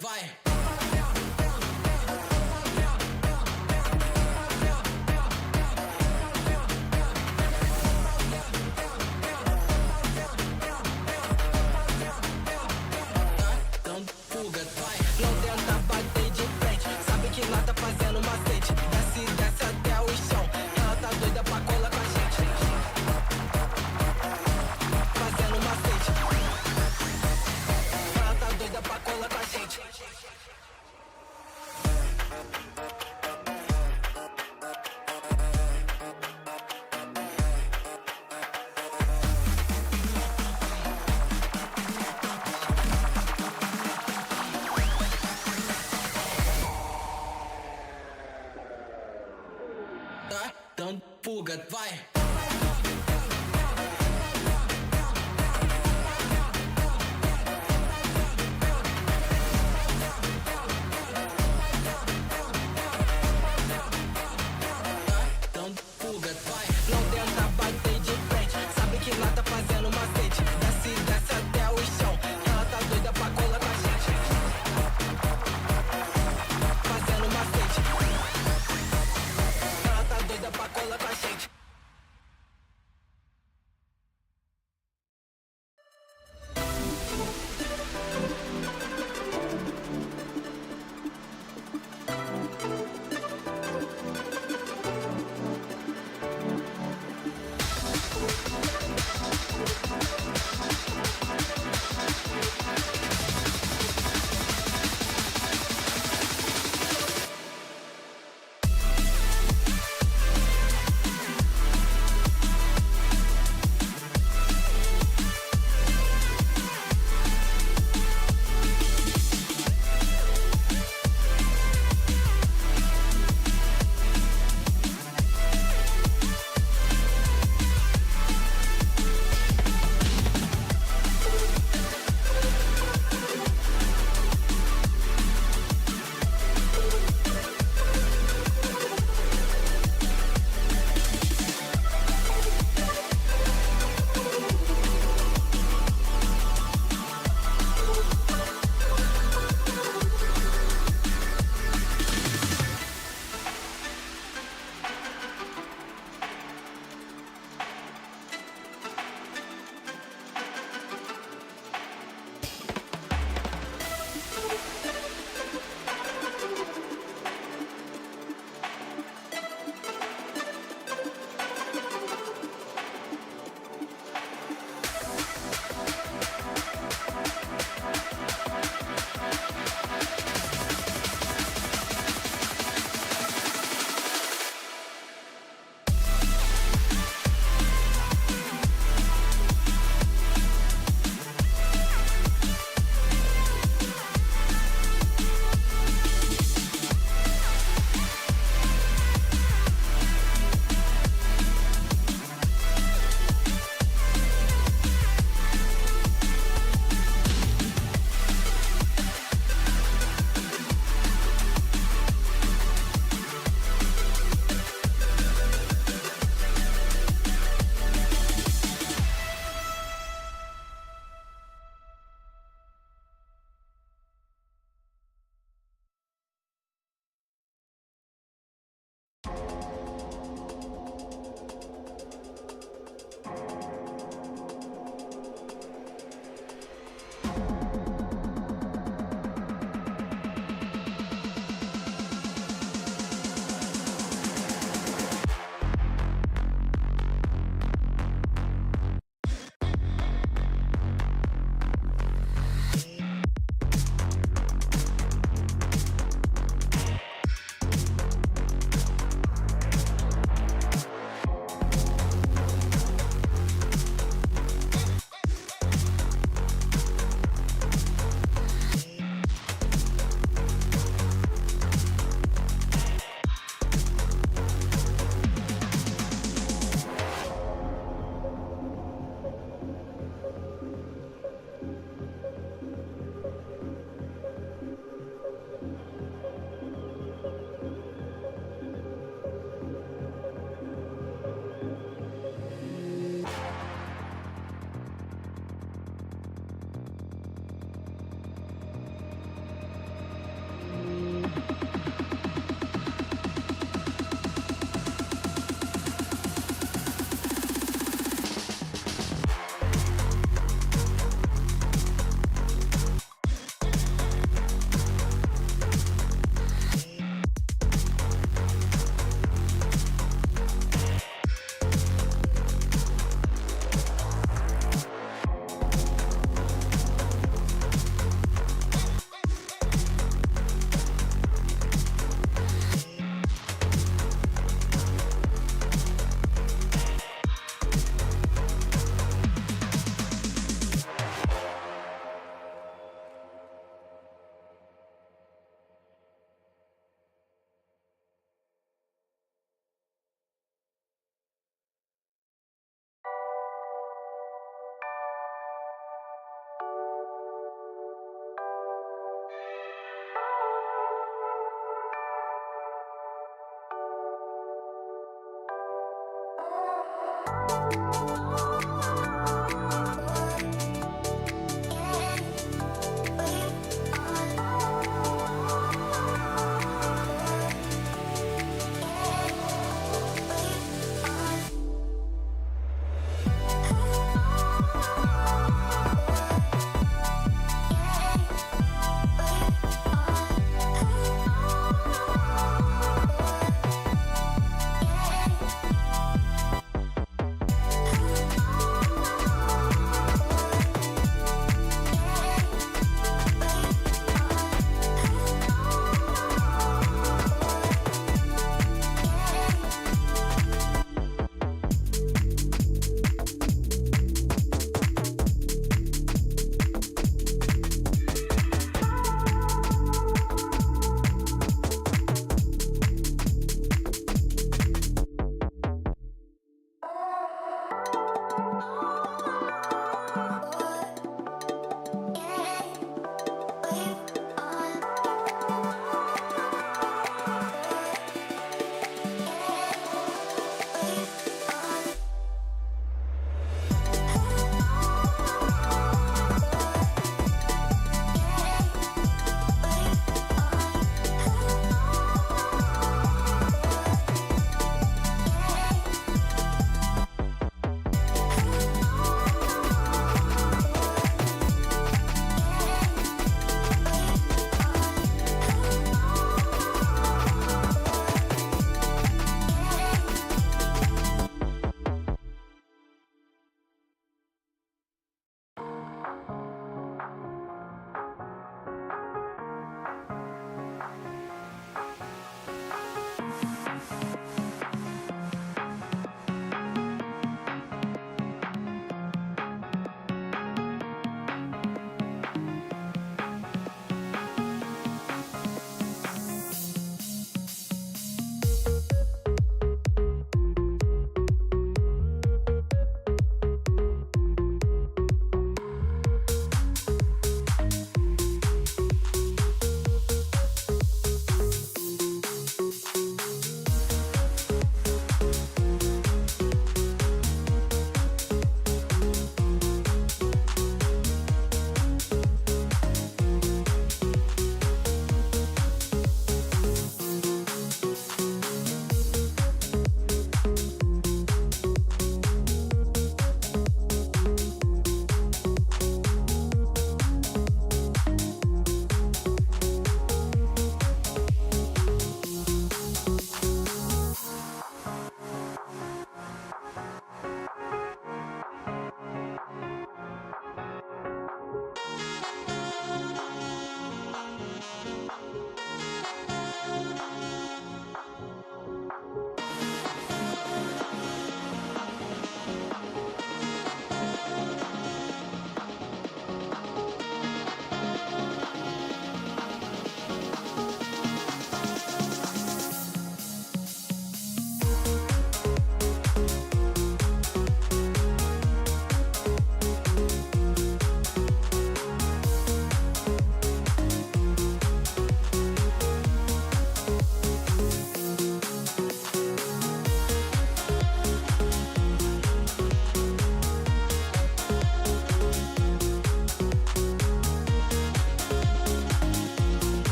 vai. Dando fuga, vai. Não tenta bater de frente, sabe que lá tá fazendo macete. Desce até o chão, ela tá doida pra colar com a gente. Fazendo macete, ela tá doida pra colar com a gente. Tá dando fuga, vai. Dando fuga, vai. Não tenta bater de frente, sabe que lá tá fazendo macete. Desce até o chão, ela tá doida pra colar com a gente. Fazendo macete, ela tá doida pra colar com a gente.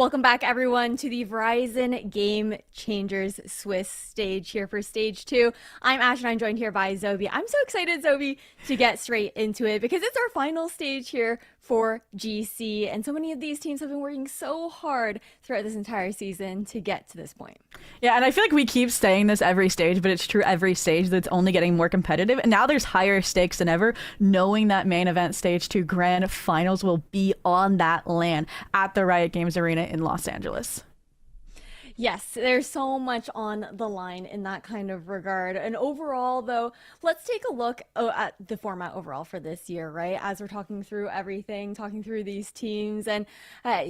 Welcome back, everyone, to the Verizon Game Changers Swiss stage here for stage 2. I'm Ash, and I'm joined here by Zobi. I'm so excited, Zobi, to get straight into it because it's our final stage here for GC, and so many of these teams have been working so hard throughout this entire season to get to this point. Yeah, and I feel like we keep saying this every stage, but it's true every stage that it's only getting more competitive. And now there's higher stakes than ever, knowing that main event stage 2 grand finals will be on that LAN at the Riot Games Arena in Los Angeles. Yes, there's so much on the line in that kind of regard. And overall, though, let's take a look at the format overall for this year, right? As we're talking through everything, talking through these teams and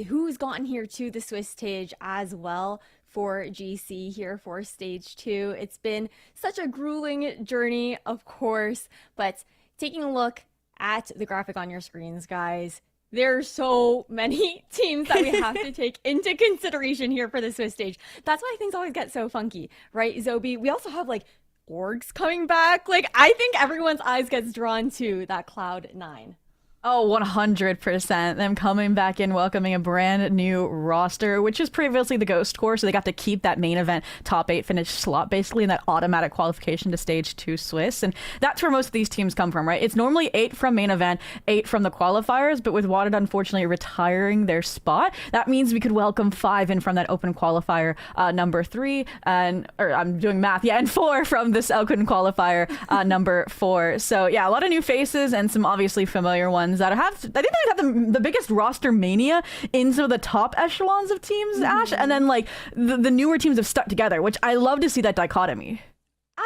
who's gotten here to the Swiss stage as well for GC here for stage 2. It's been such a grueling journey, of course, but taking a look at the graphic on your screens, guys, there are so many teams that we have to take into consideration here for the Swiss stage. That's why things always get so funky, right, Zobi? We also have, like, orgs coming back. Like, I think everyone's eyes gets drawn to that Cloud9. Oh, 100%. Them coming back in, welcoming a brand new roster, which is previously the Ghost Core, so they got to keep that main event top 8 finish slot, basically, in that automatic qualification to stage 2 Swiss. And that's where most of these teams come from, right? It's normally 8 from main event, 8 from the qualifiers, but with Wadded unfortunately retiring their spot, that means we could welcome 5 in from that open qualifier, number 3, and I'm doing math, and 4 from this open qualifier, number 4. So yeah, a lot of new faces and some obviously familiar ones that have, I think they have the biggest roster mania in some of the top echelons of teams, Ash, and then like the newer teams have stuck together, which I love to see that dichotomy.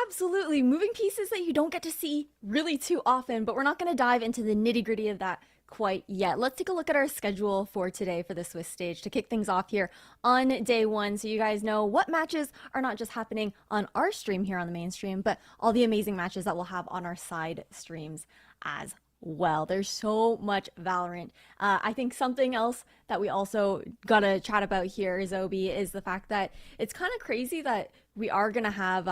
Absolutely. Moving pieces that you don't get to see really too often, but we're not going to dive into the nitty-gritty of that quite yet. Let's take a look at our schedule for today for the Swiss stage to kick things off here on day 1, so you guys know what matches are not just happening on our stream here on the main stream, but all the amazing matches that we'll have on our side streams as well. There's so much Valorant. I think something else that we also gotta chat about here, Zobi, is the fact that it's kind of crazy that we are gonna have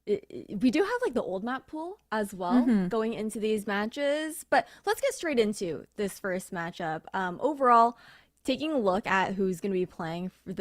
we do have like the old map pool as well going into these matches, but let's get straight into this first matchup. Overall, taking a look at who's going to be playing for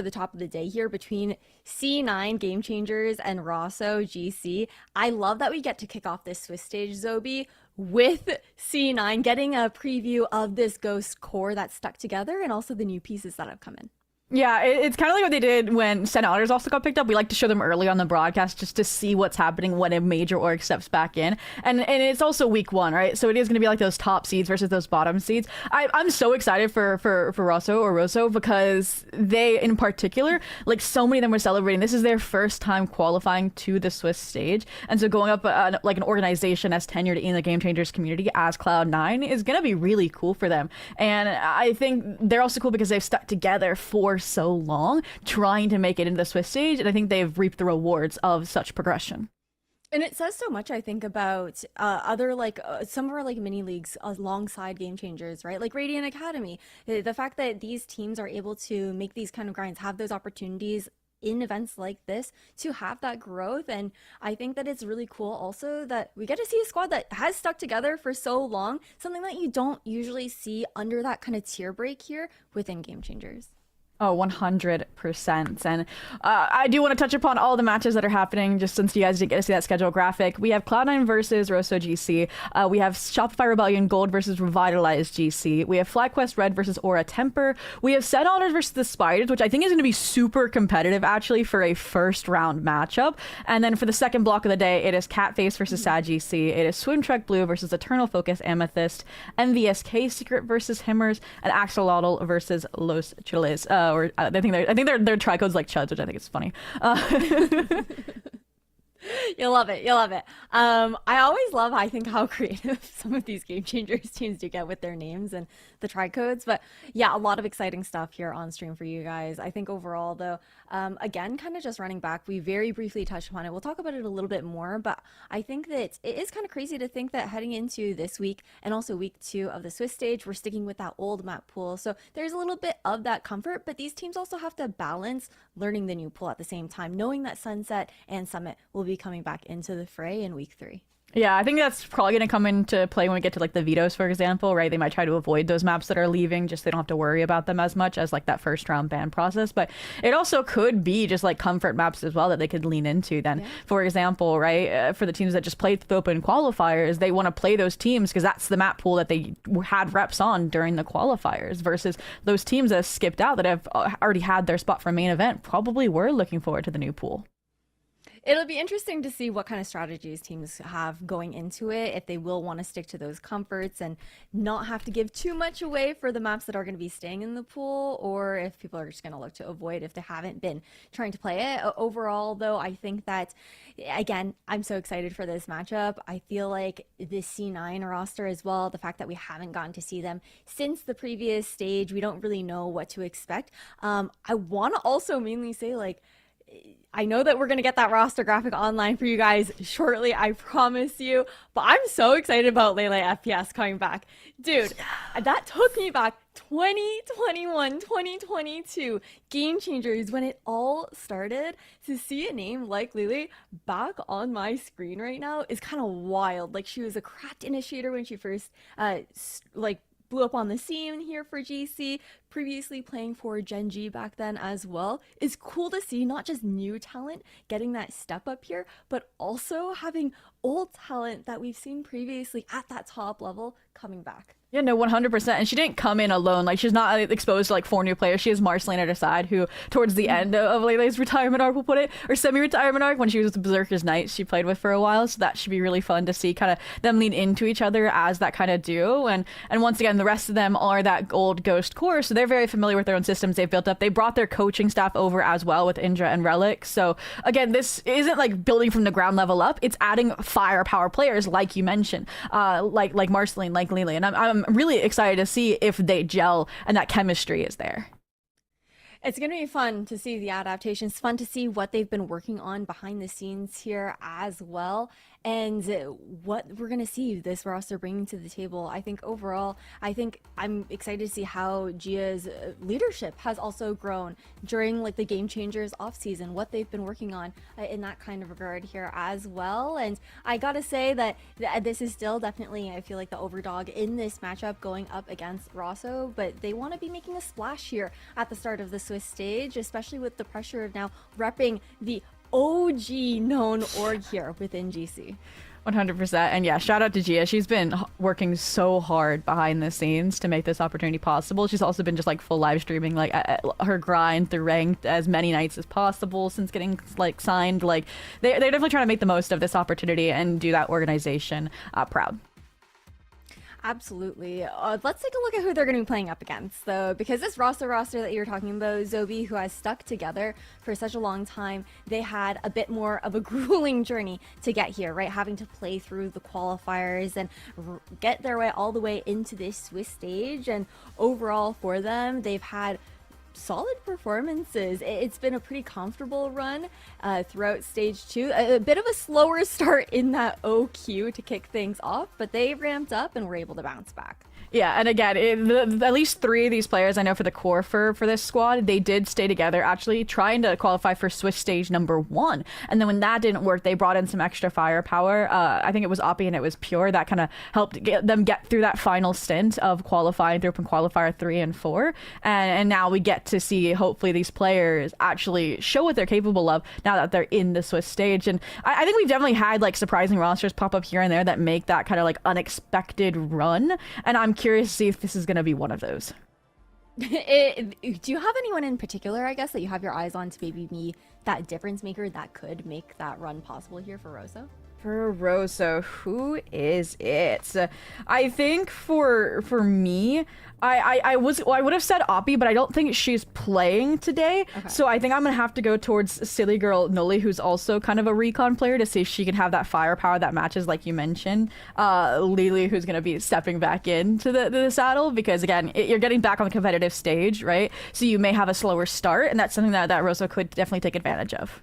the top of the day here between C9 Game Changers and Rosso GC. I love that we get to kick off this Swiss stage, Zobi, with C9 getting a preview of this Ghost Core that's stuck together and also the new pieces that have come in. Yeah, it's kind of like what they did when Senators also got picked up. We like to show them early on the broadcast just to see what's happening when a major org steps back in. And it's also week 1, right? So it is going to be like those top seeds versus those bottom seeds. I'm so excited for Rosso because they, in particular, like so many of them were celebrating. This is their first time qualifying to the Swiss stage. And so going up like an organization as tenured in the Game Changers community as Cloud9 is going to be really cool for them. And I think they're also cool because they've stuck together for so long trying to make it into the Swiss stage, and I think they've reaped the rewards of such progression. And it says so much, I think, about other like some of our like mini leagues alongside Game Changers, right? Like Radiant Academy. The fact that these teams are able to make these kind of grinds, have those opportunities in events like this to have that growth. And I think that it's really cool also that we get to see a squad that has stuck together for so long, something that you don't usually see under that kind of tier break here within Game Changers. Oh, 100%. And I do want to touch upon all the matches that are happening, just since you guys didn't get to see that schedule graphic. We have Cloud9 versus Rosso GC. We have Shopify Rebellion Gold versus Revitalized GC. We have FlyQuest Red versus Aura Temper. We have Set Honors versus the Spiders, which I think is going to be super competitive, actually, for a first round matchup. And then for the second block of the day, it is Catface versus Sad GC. It is Swim Trek Blue versus Eternal Focus Amethyst. MVSK Secret versus Himmers. And Axolotl versus Los Chiles. I think their tricode's like Chuds, which I think is funny. You'll love it. You'll love it. I always love, I think, how creative some of these Game Changers teams do get with their names and the tricodes. But yeah, a lot of exciting stuff here on stream for you guys. I think overall, though, again, kind of just running back, we very briefly touched upon it. We'll talk about it a little bit more, but I think that it is kind of crazy to think that heading into this week and also week 2 of the Swiss stage, we're sticking with that old map pool. So there's a little bit of that comfort, but these teams also have to balance learning the new pool at the same time, knowing that Sunset and Summit will be coming back into the fray in week 3. Yeah, I think that's probably going to come into play when we get to like the vetoes, for example, right? They might try to avoid those maps that are leaving just so they don't have to worry about them as much as like that first round ban process. But it also could be just like comfort maps as well that they could lean into then. Yeah. For example, right, for the teams that just played the Open Qualifiers, they want to play those teams because that's the map pool that they had reps on during the qualifiers versus those teams that have skipped out that have already had their spot for main event probably were looking forward to the new pool. It'll be interesting to see what kind of strategies teams have going into it, if they will want to stick to those comforts and not have to give too much away for the maps that are going to be staying in the pool, or if people are just going to look to avoid if they haven't been trying to play it. Overall, though, I think that, again, I'm so excited for this matchup. I feel like this C9 roster as well, the fact that we haven't gotten to see them since the previous stage, we don't really know what to expect. I want to also mainly say, like, I know that we're going to get that roster graphic online for you guys shortly, I promise you, but I'm so excited about Lele FPS coming back. Dude, that took me back 2021, 2022 Game Changers when it all started. To see a name like Lele back on my screen right now is kind of wild. Like, she was a cracked initiator when she first blew up on the scene here for GC, previously playing for Gen G back then as well. It's cool to see not just new talent getting that step up here, but also having old talent that we've seen previously at that top level coming back. Yeah, no, 100%. And she didn't come in alone. Like, she's not exposed to like 4 new players. She has Marceline at her side, who towards the end of Lele's retirement arc, we'll put it, or semi-retirement arc, when she was with the Berserker's Knights, she played with for a while. So that should be really fun to see kind of them lean into each other as that kind of duo. And once again, the rest of them are that old Ghost core, so they're very familiar with their own systems they've built up. They brought their coaching staff over as well with Indra and Relic. So again, this isn't like building from the ground level up. It's adding firepower players, like you mentioned, like Marceline, like Lele. And I'm really excited to see if they gel and that chemistry is there. It's going to be fun to see the adaptations, fun to see what they've been working on behind the scenes here as well, and what we're going to see this roster bringing to the table. I think overall, I'm excited to see how Gia's leadership has also grown during like the Game Changers off season, what they've been working on in that kind of regard here as well. And I gotta say that this is still definitely, I feel like, the overdog in this matchup going up against Rosso, but they want to be making a splash here at the start of the Swiss stage, especially with the pressure of now repping the OG known org here within GC. 100%. And yeah, shout out to Gia. She's been working so hard behind the scenes to make this opportunity possible. She's also been just like full live streaming like her grind through ranked as many nights as possible since getting like signed. Like they're definitely trying to make the most of this opportunity and do that organization proud. Absolutely. Let's take a look at who they're going to be playing up against, though, because this roster that you're talking about, Zobi, who has stuck together for such a long time, they had a bit more of a grueling journey to get here, right? Having to play through the qualifiers and get their way all the way into this Swiss stage. And overall for them, they've had solid performances. It's been a pretty comfortable run throughout stage 2. A bit of a slower start in that OQ to kick things off, but they ramped up and were able to bounce back. Yeah, and again, at least 3 of these players I know for the core for this squad, they did stay together, actually trying to qualify for Swiss stage number 1. And then when that didn't work, they brought in some extra firepower. I think it was Oppie and it was Pure that kind of helped them get through that final stint of qualifying through Open Qualifier 3 and 4. And now we get to see, hopefully, these players actually show what they're capable of now that they're in the Swiss stage. And I think we've definitely had like surprising rosters pop up here and there that make that kind of like unexpected run. And I'm curious to see if this is going to be one of those. Do you have anyone in particular, I guess, that you have your eyes on to maybe be that difference maker that could make that run possible here for Rosso? For Rosso, who is it? I think for me, I would have said Oppie, but I don't think she's playing today. Okay. So I think I'm gonna have to go towards silly girl Noli, who's also kind of a recon player, to see if she can have that firepower that matches, like you mentioned. Lily, who's gonna be stepping back into the saddle, because again, you're getting back on the competitive stage, right? So you may have a slower start, and that's something that Rosso could definitely take advantage of.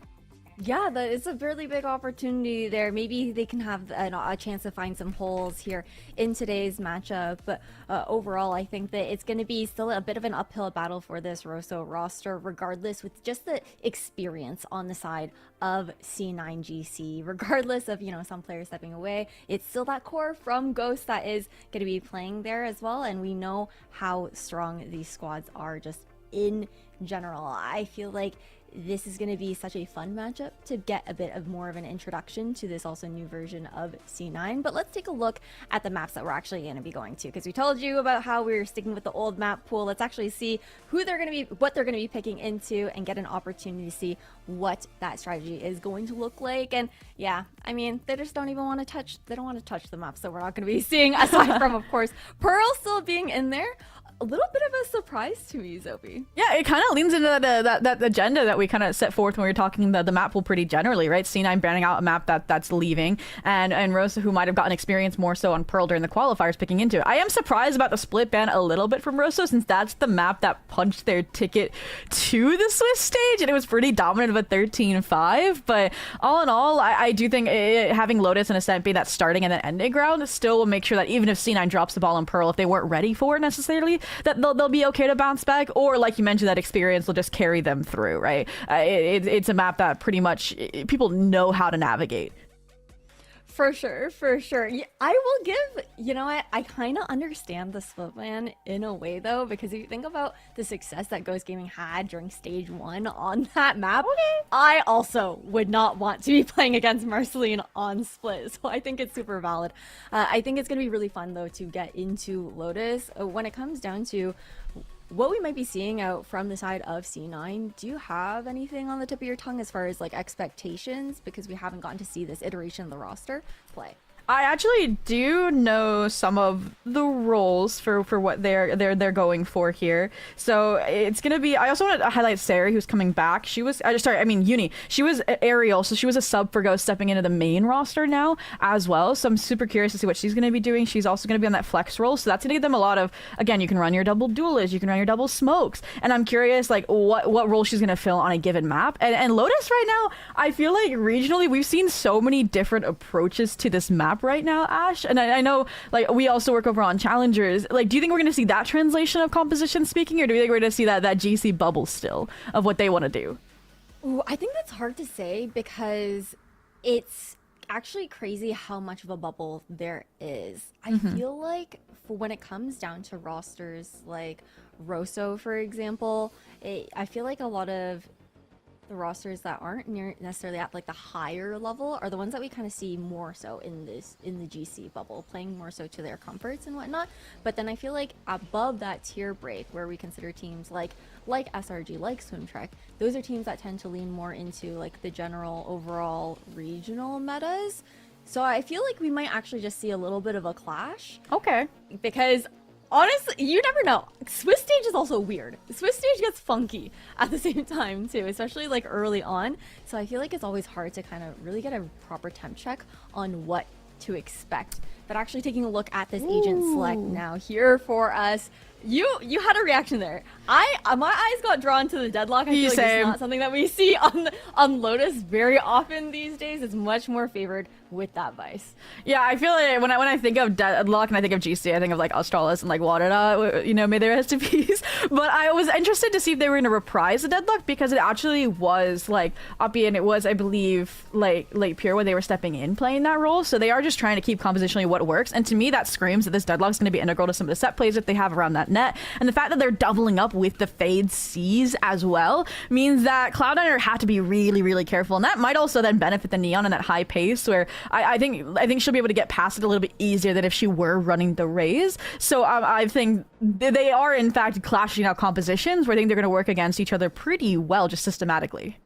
Yeah, that is a really big opportunity there. Maybe they can have a chance to find some holes here in today's matchup. But overall, I think that it's going to be still a bit of an uphill battle for this Rosso roster, regardless, with just the experience on the side of C9GC. Regardless of, some players stepping away, it's still that core from Ghost that is going to be playing there as well. And we know how strong these squads are just in general. I feel like this is going to be such a fun matchup to get a bit of more of an introduction to this also new version of C9. But let's take a look at the maps that we're actually going to be going to, because we told you about how we're sticking with the old map pool. Let's actually see what they're going to be picking into and get an opportunity to see what that strategy is going to look like. And yeah, I mean, they just don't even want to touch the maps that we're not going to be seeing, aside from, of course, Pearl still being in there. A little bit of a surprise to me, Zoe. Yeah, it kind of leans into that agenda that we kind of set forth when we were talking the map pool pretty generally, right? C9 banning out a map that's leaving, and Rosa, who might have gotten experience more so on Pearl during the qualifiers, picking into it. I am surprised about the split ban a little bit from Rosa, since that's the map that punched their ticket to the Swiss stage, and it was pretty dominant of a 13-5. But all in all, I do think having Lotus and Ascent be that starting and then ending ground still will make sure that even if C9 drops the ball on Pearl, if they weren't ready for it necessarily, that they'll be okay to bounce back, or like you mentioned, that experience will just carry them through, right? It's a map that pretty much people know how to navigate. For sure, for sure. Yeah, I will give, I kind of understand the split ban in a way, though, because if you think about the success that Ghost Gaming had during stage 1 on that map, I also would not want to be playing against Marceline on split. So I think it's super valid. I think it's going to be really fun, though, to get into Lotus. When it comes down to what we might be seeing out from the side of C9, do you have anything on the tip of your tongue as far as like expectations? Because we haven't gotten to see this iteration of the roster play. I actually do know some of the roles for what they're going for here. So it's gonna be. I also want to highlight Sari, who's coming back. She was. Uni. She was Ariel, so she was a sub for Ghost, stepping into the main roster now as well. So I'm super curious to see what she's gonna be doing. She's also gonna be on that flex role, so that's gonna give them a lot of. Again, you can run your double duelist, you can run your double smokes, and I'm curious like what role she's gonna fill on a given map. And Lotus right now, I feel like regionally we've seen so many different approaches to this map right now, Ash, and I know like we also work over on challengers. Like, do you think we're going to see that translation of composition speaking, or do you think we're going to see that GC bubble still of what they want to do? Ooh, I think that's hard to say, because it's actually crazy how much of a bubble there is. I feel like when it comes down to rosters like Rosso, for example, I feel like a lot of the rosters that aren't necessarily at like the higher level are the ones that we kind of see more so in the GC bubble, playing more so to their comforts and whatnot. But then I feel like above that tier break, where we consider teams like SRG, like SwimTrek, those are teams that tend to lean more into like the general overall regional metas. So I feel like we might actually just see a little bit of a clash. Okay. Because honestly, you never know. Swiss stage is also weird. Swiss stage gets funky at the same time too, especially like early on. So I feel like it's always hard to kind of really get a proper temp check on what to expect. But actually taking a look at this agent select now here for us, you had a reaction there. My eyes got drawn to the deadlock. I feel like it's not something that we see on Lotus very often these days. It's much more favored with that Vice. Yeah, I feel like when I think of deadlock and I think of GC, I think of like Australis and like Waterda, may they rest in peace. But I was interested to see if they were going to reprise the deadlock, because it actually was like Uppy, and it was, I believe, like Late Pure when they were stepping in playing that role. So they are just trying to keep compositionally what works. And to me, that screams that this deadlock is going to be integral to some of the set plays that they have around that net. And the fact that they're doubling up with the Fade C's as well means that Cloud9 have to be really, really careful. And that might also then benefit the Neon in that high pace, where I think she'll be able to get past it a little bit easier than if she were running the Raze. So I think they are in fact clashing out compositions where I think they're going to work against each other pretty well, just systematically.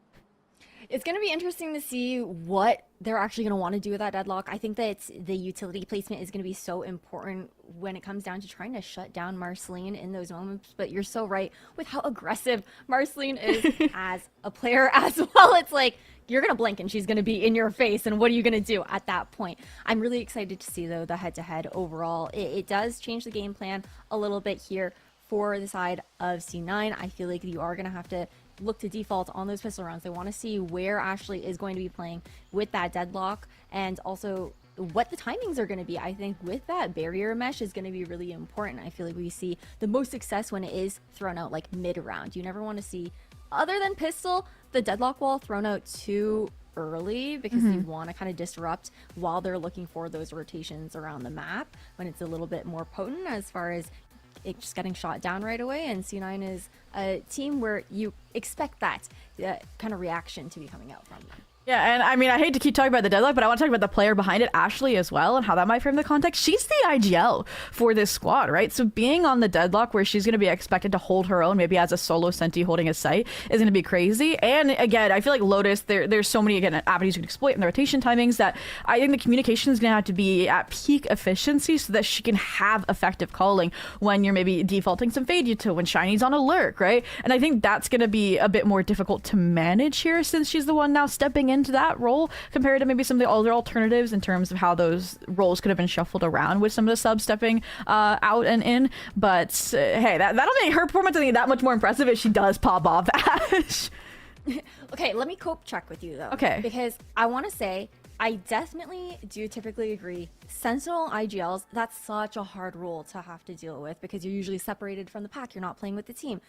It's going to be interesting to see what they're actually going to want to do with that deadlock. I think that the utility placement is going to be so important when it comes down to trying to shut down Marceline in those moments. But you're so right with how aggressive Marceline is as a player as well. It's like, you're going to blink and she's going to be in your face. And what are you going to do at that point? I'm really excited to see, though, the head-to-head overall. It does change the game plan a little bit here for the side of C9. I feel like you are going to have to look to default on those pistol rounds. They want to see where Ashley is going to be playing with that deadlock, and also what the timings are going to be. I think with that barrier mesh is going to be really important. I feel like we see the most success when it is thrown out like mid-round. You never want to see, other than pistol, the deadlock wall thrown out too early, because you want to kind of disrupt while they're looking for those rotations around the map when it's a little bit more potent as far as it just getting shot down right away. And C9 is a team where you expect that kind of reaction to be coming out from them. Yeah, and I mean, I hate to keep talking about the deadlock, but I want to talk about the player behind it, Ashley, as well, and how that might frame the context. She's the IGL for this squad, right? So being on the deadlock where she's going to be expected to hold her own, maybe as a solo Senti holding a site, is going to be crazy. And again, I feel like Lotus, there's so many, again, avenues you can exploit in the rotation timings that I think the communication is going to have to be at peak efficiency so that she can have effective calling when you're maybe defaulting some fade util, when Shiny's on a lurk, right? And I think that's going to be a bit more difficult to manage here, since she's the one now stepping into that role compared to maybe some of the other alternatives in terms of how those roles could have been shuffled around with some of the subs stepping out and in. But hey, that'll make her performance, I think, that much more impressive if she does pop off Ash. Okay, let me cope check with you though. Okay. Because I want to say, I definitely do typically agree. Sentinel IGLs, that's such a hard role to have to deal with because you're usually separated from the pack. You're not playing with the team.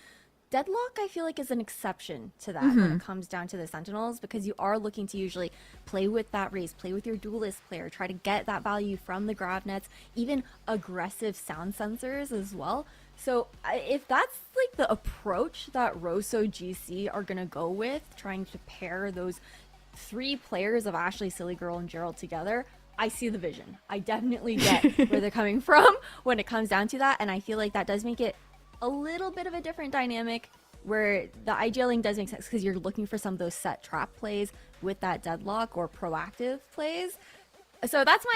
Deadlock, I feel like, is an exception to that when it comes down to the Sentinels, because you are looking to usually play with that race, play with your duelist player, try to get that value from the grav nets, even aggressive sound sensors as well. So if that's like the approach that Rosso GC are going to go with, trying to pair those three players of Ashley, Silly Girl, and Gerald together, I see the vision. I definitely get where they're coming from when it comes down to that, and I feel like that does make it a little bit of a different dynamic where the IGLing does make sense because you're looking for some of those set trap plays with that deadlock or proactive plays. So that's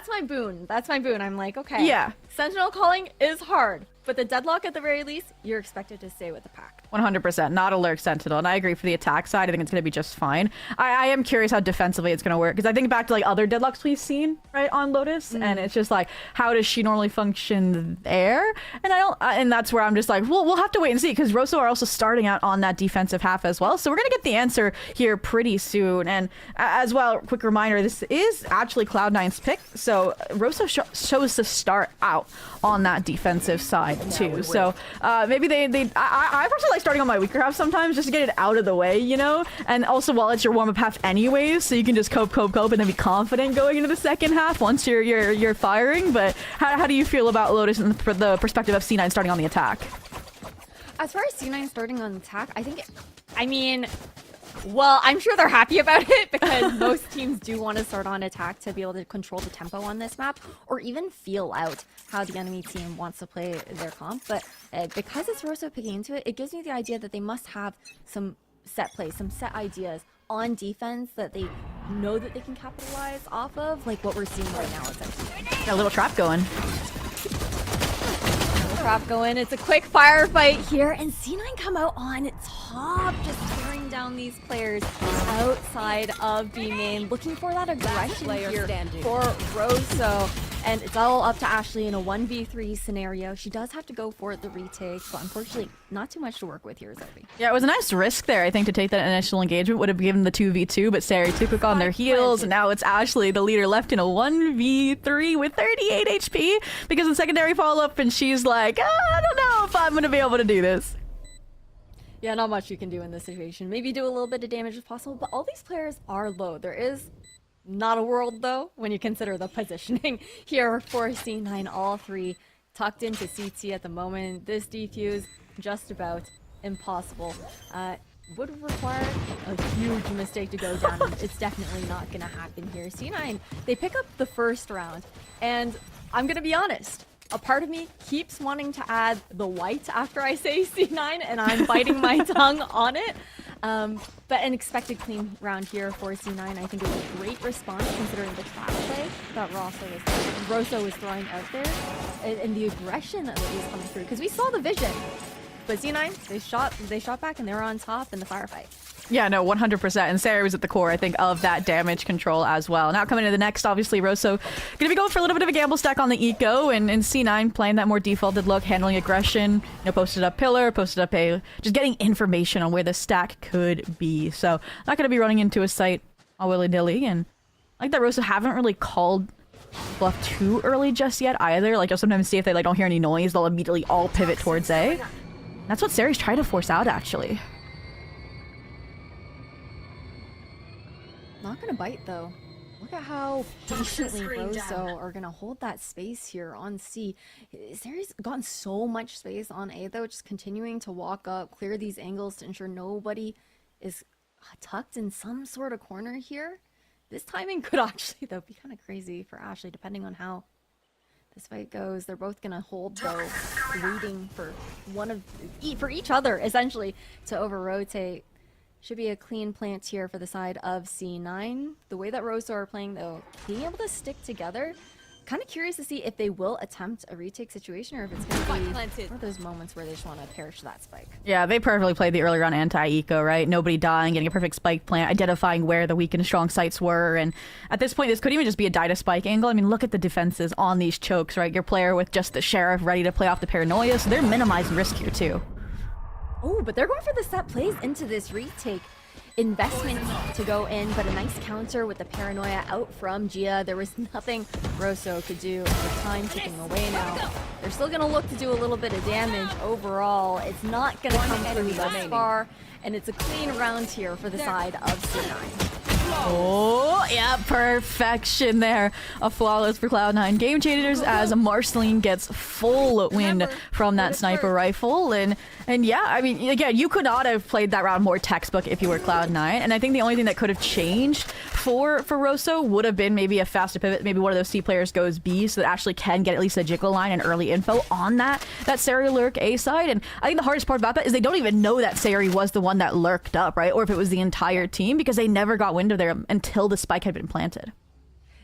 my boon. That's my boon. I'm like, okay, Yeah. Sentinel calling is hard, but the deadlock at the very least, you're expected to stay with the pack. 100%, not a lurk Sentinel, and I agree for the attack side. I think it's going to be just fine. I am curious how defensively it's going to work, because I think back to like other deadlocks we've seen right on Lotus, and it's just like, how does she normally function there? And and that's where I'm just like, well, we'll have to wait and see, because Rosso are also starting out on that defensive half as well, so we're going to get the answer here pretty soon. And as well, quick reminder, this is actually Cloud9's pick, so Rosso chose to start out on that defensive side too. So maybe I personally like starting on my weaker half sometimes just to get it out of the way, you know? And also, while it's your warm-up half anyways, so you can just cope and then be confident going into the second half once you're firing. But how do you feel about Lotus and the perspective of C9 starting on the attack? As far as C9 starting on the attack, well, I'm sure they're happy about it because most teams do want to start on attack to be able to control the tempo on this map or even feel out how the enemy team wants to play their comp. But because it's Rosso picking into it, it gives me the idea that they must have some set plays, some set ideas on defense that they know that they can capitalize off of, like what we're seeing right now. Got a little trap going. It's a quick firefight here, and C9 come out on top, just tearing down these players outside of B main, looking for that aggression here for Rosso. And it's all up to Ashley in a 1v3 scenario. She does have to go for the retake, but unfortunately, not too much to work with here, Zoe. Yeah, it was a nice risk there, I think, to take that initial engagement. Would have given the 2v2, but Sari too quick on their heels. And now it's Ashley, the leader, left in a 1v3 with 38 HP because of the secondary follow-up, and she's like, I don't know if I'm going to be able to do this. Yeah, not much you can do in this situation. Maybe do a little bit of damage if possible, but all these players are low. There is not a world, though, when you consider the positioning here for C9. All three tucked into CT at the moment. This defuse, just about impossible. Would require a huge mistake to go down, and it's definitely not going to happen here. C9, they pick up the first round, and I'm going to be honest. A part of me keeps wanting to add the white after I say C9, and I'm biting my tongue on it. But an expected clean round here for C9. I think it was a great response considering the trap play that Rosso was throwing out there, and the aggression that was coming through. Because we saw the vision, but C9 they shot back and they were on top in the firefight. Yeah, no, 100%. And Sarah was at the core, I think, of that damage control as well. Now coming to the next, obviously, Rosso going to be going for a little bit of a gamble stack on the eco, and C9 playing that more defaulted look, handling aggression, posted up pillar, posted up a, just getting information on where the stack could be. So not going to be running into a site all willy-nilly, and I like that Rosso haven't really called bluff too early just yet either. Like, you'll sometimes see if they don't hear any noise, they'll immediately all pivot towards A. That's what Sarah's trying to force out, actually. Not gonna bite though. Look at how patiently Rosso are gonna hold that space here on C. Sarah's gotten so much space on A though, just continuing to walk up, clear these angles to ensure nobody is tucked in some sort of corner here. This timing could actually though be kind of crazy for Ashley, depending on how this fight goes. They're both gonna hold though, waiting for for each other essentially to over rotate. Should be a clean plant here for the side of C9. The way that Rosso are playing though, being able to stick together, kind of curious to see if they will attempt a retake situation or if it's going to be one of those moments where they just want to perish that spike. Yeah, they perfectly played the early round anti-eco, right? Nobody dying, getting a perfect spike plant, identifying where the weak and strong sites were, and at this point this could even just be a die to spike angle. I mean, look at the defenses on these chokes, right? Your player with just the Sheriff ready to play off the paranoia, so they're minimizing risk here too. Oh, but they're going for the set plays into this retake. Investment to go in, but a nice counter with the paranoia out from Gia. There was nothing Rosso could do. The time ticking away now. They're still going to look to do a little bit of damage overall. It's not going to come through thus far, and it's a clean round here for the side of C9. Oh, yeah, perfection there. A flawless for Cloud9. Game changers as Marceline gets full wind from that sniper rifle. And yeah, I mean, again, you could not have played that round more textbook if you were Cloud9. And I think the only thing that could have changed for Rosso would have been maybe a faster pivot. Maybe one of those C players goes B so that Ashley can get at least a jiggle line and early info on that Sari lurk A side. And I think the hardest part about that is they don't even know that Sari was the one that lurked up, right? Or if it was the entire team, because they never got wind of there until the spike had been planted.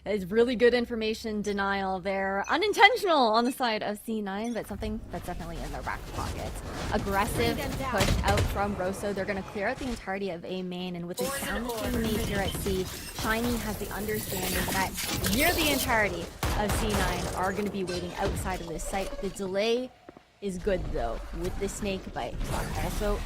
It's really good information denial there. Unintentional on the side of C9, but something that's definitely in their back pocket. Aggressive push out from Rosso. They're going to clear out the entirety of A main, and with the sound being made here at C, Shiny has the understanding that near the entirety of C9 are going to be waiting outside of this site. The delay is good though with the snake bite. Also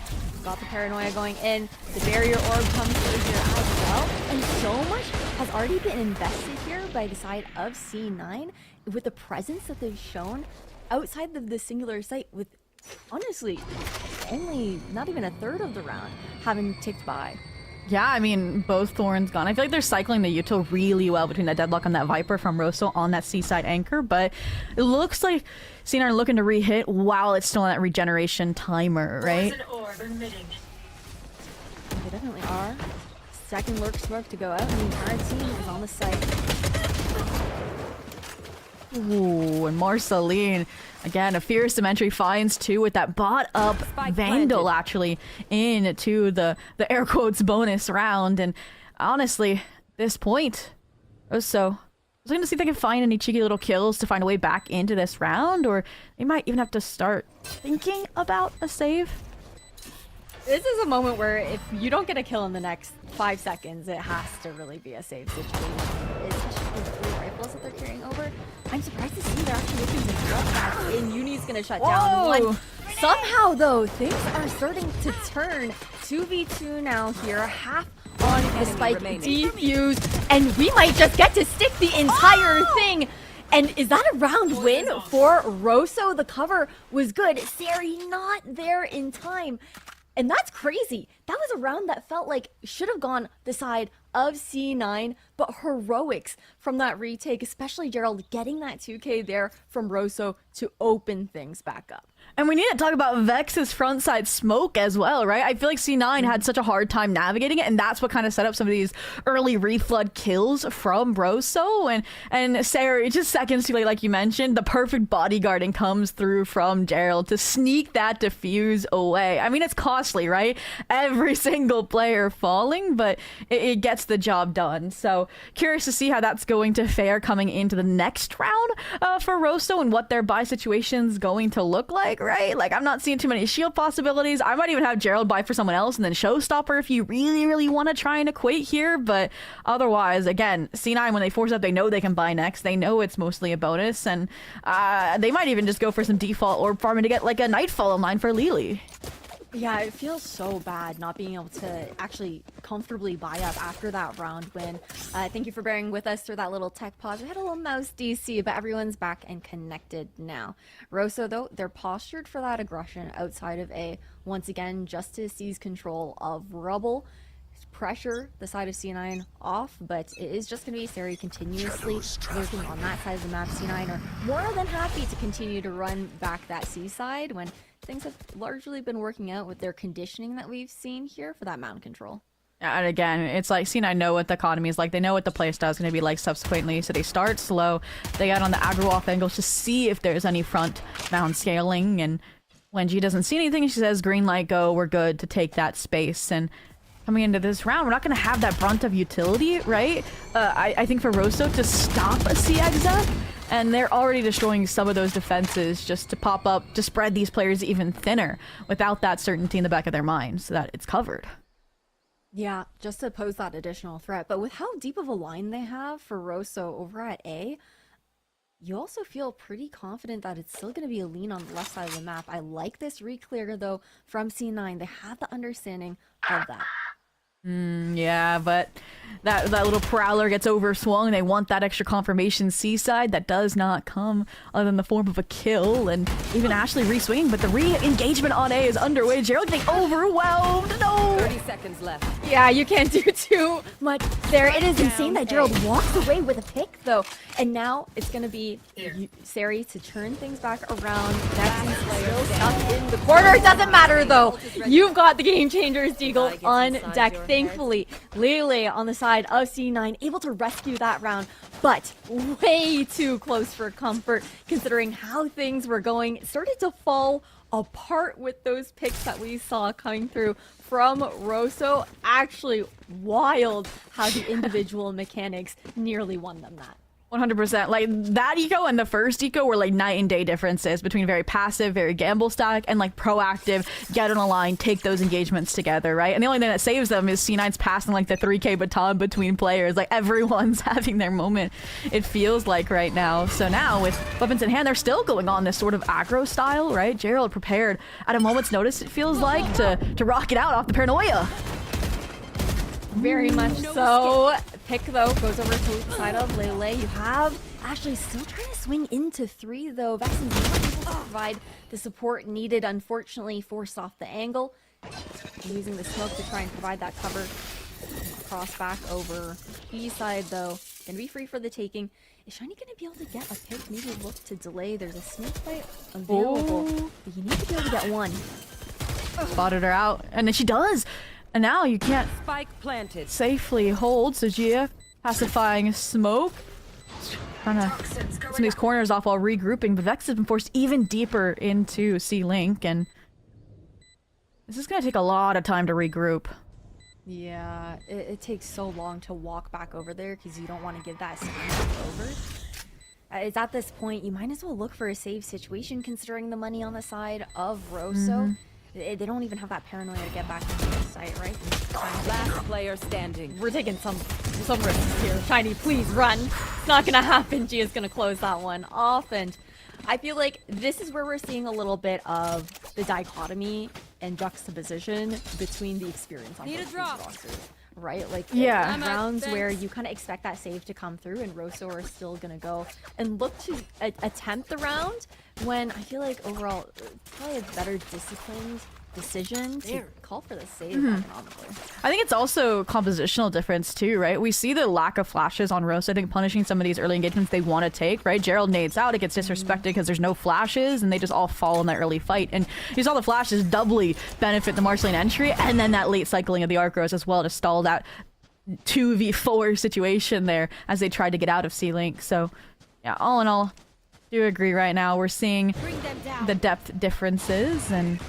got the paranoia going in. The barrier orb comes through here as well, and so much has already been invested here by the side of C9 with the presence that they've shown outside of the singular site, with honestly only not even a third of the round having ticked by. Yeah, I mean, both Thorns gone. I feel like they're cycling the util really well between that deadlock and that Viper from Rosso on that seaside anchor, but it looks like C9 are looking to re-hit while it's still on that regeneration timer, right? They definitely are. Second lurk smoke to go out, and the entire team is on the site. Ooh, and Marceline, again, a fierce entry finds two with that bot up Vandal actually into the air quotes bonus round. And honestly, this point, I was looking to see if they can find any cheeky little kills to find a way back into this round, or they might even have to start thinking about a save. This is a moment where if you don't get a kill in the next 5 seconds, it has to really be a save situation. Especially with the 3 rifles that they're carrying over. I'm surprised to see they're actually looking to drop that in. Uni's gonna shut down one. Somehow though, things are starting to turn. 2v2 now here, half on the spike defused, and we might just get to stick the entire thing. And is that a round win for Rosso? The cover was good. Sari not there in time. And that's crazy. That was a round that felt like should have gone the side of C9, but heroics from that retake, especially Gerald getting that 2K there from Rosso to open things back up. And we need to talk about Vex's frontside smoke as well, right? I feel like C9 had such a hard time navigating it, and that's what kind of set up some of these early reflood kills from Rosso. And Sarah, just seconds too late, like you mentioned, the perfect bodyguarding comes through from Gerald to sneak that defuse away. I mean, it's costly, right? Every single player falling, but it gets the job done. So curious to see how that's going to fare coming into the next round for Rosso and what their buy situation's going to look like. right? Like, I'm not seeing too many shield possibilities. I might even have Gerald buy for someone else and then Showstopper if you really, really want to try and equate here. But otherwise, again, C9, when they force up, they know they can buy next. They know it's mostly a bonus. And they might even just go for some default orb farming to get like a Nightfall in line for Lily. Yeah, it feels so bad not being able to actually comfortably buy up after that round win. Thank you for bearing with us through that little tech pause. We had a little mouse DC, but everyone's back and connected now. Rosso, though, they're postured for that aggression outside of A. Once again, just to seize control of Rubble. Pressure the side of C9 off, but it is just going to be Sari continuously lurking on that side of the map. C9 are more than happy to continue to run back that C side when things have largely been working out with their conditioning that we've seen here for that mountain control. And again, it's like C9 know what the economy is like. They know what the playstyle is going to be like subsequently. So they start slow. They get on the aggro off angles to see if there's any front mound scaling. And when G doesn't see anything, she says, green light, go. We're good to take that space. And coming into this round, we're not going to have that brunt of utility, right? I think for Rosso to stop a C-Exa, and they're already destroying some of those defenses just to pop up, to spread these players even thinner without that certainty in the back of their minds so that it's covered. Yeah, just to pose that additional threat. But with how deep of a line they have for Rosso over at A, you also feel pretty confident that it's still going to be a lean on the left side of the map. I like this re-clear, though, from C9. They have the understanding of that. Yeah, but that little Prowler gets overswung. They want that extra confirmation C-side. That does not come other than the form of a kill, and even Ashley re-swinging, but the re-engagement on A is underway. Gerald getting overwhelmed. No! 30 seconds left. Yeah, you can't do too much there. It is insane that Gerald walks away with a pick, though. And now it's going to be Sari to turn things back around. That's still stuck in the corner. It doesn't matter, though. You've got the Game Changers Deagle on deck. Thankfully, Lele on the side of C9 able to rescue that round, but way too close for comfort considering how things were going. It started to fall apart with those picks that we saw coming through from Rosso. Actually wild how the individual mechanics nearly won them that. 100%. Like, that eco and the first eco were like night and day differences between very passive, very gamble stack, and like proactive, get on a line, take those engagements together, right? And the only thing that saves them is C9's passing like the 3K baton between players. Like, everyone's having their moment, it feels like right now. So now, with weapons in hand, they're still going on this sort of aggro style, right? Gerald prepared at a moment's notice, it feels like, to rock it out off the paranoia. Very much so. Pick, though, goes over to the side of Lele. You have Ashley still trying to swing into 3, though. Vexen's not able to provide the support needed, unfortunately, forced off the angle. Using the smoke to try and provide that cover. Cross back over B side, though. Gonna be free for the taking. Is Shiny gonna be able to get a pick? Maybe look to delay. There's a snake bite available, but you need to be able to get one. Spotted her out, and then she does. And now you can't Spike planted. safely hold, so GF pacifying smoke. Trying to get some of these corners off while regrouping, but Vex has been forced even deeper into C-Link, and this is going to take a lot of time to regroup. Yeah, it takes so long to walk back over there because you don't want to give that second over. It's at this point, you might as well look for a save situation considering the money on the side of Rosso. They don't even have that paranoia to get back into the site, right? Last player standing. We're taking some risks here. Shiny, please run. It's not gonna happen. Gia's gonna close that one off, and I feel like this is where we're seeing a little bit of the dichotomy and juxtaposition between the experience on both these rosters. Right? Like, yeah, rounds where you kind of expect that save to come through, and Rosso are still gonna go and look to attempt the round, when I feel like overall probably a better disciplined decision to call for the save economically. I think it's also compositional difference too, right? We see the lack of flashes on Rosso. I think punishing some of these early engagements they want to take, right? Gerald nades out, it gets disrespected because there's no flashes, and they just all fall in that early fight. And you saw the flashes doubly benefit the March lane entry, and then that late cycling of the Arcros as well to stall that 2v4 situation there as they tried to get out of C-Link. So yeah, all in all, do agree right now we're seeing the depth differences, and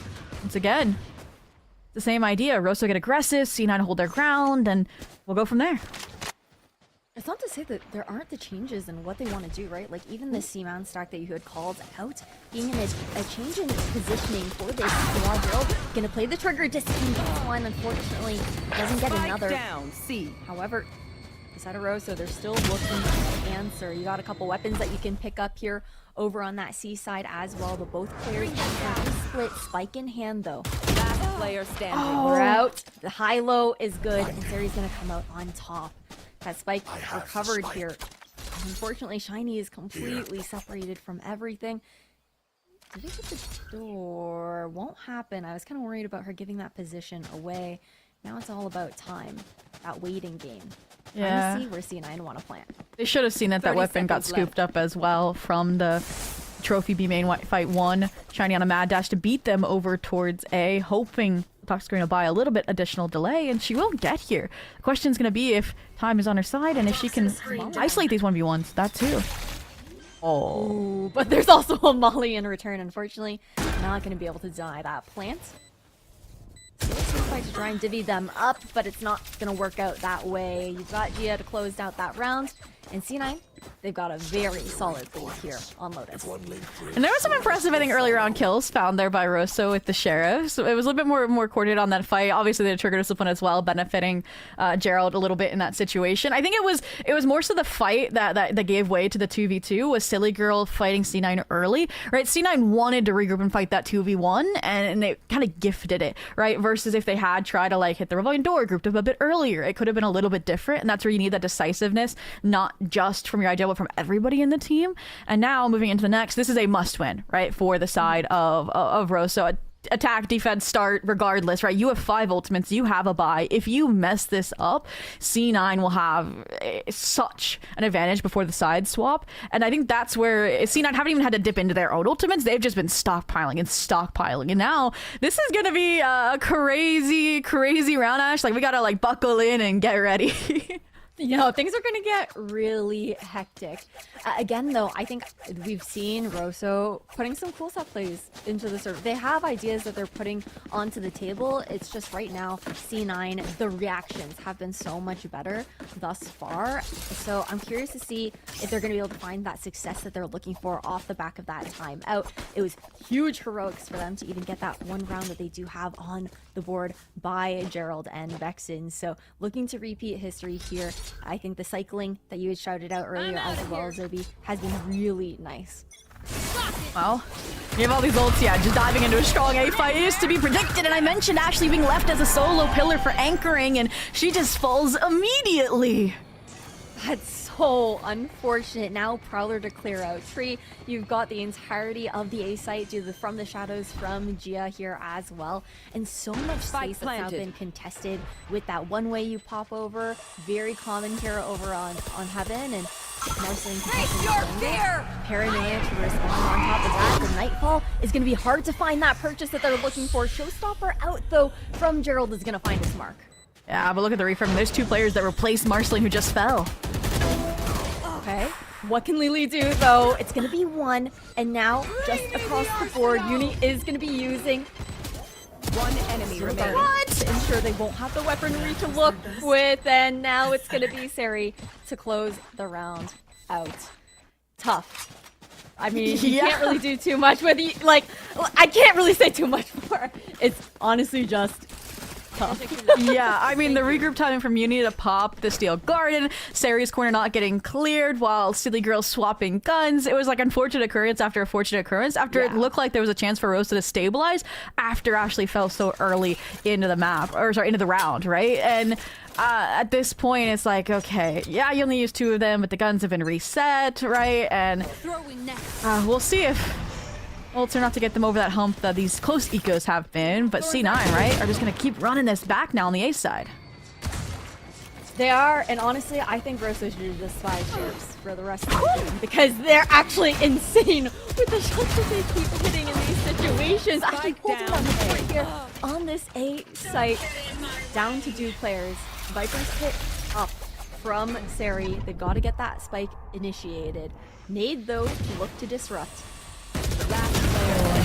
once again, it's the same idea. Rosso get aggressive, C9 hold their ground, and we'll go from there. It's not to say that there aren't the changes in what they want to do, right? Like even the C-Man stack that you had called out, being in a change in positioning for this squad build, gonna play the trigger, discipline one, unfortunately doesn't get another. Down, C. However, Row, so they're still looking to answer. You got a couple weapons that you can pick up here over on that C side as well, but both players can split, spike in hand though. Last player standing. We're out. The high-low is good, and Sari's gonna come out on top. That spike recovered here. Unfortunately, Shiny is completely separated from everything. Did it hit the door? Won't happen. I was kind of worried about her giving that position away. Now it's all about time. That waiting game. Yeah. Trying to see where C9 want to plant. They should have seen that 30 weapon got seconds scooped left. up as well from the Trophy B main fight 1. Shiny on a mad dash to beat them over towards A, hoping Toxic's going to buy a little bit additional delay, and she will get here. The question's going to be if time is on her side and if she can isolate these 1v1s. That too. Oh. Ooh, but there's also a Molly in return, unfortunately. Not going to be able to deny that plant. Try to try and divvy them up, but it's not going to work out that way. You've got Gia to close out that round, and C9, they've got a very solid lead here on Lotus. And there was some impressive, I think, early round kills found there by Rosso with the Sheriff. So it was a little bit more coordinated on that fight. Obviously, the trigger discipline as well, benefiting Gerald a little bit in that situation. I think it was more so the fight that gave way to the 2v2 was Silly Girl fighting C9 early, right? C9 wanted to regroup and fight that 2v1, and they kind of gifted it, right? Versus if they had tried to like hit the rebellion door, grouped up a bit earlier, it could have been a little bit different, and that's where you need that decisiveness, not just from your ideal, but from everybody in the team. And now moving into the next, this is a must win, right, for the side of Rosso. Attack, defense, start, regardless, right? You have 5 ultimates, you have a buy. If you mess this up, C9 will have such an advantage before the side swap. And I think that's where C9 haven't even had to dip into their own ultimates. They've just been stockpiling and stockpiling. And now this is gonna be a crazy, crazy round, Ash. Like, we gotta like buckle in and get ready. You know, things are going to get really hectic. Again, though, I think we've seen Rosso putting some cool stuff plays into the server. They have ideas that they're putting onto the table. It's just right now, C9, the reactions have been so much better thus far. So I'm curious to see if they're going to be able to find that success that they're looking for off the back of that timeout. It was huge heroics for them to even get that one round that they do have on the board by Gerald and Vexen. So looking to repeat history here. I think the cycling that you had shouted out earlier as well, Zobi, has been really nice. Well, you have all these ults, yeah, just diving into a strong A fight is to be predicted, and I mentioned Ashley being left as a solo pillar for anchoring, and she just falls immediately. That's so unfortunate. Now Prowler to clear out tree. You've got the entirety of the A site from the shadows from Gia here as well. And so much space that's now been contested with that one way you pop over. Very common here over on Heaven, and Paranoia to respond on top of that. The Nightfall is going to be hard to find that purchase that they're looking for. Showstopper out though from Gerald is going to find his mark. Yeah, but look at the reframe. There's 2 players that replaced Marceline who just fell. Okay, what can Lily do though? It's gonna be 1, and now just across the board, Uni is gonna be using 1 enemy remaining. what? To ensure they won't have the weaponry to look with, and now it's gonna be Sari to close the round out. Tough. I mean, you can't really do too much with you. Like, I can't really say too much more. It's honestly just tough. Yeah, I mean, the regroup timing from Uni to pop the Steel Garden, Sari's corner not getting cleared while Silly Girl swapping guns. It was like unfortunate occurrence after unfortunate occurrence after it looked like there was a chance for Rosa to stabilize after Ashley fell so early into the map, or sorry, into the round, right? And at this point, it's like, okay, yeah, you only used 2 of them, but the guns have been reset, right? And we'll see if ults are not to get them over that hump that these close ecos have been, but C9, right, are just going to keep running this back now on the A side. They are, and honestly, I think Rosso should have just 5 sheriffs for the rest of the game because they're actually insane with the shots that they keep hitting in these situations. Actually holding them right here on this A site, down to 2 players. Viper's hit up from Sari. They've got to get that spike initiated. Nade, though, to look to disrupt.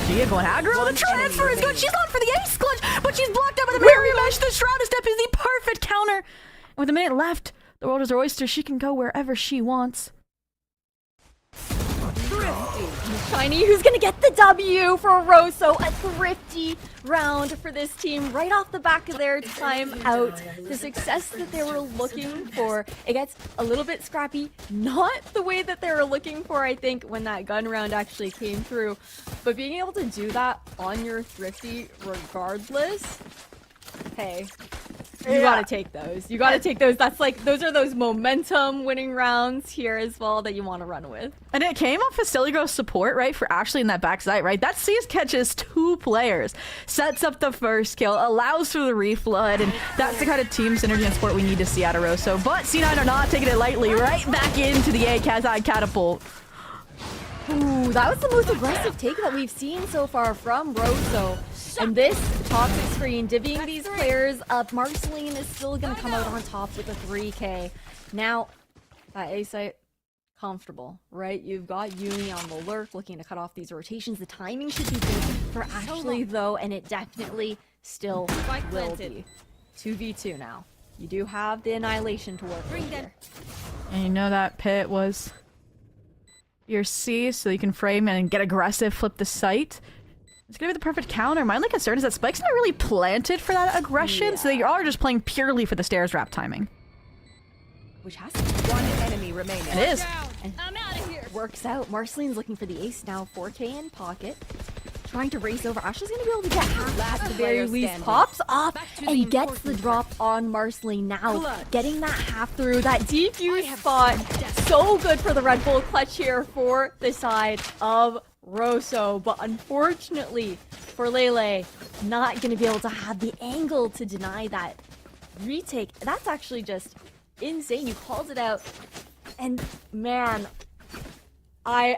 Gia going aggro. The transfer is good. She's on for the ace clutch, but she's blocked up by the Mary Mesh. The Shrouded Step is the perfect counter. And with a minute left, The world is her oyster. She can go wherever she wants. Shiny, who's gonna get the W for Rosso? A thrifty round for this team right off the back of their timeout. The success that they were looking for. It gets a little bit scrappy, not the way that they were looking for, I think, when that gun round actually came through. But being able to do that on your thrifty regardless, hey. You gotta take those. You gotta take those. That's like, those are those momentum winning rounds here as well that you want to run with. And it came off of Sillygro's support, right, for Ashley in that backside, right? That sees catches 2 players, sets up the first kill, allows for the reflood, and that's the kind of team synergy and support we need to see out of Rosso. But C9 are not taking it lightly, right back into the A-Kazai catapult. Ooh, that was the most aggressive take that we've seen so far from Rosso. And this toxic screen, divvying these players up. Marceline is still going to come out on top with a 3K. Now, that A site, comfortable, right? You've got Uni on the lurk looking to cut off these rotations. The timing should be good for Ashley, though, and it definitely still will be. 2v2 now. You do have the annihilation to work with here. And you know that pit was your C, so you can frame and get aggressive, flip the site. It's gonna be the perfect counter. My only concern is that Spike's not really planted for that aggression, so they are just playing purely for the stairs wrap timing. Which has to be One enemy remaining. It is. and I'm out of here. Works out. Marceline's looking for the ace now. 4K in pocket. Trying to race over. Ashley's gonna be able to get half at the very player least. standing. Pops off to and the gets the important drop on Marceline now. Clutch. Getting that half through. That defuse spot. So good for the Red Bull clutch here for the side of Rosso. But unfortunately for Lele, not gonna be able to have the angle to deny that retake. That's actually just insane. You called it out. And man, my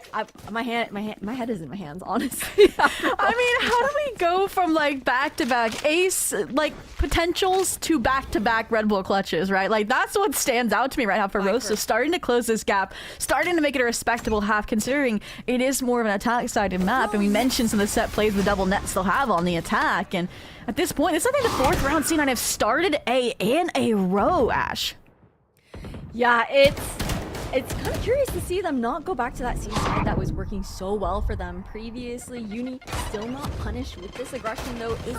head is in my hands, honestly. I mean, how do we go from like back-to-back ace like potentials to back-to-back Red Bull clutches, right? Like that's what stands out to me right now for Rosso, starting to close this gap, starting to make it a respectable half, considering it is more of an attack-sided map, and we mentioned some of the set plays the double nets they'll have on the attack, and at this point, this is I think the 4th round C9 have started in a row, Ash. Yeah, it's kind of curious to see them not go back to that same side that was working so well for them previously. Uni still not punished with this aggression, though. Is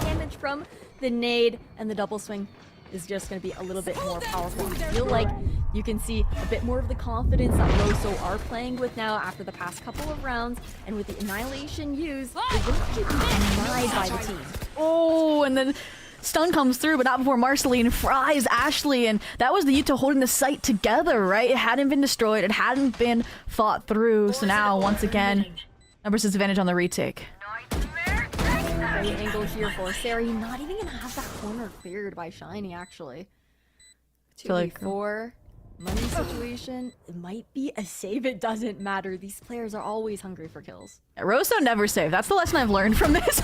damage from the nade, and the double swing is just going to be a little bit more powerful. I feel like you can see a bit more of the confidence that Rosso are playing with now after the past couple of rounds, and with the annihilation used, they're going to be denied by the team. Oh, and then stun comes through, but not before Marceline fries Ashley, and that was the Yuta holding the site together, right? It hadn't been destroyed, it hadn't been fought through, so now, once again, numbers disadvantage on the retake. Great angle here for Sari, not even gonna have that corner cleared by Shiny, actually. Feel like- 2v4, money situation, it might be a save, it doesn't matter. These players are always hungry for kills. Rosso never save. That's the lesson I've learned from this.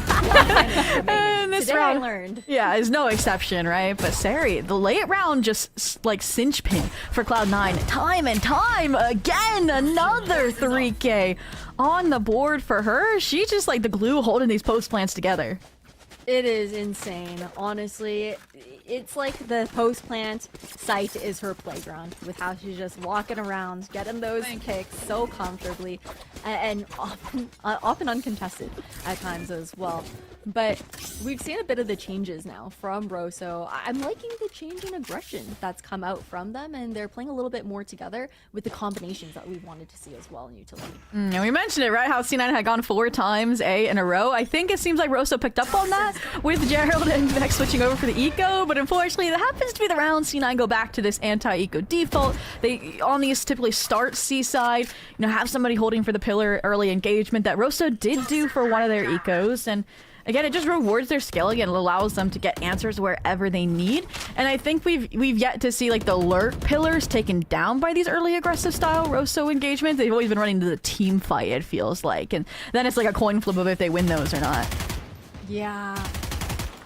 And this Today round, I learned. yeah, is no exception, right? But Sari, the late round just like cinch pin for Cloud9. Time and time again, another 3K on the board for her. She's just like the glue holding these post plants together. It is insane, honestly. It's like the post plant site is her playground, with how she's just walking around, getting those kicks so comfortably, and often uncontested at times as well. But we've seen a bit of the changes now from Rosso. I'm liking the change in aggression that's come out from them, and they're playing a little bit more together with the combinations that we wanted to see as well in utility. And we mentioned it, right? How C9 had gone 4 times A in a row. I think it seems like Rosso picked up on that with Gerald and Vex switching over for the eco, but unfortunately that happens to be the round C9 go back to this anti-eco default. They on these typically start C side, you know, have somebody holding for the pillar early engagement that Rosso did do for one of their ecos, and again, it just rewards their skill. Again, it allows them to get answers wherever they need. And I think we've yet to see like the lurk pillars taken down by these early aggressive style Rosso engagements. They've always been running to the team fight, it feels like. And then it's like a coin flip of if they win those or not. Yeah.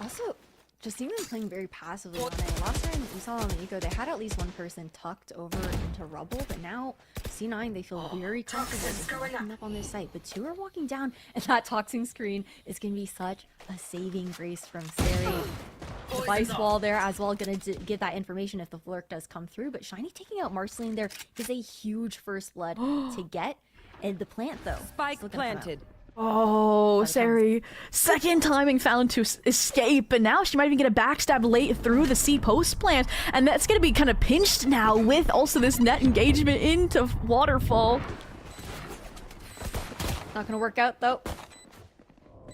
Also, just seeing them playing very passively on A. Last time we saw on the eco, they had at least one person tucked over into rubble, but now C9, they feel very comfortable walking up on this site. But 2 are walking down, and that toxin screen is going to be such a saving grace from Sari. device wall there as well, gonna get that information if the lurk does come through. But Shiny taking out Marceline there is a huge first blood to get. And the plant though, Spike planted. Oh, Sari, second timing found to escape, and now she might even get a backstab late through the C post plant, and that's going to be kind of pinched now with also this net engagement into Waterfall. Not gonna work out though.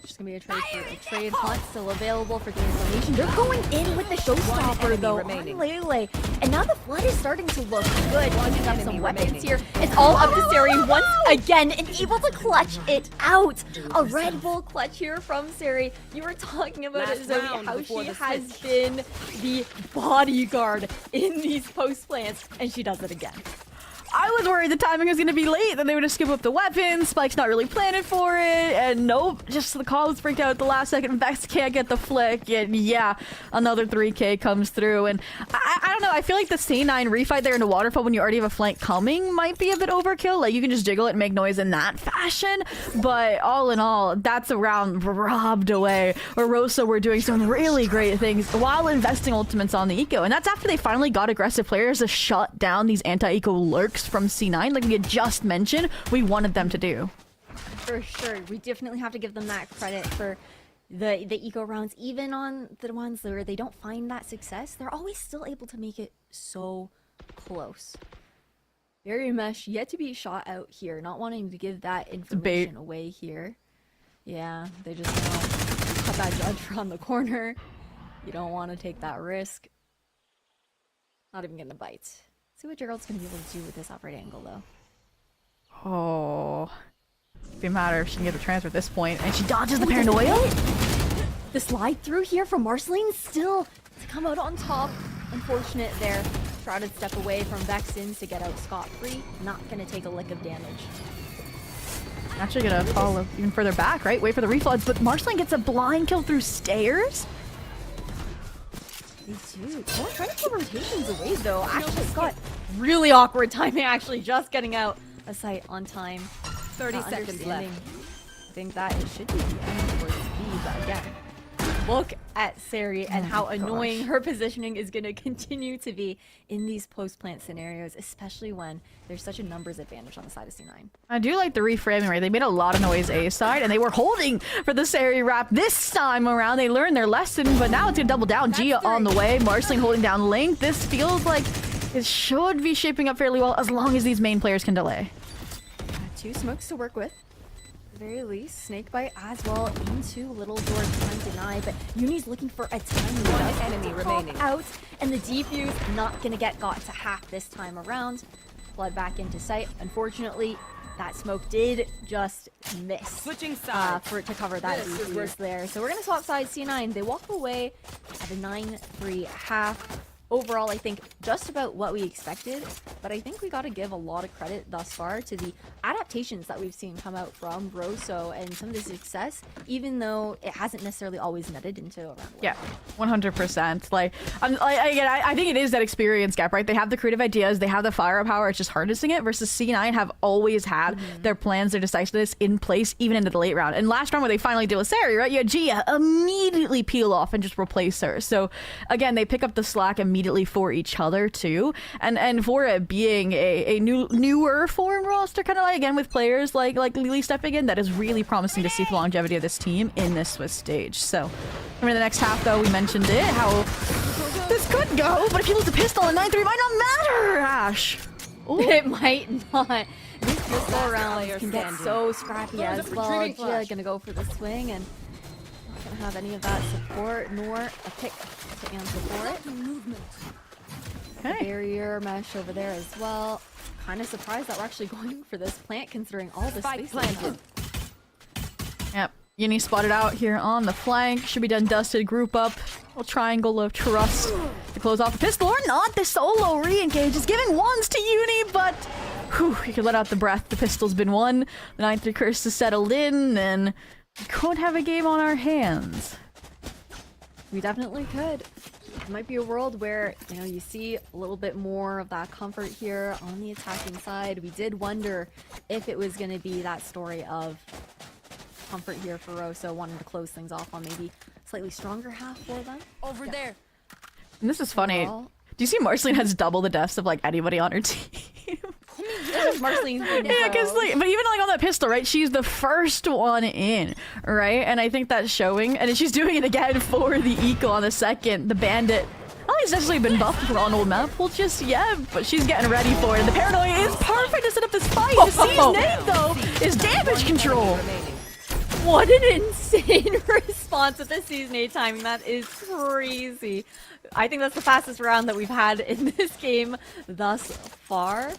Just gonna be a trade hunt still available for the information. They're going in with the showstopper though on Lele, and now the flood is starting to look good. Picking up some weapons here. It's all up to Sari once again and able to clutch it out. A Red Bull clutch here from Sari. You were talking about it, Zoe, how she has been the bodyguard in these post plants, and she does it again. I was worried the timing was going to be late, then they would have skipped up the weapons. Spike's not really planning for it, and nope, just the call was freaked out at the last second. Vex can't get the flick, and yeah, another 3K comes through. And I don't know, I feel like the C9 refight there into Waterfall when you already have a flank coming might be a bit overkill. Like, you can just jiggle it and make noise in that fashion, but all in all, that's a round robbed away, where Rosa were doing some really great things while investing ultimates on the eco, and that's after they finally got aggressive players to shut down these anti-eco lurks from C9, like we had just mentioned we wanted them to do. For sure, we definitely have to give them that credit for the eco rounds, even on the ones where they don't find that success. They're always still able to make it so close. Barrier mesh yet to be shot out here, not wanting to give that information away here. Yeah, they just cut that judge around the corner. You don't want to take that risk. Not even getting a bite. See what Gerald's gonna be able to do with this upright angle, though. Oh, it'd be a matter if she can get the transfer at this point, and she dodges the paranoia. The slide through here from Marceline still to come out on top. Unfortunate there. Shrouded step away from Vexen to get out scot-free. Not gonna take a lick of damage. Actually gonna follow even further back, right? Wait for the refloods, but Marceline gets a blind kill through stairs. They do. Oh, trying to pull rotations away though. Actually, Scott, really awkward timing. Actually, just getting out a sight on time. 30 seconds left. I think that it should be the end for speed, but again, look at Sari and how annoying her positioning is going to continue to be in these post-plant scenarios, especially when there's such a numbers advantage on the side of C9. I do like the reframing, right? They made a lot of noise A side, and they were holding for the Sari wrap this time around. They learned their lesson, but now it's gonna double down. Gia on the way. Marceline holding down Link. This feels like it should be shaping up fairly well as long as these main players can delay. Two smokes to work with. At the very least, Snakebite as well into Little Door time deny, but Uni's looking for a tiny enemy remaining out, and the defuse not gonna get got to half this time around. Flood back into sight. Unfortunately, that smoke did just miss. Switching sides for it to cover that defuse there. So we're gonna swap sides. C9. They walk away at a 9-3 half. Overall, I think just about what we expected, but I think we got to give a lot of credit thus far to the adaptations that we've seen come out from Rosso and some of the success, even though it hasn't necessarily always netted into a round one. Yeah, 100%. Like, I think it is that experience gap, right? They have the creative ideas, they have the firepower, it's just harnessing it, versus C9 have always had their plans, their decisiveness in place, even into the late round. And last round where they finally deal with Sari, right? You had Gia immediately peel off and just replace her. So, again, they pick up the slack immediately for each other too, and for it being a newer form roster, kind of like again with players like Lily stepping in, that is really promising to see the longevity of this team in this Swiss stage. So remember the next half though, we mentioned it, how this could go, but if you lose the pistol in 9-3, it might not matter, Ash. Ooh. It might not. These pistol rounds can get so scrappy as well. Gia gonna go for the swing and not gonna have any of that support nor a pick to answer for it. Okay. Barrier mesh over there as well. Kind of surprised that we're actually going for this plant considering all the space planted. Yep. Uni spotted out here on the flank. Should be done dusted. Group up. Little triangle of trust to close off the pistol or not. The solo re-engage is giving ones to Uni, but whew, you can let out the breath. The pistol's been won. The 9-3 curse is settled in, and we could have a game on our hands. We definitely could. It might be a world where, you know, you see a little bit more of that comfort here on the attacking side. We did wonder if it was going to be that story of comfort here for Rosso, wanting to close things off on maybe slightly stronger half for them. Over there. And this is funny. Overall- Do you see Marceline has double the deaths of like anybody on her team? Marceline. Yeah, because like, but even like on that pistol, right? She's the first one in, right? And I think that's showing. And then she's doing it again for the eco on the second. The bandit. I don't think it's necessarily been buffed on old map pool just yet, but she's getting ready for it. And the paranoia is perfect to set up this fight. The C's name though is damage control. Remaining. What an insane response with the season 8 timing. That is crazy. I think that's the fastest round that we've had in this game thus far.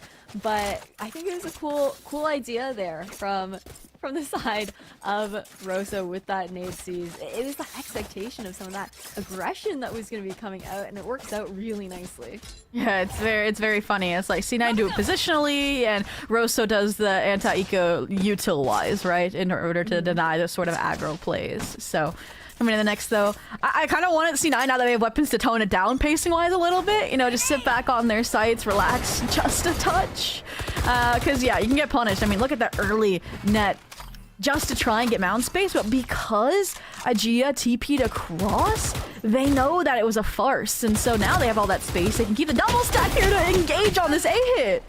But I think it was a cool idea there from the side of Rosso with that nade seize. It was the expectation of some of that aggression that was going to be coming out, and it works out really nicely. Yeah, it's very funny. It's like C9 do it positionally, and Rosso does the anti-eco util-wise, right? In order to deny those sort of aggro plays. So, coming in the next, though, I kind of wanted C9, now that they have weapons, to tone it down pacing-wise a little bit. You know, just sit back on their sites, relax just a touch. Because, yeah, you can get punished. I mean, look at that early net just to try and get mound space, but because Aegea TP'd across, they know that it was a farce, and so now they have all that space. They can keep the double stack here to engage on this A-hit.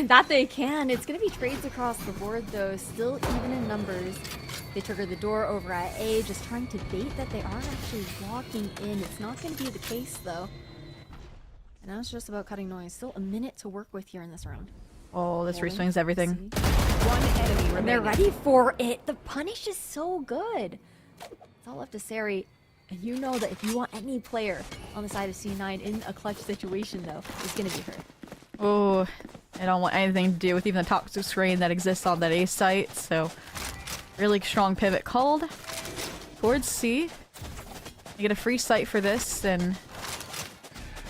That they can. It's going to be trades across the board, though, still even in numbers. They trigger the door over at A, just trying to bait that they are actually walking in. It's not going to be the case, though. And now it's just about cutting noise. Still a minute to work with here in this round. Oh, this reswings everything. One enemy remaining. And they're ready for it. The punish is so good. It's all up to Sari. And you know that if you want any player on the side of C9 in a clutch situation, though, it's going to be her. Oh, I don't want anything to do with even the toxic screen that exists on that A site, so really strong pivot called towards C. You get a free site for this, and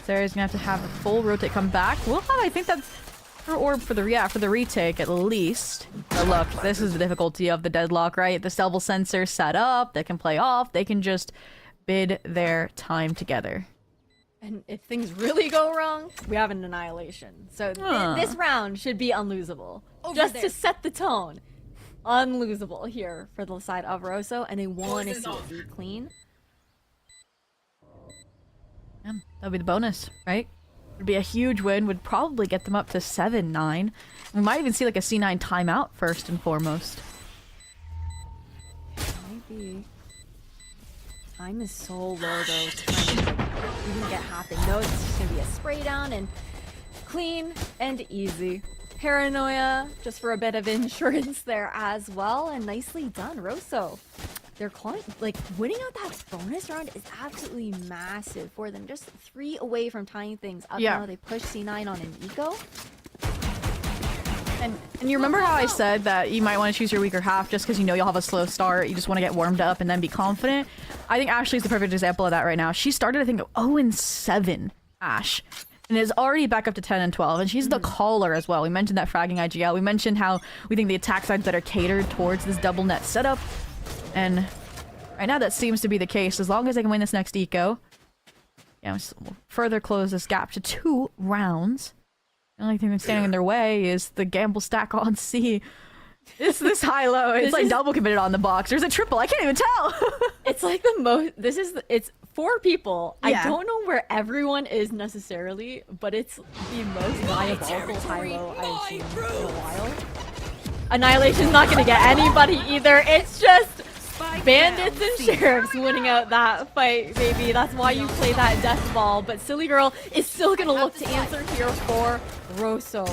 Sari's gonna have a full rotate come back. We'll have, I think that's for orb for the retake at least. But look, this is the difficulty of the deadlock, right? The Selville sensor set up, they can play off, they can just bid their time together. And if things really go wrong, we have an annihilation. So this round should be unlosable. Just to set the tone. Unlosable here for the side of Rosso, and they want to see it be clean. Yeah, that'll be the bonus, right? Would be a huge win, would probably get them up to 7-9. We might even see like a C9 timeout first and foremost. Maybe. Time is so low though to kind of even get half. They know it's just gonna be a spray down and clean and easy. Paranoia, just for a bit of insurance there as well, and nicely done, Rosso. They're calling, like, winning out that bonus round is absolutely massive for them. Just 3 away from tying things up. Yeah. Now they push C9 on an eco. And you remember how I said that you might want to choose your weaker half just because you know you'll have a slow start, you just want to get warmed up and then be confident? I think Ashley's the perfect example of that right now. She started, I think, 0-7, Ash. And is already back up to 10 and 12, and she's the caller as well. We mentioned that fragging IGL. We mentioned how we think the attack sides that are catered towards this double net setup. And right now that seems to be the case. As long as they can win this next eco, yeah, we'll further close this gap to 2 rounds. The only thing that's standing in their way is the gamble stack on C. It's this high-low. It's like double committed on the box. There's a triple. I can't even tell. It's like the most. It's 4 people. Yeah. I don't know where everyone is necessarily, but it's the most diabolical high-low I've seen in a while. Annihilation's not gonna get anybody either. It's just bandits and sheriffs winning out that fight, baby. That's why you play that death ball. But Silly Girl is still gonna look to answer here for Rosso.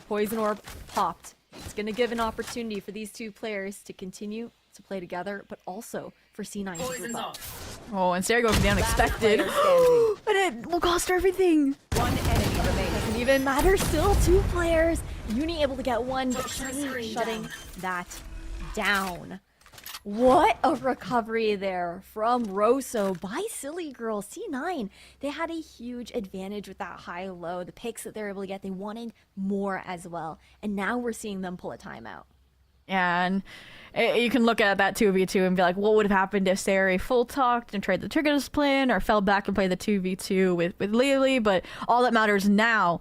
Poison Orb popped. It's gonna give an opportunity for these 2 players to continue to play together, but also for C9 to group up. Oh, and Sarah goes for the unexpected. But it will cost her everything. One enemy remaining. Doesn't even matter. Still 2 players. Uni able to get 1, but Shiny shutting that down. What a recovery there from Rosso by Silly Girl. C9, they had a huge advantage with that high-low. The picks that they're able to get, they wanted more as well. And now we're seeing them pull a timeout. And you can look at that 2v2 and be like, what would have happened if Sari full talked and tried the trigger discipline or fell back and played the 2v2 with Lily? But all that matters now,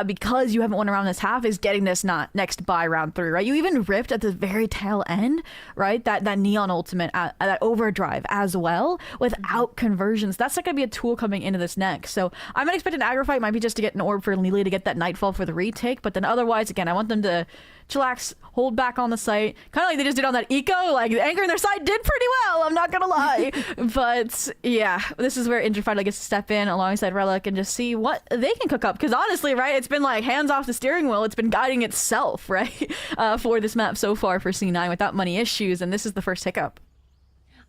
because you haven't won around this half, is getting this next buy round 3, right? You even ripped at the very tail end, right? That Neon ultimate, that overdrive as well, without conversions. That's not going to be a tool coming into this next. So I'm not expecting an aggro fight. Might be just to get an orb for Lily to get that Nightfall for the retake. But then otherwise, again, I want them to chillax, hold back on the site, kind of like they just did on that eco. Like, the anchor in their side did pretty well, I'm not gonna lie. But yeah, this is where Interfighter gets to step in alongside Relic and just see what they can cook up, because honestly, right, it's been like hands off the steering wheel. It's been guiding itself, right, for this map so far for C9 without money issues, and this is the first hiccup.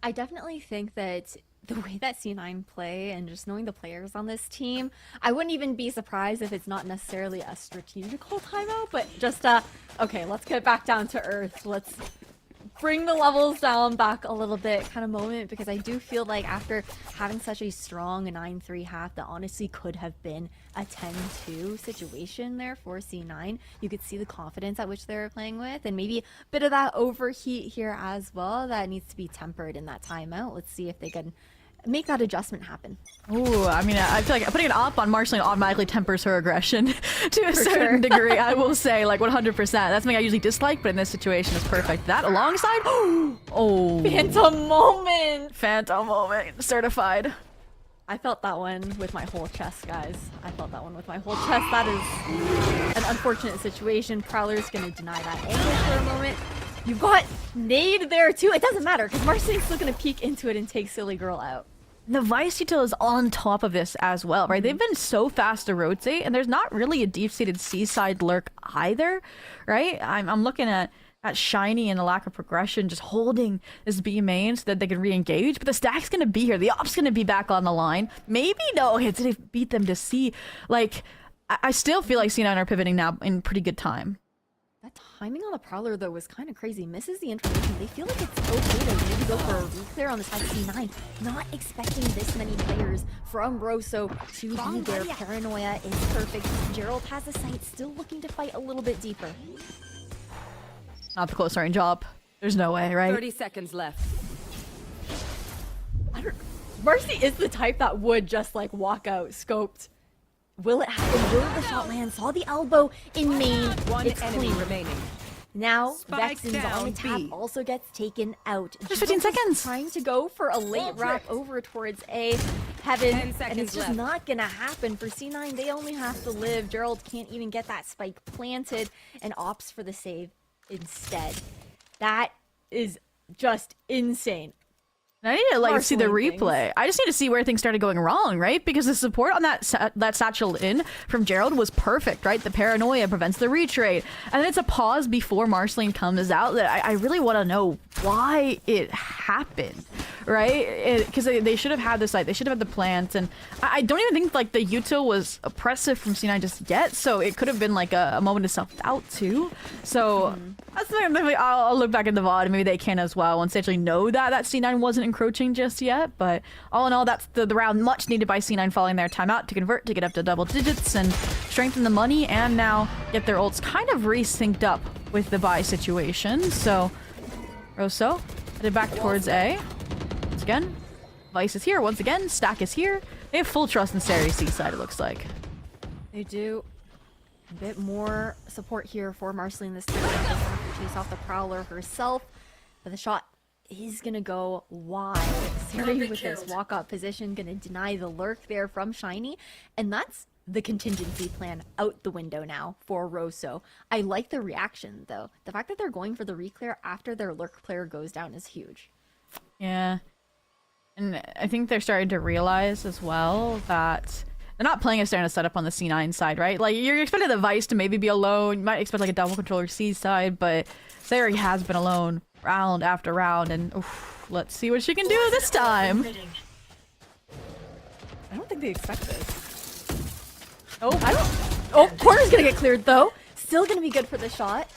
I definitely think that the way that C9 play and just knowing the players on this team, I wouldn't even be surprised if it's not necessarily a strategical timeout, but just okay, let's get back down to earth. Let's bring the levels down back a little bit kind of moment, because I do feel like after having such a strong 9-3 half that honestly could have been a 10-2 situation there for C9, you could see the confidence at which they were playing with, and maybe a bit of that overheat here as well that needs to be tempered in that timeout. Let's see if they can make that adjustment happen. Ooh, I mean, I feel like putting an op on Marceline automatically tempers her aggression to a certain degree. I will say, like, 100%. That's something I usually dislike, but in this situation is perfect. That alongside, oh, Phantom moment, certified. I felt that one with my whole chest, guys. I felt that one with my whole chest. That is an unfortunate situation. Prowler's gonna deny that angle for a moment. You've got nade there too. It doesn't matter because Marceline's still gonna peek into it and take Silly Girl out. The Vice util is on top of this as well, right? They've been so fast to rotate, and there's not really a deep-seated seaside lurk either, right? I'm looking at Shiny and the lack of progression, just holding this B main so that they can re-engage, but the stack's gonna be here. The op's gonna be back on the line. Maybe no hits to beat them to C. Like, I still feel like C9 are pivoting now in pretty good time. That timing on the Prowler, though, was kind of crazy. Misses the information. They feel like it's okay to maybe go for a re-clear on the side of C9. Not expecting this many players from Rosso to be there. Paranoia is perfect. Gerald has the site, still looking to fight a little bit deeper. Not the close range op. There's no way, right? 30 seconds left. Marcy is the type that would just, like, walk out, scoped. Will it happen? Will the shot land? Saw the elbow in main. One it's enemy clean. remaining. Now, Spike Vexen's on the tap, B. also gets taken out. Just 15 seconds. Trying to go for a late wrap over towards A. Heaven, 10 and seconds it's just left. not gonna happen for C9. They only have to live. Gerald can't even get that spike planted and opts for the save instead. That is just insane. I need to like see the Marceline replay. things. I just need to see where things started going wrong, right? Because the support on that satchel in from Gerald was perfect, right? The paranoia prevents the retrade, and then it's a pause before Marceline comes out that I really want to know why it happened, right? Because they should have had the site, they should have had the plants, and I don't even think like the util was oppressive from C9 just yet, so it could have been like a moment of self-doubt too. So that's something I'll look back at the VOD, and maybe they can as well once they actually know that C9 wasn't encroaching just yet. But all in all, that's the round much needed by C9 following their timeout to convert to get up to double digits and strengthen the money, and now get their ults kind of resynced up with the buy situation. So Rosso headed back towards A. Once again, Vice is here. Once again, Stack is here. They have full trust in Sari C-side, it looks like. They do. A bit more support here for Marceline this time. They have to chase off the Prowler herself, but the shot is gonna go wide. Sari with this walk-up position gonna deny the lurk there from Shiny, and that's the contingency plan out the window now for Rosso. I like the reaction though. The fact that they're going for the reclear after their lurk player goes down is huge. Yeah. And I think they're starting to realize as well that they're not playing a standard setup on the C9 side, right? Like, you're expecting the Vice to maybe be alone. You might expect like a double controller C side, but Sari has been alone round after round, and oof, let's see what she can do this time. I don't think they expect this. Oh, I don't. Oh, corner's gonna get cleared though. Still gonna be good for the shot.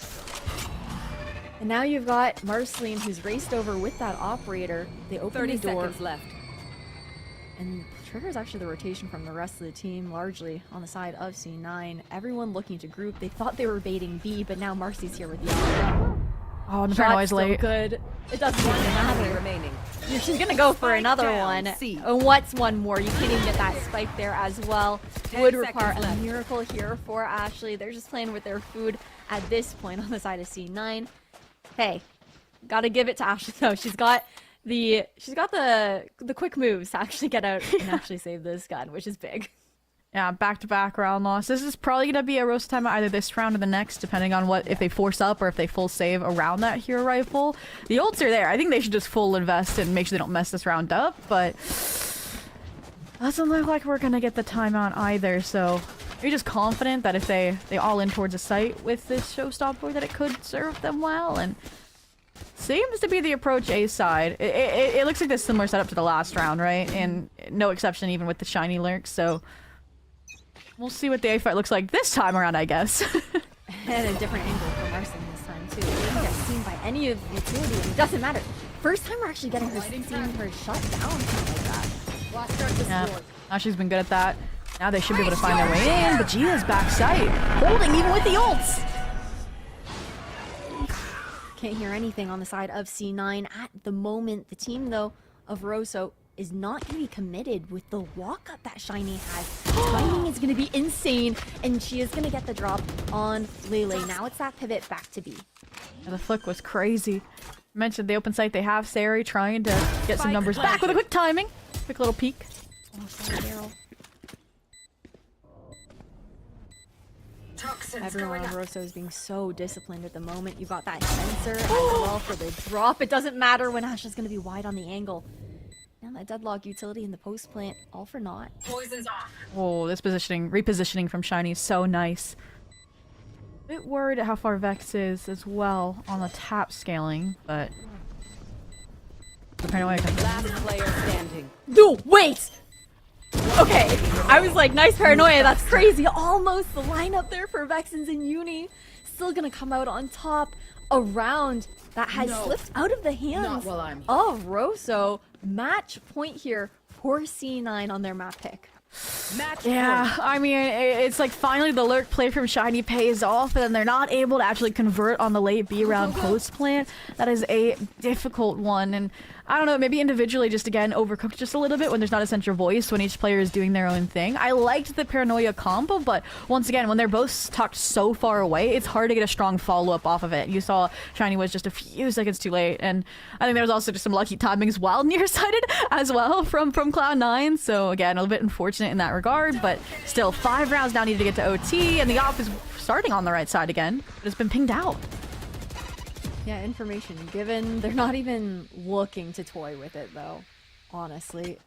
And now you've got Marceline, who's raced over with that operator. They open 30 the door, seconds left. and triggers actually the rotation from the rest of the team, largely on the side of C9. Everyone looking to group. They thought they were baiting B, but now Marcy's here with the operator. Oh, the Shot's paranoia's still late. good. It doesn't even Enemy matter. remaining. She's gonna go for another down, one. C. And what's one more? You can't even get that spike there as well. 10 Would require seconds a left. miracle here for Ashley. They're just playing with their food at this point on the side of C9. Hey, gotta give it to Ashley though. She's got the quick moves to actually get out and actually save this gun, which is big. Yeah, back-to-back round loss. This is probably going to be a roast time either this round or the next, depending on if they force up or if they full save around that hero rifle. The ults are there. I think they should just full invest and make sure they don't mess this round up, but doesn't look like we're going to get the timeout either, so you're just confident that if they all in towards a site with this showstopper that it could serve them well, and seems to be the approach A side. It looks like this similar setup to the last round, right? And no exception even with the shiny lurks, so we'll see what the A fight looks like this time around, I guess. And a different angle from Arson this time too. We didn't get seen by any of the utility, and it doesn't matter. First time we're actually getting her seeing her shut down like that. Yeah, Ashley's been good at that. Now they should be able to find their way in, but Gia's backside, holding even with the ults. Can't hear anything on the side of C9 at the moment. The team though of Rosso is not going to be committed with the walk-up that Shiny has. Timing is going to be insane, and she is going to get the drop on Lele. Now it's that pivot back to B. Yeah, the flick was crazy. Mentioned the open site they have Sari trying to get some numbers back with a quick timing. Quick little peek. Oh, sorry, Daryl. Everyone on Rosso is being so disciplined at the moment. You got that sensor as well for the drop. It doesn't matter when Ash is going to be wide on the angle. Now that deadlock utility in the post plant, all for naught. Poison's off. Oh, this repositioning from Shiny is so nice. Bit worried at how far Vex is as well on the tap scaling, but the paranoia comes. Last player standing. No, wait! Okay, I was like, nice paranoia, that's crazy. Almost the lineup there for Vexens and Uni. Still gonna come out on top. A round that has slipped out of the hands of Rosso. Match point here for C9 on their map pick. Yeah, I mean, it's like finally the lurk play from Shiny pays off, and then they're not able to actually convert on the late B round post plant. That is a difficult one, and I don't know, maybe individually just again overcooked just a little bit when there's not a central voice, when each player is doing their own thing. I liked the paranoia combo, but once again, when they're both tucked so far away, it's hard to get a strong follow-up off of it. You saw Shiny was just a few seconds too late, and I think there was also just some lucky timings while nearsighted as well from Cloud9, so again, a little bit unfortunate in that regard, but still 5 rounds now needed to get to OT, and the op is starting on the right side again, but it's been pinged out. Yeah, information given. They're not even looking to toy with it though, honestly.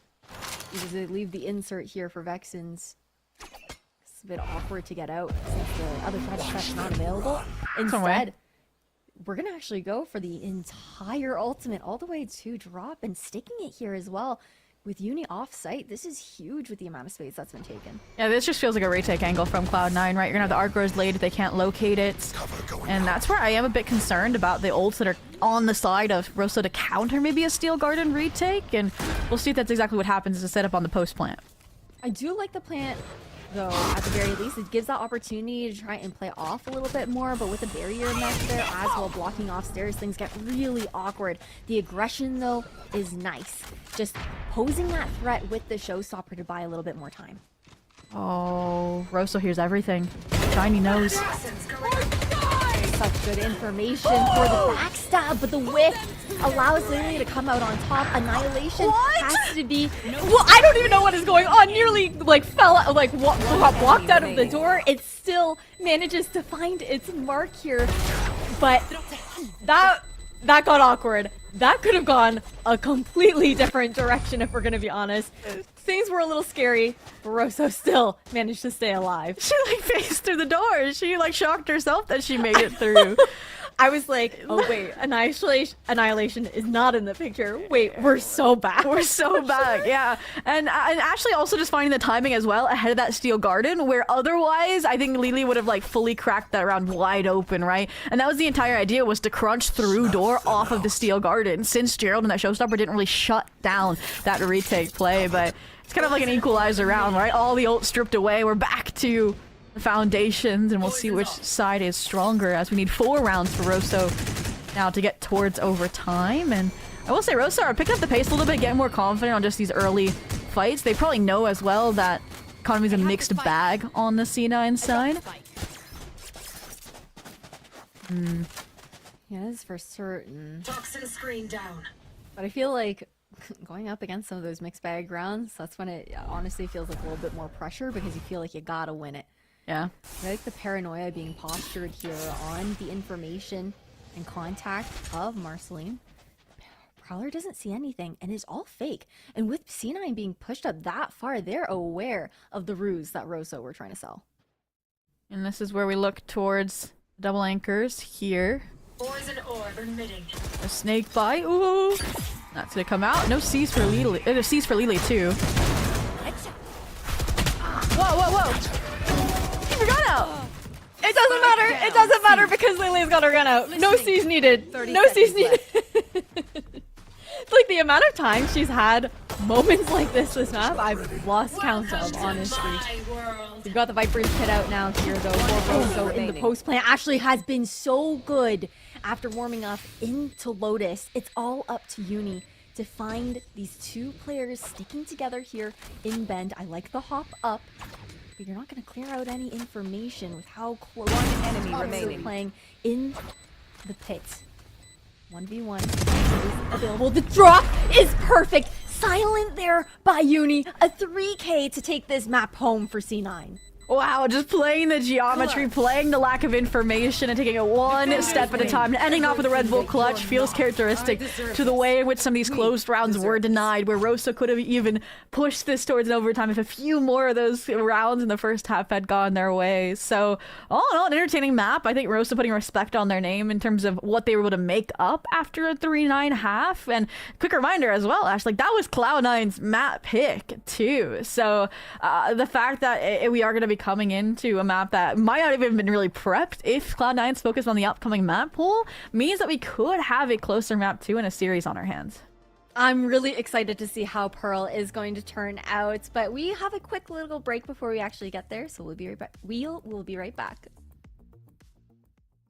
Because they leave the insert here for Vexens. It's a bit awkward to get out since the other side of Fetch not available. Instead, we're gonna actually go for the entire ultimate all the way to drop and sticking it here as well. With Uni off-site, this is huge with the amount of space that's been taken. Yeah, this just feels like a retake angle from Cloud9, right? You're gonna have the arc rose laid if they can't locate it. And that's where I am a bit concerned about the ults that are on the side of Rosso to counter maybe a Steel Garden retake, and we'll see if that's exactly what happens to set up on the post plant. I do like the plant, though, at the very least. It gives that opportunity to try and play off a little bit more, but with a barrier mesh there as well, blocking off stairs, things get really awkward. The aggression, though, is nice. Just posing that threat with the showstopper to buy a little bit more time. Oh, Rosso hears everything. Shiny knows. Such good information for the backstab, but the whiff allows Lily to come out on top. Annihilation has to be... Well, I don't even know what is going on. Nearly, like, fell out, like, walked out of the door. It still manages to find its mark here, but that got awkward. That could have gone a completely different direction if we're gonna be honest. Things were a little scary, but Rosso still managed to stay alive. She like phased through the door. She like shocked herself that she made it through. I was like, oh wait, Annihilation is not in the picture. Wait, we're so back. We're so back, yeah. And Ashley also just finding the timing as well ahead of that Steel Garden, where otherwise I think Lily would have like fully cracked that round wide open, right? And that was the entire idea, was to crunch through door off of the Steel Garden, since Gerald and that showstopper didn't really shut down that retake play. But it's kind of like an equalizer round, right? All the ult stripped away. We're back to the foundations, and we'll see which side is stronger, as we need 4 rounds for Rosso now to get towards overtime. And I will say Rosa are picking up the pace a little bit, getting more confident on just these early fights. They probably know as well that economy's a mixed bag on the C9 side. Yes, for certain. Toxin screen down. But I feel like going up against some of those mixed bag rounds, that's when it honestly feels like a little bit more pressure because you feel like you gotta win it. Yeah. I like the paranoia being postured here on the information and contact of Marceline. Prowler doesn't see anything and is all fake. And with C9 being pushed up that far, they're aware of the ruse that Rosa were trying to sell. And this is where we look towards double anchors here. Poison orb emitting. A snake bite. Ooh. That's gonna come out. No C's for Lily. C's for Lily too. Whoa, whoa, whoa. Keep your gun out. It doesn't matter. It doesn't matter because Lily's got her gun out. No C's needed. 30 No C's seconds needed. It's like the amount of time she's had moments like this map, I've lost count of, honestly. We've got the Viper's kit out now here, though. Rosa in the post plan actually has been so good after warming up into Lotus. It's all up to Uni to find these two players sticking together here in Bend. I like the hop up, but you're not going to clear out any information with how close One enemy Rosa remaining. playing in the pit. 1v1 is available. The drop is perfect. Silent there by Uni. A 3K to take this map home for C9. Wow, just playing the geometry, playing the lack of information, and taking it one step at a time. And ending off with a Red Bull clutch feels characteristic to the way in which some of these closed rounds were denied, where Rosa could have even pushed this towards an overtime if a few more of those rounds in the first half had gone their way. So, all in all, an entertaining map. I think Rosa putting respect on their name in terms of what they were able to make up after a 3-9 half. And quick reminder as well, Ash, like that was Cloud9's map pick too. So, the fact that we are going to be coming into a map that might not even been really prepped if Cloud9's focused on the upcoming map pool means that we could have a closer map 2 in a series on our hands. I'm really excited to see how Pearl is going to turn out, but we have a quick little break before we actually get there, so we'll be right back. We'll be right back.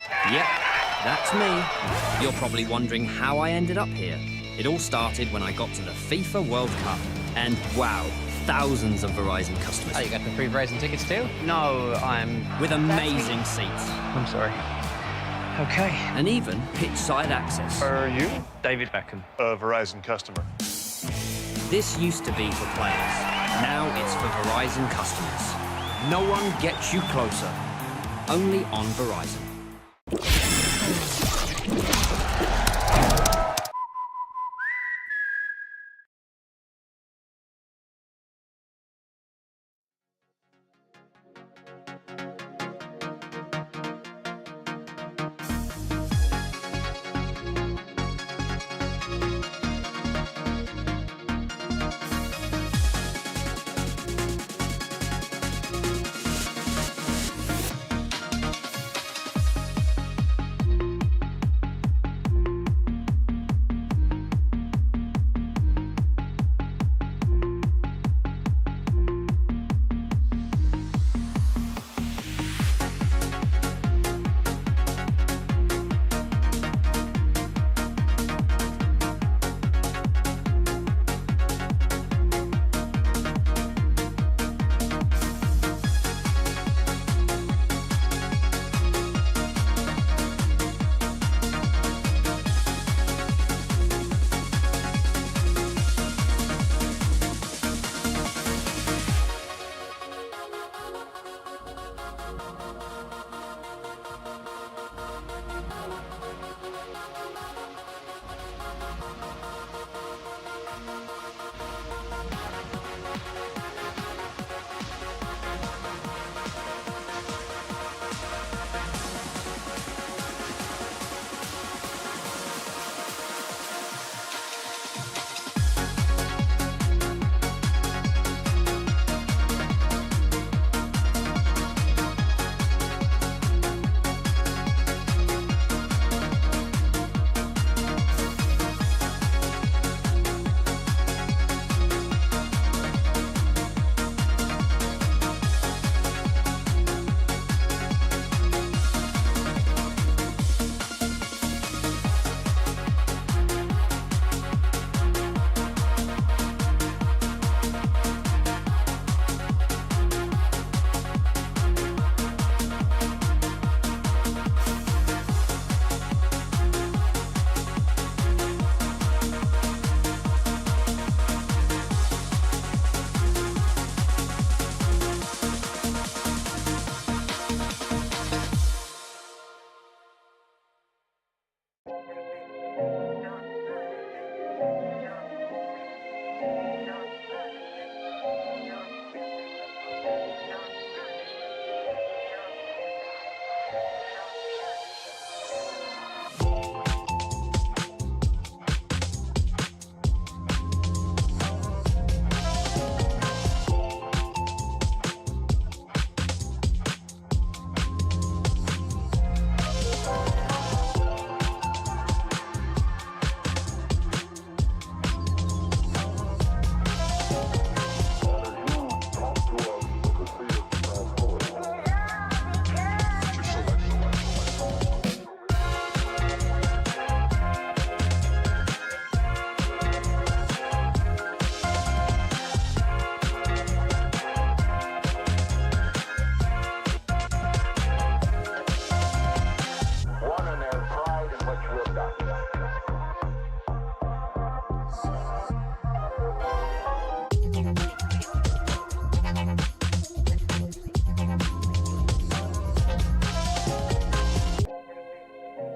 Yep, that's me. You're probably wondering how I ended up here. It all started when I got to the FIFA World Cup, and wow, thousands of Verizon customers. Oh, you got the free Verizon tickets too? No, I'm... With amazing seats. I'm sorry. Okay. And even pitch-side access. Are you? David Beckham. A Verizon customer. This used to be for players. Now it's for Verizon customers. No one gets you closer. Only on Verizon.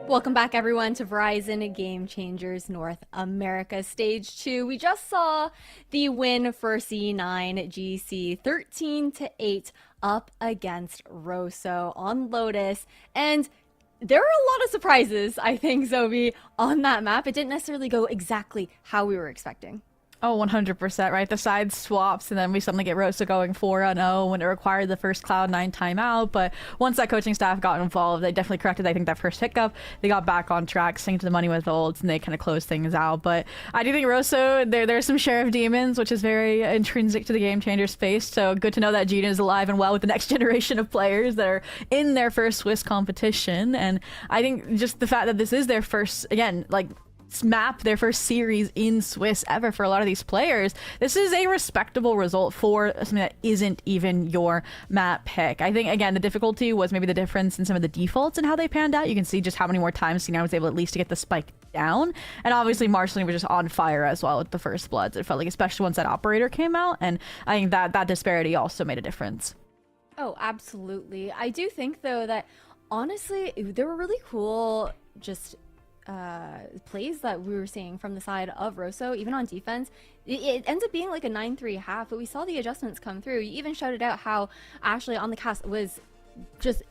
Welcome back, everyone, to Verizon Game Changers North America Stage 2. We just saw the win for C9 GC 13-8 up against Rosso on Lotus. And there were a lot of surprises, I think, Zoe, on that map. It didn't necessarily go exactly how we were expecting. Oh, 100%, right? The side swaps, and then we suddenly get Rosa going 4-0 when it required the first Cloud9 timeout. But once that coaching staff got involved, they definitely corrected, I think, that first hiccup. They got back on track, synced the money with ults, and they kind of closed things out. But I do think Rosa, there's some share of demons, which is very intrinsic to the Game Changer space. So good to know that Gina is alive and well with the next generation of players that are in their first Swiss competition. And I think just the fact that this is their first, again, like, map, their first series in Swiss ever for a lot of these players, this is a respectable result for something that isn't even your map pick. I think, again, the difficulty was maybe the difference in some of the defaults and how they panned out. You can see just how many more times C9 was able at least to get the spike down. And obviously Marceline was just on fire as well with the first bloods. It felt like, especially once that operator came out, and I think that disparity also made a difference. Oh, absolutely. I do think, though, that honestly, there were really cool just plays that we were seeing from the side of Rosso, even on defense. It ends up being like a 9-3 half, but we saw the adjustments come through. You even shouted out how Ashley on the cast was just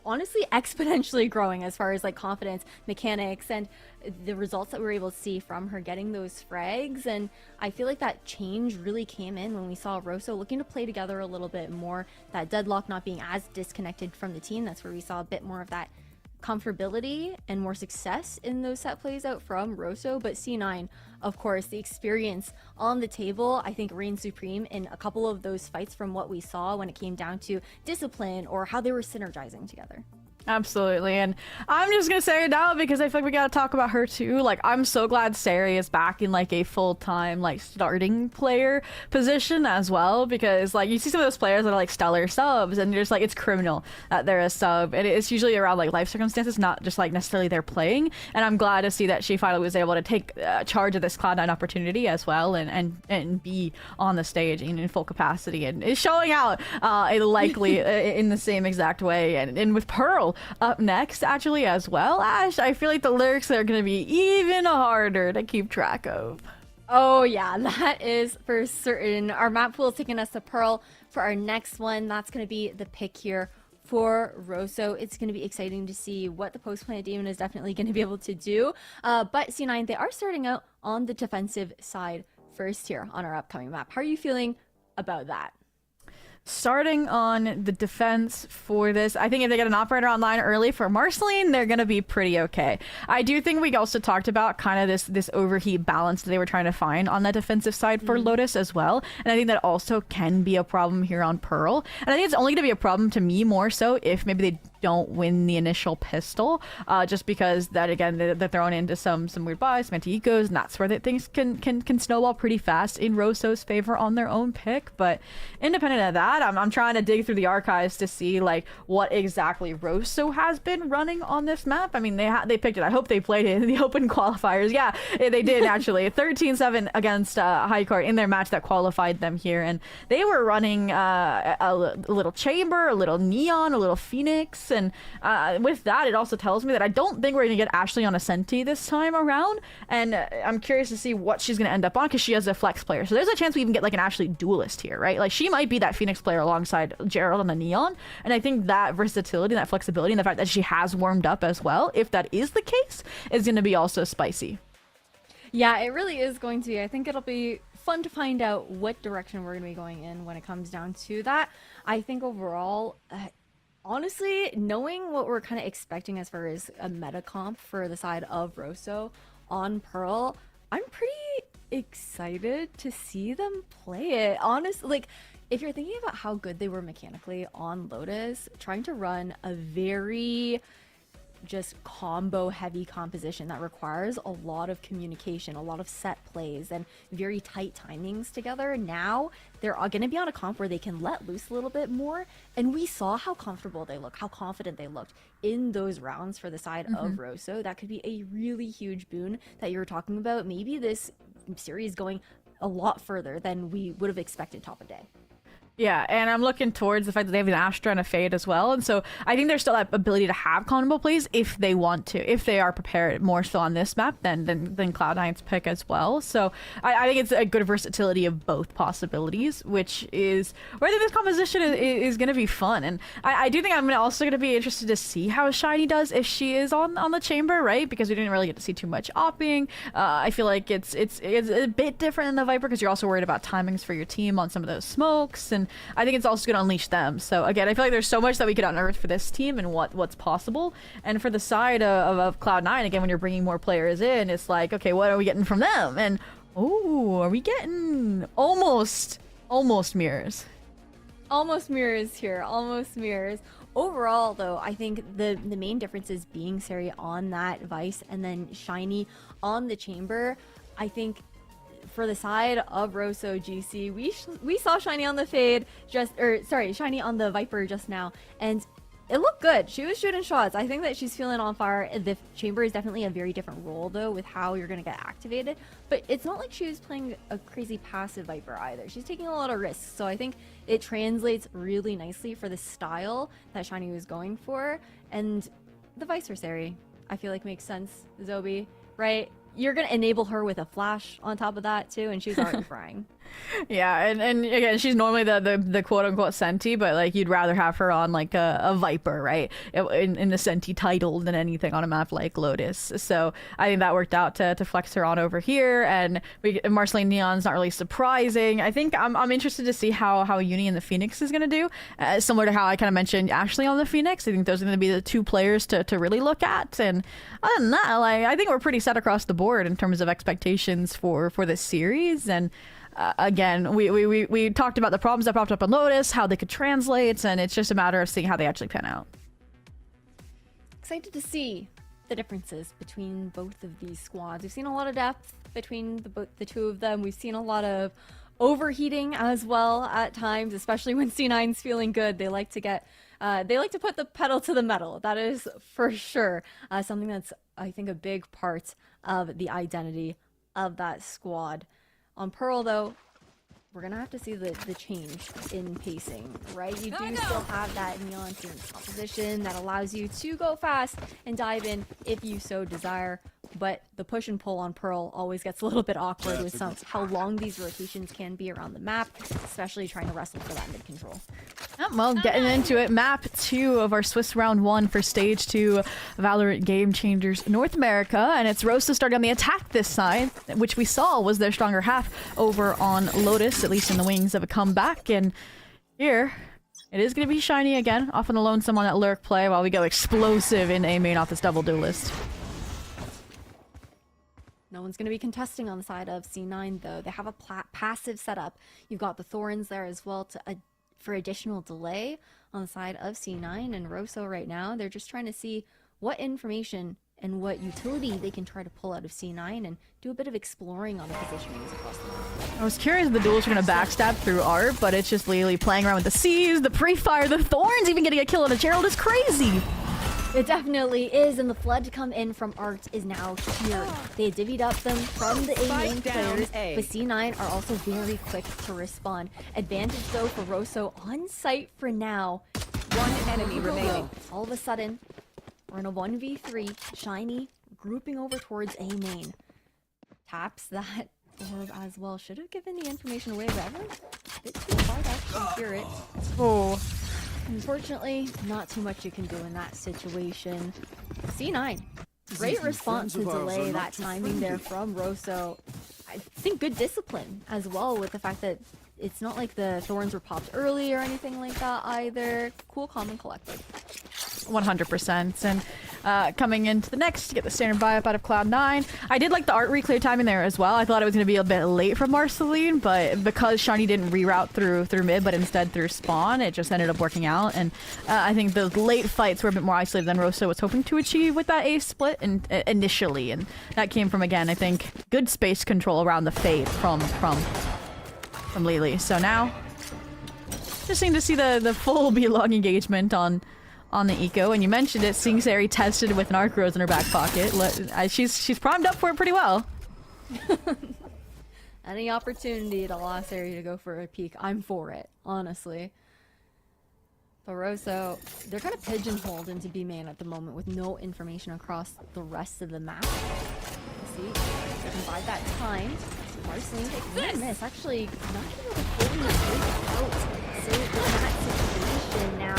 honestly exponentially growing as far as like confidence, mechanics, and the results that we were able to see from her getting those frags. And I feel like that change really came in when we saw Rosso looking to play together a little bit more, that deadlock not being as disconnected from the team. That's where we saw a bit more of that comfortability and more success in those set plays out from Rosso. But C9, of course, the experience on the table, I think, reigned supreme in a couple of those fights from what we saw when it came down to discipline or how they were synergizing together. Absolutely. And I'm just gonna say it now because I feel like we gotta talk about her too. Like, I'm so glad Sari is back in like a full-time like starting player position as well, because like you see some of those players that are like stellar subs and you're just like, it's criminal that they're a sub, and it's usually around like life circumstances, not just like necessarily they're playing. And I'm glad to see that she finally was able to take charge of this Cloud9 opportunity as well, and be on the stage in full capacity, and is showing out likely in the same exact way. And with Pearl up next actually as well, Ash, I feel like the lyrics are going to be even harder to keep track of. Oh yeah, that is for certain. Our map pool is taking us to Pearl for our next one. That's going to be the pick here for Rosso. It's going to be exciting to see what the post-plant demon is definitely going to be able to do. But C9, they are starting out on the defensive side first here on our upcoming map. How are you feeling about that? Starting on the defense for this, I think if they get an operator online early for Marceline, they're going to be pretty okay. I do think we also talked about kind of this overheat balance that they were trying to find on that defensive side for Lotus as well. And I think that also can be a problem here on Pearl. And I think it's only going to be a problem to me more so if maybe they don't win the initial pistol, just because that, again, they're thrown into some weird buys, some anti-ecos, and that's where that things can snowball pretty fast in Rosso's favor on their own pick. But independent of that, I'm trying to dig through the archives to see like what exactly Rosso has been running on this map. I mean, they picked it. I hope they played it in the Open Qualifiers. Yeah, they did actually. 13-7 against Highcourt in their match that qualified them here, and they were running a little Chamber, a little Neon, a little Phoenix. And with that, it also tells me that I don't think we're going to get Ashley on a Senti this time around. And I'm curious to see what she's going to end up on, because she has a flex player. So there's a chance we even get like an Ashley duelist here, right? Like, she might be that Phoenix player alongside Gerald on the Neon. And I think that versatility, that flexibility, and the fact that she has warmed up as well, if that is the case, is going to be also spicy. Yeah, it really is going to be. I think it'll be fun to find out what direction we're going to be going in when it comes down to that. I think overall, honestly, knowing what we're kind of expecting as far as a meta comp for the side of Rosso on Pearl, I'm pretty excited to see them play it. Honestly, like, if you're thinking about how good they were mechanically on Lotus, trying to run a very just combo heavy composition that requires a lot of communication, a lot of set plays, and very tight timings together. Now they're going to be on a comp where they can let loose a little bit more, and we saw how comfortable they look, how confident they looked in those rounds for the side of Rosso. That could be a really huge boon that you were talking about. Maybe this series going a lot further than we would have expected top of day. Yeah, and I'm looking towards the fact that they have an Astra and a Fade as well, and so I think there's still that ability to have combo plays if they want to, if they are prepared more so on this map than Cloud9's pick as well. So I think it's a good versatility of both possibilities, which is where I think this composition is going to be fun. And I do think I'm also going to be interested to see how Shiny does if she is on the chamber, right? Because we didn't really get to see too much opping. I feel like it's a bit different than the Viper because you're also worried about timings for your team on some of those smokes, and I think it's also going to unleash them. So again, I feel like there's so much that we could unearth for this team and what's possible. And for the side of Cloud9, again, when you're bringing more players in, it's like, okay, what are we getting from them? And oh, are we getting almost mirrors? Almost mirrors here, almost mirrors. Overall, though, I think the main difference is being Sari on that Vice and then Shiny on the chamber. I think for the side of Rosso GC, we saw Shiny on the Fade Shiny on the Viper just now, and it looked good. She was shooting shots. I think that she's feeling on fire. The chamber is definitely a very different role, though, with how you're going to get activated. But it's not like she was playing a crazy passive Viper either. She's taking a lot of risks. So I think it translates really nicely for the style that Shiny was going for. And the Vice Sari, I feel like makes sense. Zobi, right? You're going to enable her with a flash on top of that, too, and she's already frying. Yeah, and again, she's normally the quote-unquote Senti, but like you'd rather have her on like a Viper, right? In the Senti title than anything on a map like Lotus. So I think that worked out to flex her on over here, and Marceline Neon's not really surprising. I think I'm interested to see how Uni and the Phoenix is going to do. Similar to how I kind of mentioned Ashley on the Phoenix. I think those are going to be the two players to really look at. And other than that, like, I think we're pretty set across the board in terms of expectations for this series. And again, we talked about the problems that popped up on Lotus, how they could translate, and it's just a matter of seeing how they actually pan out. Excited to see the differences between both of these squads. We've seen a lot of depth between the two of them. We've seen a lot of overheating as well at times, especially when C9's feeling good. They like to put the pedal to the metal. That is for sure something that's, I think, a big part of the identity of that squad. On Pearl, though, we're going to have to see the change in pacing, right? You do still have that neon team composition that allows you to go fast and dive in if you so desire. But the push and pull on Pearl always gets a little bit awkward with how long these rotations can be around the map, especially trying to wrestle for that mid control. Well, getting into it, map 2 of our Swiss round 1 for stage 2 Valorant Game Changers North America, and it's Rosa starting on the attack this side, which we saw was their stronger half over on Lotus, at least in the wings of a comeback. And here it is going to be Shiny again, off on the lonesome on that lurk play while we go explosive in A main off this double duelist. No one's going to be contesting on the side of C9, though. They have a passive setup. You've got the Thorns there as well for additional delay on the side of C9 and Rosso right now. They're just trying to see what information and what utility they can try to pull out of C9 and do a bit of exploring on the positionings across the map. I was curious if the duels were going to backstab through Art, but it's just Lily playing around with the C's, the pre-fire, the Thorns, even getting a kill on a Gerald is crazy. It definitely is, and the flood to come in from Art is now here. They divvied up them from the A main players, but C9 are also very quick to respond. Advantage, though, for Rosso on site for now. One enemy remaining. All of a sudden, we're in a 1v3. Shiny grouping over towards A main. Taps that orb as well. Should have given the information away, but everyone's a bit too far to actually hear it. Oh. Unfortunately, not too much you can do in that situation. C9, great response to delay that timing there from Rosso. I think good discipline as well with the fact that it's not like the Thorns were popped early or anything like that either. Cool, calm, and collected. 100%. And coming into the next to get the standard buy up out of Cloud9. I did like the Art reclear timing there as well. I thought it was going to be a bit late from Marceline, but because Shiny didn't reroute through mid, but instead through spawn, it just ended up working out. And I think those late fights were a bit more isolated than Rosso was hoping to achieve with that ace split initially. And that came from, again, I think, good space control around the fade from Lily. So now, just seem to see the full B-long engagement on the eco, and you mentioned it, seeing Sari tested with an Arc Rose in her back pocket. She's primed up for it pretty well. Any opportunity to lost area to go for a peek, I'm for it, honestly. Baroso, they're kind of pigeonholed into B main at the moment with no information across the rest of the map. See, they can buy that time. Marceline takes a miss. Actually, not even able to fully break out. So in that situation now,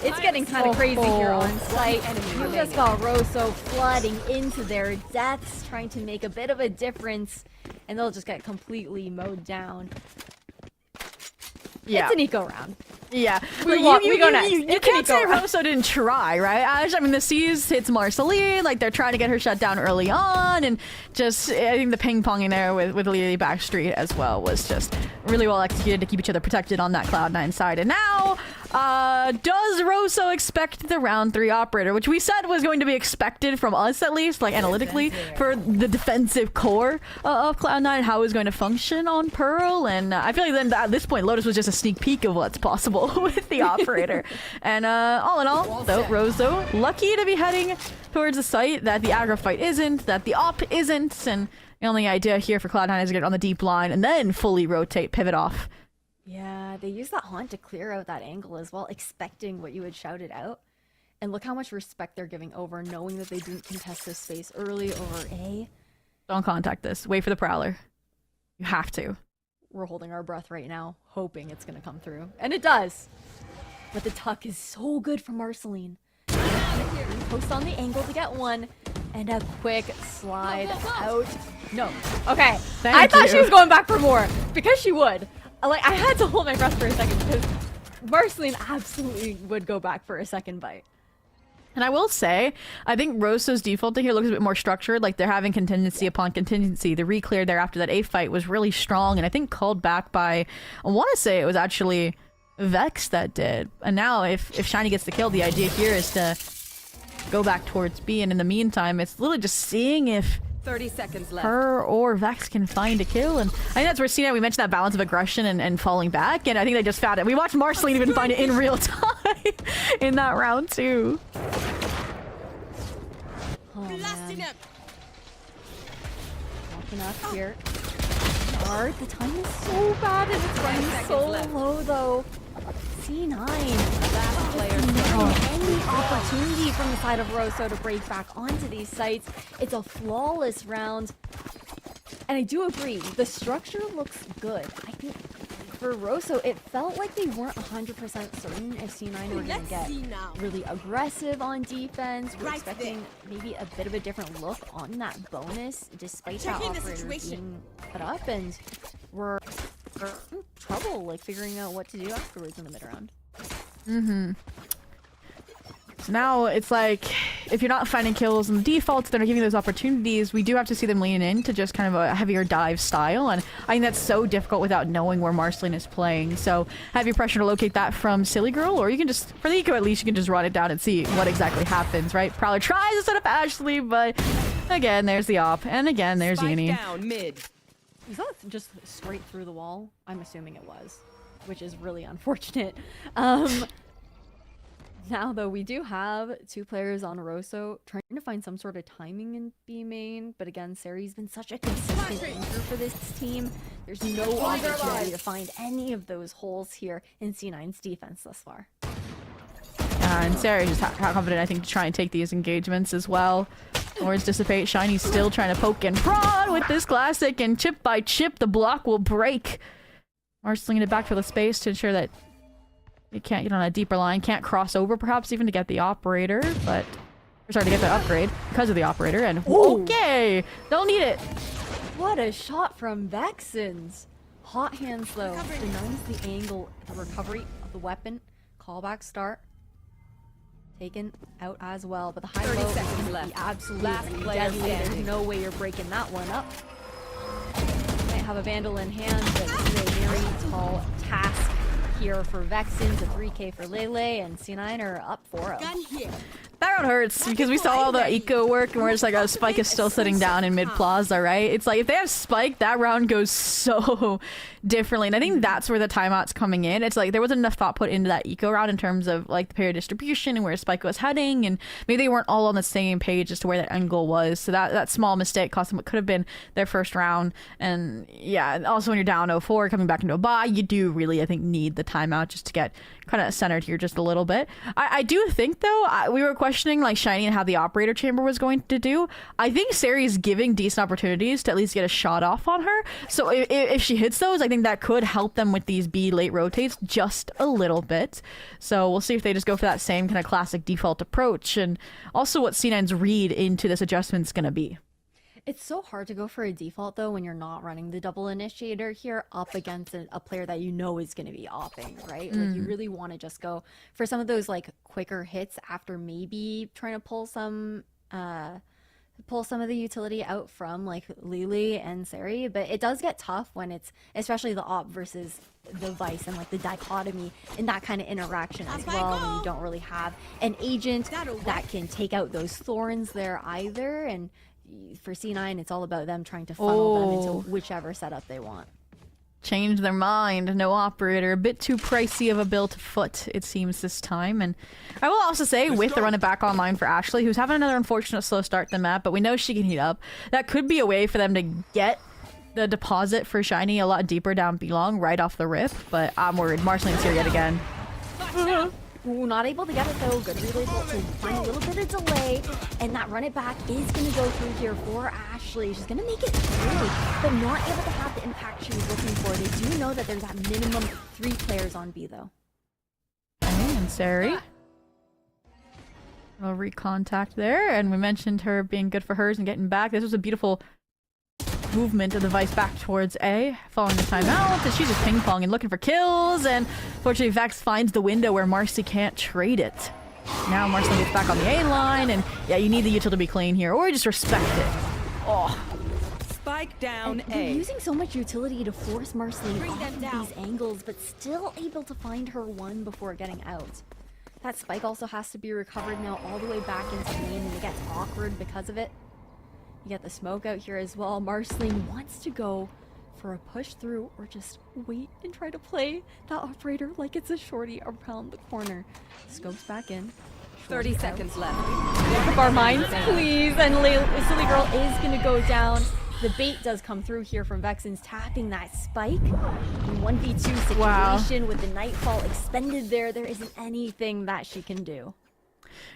it's getting kind of crazy here on site. You just got Rosso flooding into their deaths, trying to make a bit of a difference, and they'll just get completely mowed down. Yeah. It's an eco round. Yeah, We go next. You can't say Rosso didn't try, right? I mean, the C's hits Marceline, like they're trying to get her shut down early on, and just I think the ping ponging there with Lily Backstreet as well was just really well executed to keep each other protected on that Cloud9 side. And now, does Rosso expect the round 3 operator, which we said was going to be expected from us at least, like analytically, for the defensive core of Cloud9, how it's going to function on Pearl, and I feel like then at this point Lotus was just a sneak peek of what's possible with the operator. And all in all, though, Rosso lucky to be heading towards the site that the aggro fight isn't, that the op isn't, and the only idea here for Cloud9 is to get on the deep line and then fully rotate, pivot off. Yeah, they use that haunt to clear out that angle as well, expecting what you would shout it out. And look how much respect they're giving over, knowing that they didn't contest this space early over A. Don't contact this. Wait for the Prowler. You have to. We're holding our breath right now, hoping it's gonna come through. And it does! But the tuck is so good for Marceline. Post on the angle to get one, and a quick slide out. No. Okay. I thought she was going back for more, because she would. Like, I had to hold my breath for a second, because Marceline absolutely would go back for a second bite. And I will say, I think Rosso's default here looks a bit more structured, like they're having contingency upon contingency. The re-clear there after that A fight was really strong, and I think called back by, I want to say it was actually Vex that did. And now if Shiny gets the kill, the idea here is to go back towards B, and in the meantime, it's literally just seeing if 30 seconds left. her or Vex can find a kill. And I think that's where Cena, we mentioned that balance of aggression and falling back, and I think they just found it. We watched Marceline even find it in real time in that round too. Oh, man. Walking up here. Hard. The time is so bad and it's running so low though. C9. Last player. Any opportunity from the side of Rosso to break back onto these sites. It's a flawless round. And I do agree, the structure looks good. I think for Rosso, it felt like they weren't 100% certain if C9 were going to get really aggressive on defense. We're expecting maybe a bit of a different look on that bonus, despite that operator being put up, and we're in trouble, like, figuring out what to do afterwards in the mid-round. Mm-hmm. So now it's like, if you're not finding kills in the defaults that are giving those opportunities, we do have to see them lean into just kind of a heavier dive style, and I think that's so difficult without knowing where Marceline is playing. So have your pressure to locate that from Silly Girl, or you can just, for the eco at least, you can just run it down and see what exactly happens, right? Prowler tries to set up Ashley, but again, there's the op, and again, there's Uni. Down mid. Was that just straight through the wall? I'm assuming it was, which is really unfortunate. Now, though, we do have 2 players on Rosso trying to find some sort of timing in B main, but again, Sari's been such a consistent anchor for this team. There's no opportunity to find any of those holes here in C9's defense thus far. And Sarah's just how confident, I think, to try and take these engagements as well. Words dissipate. Shiny's still trying to poke and prod with this classic, and chip by chip, the block will break. Mars slinging it back for the space to ensure that you can't get on a deeper line, can't cross over perhaps even to get the operator, but we're starting to get the upgrade because of the operator, and okay, don't need it. What a shot from Vexens. Hot hands though, denies the angle, the recovery of the weapon. Callback start. Taken out as well, but the high 30 low seconds is left. absolutely Last deadly. player There's standing. no way you're breaking that one up. Might have a Vandal in hand, but this is a very tall task here for Vexens, a 3K for Lele, and C9 are up 4-0. That round hurts because we saw all the eco work and we're just like, oh, Spike is still sitting down in mid plaza, right? It's like if they have Spike, that round goes so differently. And I think that's where the timeout's coming in. It's like there wasn't enough thought put into that eco round in terms of like the player distribution and where Spike was heading, and maybe they weren't all on the same page as to where that end goal was. So that small mistake cost them what could have been their first round. And yeah, also when you're down 0-4 coming back into a bye, you do really, I think, need the timeout just to get kind of centered here just a little bit. I do think though, we were questioning like Shiny and how the operator chamber was going to do. I think Sari's giving decent opportunities to at least get a shot off on her. So if she hits those, I think that could help them with these B late rotates just a little bit. So we'll see if they just go for that same kind of classic default approach, and also what C9's read into this adjustment is going to be. It's so hard to go for a default though when you're not running the double initiator here up against a player that you know is going to be opping, right? Like you really want to just go for some of those like quicker hits after maybe trying to pull some of the utility out from like Lily and Sari, but it does get tough when it's especially the op versus the Vice and like the dichotomy in that kind of interaction as well, when you don't really have an agent that can take out those thorns there either. And for C9, it's all about them trying to funnel them into whichever setup they want. Change their mind. No operator. A bit too pricey of a bill to foot, it seems, this time. And I will also say, with the run it back online for Ashley, who's having another unfortunate slow start to the map, but we know she can heat up. That could be a way for them to get the deposit for Shiny a lot deeper down B-long right off the rip, but I'm worried. Marceline's here yet again. Ooh, not able to get it though. Good relay to find a little bit of delay, and that run it back is going to go through here for Ashley. She's going to make it through, but not able to have the impact she was looking for. They do know that there's that minimum 3 players on B though. And Sari. We'll recontact there, and we mentioned her being good for hers and getting back. This was a beautiful movement of the Vice back towards A, following the timeout, and she's just ping-pong and looking for kills, and fortunately Vex finds the window where Marcy can't trade it. Now Marcy gets back on the A line, and yeah, you need the util to be clean here, or just respect it. Oh. Spike down and they're using so much utility to force Marceline off of these angles, but still able to find her one before getting out. That spike also has to be recovered now all the way back into lane, and it gets awkward because of it. You get the smoke out here as well. Marceline wants to go for a push through or just wait and try to play that operator like it's a shorty around the corner. Scopes back in. 30 seconds left. Make up our minds, please. And Silly Girl is going to go down. The bait does come through here from Vexen's tapping that spike. In 1v2 situation with the Nightfall expended there isn't anything that she can do.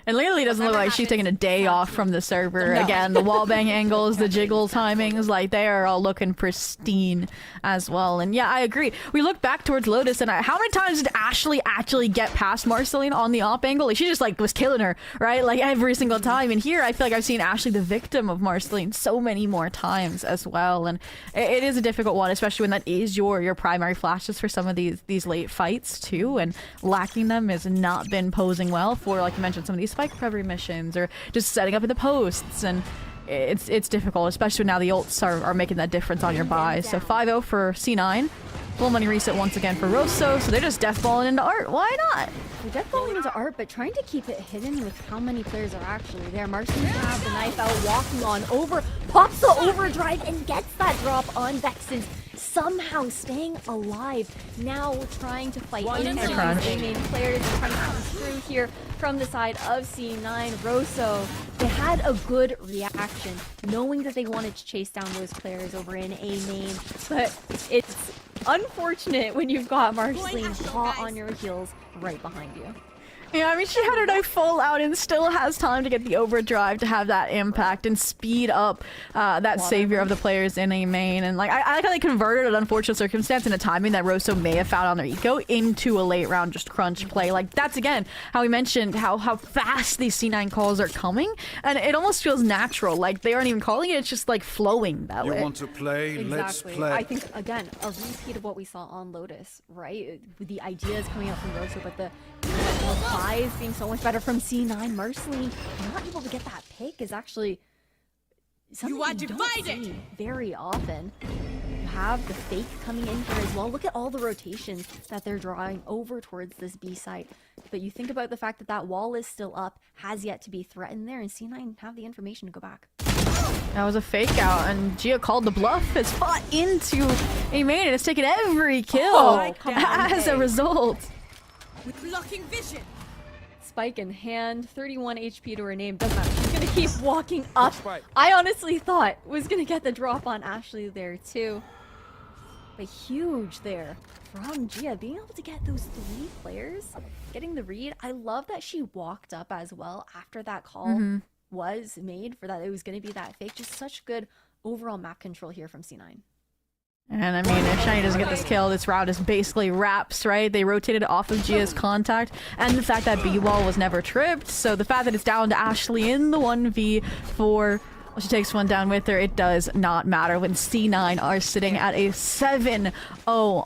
And literally doesn't look like she's taking a day off from the server. No. Again, the wallbang angles, the jiggle timings, like they are all looking pristine as well. And yeah, I agree. We look back towards Lotus, and how many times did Ashley actually get past Marceline on the op angle? Like, she just like was killing her, right? Like every single time. And here I feel like I've seen Ashley the victim of Marceline so many more times as well. And it is a difficult one, especially when that is your primary flashes for some of these late fights too. And lacking them has not been posing well for, like you mentioned, some of these spike recovery missions or just setting up in the posts, and it's difficult, especially now the ults are making that difference on your buy. So 5-0 for C9. Full money reset once again for Rosso, so they're just deathballing into Art. Why not? They're deathballing into Art, but trying to keep it hidden with how many players are actually there. Marceline grabs the knife out, walking on over, pops the overdrive, and gets that drop on Vexen. Somehow staying alive, now trying to fight into these main players, trying to come through here from the side of C9. Rosso, they had a good reaction, knowing that they wanted to chase down those players over in A main, but it's unfortunate when you've got Marceline hot on your heels right behind you. Yeah, I mean, she had her knife full out and still has time to get the overdrive to have that impact and speed up that savior of the players in A main. And like, I like how they converted an unfortunate circumstance and a timing that Rosso may have found on their eco into a late round just crunch play. Like, that's again how we mentioned how fast these C9 calls are coming, and it almost feels natural. Like they aren't even calling it; it's just like flowing that way. You want to play? Exactly. Let's play. I think again a repeat of what we saw on Lotus, right? With the ideas coming out from Rosso, but the replies being so much better from C9. Marceline not able to get that pick is actually something you don't see very often. You have the fake coming in here as well. Look at all the rotations that they're drawing over towards this B site. but you think about the fact that that wall is still up, has yet to be threatened there, and C9 have the information to go back. That was a fake out, and Gia called the bluff, has fought into a main and has taken every kill as a result. With blocking vision. Spike in hand, 31 HP to her name. Doesn't matter. She's gonna keep walking up. I honestly thought was gonna get the drop on Ashley there too. But huge there from Gia, being able to get those 3 players, getting the read. I love that she walked up as well after that call was made for that it was gonna be that fake. Just such good overall map control here from C9. And I mean, if Shiny doesn't get this kill, this route is basically wraps, right? They rotated off of Gia's contact, and the fact that B-wall was never tripped. So the fact that it's down to Ashley in the 1v4, well, she takes one down with her, it does not matter when C9 are sitting at a 7-0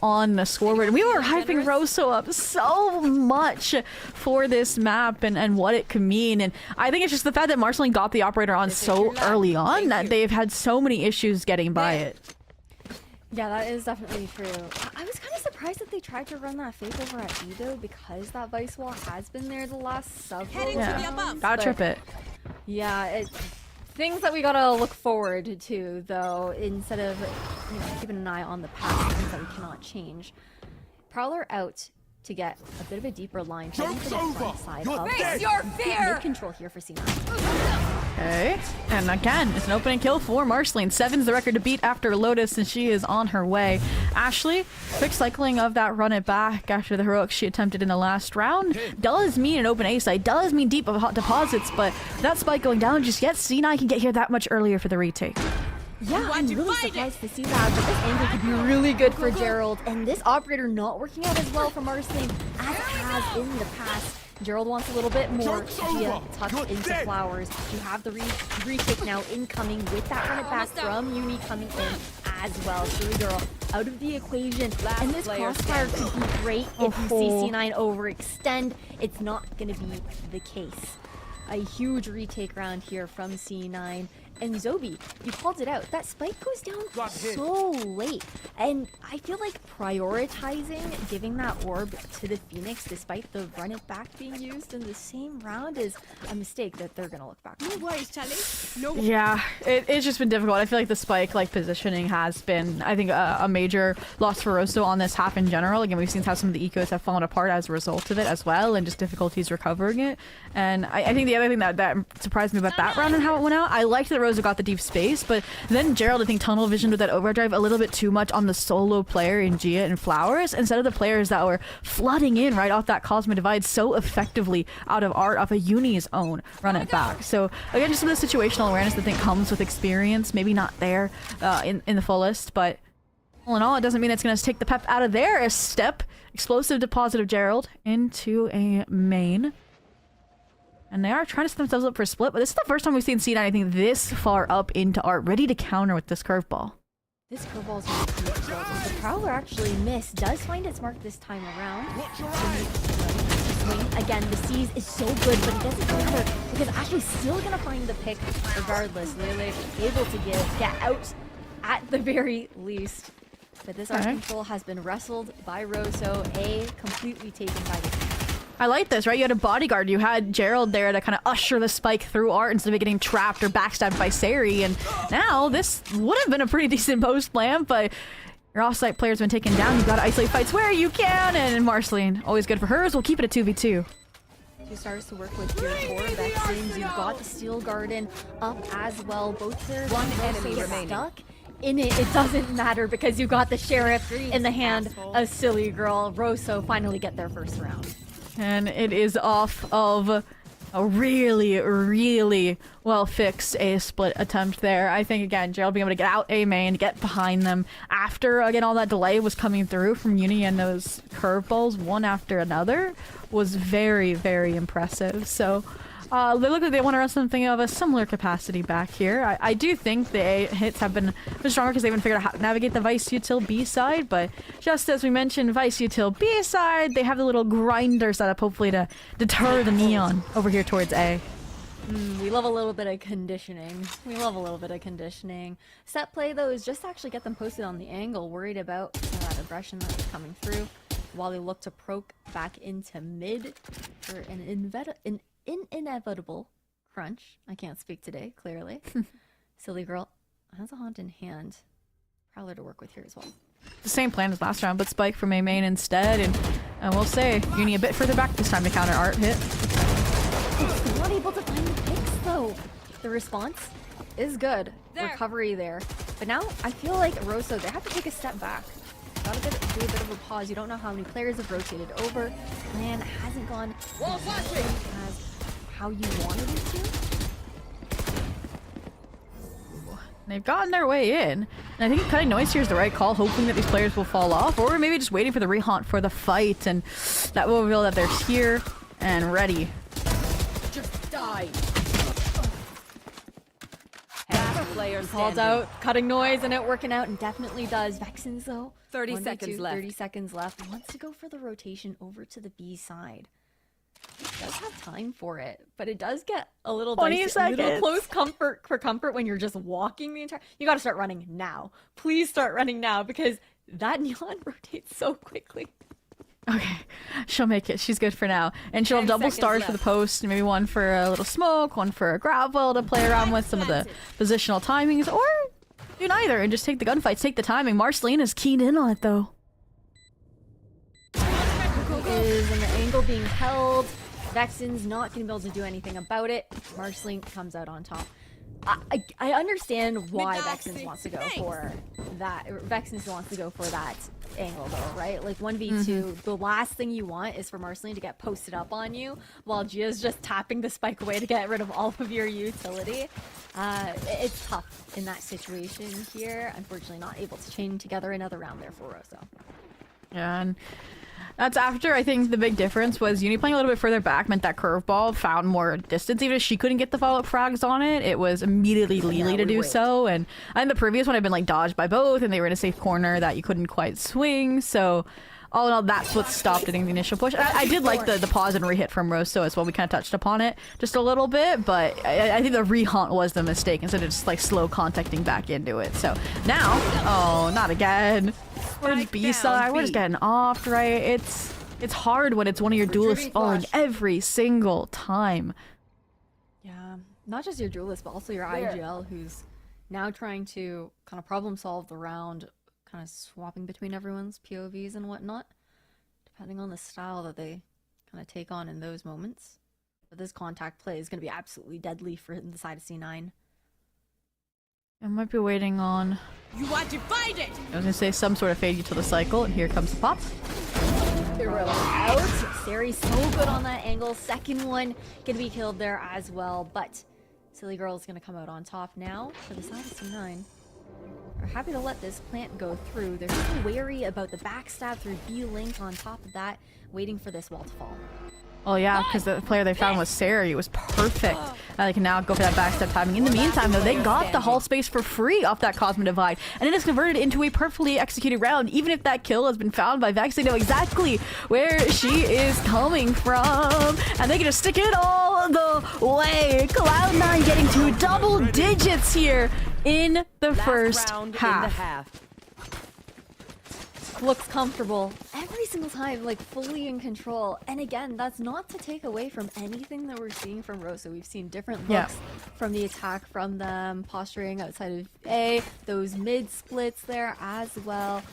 on the scoreboard. We were hyping Rosso up so much for this map and what it could mean. And I think it's just the fact that Marceline got the operator on so early on that they've had so many issues getting by it. Yeah, that is definitely true. I was kind of surprised that they tried to run that fake over at Edo because that Vice Wall has been there the last several rounds. Gotta trip it. Yeah, things that we gotta look forward to, though, instead of keeping an eye on the past, things that we cannot change. Prowler out to get a bit of a deeper line, heading to the front side of mid control here for C9. Okay, and again, it's an opening kill for Marceline. 7's the record to beat after Lotus, and she is on her way. Ashley, quick cycling of that run it back after the heroics she attempted in the last round. Does mean an open A site, does mean deep of hot deposits, but that spike going down just yet. C9 can get here that much earlier for the retake. Yeah, I'm really surprised to see that, but this angle could be really good for Gerald, and this operator not working out as well for Marceline as it has in the past. Gerald wants a little bit more. Gia tucked into Flowers. You have the retake now incoming with that run it back from Uni coming in as well. Silly Girl out of the equation. And this crossfire could be great if you see C9 overextend. It's not going to be the case. A huge retake round here from C9. And Zobi, you called it out. That spike goes down so late. And I feel like prioritizing giving that orb to the Phoenix despite the run it back being used in the same round is a mistake that they're going to look back on. Yeah, it's just been difficult. I feel like the spike positioning has been, I think, a major loss for Rosso on this half in general. Again, we've seen how some of the ecos have fallen apart as a result of it as well, and just difficulties recovering it. And I think the other thing that surprised me about that round and how it went out, I liked that Rosso got the deep space, but then Gerald, I think, tunnel visioned with that overdrive a little bit too much on the solo player in Gia and Flowers instead of the players that were flooding in right off that Cosmic Divide so effectively out of Art off a Uni's own run it back. So again, just some of the situational awareness that I think comes with experience, maybe not there in the fullest, but all in all, it doesn't mean it's going to take the pep out of there. A step, explosive deposit of Gerald into a main. And they are trying to set themselves up for a split, but this is the first time we've seen C9, I think, this far up into Art, ready to counter with this curveball. This curveball is really difficult. The Prowler actually missed, does find its mark this time around. Again, the C's is so good, but it doesn't matter because Ashley's still gonna find the pick regardless. Lele able to get out at the very least. But this Art control has been wrestled by Rosso, completely taken by the team. I like this, right? You had a bodyguard. You had Gerald there to kind of usher the spike through Art instead of it getting trapped or backstabbed by Sari. And now this would have been a pretty decent post plan, but your offsite player's been taken down. You've got to isolate fights where you can. And Marceline, always good for hers. We'll keep it at 2v2. Two stars to work with here for Vexens. You've got the Steel Garden up as well. Both players One enemy remaining. Stuck in it. It doesn't matter because you got the Sheriff in the hand. A Silly Girl. Rosso finally get their first round. And it is off of a really, really well-fixed A-split attempt there. I think, again, Gerald being able to get out A main, get behind them after, again, all that delay was coming through from Uni and those curveballs one after another was very, very impressive. So they look like they want to run something of a similar capacity back here. I do think the A hits have been stronger because they haven't figured out how to navigate the Vice Util B side, but just as we mentioned, Vice Util B side, they have the little grinder set up hopefully to deter the Neon over here towards A. We love a little bit of conditioning. We love a little bit of conditioning. Set play, though, is just to actually get them posted on the angle, worried about that aggression that's coming through. while they look to proc back into mid for an inevitable crunch. I can't speak today, clearly. Silly Girl has a haunt in hand. Prowler to work with here as well. The same plan as last round, but Spike from A main instead, and we'll say Uni a bit further back this time to counter Art hit. Not able to find the picks though. The response is good. Recovery there. But now I feel like Rosso, they have to take a step back. Gotta do a bit of a pause. You don't know how many players have rotated over. Plan hasn't gone as how you wanted it to. They've gotten their way in, and I think cutting noise here is the right call, hoping that these players will fall off, or maybe just waiting for the rehaunt for the fight, and that will reveal that they're here and ready. Just die. Called out, cutting noise, and it working out, and definitely does. Vexens though, 30 seconds left. 30 seconds left. Wants to go for the rotation over to the B side. Does have time for it, but it does get a little 20 dicey, a little close comfort when you're just walking the entire. You got to start running now. Please start running now because that neon rotates so quickly. Okay, she'll make it. She's good for now. And she'll have double stars for the post, maybe one for a little smoke, one for a gravel to play around with some of the positional timings, or do neither and just take the gunfights, take the timing. Marceline is keyed in on it though. Is in the angle being held. Vexen's not going to be able to do anything about it. Marceline comes out on top. I understand why Vexens wants to go for that. Vexens wants to go for that angle though, right? Like 1v2, the last thing you want is for Marceline to get posted up on you while Gia's just tapping the spike away to get rid of all of your utility. It's tough in that situation here. Unfortunately, not able to chain together another round there for Rosso. Yeah, and that's after, I think the big difference was Uni playing a little bit further back meant that curveball found more distance. Even if she couldn't get the follow-up frags on it, it was immediately Lily to do so. And I think the previous one had been like dodged by both, and they were in a safe corner that you couldn't quite swing. So all in all, that's what stopped getting the initial push. I did like the pause and re-hit from Rosso as well. We kind of touched upon it just a little bit, but I think the re-haunt was the mistake instead of just like slow contacting back into it. So now, oh, not again. We're B-side, we're just getting off, right? It's hard when it's one of your duelists falling every single time. Yeah, not just your duelist, but also your IGL, who's now trying to kind of problem solve the round, kind of swapping between everyone's POVs and whatnot, depending on the style that they kind of take on in those moments. But this contact play is going to be absolutely deadly for the side of C9. I might be waiting on... You are divided! I was gonna say some sort of fade utility cycle, and here comes the pop. Hero out. Sari's so good on that angle. Second one gonna be killed there as well, but Silly Girl is gonna come out on top now for the side of C9. We're happy to let this plant go through. They're still wary about the backstab through B-Link on top of that, waiting for this wall to fall. Oh yeah, because the player they found was Sari. It was perfect. They can now go for that backstep timing. In the meantime, though, they got the hall space for free off that Cosmo Divide, and it is converted into a perfectly executed round. Even if that kill has been found by Vex, they know exactly where she is coming from, and they can just stick it all the way. Cloud9 getting to double digits here in the first half. Looks comfortable every single time, like fully in control. And again, that's not to take away from anything that we're seeing from Rosso. We've seen different looks from the attack from them, posturing outside of A, those mid splits there as well.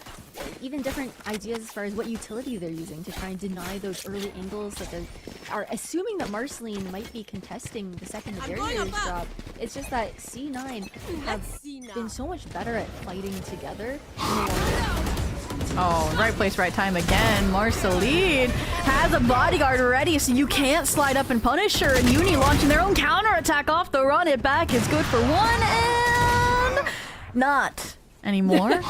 Even different ideas as far as what utility they're using to try and deny those early angles that they are assuming that Marceline might be contesting the second the barriers drop. It's just that C9 have been so much better at fighting together. Oh, right place, right time again. Marceline has a bodyguard ready, so you can't slide up and punish her. And Uni launching their own counterattack off the run. It back is good for one, and not anymore. Not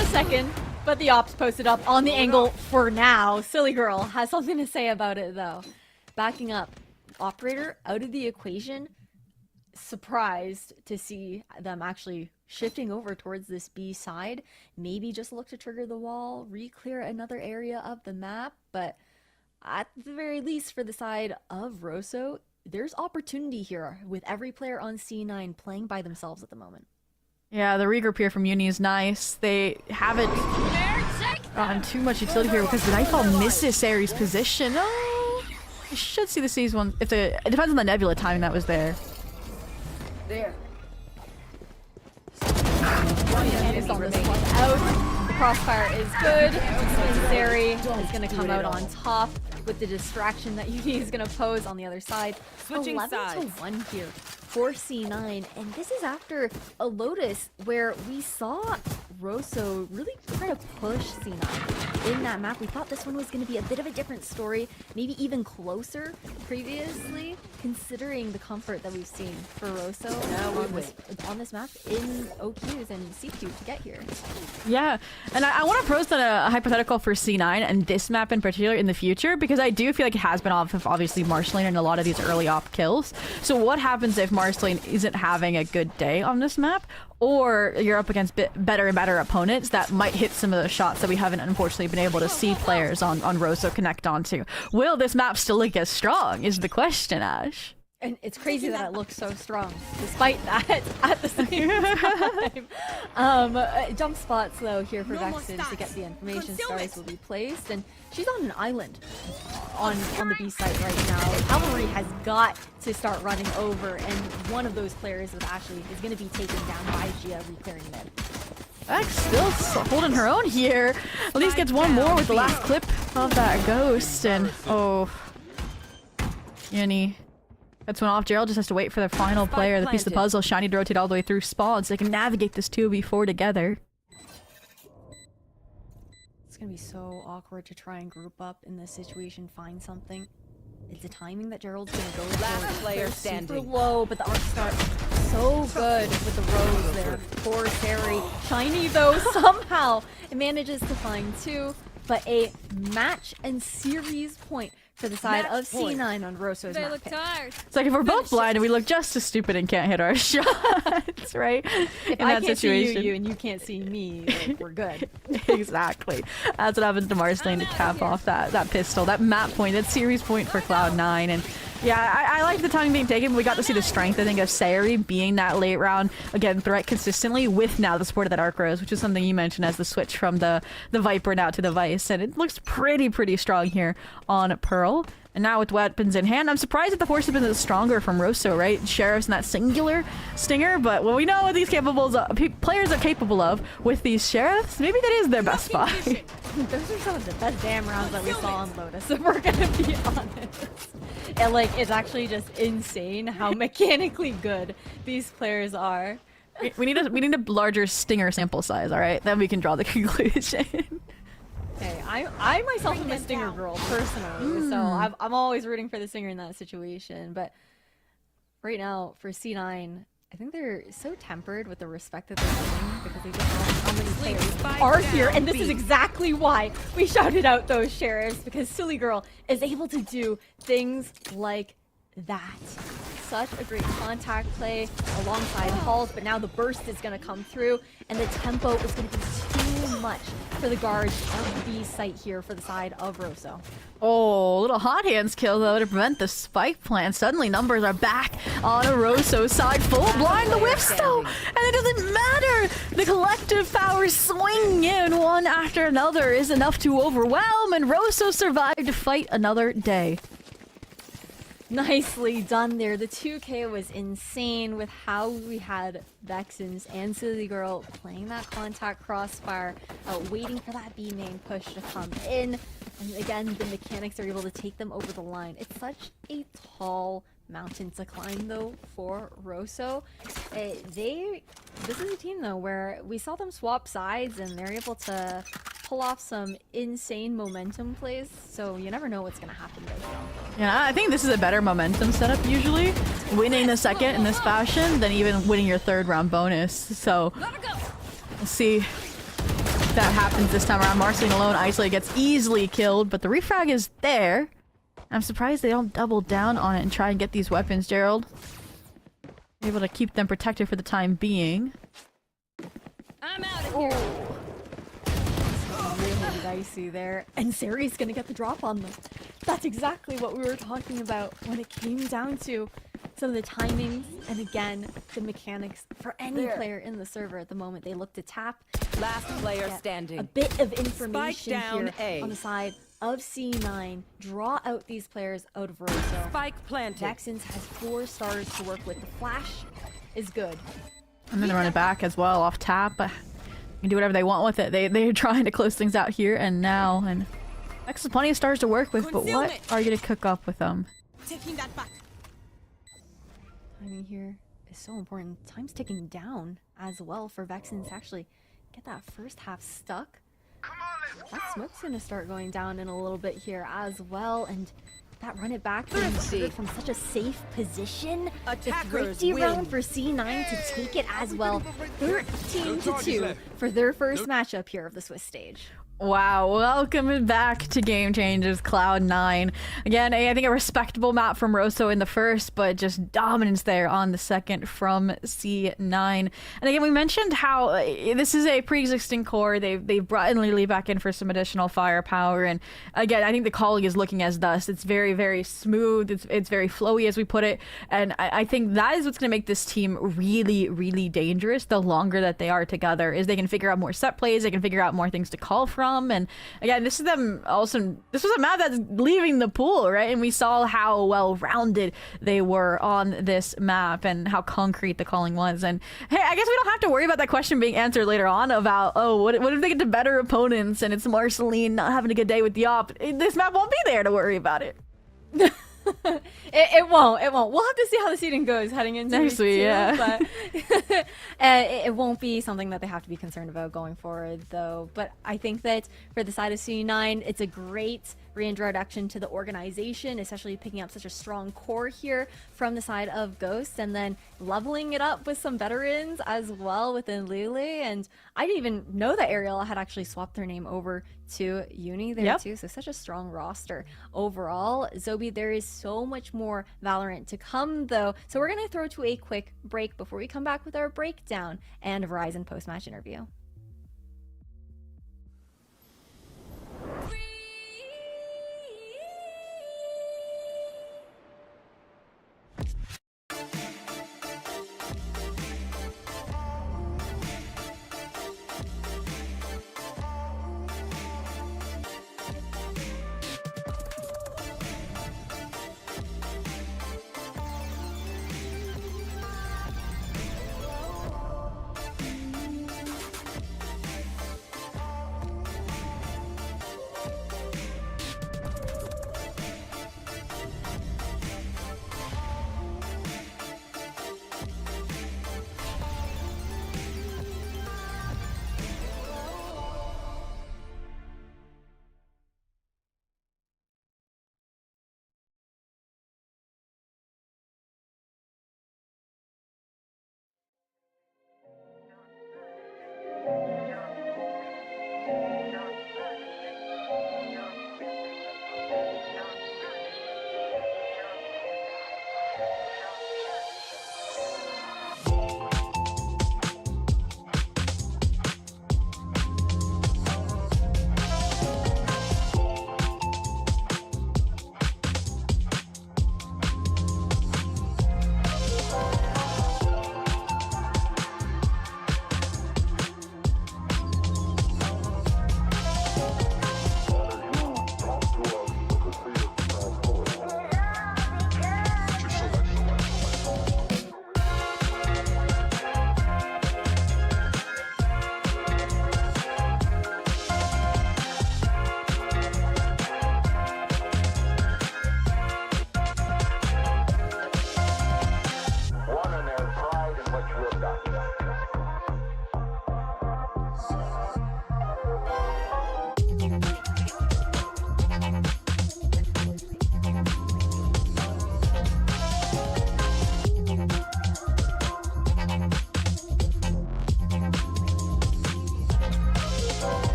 a second, but the ops posted up on the angle for now. Silly Girl has something to say about it, though. Backing up. Operator out of the equation. Surprised to see them actually shifting over towards this B side. Maybe just look to trigger the wall, re-clear another area of the map, but at the very least for the side of Rosso, there's opportunity here with every player on C9 playing by themselves at the moment. Yeah, the regroup here from Uni is nice. They haven't... Too much utility here because the Nightfall misses Sari's position. Oh, I should see the C's one. If the it depends on the Nebula timing that was there. There. It's on this one out. The crossfire is good. Sari is going to come out on top with the distraction that Uni is going to pose on the other side. Switching 11 sides. to 1 here for C9, and this is after a Lotus where we saw Rosso really try to push C9 in that map. We thought this one was going to be a bit of a different story, maybe even closer previously, considering the comfort that we've seen for Rosso on this map in OQs and CQ to get here. Yeah, and I want to pose a hypothetical for C9 and this map in particular in the future, because I do feel like it has been off of obviously Marceline and a lot of these early op kills. So what happens if Marceline isn't having a good day on this map, or you're up against better and better opponents that might hit some of those shots that we haven't unfortunately been able to see players on Rosso connect onto? Will this map still look as strong is the question, Ash. And it's crazy that it looks so strong, despite that, at the same time. Jump spots, though, here for Vexen to get the information. Stars will be placed, and she's on an island on the B site right now. Cavalry has got to start running over, and one of those players with Ashley is going to be taken down by Gia reclearing mid. Vex still holding her own here. At least gets one more with the last clip of that ghost, and oh, Uni. That's one off. Gerald just has to wait for the final player, the piece of the puzzle. Shiny to rotate all the way through Spawn so they can navigate this 2v4 together. It's gonna be so awkward to try and group up in this situation, find something. It's the timing that Gerald's gonna go for. Last player They're standing. super low, but the arc start so good with the rose there for Sari. Shiny though somehow it manages to find 2, but a match and series point for the side of C9 on Rosso's map pick. It's like if we're both blind and we look just as stupid and can't hit our shots, right? If in I that can't situation. see you and you can't see me, like, we're good. Exactly. That's what happens to Marceline to cap off that pistol, that map point, that series point for Cloud9. And yeah, I like the timing being taken, but we got to see the strength, I think, of Sari being that late round, again, threat consistently with now the support of that Arc Rose, which is something you mentioned as the switch from the Viper now to the Vice. And it looks pretty strong here on Pearl. And now with weapons in hand, I'm surprised that the force has been stronger from Rosso, right? Sheriff's and that singular stinger, but well, we know what these players are capable of with these Sheriffs. Maybe that is their best spot. Those are some of the best damn rounds that we saw on Lotus, if we're gonna be honest. And like, it's actually just insane how mechanically good these players are. We need a larger stinger sample size, all right? Then we can draw the conclusion. Hey, I myself am a stinger girl personally, so I'm always rooting for the stinger in that situation. But right now for C9, I think they're so tempered with the respect that they're getting because they just know how many players are here, and this is exactly why we shouted out those sheriffs, because Silly Girl is able to do things like that. Such a great contact play alongside Halls, but now the burst is going to come through, and the tempo is going to be too much for the guards of the site here for the side of Rosso. Oh, little hot hands kill though to prevent the spike plant. Suddenly numbers are back on a Rosso side. Full blind the whiffs though, and it doesn't matter. The collective power swing in one after another is enough to overwhelm, and Rosso survived to fight another day. Nicely done there. The 2K was insane with how we had Vexens and Silly Girl playing that contact crossfire, waiting for that B main push to come in. And again, the mechanics are able to take them over the line. It's such a tall mountain to climb though for Rosso. This is a team though where we saw them swap sides and they're able to pull off some insane momentum plays, so you never know what's gonna happen though. Yeah, I think this is a better momentum setup usually, winning the second in this fashion than even winning your third round bonus. So we'll see if that happens this time around. Marceline alone, Isolate gets easily killed, but the refrag is there. I'm surprised they don't double down on it and try and get these weapons, Gerald. Able to keep them protected for the time being. I'm out of here. Really dicey there, and Sari's gonna get the drop on them. That's exactly what we were talking about when it came down to some of the timings, and again, the mechanics for any player in the server at the moment. They look to tap. Last player Get standing. a bit of information down here A. on the side of C9. Draw out these players out of Rosso. Spike planted. Vexens has 4 stars to work with. The flash is good. I'm gonna run it back as well off tap. You can do whatever they want with it. They're trying to close things out here and now, and Vex has plenty of stars to work with, but what are you gonna cook up with them? Taking that back. Timing here is so important. Time's ticking down as well for Vexens to actually get that first half stuck. That smoke's gonna start going down in a little bit here as well, and that run it back from such a safe position. Attackers The win. round for C9 to take it as well. 13-2 for their first matchup here of the Swiss stage. Wow, welcome back to Game Changers Cloud9. Again, I think a respectable map from Rosso in the first, but just dominance there on the second from C9. And again, we mentioned how this is a pre-existing core. They've brought in Lily back in for some additional firepower. And again, I think the calling is looking as thus. It's very, very smooth. It's very flowy, as we put it. And I think that is what's going to make this team really, really dangerous the longer that they are together, is they can figure out more set plays. They can figure out more things to call from. And again, this is them also. This was a map that's leaving the pool, right? And we saw how well rounded they were on this map and how concrete the calling was. And hey, I guess we don't have to worry about that question being answered later on about, oh, what if they get to better opponents and it's Marceline not having a good day with the op? This map won't be there to worry about it. It won't. We'll have to see how the seeding goes heading into Next week, yeah. But it won't be something that they have to be concerned about going forward, though. But I think that for the side of C9, it's a great reintroduction to the organization, especially picking up such a strong core here from the side of Ghost, and then leveling it up with some veterans as well within Lule. And I didn't even know that Ariel had actually swapped their name over to Uni there too, so such a strong roster overall. Zobi, there is so much more Valorant to come though, so we're gonna throw to a quick break before we come back with our breakdown and Verizon post-match interview.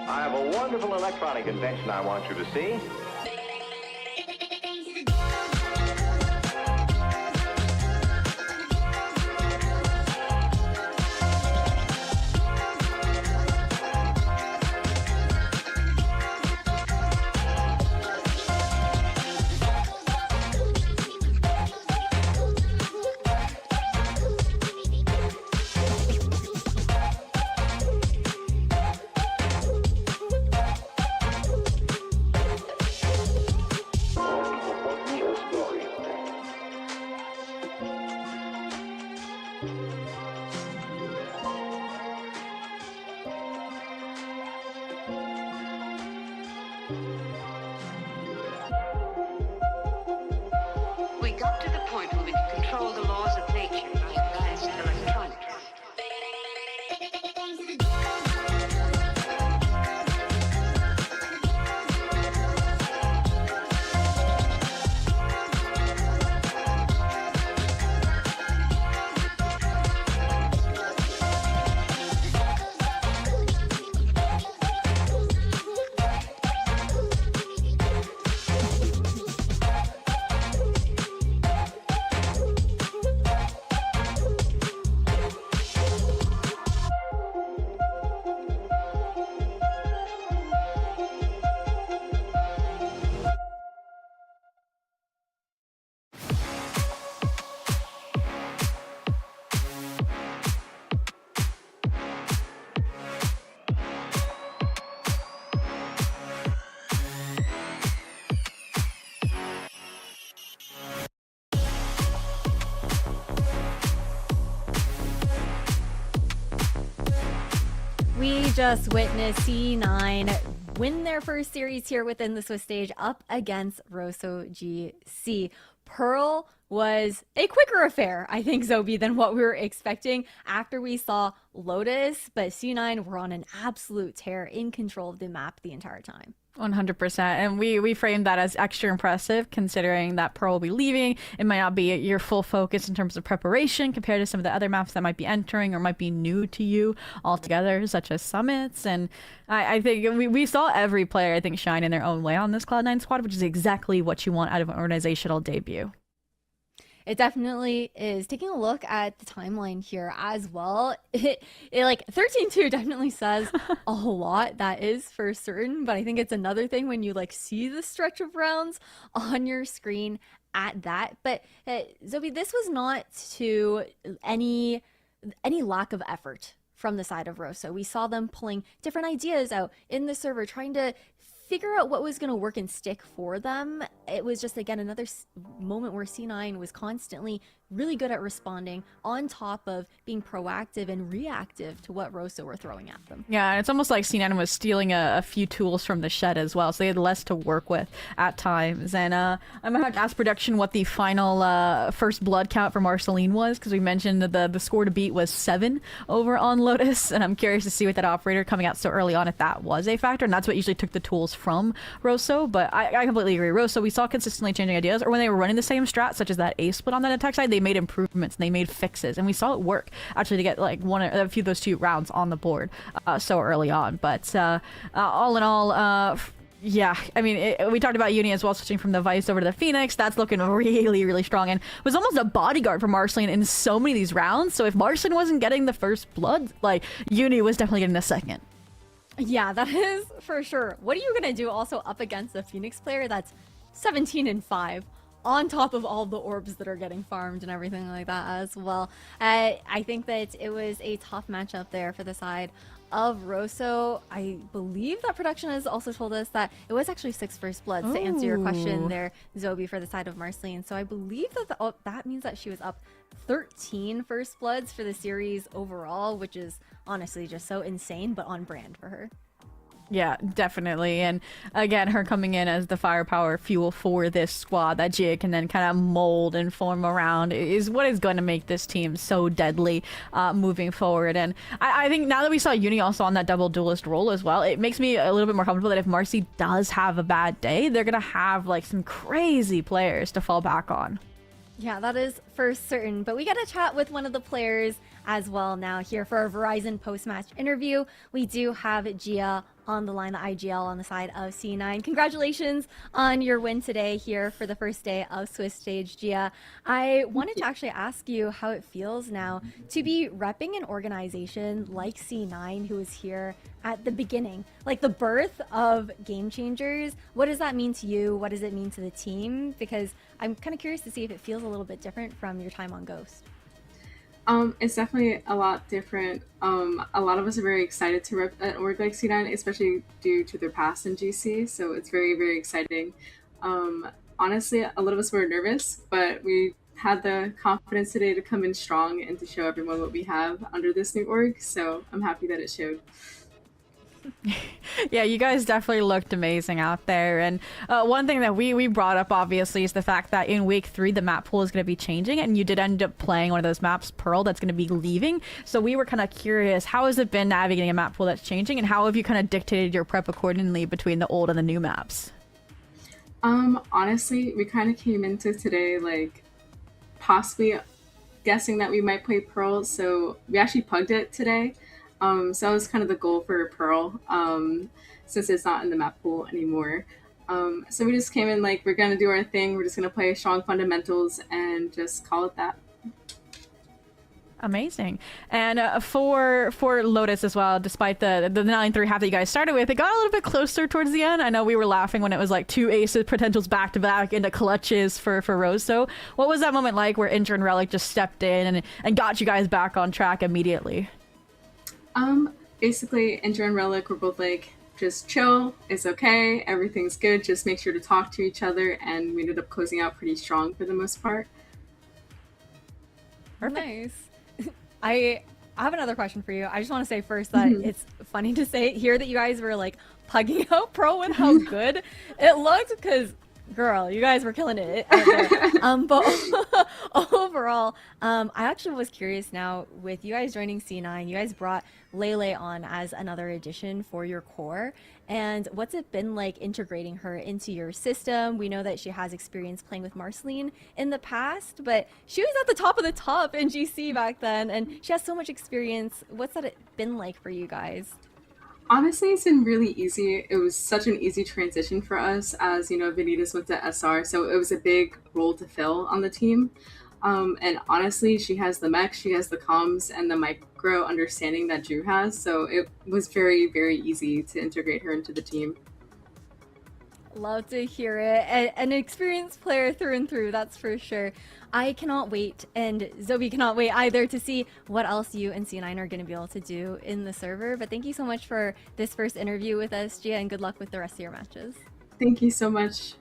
I have a wonderful electronic invention I want you to see. We just witnessed C9 win their first series here within the Swiss stage up against Rosso GC. Pearl was a quicker affair, I think, Zobi, than what we were expecting after we saw Lotus, but C9 were on an absolute tear, in control of the map the entire time. 100%. And we framed that as extra impressive, considering that Pearl will be leaving. It might not be your full focus in terms of preparation compared to some of the other maps that might be entering or might be new to you altogether, such as Summits. And I think we saw every player, I think, shine in their own way on this Cloud9 squad, which is exactly what you want out of an organizational debut. It definitely is. Taking a look at the timeline here as well, it like 13-2 definitely says a whole lot. That is for certain, but I think it's another thing when you like see the stretch of rounds on your screen at that. But Zobi, this was not to any lack of effort from the side of Rosso. We saw them pulling different ideas out in the server, trying to figure out what was going to work and stick for them. It was just, again, another moment where C9 was constantly really good at responding, on top of being proactive and reactive to what Rosso were throwing at them. Yeah, it's almost like C9 was stealing a few tools from the shed as well, so they had less to work with at times. And I'm going to have to ask production what the final first blood count for Marceline was, because we mentioned that the score to beat was 7 over on Lotus, and I'm curious to see with that operator coming out so early on if that was a factor, and that's what usually took the tools from Rosso. But I completely agree. Rosso, we saw consistently changing ideas, or when they were running the same strat, such as that A split on that attack side, they made improvements and they made fixes, and we saw it work actually to get like a few of those 2 rounds on the board so early on. But all in all, yeah, I mean, we talked about Uni as well, switching from the Vice over to the Phoenix. That's looking really, really strong, and was almost a bodyguard for Marceline in so many of these rounds. So if Marceline wasn't getting the first blood, like, Uni was definitely getting the second. Yeah, that is for sure. What are you gonna do also up against the Phoenix player that's 17-5? On top of all the orbs that are getting farmed and everything like that as well. I think that it was a tough matchup there for the side of Rosso. I believe that production has also told us that it was actually 6 first bloods, to answer your question there, Zobi, for the side of Marceline. So I believe that that means that she was up 13 first bloods for the series overall, which is honestly just so insane, but on brand for her. Yeah, definitely. And again, her coming in as the firepower fuel for this squad that Gia can then kind of mold and form around is what is going to make this team so deadly moving forward. And I think now that we saw Uni also on that double duelist role as well, it makes me a little bit more comfortable that if Marcy does have a bad day, they're going to have like some crazy players to fall back on. Yeah, that is for certain. But we got to chat with one of the players as well now here for our Verizon post-match interview. We do have Gia on the line, the IGL on the side of C9. Congratulations on your win today here for the first day of Swiss Stage, Gia. I wanted to actually ask you how it feels now to be repping an organization like C9, who was here at the beginning, like the birth of Game Changers. What does that mean to you? What does it mean to the team? Because I'm kind of curious to see if it feels a little bit different from your time on Ghost. It's definitely a lot different. A lot of us are very excited to rep an org like C9, especially due to their past in GC. So it's very, very exciting. Honestly, a lot of us were nervous, but we had the confidence today to come in strong and to show everyone what we have under this new org. So I'm happy that it showed. Yeah, you guys definitely looked amazing out there. And one thing that we brought up, obviously, is the fact that in week 3, the map pool is going to be changing, and you did end up playing one of those maps, Pearl, that's going to be leaving. So we were kind of curious, how has it been navigating a map pool that's changing, and how have you kind of dictated your prep accordingly between the old and the new maps? Honestly, we kind of came into today like possibly guessing that we might play Pearl, so we actually pugged it today. So that was kind of the goal for Pearl, since it's not in the map pool anymore. So we just came in like, we're going to do our thing. We're just going to play strong fundamentals and just call it that. Amazing. And for Lotus as well, despite the 9-3 half that you guys started with, it got a little bit closer towards the end. I know we were laughing when it was like 2 aces potentials back to back into clutches for Rose. So what was that moment like where Inter and Relic just stepped in and got you guys back on track immediately? Basically, Inter and Relic were both like, just chill, it's okay, everything's good, just make sure to talk to each other, and we ended up closing out pretty strong for the most part. Perfect. Nice. I I have another question for you. I just want to say first that it's funny to hear that you guys were like pugging out Pro and how good it looked, because girl, you guys were killing it out there. But overall, I actually was curious now with you guys joining C9, you guys brought Lele on as another addition for your core. And what's it been like integrating her into your system? We know that she has experience playing with Marceline in the past, but she was at the top of the top in GC back then, and she has so much experience. What's that been like for you guys? Honestly, it's been really easy. It was such an easy transition for us as, you know, Vanitas went to SR, so it was a big role to fill on the team. And honestly, she has the mech, she has the comms, and the micro understanding that Drew has, so it was very, very easy to integrate her into the team. Love to hear it. An experienced player through and through, that's for sure. I cannot wait, and Zoe cannot wait either, to see what else you and C9 are going to be able to do in the server. But thank you so much for this first interview with us, Gia, and good luck with the rest of your matches. Thank you so much.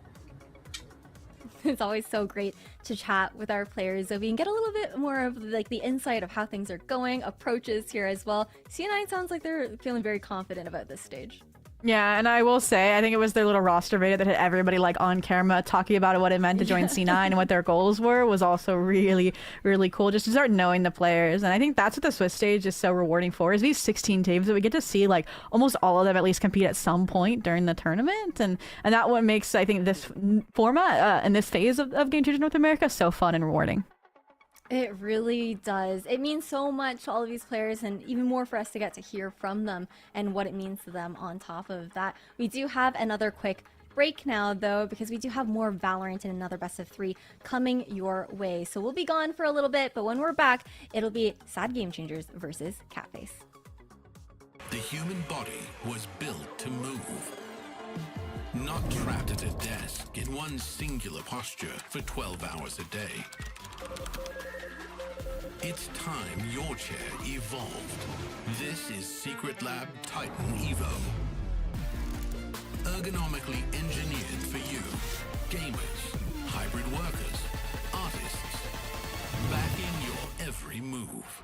It's always so great to chat with our players, Zoe, and get a little bit more of like the insight of how things are going, approaches here as well. C9 sounds like they're feeling very confident about this stage. Yeah, and I will say, I think it was their little roster video that had everybody like on camera talking about what it meant to join C9 and what their goals were, was also really, really cool just to start knowing the players. And I think that's what the Swiss stage is so rewarding for, is these 16 teams that we get to see like almost all of them at least compete at some point during the tournament. And that what makes, I think, this format and this phase of Game Changer North America so fun and rewarding. It really does. It means so much to all of these players, and even more for us to get to hear from them and what it means to them on top of that. We do have another quick break now, though, because we do have more Valorant and another best of 3 coming your way. So we'll be gone for a little bit, but when we're back, it'll be Sad Game Changers versus Catface. The human body was built to move. Not trapped at a desk in one singular posture for 12 hours a day. It's time your chair evolved. This is Secretlab Titan Evo. Ergonomically engineered for you. Gamers, hybrid workers, artists. Backing your every move.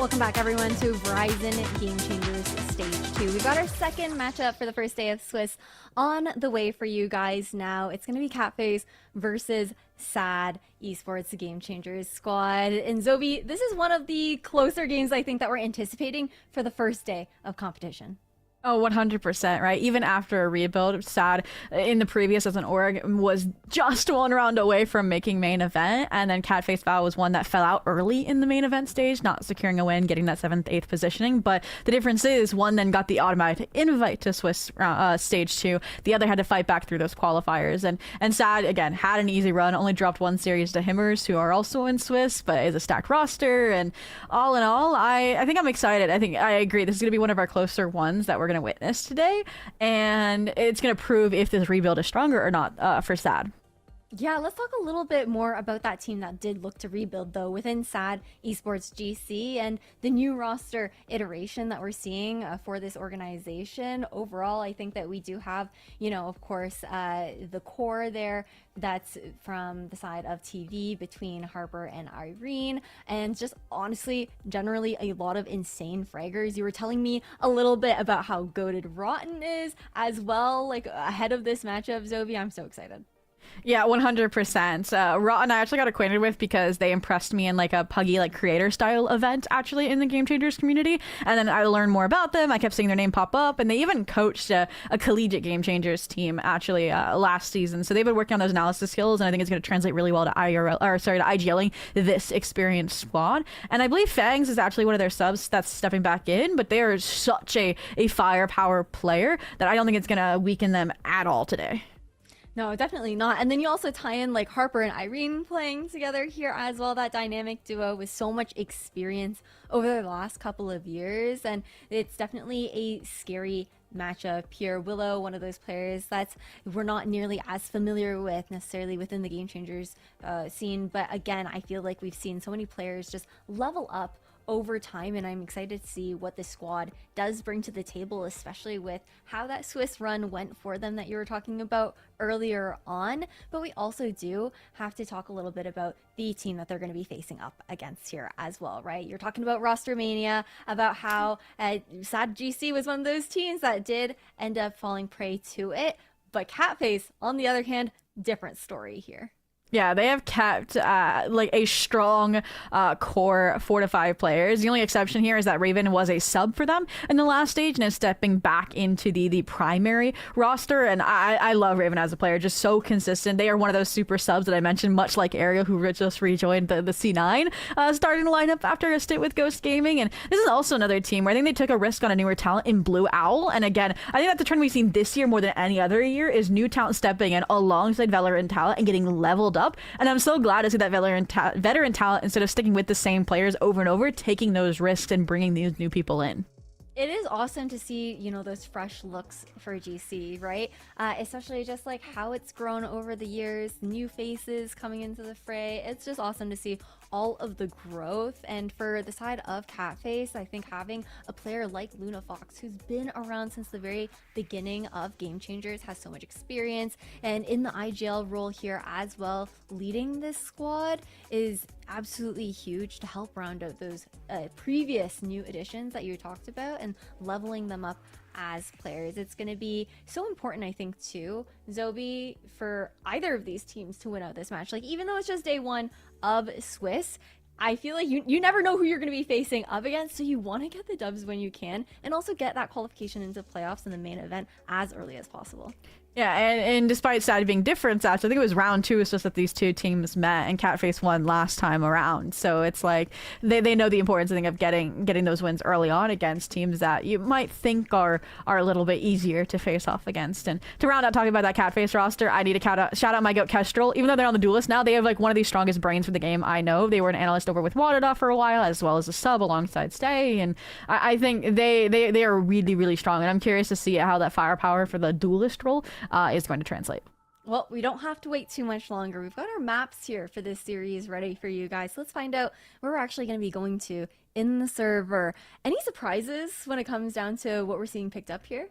Welcome back, everyone, to Verizon Game Changers Stage 2. We've got our second matchup for the first day of Swiss on the way for you guys now. It's going to be Catface versus SAD Esports Game Changers squad. And Zobi, this is one of the closer games I think that we're anticipating for the first day of competition. Oh, 100%, right? Even after a rebuild, SAD in the previous as an org was just one round away from making main event. And then Catface Val was one that fell out early in the main event stage, not securing a win, getting that 7th, 8th positioning. But the difference is one then got the automatic invite to Swiss stage 2. The other had to fight back through those qualifiers. And SAD, again, had an easy run, only dropped one series to Himmers, who are also in Swiss, but is a stacked roster. And all in all, I think I'm excited. I agree. This is going to be one of our closer ones that we're going to witness today, and it's going to prove if this rebuild is stronger or not for SAD. Yeah, let's talk a little bit more about that team that did look to rebuild, though, within SAD Esports GC and the new roster iteration that we're seeing for this organization. Overall, I think that we do have, of course, the core there that's from the side of TV between Harper and Irene, and just honestly, generally a lot of insane fraggers. You were telling me a little bit about how goated Rotten is as well, like ahead of this matchup, Zobi. I'm so excited. Yeah, 100%. Rotten I actually got acquainted with because they impressed me in like a Puggy creator style event actually in the Game Changers community, and then I learned more about them. I kept seeing their name pop up, and they even coached a collegiate Game Changers team actually last season. So they've been working on those analysis skills, and I think it's going to translate really well to IGLing this experienced squad. And I believe Fangs is actually one of their subs that's stepping back in, but they are such a firepower player that I don't think it's going to weaken them at all today. No, definitely not. And then you also tie in like Harper and Irene playing together here as well, that dynamic duo with so much experience over the last couple of years. And it's definitely a scary matchup here. Willow, one of those players that we're not nearly as familiar with necessarily within the Game Changers scene. But again, I feel like we've seen so many players just level up over time, and I'm excited to see what the squad does bring to the table, especially with how that Swiss run went for them that you were talking about earlier on. But we also do have to talk a little bit about the team that they're going to be facing up against here as well, right? You're talking about roster mania, about how SAD GC was one of those teams that did end up falling prey to it, but Catface, on the other hand, different story here. Yeah, they have kept a strong core 4 to 5 players. The only exception here is that Raven was a sub for them in the last stage and is stepping back into the primary roster. And I love Raven as a player, just so consistent. They are one of those super subs that I mentioned, much like Ariel, who just rejoined the C9 starting lineup after a stint with Ghost Gaming. And this is also another team where I think they took a risk on a newer talent in Blue Owl. And again, I think that the trend we've seen this year more than any other year is new talent stepping in alongside Valorant talent and getting leveled up. And I'm so glad to see that veteran talent, instead of sticking with the same players over and over, taking those risks and bringing these new people in. It is awesome to see, those fresh looks for GC, right? Especially just like how it's grown over the years, new faces coming into the fray. It's just awesome to see all of the growth. And for the side of Catface, I think having a player like Luna Fox, who's been around since the very beginning of Game Changers, has so much experience, and in the IGL role here as well, leading this squad is absolutely huge to help round out those previous new additions that you talked about and leveling them up as players. It's going to be so important, I think, too, Zobi, for either of these teams to win out this match. Like, even though it's just day one of Swiss, I feel like you never know who you're going to be facing up against, so you want to get the dubs when you can and also get that qualification into playoffs in the main event as early as possible. Yeah, and despite SAD being different, I think it was round 2, it's just that these two teams met and Catface won last time around. So it's like they know the importance, I think, of getting those wins early on against teams that you might think are a little bit easier to face off against. And to round out talking about that Catface roster, I need to shout out my goat Kestrel. Even though they're on the duelist now, they have one of the strongest brains for the game I know. They were an analyst over with Waterdog for a while, as well as a sub alongside Stay, and I think they are really, really strong. And I'm curious to see how that firepower for the duelist role is going to translate. Well, we don't have to wait too much longer. We've got our maps here for this series ready for you guys. So let's find out where we're actually going to be going to in the server. Any surprises when it comes down to what we're seeing picked up here?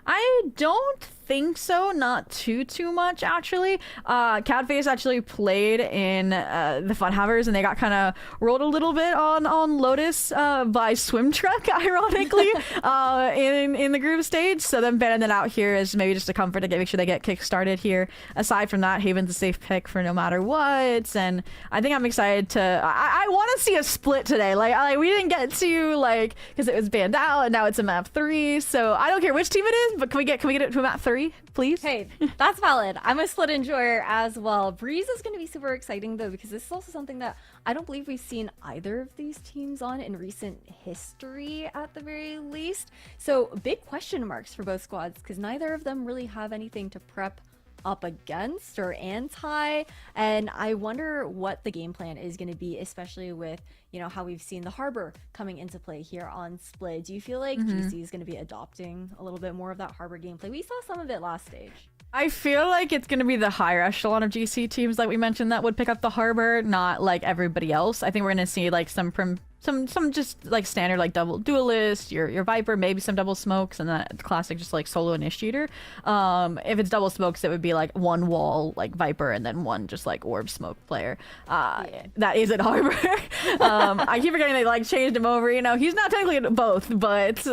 I don't think so. Not too much actually. Catface actually played in the Fun Havers, and they got kind of rolled a little bit on Lotus by Swim Truck, ironically, in the group stage. So them banning it out here is maybe just a comfort to make sure they get kick-started here. Aside from that, Haven's a safe pick for no matter what, and I think I'm excited to. I want to see a split today. Like we didn't get to because it was banned out, and now it's a map 3. So I don't care which team it is, but can we get it to a map 3, please? Hey, that's valid. I'm a split enjoyer as well. Breeze is going to be super exciting though, because this is also something that I don't believe we've seen either of these teams on in recent history at the very least. So big question marks for both squads, because neither of them really have anything to prep up against or anti, and I wonder what the game plan is going to be, especially with how we've seen the Harbor coming into play here on Split. Do you feel like GC is going to be adopting a little bit more of that Harbor gameplay? We saw some of it last stage. I feel like it's going to be the higher echelon of GC teams, like we mentioned, that would pick up the Harbor, not like everybody else. I think we're going to see like some just like standard like double duelist, your Viper, maybe some double smokes, and that classic just like solo initiator. If it's double smokes, it would be like one wall like Viper and then one just like orb smoke player. That isn't Harbor. I keep forgetting they like changed him over. He's not technically both, but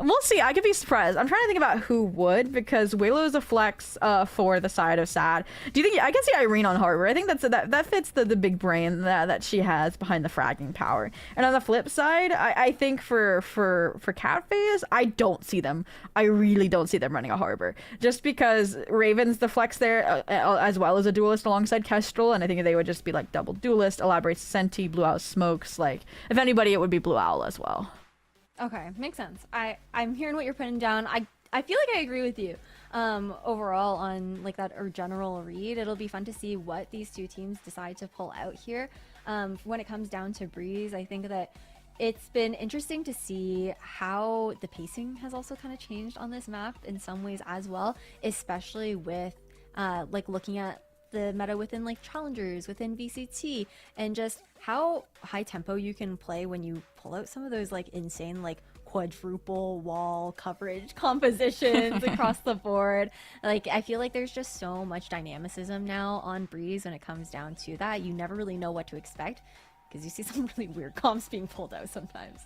we'll see. I could be surprised. I'm trying to think about who would, because Willow is a flex for the side of Sad. Do you think I can see Irene on Harbor? I think that fits the big brain that she has behind the fragging power. And on the flip side, I think for Catface, I don't see them. I really don't see them running a Harbor, just because Raven's the flex there as well as a duelist alongside Kestrel, and I think they would just be like double duelist, elaborates Senti, Blue Owl smokes. Like if anybody, it would be Blue Owl as well. Okay, makes sense. I'm hearing what you're putting down. I feel like I agree with you overall on like that or general read. It'll be fun to see what these two teams decide to pull out here. When it comes down to Breeze, I think that it's been interesting to see how the pacing has also kind of changed on this map in some ways as well, especially with like looking at the meta within like challengers, within VCT, and just how high tempo you can play when you pull out some of those like insane like quadruple wall coverage compositions across the board. Like I feel like there's just so much dynamicism now on Breeze when it comes down to that. You never really know what to expect, because you see some really weird comps being pulled out sometimes.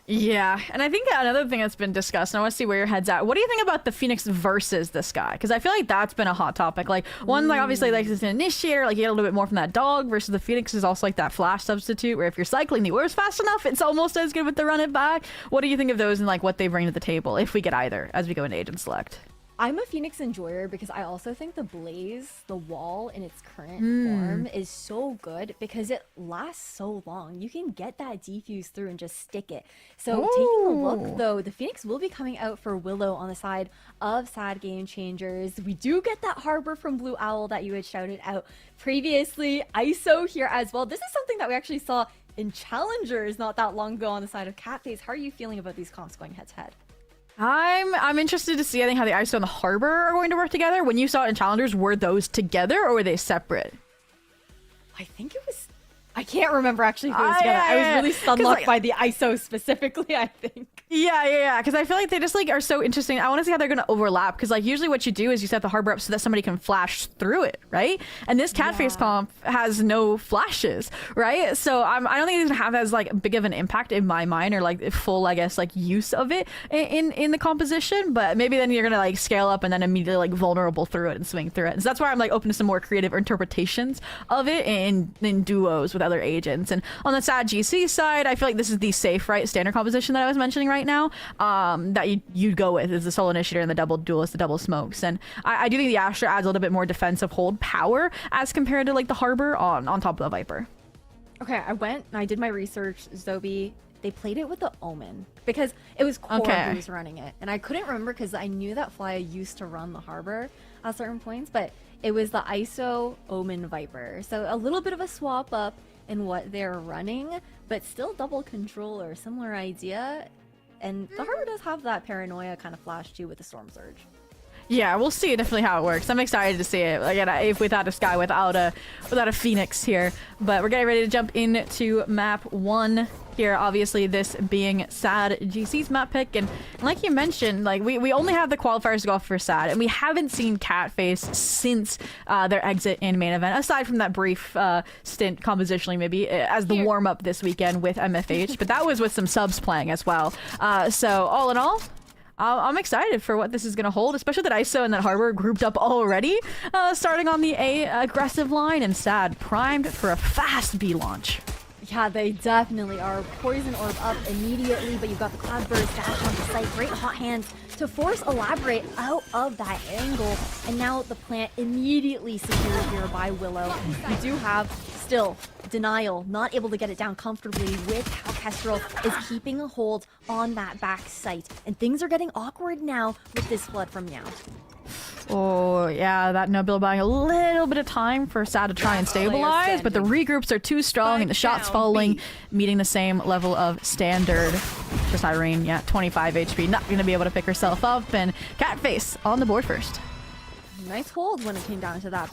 Yeah, and I think another thing that's been discussed, and I want to see where your head's at. What do you think about the Phoenix versus this guy? Because I feel like that's been a hot topic. Like one, like obviously like it's an initiator, like you get a little bit more from that dog, versus the Phoenix is also like that flash substitute, where if you're cycling the orbs fast enough, it's almost as good with the run it back. What do you think of those and like what they bring to the table, if we get either, as we go into Agent Select? I'm a Phoenix enjoyer because I also think the Blaze, the wall in its current form, is so good because it lasts so long. You can get that defuse through and just stick it. So taking a look though, the Phoenix will be coming out for Willow on the side of Sad Game Changers. We do get that Harbor from Blue Owl that you had shouted out previously. ISO here as well. This is something that we actually saw in Challengers not that long ago on the side of Catface. How are you feeling about these comps going head to head? I'm interested to see, I think, how the ISO and the Harbor are going to work together. When you saw it in Challengers, were those together or were they separate? I think it was... I can't remember actually if it was together. I was really stunlocked by the ISO specifically, I think. Yeah. Because I feel like they just like are so interesting. I want to see how they're going to overlap. Because like usually what you do is you set the Harbor up so that somebody can flash through it, right? And this Catface comp has no flashes, right? So I don't think it's going to have as like big of an impact in my mind, or like full, I guess, like use of it in the composition. But maybe then you're going to like scale up and then immediately like vulnerable through it and swing through it. And so that's why I'm like open to some more creative interpretations of it in duos with other agents. And on the Sad GC side, I feel like this is the safe, right, standard composition that I was mentioning right now, that you'd go with is the solo initiator and the double duelist, the double smokes. And I do think the Astra adds a little bit more defensive hold power as compared to like the Harbor on top of the Viper. Okay, I went and I did my research. Zobi, they played it with the Omen because it was Core who was running it, and I couldn't remember because I knew that Flya used to run the Harbor at certain points, but it was the ISO Omen Viper, so a little bit of a swap up in what they're running, but still double controller, similar idea. And the Harbor does have that paranoia kind of flash too with the Storm Surge. Yeah, we'll see definitely how it works. I'm excited to see it. Again, if without a Sky, without a Phoenix here. But we're getting ready to jump into map 1. here. Obviously, this being SAD GC's map pick, and like you mentioned, like we only have the qualifiers to go off for SAD, and we haven't seen Catface since their exit in main event, aside from that brief stint compositionally maybe as the warm-up this weekend with MFH, but that was with some subs playing as well. So all in all, I'm excited for what this is going to hold, especially that ISO and that Harbor grouped up already, starting on the A aggressive line, and SAD primed for a fast B launch. Yeah, they definitely are. Poison Orb up immediately, but you've got the Cloud Burst dash on the site. Great hot hands to force Elaborate out of that angle. And now the plant immediately secured here by Willow. We do have still Denial, not able to get it down comfortably with how Kestrel is keeping a hold on that back site. And things are getting awkward now with this flood from MEOW. Oh, yeah, that Nebula buying a little bit of time for SAD to try and stabilize, but the regroups are too strong and the shots falling, meeting the same level of standard. Just Irene, yeah, 25 HP, not going to be able to pick herself up, and Catface on the board first. Nice hold when it came down to that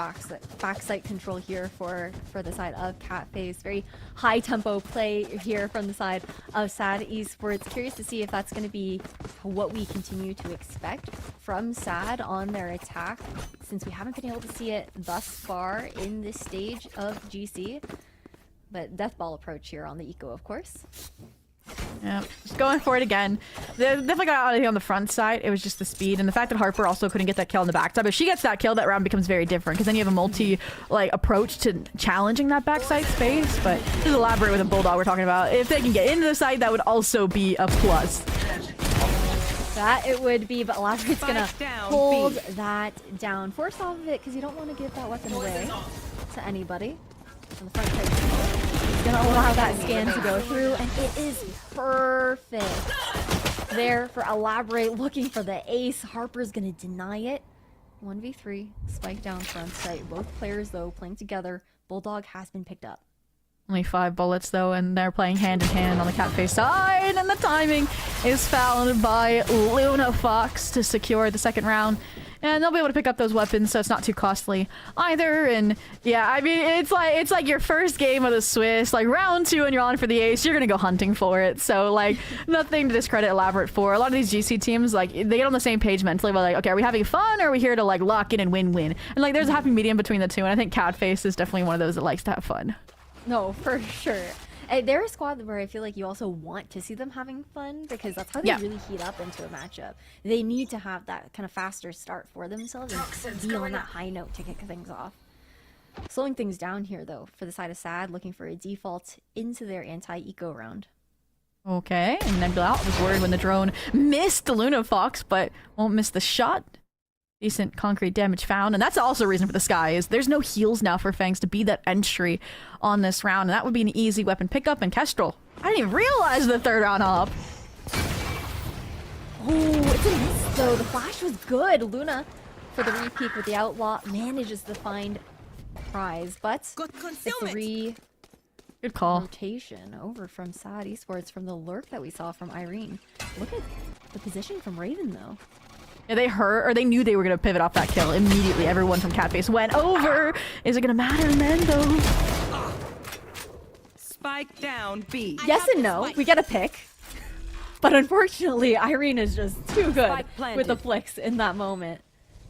backside control here for the side of Catface. Very high tempo play here from the side of SAD Esports. Curious to see if that's going to be what we continue to expect from SAD on their attack, since we haven't been able to see it thus far in this stage of GC. But death ball approach here on the eco, of course. Yeah, just going for it again. They definitely got out of here on the front side. It was just the speed and the fact that Harper also couldn't get that kill on the backside. But if she gets that kill, that round becomes very different, because then you have a multi approach to challenging that backside space. But just elaborate with a Bulldog we're talking about. If they can get into the side, that would also be a plus. That it would be, but Elaborate's gonna hold that down. Force off of it, because you don't want to give that weapon away to anybody. On the front side. Gonna allow that scan to go through, and it is perfect there for Elaborate, looking for the ace. Harper's gonna deny it. 1v3, spike down front site. Both players though playing together. Bulldog has been picked up. Only 5 bullets though, and they're playing hand in hand on the Catface side, and the timing is fouled by Luna Fox to secure the second round. And they'll be able to pick up those weapons, so it's not too costly either. And yeah, I mean, it's like your first game of the Swiss, like round 2 and you're on for the ace, you're gonna go hunting for it. So like, nothing to discredit Elaborate for. A lot of these GC teams, like, they get on the same page mentally, but like, okay, are we having fun, or are we here to like lock in and win-win? And like, there's a happy medium between the two, and I think Catface is definitely one of those that likes to have fun. No, for sure. They're a squad where I feel like you also want to see them having fun, because that's how they really heat up into a matchup. They need to have that kind of faster start for themselves and be on that high note to kick things off. Slowing things down here though for the side of SAD, looking for a default into their anti-eco round. Okay, and Nebula was worried when the drone missed the Luna Fox, but won't miss the shot. Decent concrete damage found, and that's also a reason for the Sky is there's no heals now for Fangs to be that entry on this round, and that would be an easy weapon pickup. And Kestrel, I didn't even realize the third round up. Oh, it's a miss though. The flash was good. Luna for the re-peek with the Outlaw manages to find prize, but the good call. Rotation over from SAD Esports from the lurk that we saw from Irene. Look at the position from Raven though. Yeah, they heard, or they knew they were going to pivot off that kill immediately. Everyone from Catface went over. Is it going to matter in the end, though? Spike down B. Yes and no. We get a pick. But unfortunately, Irene is just too good with the flicks in that moment.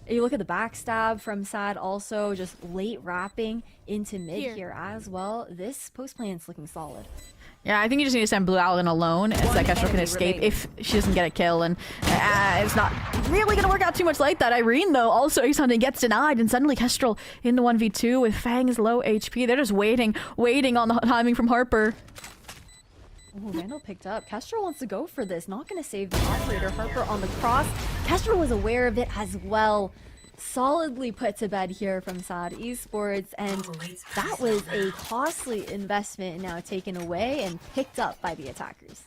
You look at the backstab from SAD also, just late wrapping into mid here as well. This post plan's looking solid. Yeah, I think you just need to send Blue Allen alone so that Kestrel can escape if she doesn't get a kill. And it's not really going to work out too much like that. Irene, though, also ace hunting gets denied. And suddenly Kestrel in the 1v2 with Fang's low HP. They're just waiting on the timing from Harper. Oh, Randall picked up. Kestrel wants to go for this. Not going to save the operator. Harper on the cross. Kestrel was aware of it as well. Solidly put to bed here from SAD Esports, and that was a costly investment now taken away and picked up by the attackers.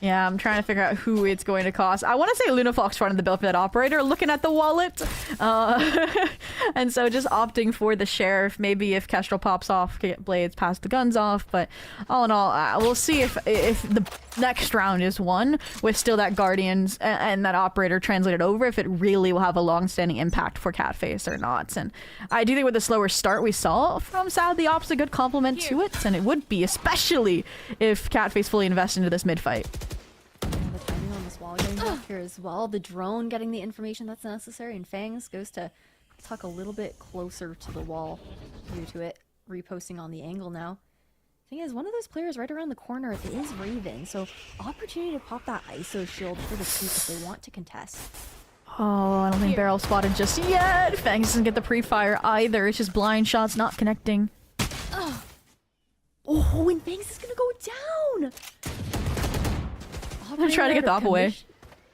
Yeah, I'm trying to figure out who it's going to cost. I want to say Luna Fox running the bill for that operator, looking at the wallet. And so just opting for the sheriff. Maybe if Kestrel pops off, get Blades pass the guns off. But all in all, we'll see if the next round is won with still that Guardians and that operator translated over, if it really will have a long-standing impact for Catface or not. And I do think with the slower start we saw from Sad the Ops, a good compliment to it. And it would be, especially if Catface fully invests into this mid-fight. The timing on this wall getting back here as well. The drone getting the information that's necessary, and Fangs goes to tuck a little bit closer to the wall due to it reposting on the angle now. Thing is, one of those players right around the corner is Raven, so opportunity to pop that ISO shield for the peak if they want to contest. Oh, I don't think Barrel spotted just yet. Fangs doesn't get the pre-fire either. It's just blind shots not connecting. Oh, and Fangs is gonna go down! I'm gonna try to get the op away.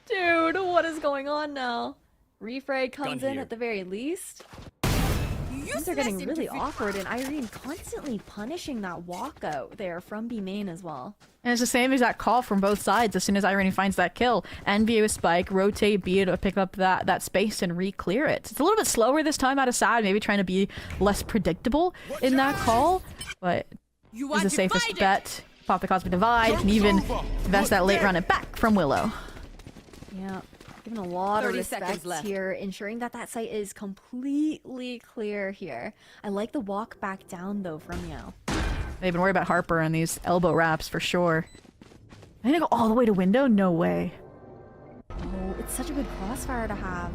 Dude, what is going on now? Refray comes in at the very least. Things are getting really awkward, and Irene constantly punishing that walkout there from B main as well. And it's the same exact call from both sides as soon as Irene finds that kill. NBA with Spike, rotate B to pick up that space and re-clear it. It's a little bit slower this time out of Sad, maybe trying to be less predictable in that call, but is the safest bet. Pop the Cosmic Divide, can even invest that late run it back from Willow. Yeah, given a lot of respect here, ensuring that that site is completely clear here. I like the walk back down though from MEOW. They've been worried about Harper and these elbow wraps for sure. I gonna go all the way to window? No way. Oh, it's such a good crossfire to have.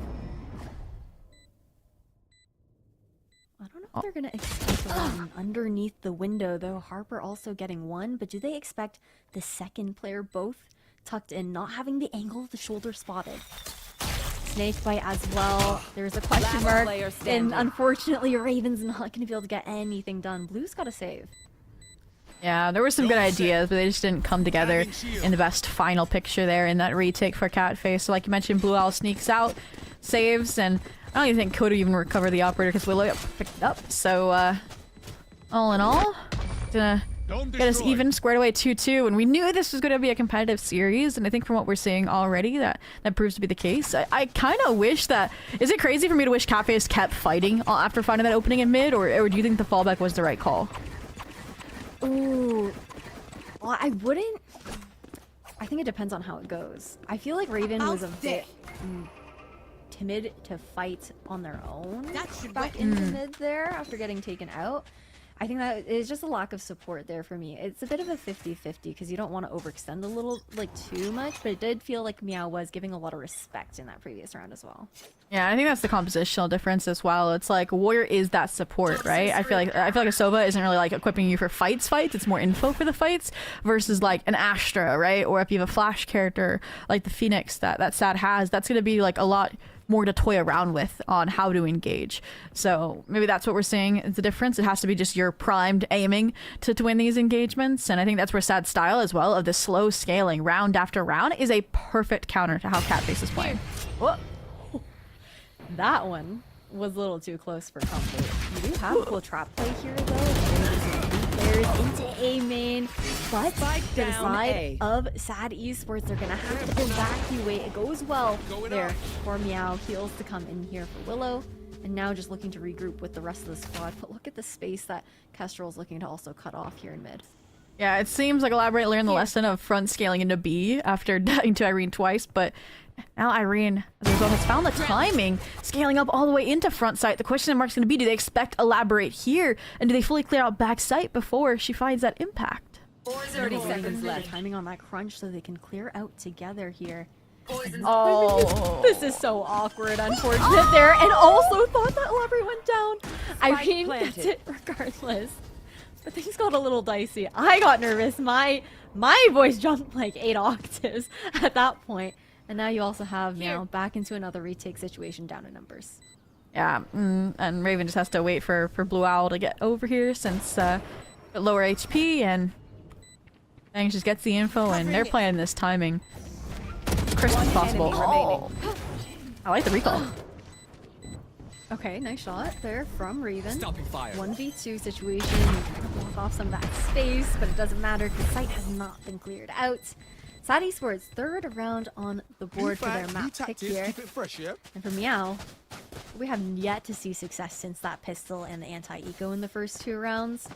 I don't know if they're gonna expect one underneath the window though. Harper also getting one, but do they expect the second player both tucked in, not having the angle of the shoulder spotted? Snake bite as well. There's a question mark, and unfortunately Raven's not gonna be able to get anything done. Blue's got to save. Yeah, there were some good ideas, but they just didn't come together in the best final picture there in that retake for Catface. So like you mentioned, Blue Owl sneaks out, saves, and I don't even think could even recover the operator because Willow picked it up. So all in all, gonna get us even squared away 2-2, and we knew this was going to be a competitive series, and I think from what we're seeing already that proves to be the case. I kind of wish that, is it crazy for me to wish Catface kept fighting after finding that opening in mid, or do you think the fallback was the right call? Ooh, well, I wouldn't. I think it depends on how it goes. I feel like Raven was a bit timid to fight on their own back into mid there after getting taken out. I think that is just a lack of support there for me. It's a bit of a 50-50 because you don't want to overextend a little, like too much, but it did feel like MEOW was giving a lot of respect in that previous round as well. Yeah, I think that's the compositional difference as well. It's like Warrior is that support, right? I feel like Sova isn't really like equipping you for fights. It's more info for the fights versus like an Astra, right? Or if you have a Flash character like the Phoenix that Sad has, that's going to be like a lot more to toy around with on how to engage. So maybe that's what we're seeing is the difference. It has to be just your primed aiming to win these engagements, and I think that's where Sad's style as well of the slow scaling round after round is a perfect counter to how Catface is playing. Whoa. That one was a little too close for comfort. You do have cool trap play here though. There's into A main, but to the side of Sad Esports, they're gonna have to evacuate. It goes well there for MEOW. Heals to come in here for Willow, and now just looking to regroup with the rest of the squad. But look at the space that Kestrel's looking to also cut off here in mid. Yeah, it seems like Elaborate learned the lesson of front scaling into B after dying to Irene twice, but now Irene, as a result, has found the timing, scaling up all the way into front site. The question mark is going to be, do they expect Elaborate here, and do they fully clear out back site before she finds that impact? 30 seconds left. Timing on that crunch so they can clear out together here. Oh, this is so awkward, unfortunate there, and also thought that Elaborate went down. Irene gets it regardless. But things got a little dicey. I got nervous. My voice jumped like 8 octaves at that point. And now you also have MEOW back into another retake situation down in numbers. Yeah, and Raven just has to wait for Blue Owl to get over here since lower HP, and Fangs just gets the info, and they're playing this timing as crisp as possible. Oh. I like the recall. Okay, nice shot there from Raven. 1v2 situation. Block off some of that space, but it doesn't matter because site has not been cleared out. SAD Esports, third round on the board for their map pick here. And for MEOW, we have yet to see success since that pistol and the anti-eco in the first 2 rounds.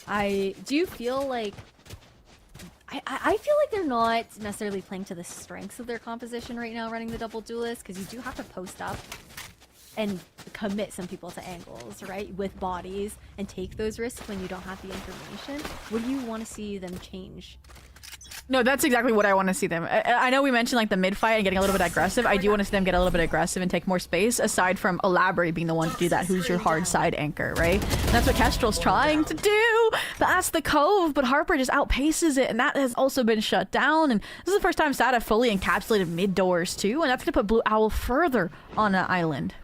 I do feel like... I feel like they're not necessarily playing to the strengths of their composition right now running the double duelist, because you do have to post up and commit some people to angles, right? With bodies, and take those risks when you don't have the information. What do you want to see them change? No, that's exactly what I want to see them. I know we mentioned like the mid-fight and getting a little bit aggressive. I do want to see them get a little bit aggressive and take more space, aside from Elaborate being the one to do that, who's your hard side anchor, right? And that's what Kestrel's trying to do. That's the Cove, but Harper just outpaces it, and that has also been shut down. And this is the first time SAD have fully encapsulated mid doors too, and that's going to put Blue Owl further on an island.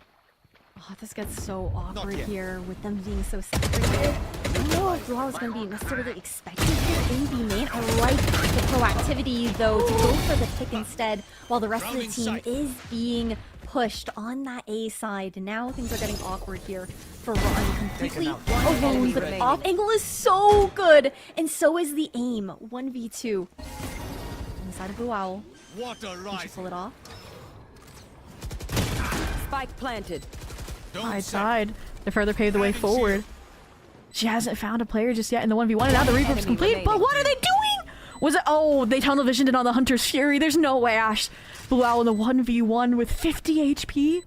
Oh, this gets so awkward here with them being so separated. I don't know if Blue Owl is going to be necessarily expected here in B main. I like the proactivity, though, to go for the pick instead, while the rest of the team is being pushed on that A side. Now things are getting awkward here for Ron, completely alone, but off angle is so good, and so is the aim. 1v2 on the side of Blue Owl. Can she pull it off? Spike planted. Side. To further pave the way forward. She hasn't found a player just yet in the 1v1, and now the regroup's complete. But what are they doing? Was it? Oh, they tunnel visioned it on the Hunter's Fury. There's no way Ash. Blue Owl in the 1v1 with 50 HP.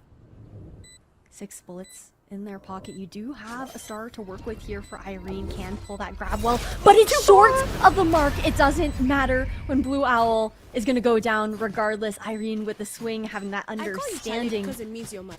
6 bullets in their pocket. You do have a star to work with here for Irene. Can pull that grab well, but it's short of the mark. It doesn't matter when Blue Owl is going to go down regardless. Irene with the swing, having that understanding,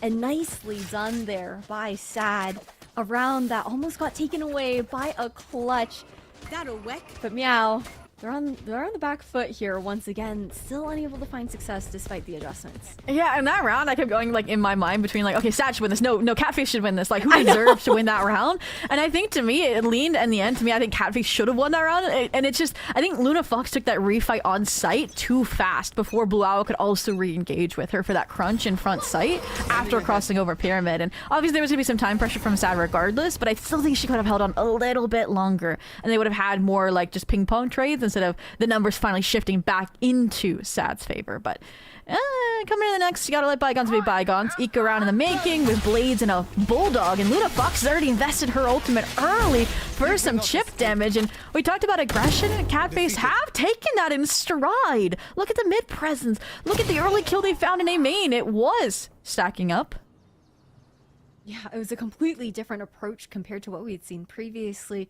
and nicely done there by SAD. Around that almost got taken away by a clutch. But MEOW, they're on the back foot here once again, still unable to find success despite the adjustments. Yeah, in that round, I kept going like in my mind between like, okay, SAD should win this. No, Catfish should win this. Like, who deserves to win that round? And I think to me, it leaned in the end. To me, I think Catfish should have won that round. And it's just, I think Luna Fox took that refight on site too fast before Blue Owl could also re-engage with her for that crunch in front sight after crossing over Pyramid. And obviously there was gonna be some time pressure from SAD regardless, but I still think she could have held on a little bit longer, and they would have had more like just ping pong trades instead of the numbers finally shifting back into SAD's favor. But coming to the next, you gotta let bygones be bygones. Eco round in the making with Blades and a Bulldog, and Luna Fox has already invested her ultimate early for some chip damage. And we talked about aggression, and Catface have taken that in stride. Look at the mid presence. Look at the early kill they found in A main. It was stacking up. Yeah, it was a completely different approach compared to what we had seen previously.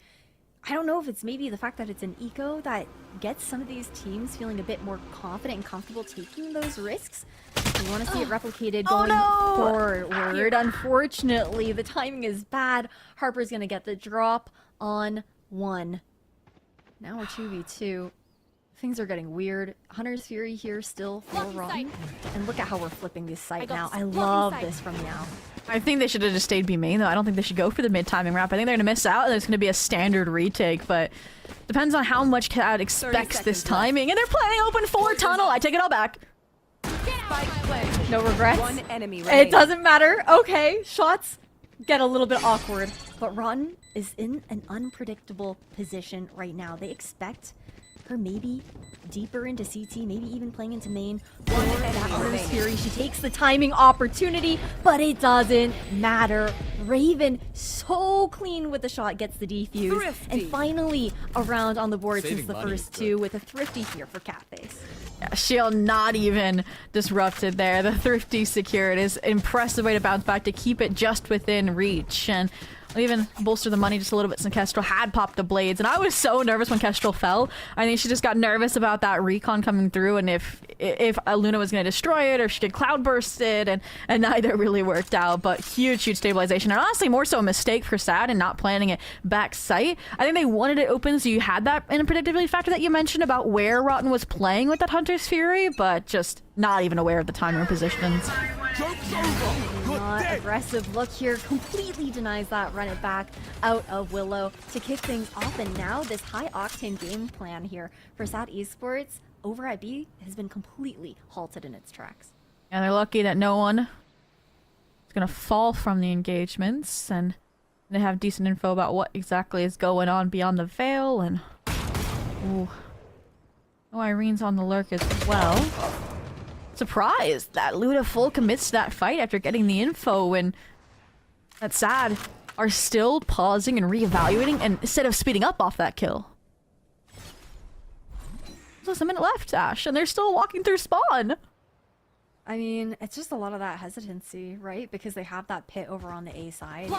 I don't know if it's maybe the fact that it's an eco that gets some of these teams feeling a bit more confident and comfortable taking those risks. We want to see it replicated going forward. Unfortunately, the timing is bad. Harper's going to get the drop on 1. Now we're 2v2. Things are getting weird. Hunter's Fury here still for Ron. And look at how we're flipping this site now. I love this from MEOW. I think they should have just stayed B main though. I don't think they should go for the mid timing wrap. I think they're gonna miss out, and there's gonna be a standard retake, but depends on how much CAD expects this timing. And they're playing open 4 tunnel. I take it all back. No regrets. One enemy remaining. It doesn't matter. Okay, shots get a little bit awkward, but Ron is in an unpredictable position right now. They expect her maybe deeper into CT, maybe even playing into main for that Hunter's Fury. She takes the timing opportunity, but it doesn't matter. Raven, so clean with the shot, gets the defuse. And finally, a round on the board since the first 2 with a thrifty here for Catface. Yeah, Shield not even disrupted there. The thrifty secured is impressive way to bounce back to keep it just within reach. And we'll even bolster the money just a little bit since Kestrel had popped the blades. And I was so nervous when Kestrel fell. I think she just got nervous about that recon coming through, and if Luna was going to destroy it, or if she could cloud burst it, and neither really worked out. But huge stabilization, and honestly more so a mistake for SAD and not planning it back sight. I think they wanted it open, so you had that unpredictability factor that you mentioned about where Rotten was playing with that Hunter's Fury, but just not even aware of the timing positions. Not aggressive look here, completely denies that, run it back out of Willow to kick things off. And now this high octane game plan here for SAD Esports over at B has been completely halted in its tracks. And they're lucky that no one is gonna fall from the engagements, and they have decent info about what exactly is going on beyond the veil. And ooh, Oh, Irene's on the lurk as well. Surprised that Luda full commits to that fight after getting the info, and that's sad. Are still pausing and reevaluating and instead of speeding up off that kill. There's a minute left, Ash, and they're still walking through spawn. I mean, it's just a lot of that hesitancy, right? Because they have that pit over on the A side.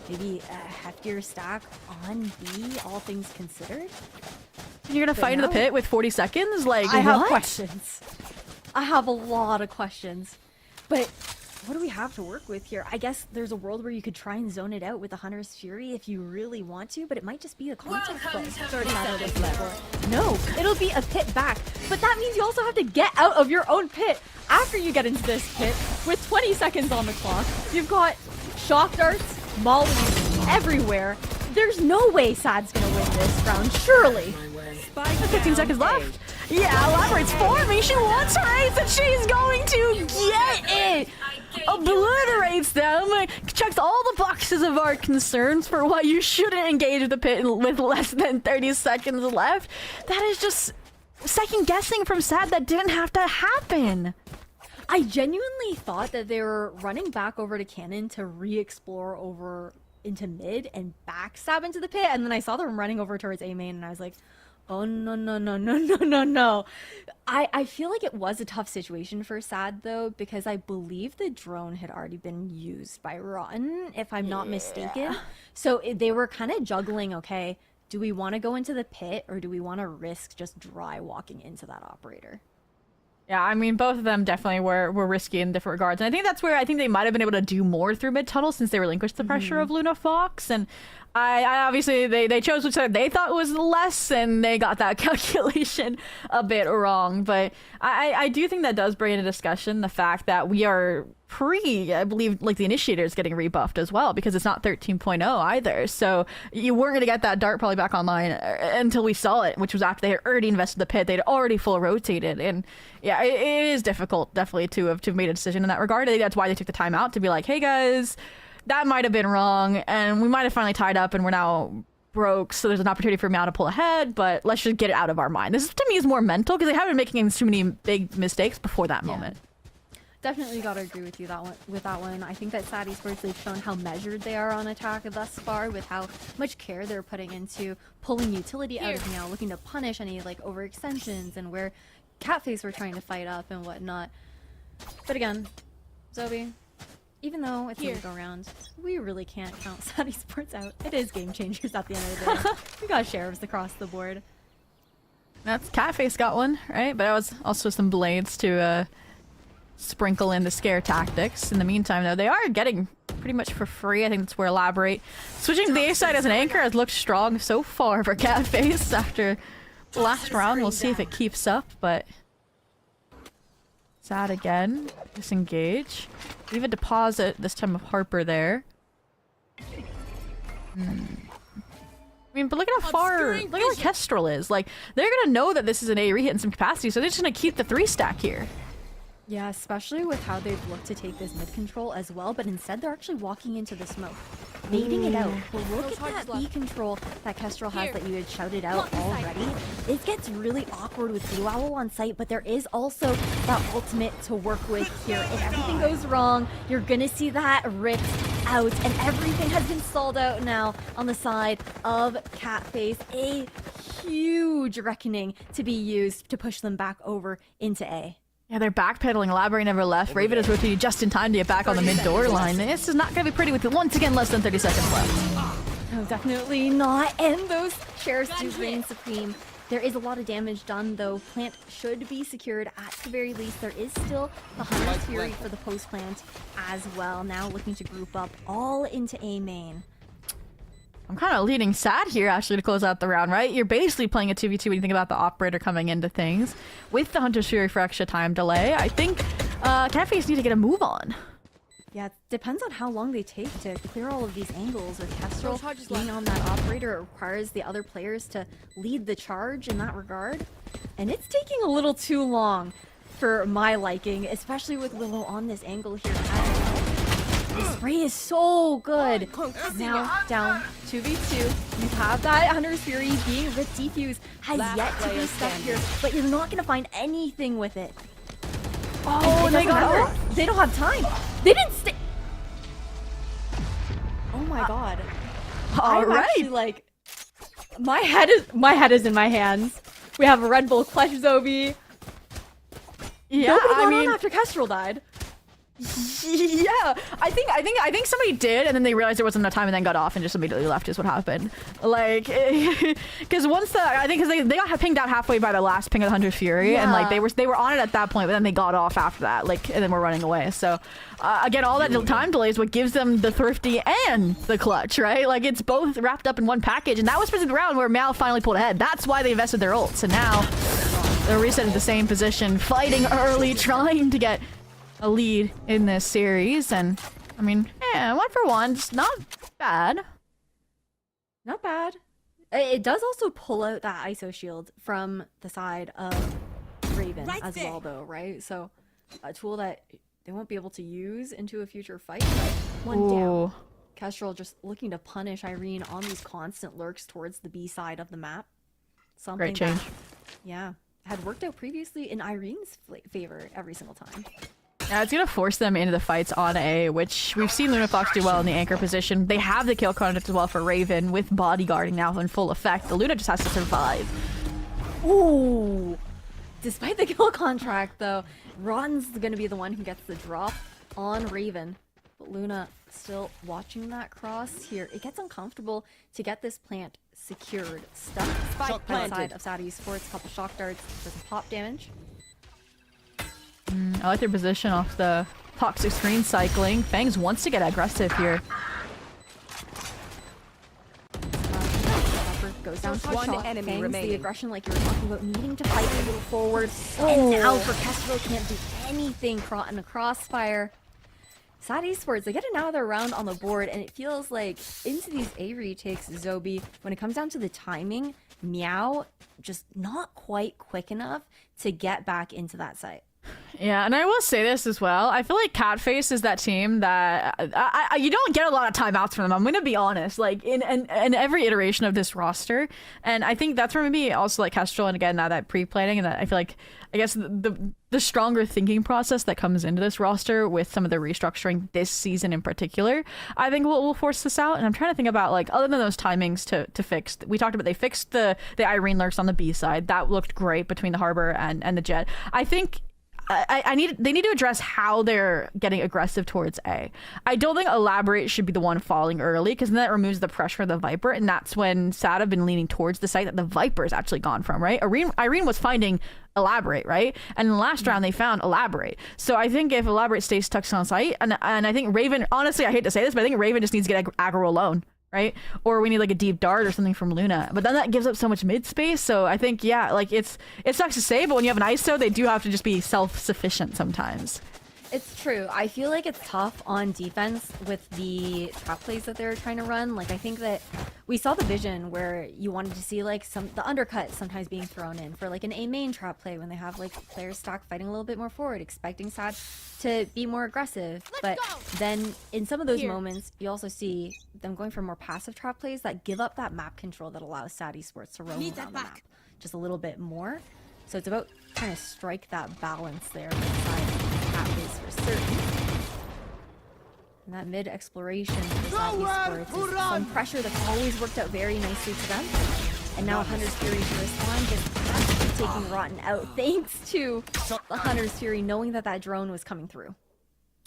Maybe a heftier stack on B, all things considered. You're gonna fight into the pit with 40 seconds? Like, I have what? questions. I have a lot of questions. But what do we have to work with here? I guess there's a world where you could try and zone it out with the Hunter's Fury if you really want to, but it might just be a contact play. 30 seconds left. No, it'll be a pit back. But that means you also have to get out of your own pit after you get into this pit with 20 seconds on the clock. You've got shock darts, mollies everywhere. There's no way Sad's gonna win this round, surely. 15 seconds left. Yeah, Elaborate's forming. She wants her ace and she's going to get it. Obliterates them. Checks all the boxes of our concerns for why you shouldn't engage with the pit with less than 30 seconds left. That is just second guessing from Sad. That didn't have to happen. I genuinely thought that they were running back over to Cannon to re-explore over into mid and backstab into the pit, and then I saw them running over towards A main, and I was like, oh no. I feel like it was a tough situation for Sad though, because I believe the drone had already been used by Rotten, if I'm not mistaken. So they were kind of juggling, okay, do we want to go into the pit or do we want to risk just dry walking into that operator? Yeah, I mean, both of them definitely were risky in different regards. And I think that's where I think they might have been able to do more through mid-tunnel since they relinquished the pressure of Luna Fox. And I obviously, they chose which side they thought was less, and they got that calculation a bit wrong. But I do think that does bring into discussion the fact that we are I believe, like, the Initiator is getting rebuffed as well, because it's not 13.0 either. So you weren't going to get that dart probably back online until we saw it, which was after they had already invested the pit. They'd already full rotated. And yeah, it is difficult, definitely, to have made a decision in that regard. I think that's why they took the time out to be like, hey guys, that might have been wrong, and we might have finally tied up and we're now broke, so there's an opportunity for MEOW to pull ahead, but let's just get it out of our mind. This, to me, is more mental, because they haven't been making too many big mistakes before that moment. Definitely gotta agree with you with that one. I think that Sad Esports, they've shown how measured they are on attack thus far, with how much care they're putting into pulling utility out of MEOW, looking to punish any like overextensions, and where Catface were trying to fight up and whatnot. But again, Zoe, even though it's a go round, we really can't count Sad Esports out. It is game changers at the end of the day. We got sheriffs across the board. That's Catface got one, right? But that was also some blades to sprinkle in the scare tactics. In the meantime, though, they are getting pretty much for free. I think that's where Elaborate switching to the A side as an anchor has looked strong so far for Catface after the last round. We'll see if it keeps up, but Sad again. Disengage. Leave a deposit this time of Harper there. I mean, but look at how far, look at where Kestrel is. Like, they're gonna know that this is an A rehit in some capacity, so they're just gonna keep the 3-stack here. Yeah, especially with how they've looked to take this mid control as well, but instead they're actually walking into the smoke, baiting it out. But look at that B control that Kestrel has that you had shouted out already. It gets really awkward with Blue Owl on site, but there is also that ultimate to work with here. If everything goes wrong, you're gonna see that ripped out, and everything has been stalled out now on the side of Catface. A huge reckoning to be used to push them back over into A. Yeah, they're backpedaling. Elaborate never left. Raven has rotated just in time to get back on the mid-door line. This is not going to be pretty with once again less than 30 seconds left. No, definitely not. And those sheriffs do reign supreme. There is a lot of damage done, though. Plant should be secured at the very least. There is still the Hunter's Fury for the post plant as well. Now looking to group up all into A main. I'm kind of leading Sad here, actually, to close out the round, right? You're basically playing a 2v2 when you think about the operator coming into things. With the Hunter's Fury for extra time delay, I think Catface need to get a move on. Yeah, it depends on how long they take to clear all of these angles. With Kestrel being on that operator, it requires the other players to lead the charge in that regard. And it's taking a little too long for my liking, especially with Willow on this angle here. As spray is so good. Now down 2v2. You have that Hunter's Fury being Rip Defuse has Last yet to player be stuck standing. here, but you're not gonna find anything with it. Oh, It they doesn't got matter. off. They don't have time. They didn't stay. Oh my god. All I'm right. actually like, my head is in my hands. We have a Red Bull Clutch Zobi. Yeah, Nobody got I mean, on after Kestrel died. yeah, I think somebody did, and then they realized there wasn't enough time, and then got off and just immediately left. Is what happened. Like, because once because they got pinged out halfway by the last ping of the Hunter's Fury, and like they were on it at that point, but then they got off after that, like, and then we're running away. So again, all that time delay is what gives them the thrifty and the clutch, right? Like, it's both wrapped up in one package, and that was specifically the round where MEOW finally pulled ahead. That's why they invested their ults, and now they're reset in the same position, fighting early, trying to get a lead in this series. And I mean, yeah, 1 for 1, it's not bad. Not bad. It does also pull out that ISO shield from the side of Raven as well, though, right? So a tool that they won't be able to use into a future fight. One down. Kestrel just looking to punish Irene on these constant lurks towards the B side of the map. Something Great change. Yeah, had worked out previously in Irene's favor every single time. Yeah, it's gonna force them into the fights on A, which we've seen Luna Fox do well in the anchor position. They have the kill content as well for Raven, with bodyguarding now in full effect. The Luna just has to survive. Ooh! Despite the kill contract, though, Ron's gonna be the one who gets the drop on Raven. But Luna still watching that cross here. It gets uncomfortable to get this plant secured. Stuck outside of Saudi Sports. Couple shock darts for some pop damage. I like their position off the toxic screen cycling. Fangs wants to get aggressive here. Goes down to One shot. enemy Fangs, remaining. the aggression like you were talking about, needing to fight a little forward. And now for Kestrel, can't do anything caught in a crossfire. Sad Esports, they get another round on the board, and it feels like into these A retakes, Zobi, when it comes down to the timing, MEOW just not quite quick enough to get back into that site. Yeah, and I will say this as well. I feel like Catface is that team that you don't get a lot of timeouts from them. I'm gonna be honest. Like in every iteration of this roster, and I think that's where maybe also like Kestrel, and again now that pre-planning, and that I feel like I guess the stronger thinking process that comes into this roster with some of the restructuring this season in particular, I think will force this out. And I'm trying to think about, like, other than those timings to fix. We talked about they fixed the Irene lurks on the B side. That looked great between the Harbor and the Jet. I think. They need to address how they're getting aggressive towards A. I don't think Elaborate should be the one falling early, because then that removes the pressure of the Viper, and that's when SAD have been leaning towards the site that the Viper's actually gone from, right? Irene was finding Elaborate, right? And in the last round they found Elaborate. So I think if Elaborate stays stuck on site, and I think Raven, honestly, I hate to say this, but I think Raven just needs to get aggro alone. Right? Or we need like a deep dart or something from Luna. But then that gives up so much mid space. So I think, yeah, like it sucks to say, but when you have an ISO, they do have to just be self-sufficient sometimes. It's true. I feel like it's tough on defense with the trap plays that they're trying to run. Like, I think that we saw the vision where you wanted to see like the undercut sometimes being thrown in for like an A main trap play when they have like players stock fighting a little bit more forward, expecting SAD to be more aggressive. But then in some of those moments, you also see them going for more passive trap plays that give up that map control that allows SAD Esports to roam around the map just a little bit more. So it's about trying to strike that balance there inside cat base for certain. And that mid exploration for SAD Esports is some pressure that's always worked out very nicely to them. And now Hunter's Fury for this one, just taking Rotten out thanks to the Hunter's Fury knowing that that drone was coming through.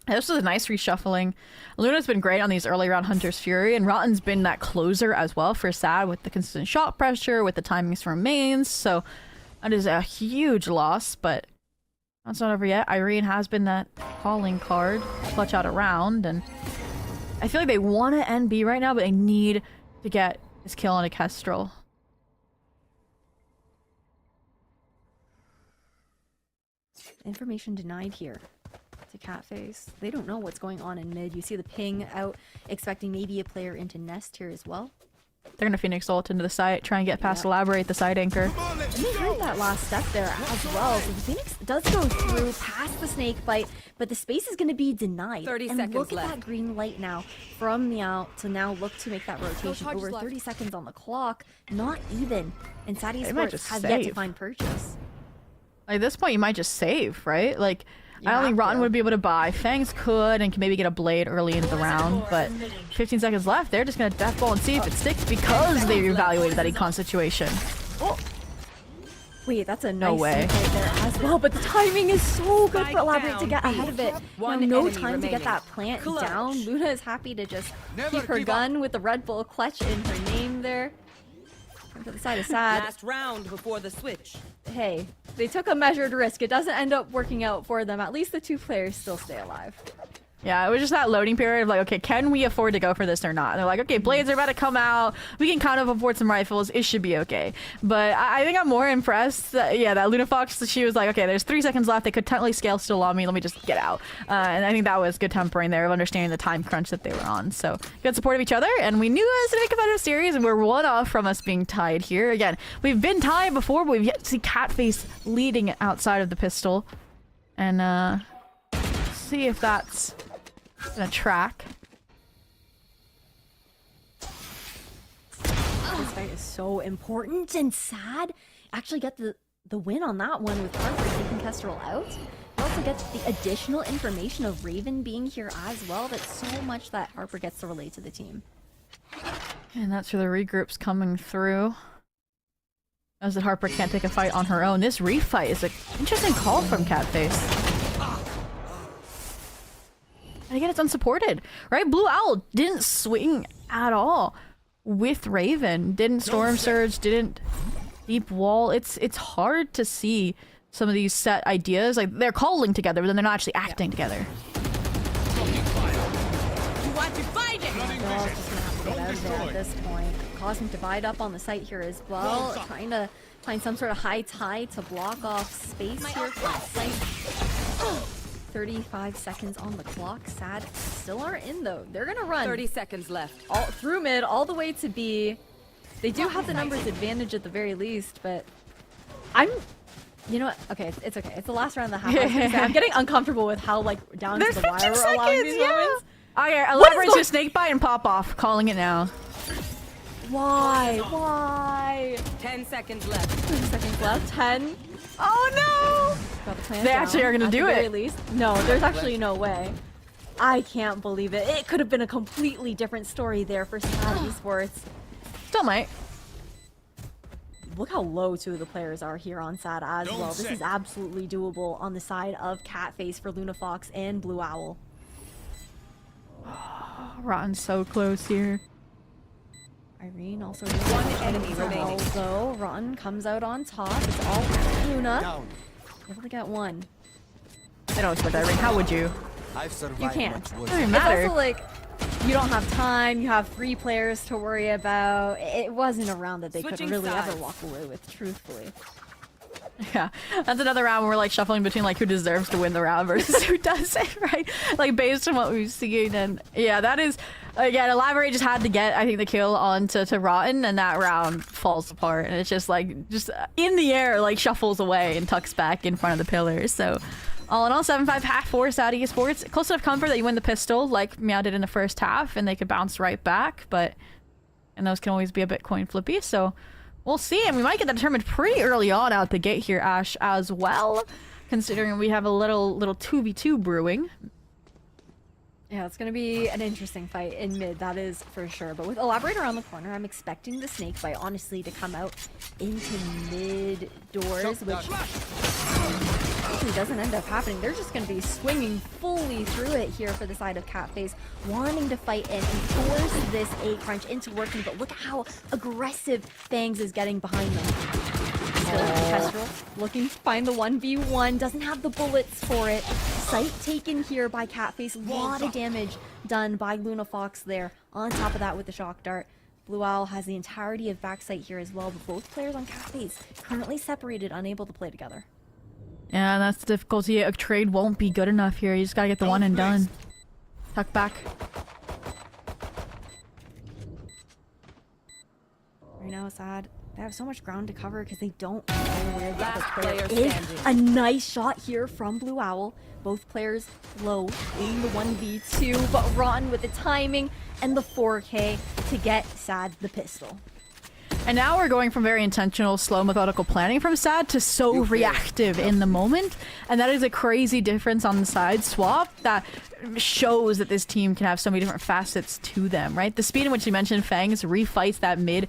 This was a nice reshuffling. Luna's been great on these early round Hunter's Fury, and Rotten's been that closer as well for SAD with the consistent shot pressure, with the timings from mains. So that is a huge loss, but that's not over yet. Irene has been that calling card, clutch out a round, and I feel like they want to end B right now, but they need to get this kill on a Kestrel. Information denied here to Catface. They don't know what's going on in mid. You see the ping out, expecting maybe a player into Nest here as well. They're gonna Phoenix ult into the site, try and get past Elaborate the side anchor. And they heard that last step there as well. So the Phoenix does go through past the snake bite, but the space is going to be denied. 30 and seconds look left. at that green light now from MEOW to now look to make that rotation. Over 30 seconds on the clock, not even. And Sadie They might Sports just has yet to save. find purchase. Like, at this point, you might just save, right? Like, You I don't think have Rotten to. would be able to buy. Fangs could and can maybe get a blade early into the round, but 15 seconds left. They're just gonna death ball and see if it sticks because they evaluated that econ situation. Oh. Wait, that's a No nice way. sneak right there as well, but the timing is so good for Elaborate to get ahead of it. One no enemy time to get remaining. that plant Clutch. down. Luna is happy to just keep her gun with the Red Bull clutch in her name there. And to the side of Sad. Last round before the switch. Hey, they took a measured risk. It doesn't end up working out for them. At least the two players still stay alive. Yeah, it was just that loading period of like, okay, can we afford to go for this or not? And they're like, okay, blades are about to come out. We can kind of afford some rifles. It should be okay. But I think I'm more impressed that, that Luna Fox, she was like, okay, there's 3 seconds left. They could technically scale still on me. Let me just get out. And I think that was good tempering there of understanding the time crunch that they were on. So good support of each other. And we knew it was going to be a competitive series, and we're 1 off from us being tied here. Again, we've been tied before, but we've yet to see Catface leading outside of the pistol. And see if that's gonna track. This fight is so important and Sad. Actually get the win on that one with Harper taking Kestrel out. You also get the additional information of Raven being here as well. That's so much that Harper gets to relate to the team. And that's where the regroup's coming through. As that Harper can't take a fight on her own. This refight is an interesting call from Catface. And again, it's unsupported, right? Blue Owl didn't swing at all with Raven. Didn't Storm Surge, didn't Deep Wall. It's hard to see some of these set ideas. Like, they're calling together, but then they're not actually acting together. You want to fight it? They're all just gonna have to get out of there at this point. Causing divide up on the site here as well. Trying to find some sort of high tide to block off space here for the site. 35 seconds on the clock. Sad still aren't in though. They're gonna run 30 seconds left. all through mid, all the way to B. They do have the numbers advantage at the very least, but you know what? Okay, it's okay. It's the last round of the half. I was gonna say, I'm getting uncomfortable with how like down There's to the wire 15 we're allowing seconds, these moments. Oh yeah, elaborate to snake bite and pop off. Calling it now. Why? Why? 10 seconds left. 10 seconds left. 10. Oh no! Got the plan They actually are gonna at do the very it. least. No, there's actually no way. I can't believe it. It could have been a completely different story there for Sad Sports. Still might. Look how low 2 of the players are here on Sad as well. This is absolutely doable on the side of Catface for Luna Fox and Blue Owl. Rotten's so close here. Irene also doing one enemy remaining. Though Rotten comes out on top. It's all Luna. Able to get one. They don't expect Irene. How would you? You can't. Doesn't even It's matter. also like you don't have time. You have 3 players to worry about. It wasn't a round that they could Switching really sides. ever walk away with, truthfully. Yeah, that's another round where we're like shuffling between like who deserves to win the round versus who doesn't, right? Like based on what we've seen, and yeah, that is again, Elaborate just had to get I think the kill onto Rotten, and that round falls apart, and it's just like in the air, like shuffles away and tucks back in front of the pillars. So all in all, 7-5 half for Saudi Sports. Close enough comfort that you win the pistol like MEOW did in the first half, and they could bounce right back, and those can always be a bit coin flippy. So. We'll see, and we might get that determined pretty early on out the gate here, Ash, as well, considering we have a little 2v2 brewing. Yeah, it's going to be an interesting fight in mid, that is for sure. But with Elaborate around the corner, I'm expecting the snake bite, honestly, to come out into mid doors, which actually doesn't end up happening. They're just going to be swinging fully through it here for the side of Catface, wanting to fight in and force this A crunch into working. But look at how aggressive Fangs is getting behind them. Still, Kestrel looking to find the 1v1, doesn't have the bullets for it. Sight taken here by Catface, a lot of damage done by Luna Fox there. On top of that with the shock dart, Blue Owl has the entirety of backside here as well, but both players on Catface currently separated, unable to play together. Yeah, that's the difficulty. A trade won't be good enough here. You just gotta get the one and done. Tuck back. right now, Sad. They have so much ground to cover because they don't know where the other Last player player is. standing. A nice shot here from Blue Owl. Both players low in the 1v2, but Rotten with the timing and the 4K to get Sad the pistol. And now we're going from very intentional, slow, methodical planning from Sad to so reactive in the moment. And that is a crazy difference on the side swap that shows that this team can have so many different facets to them, right? The speed in which you mentioned Fangs refights that mid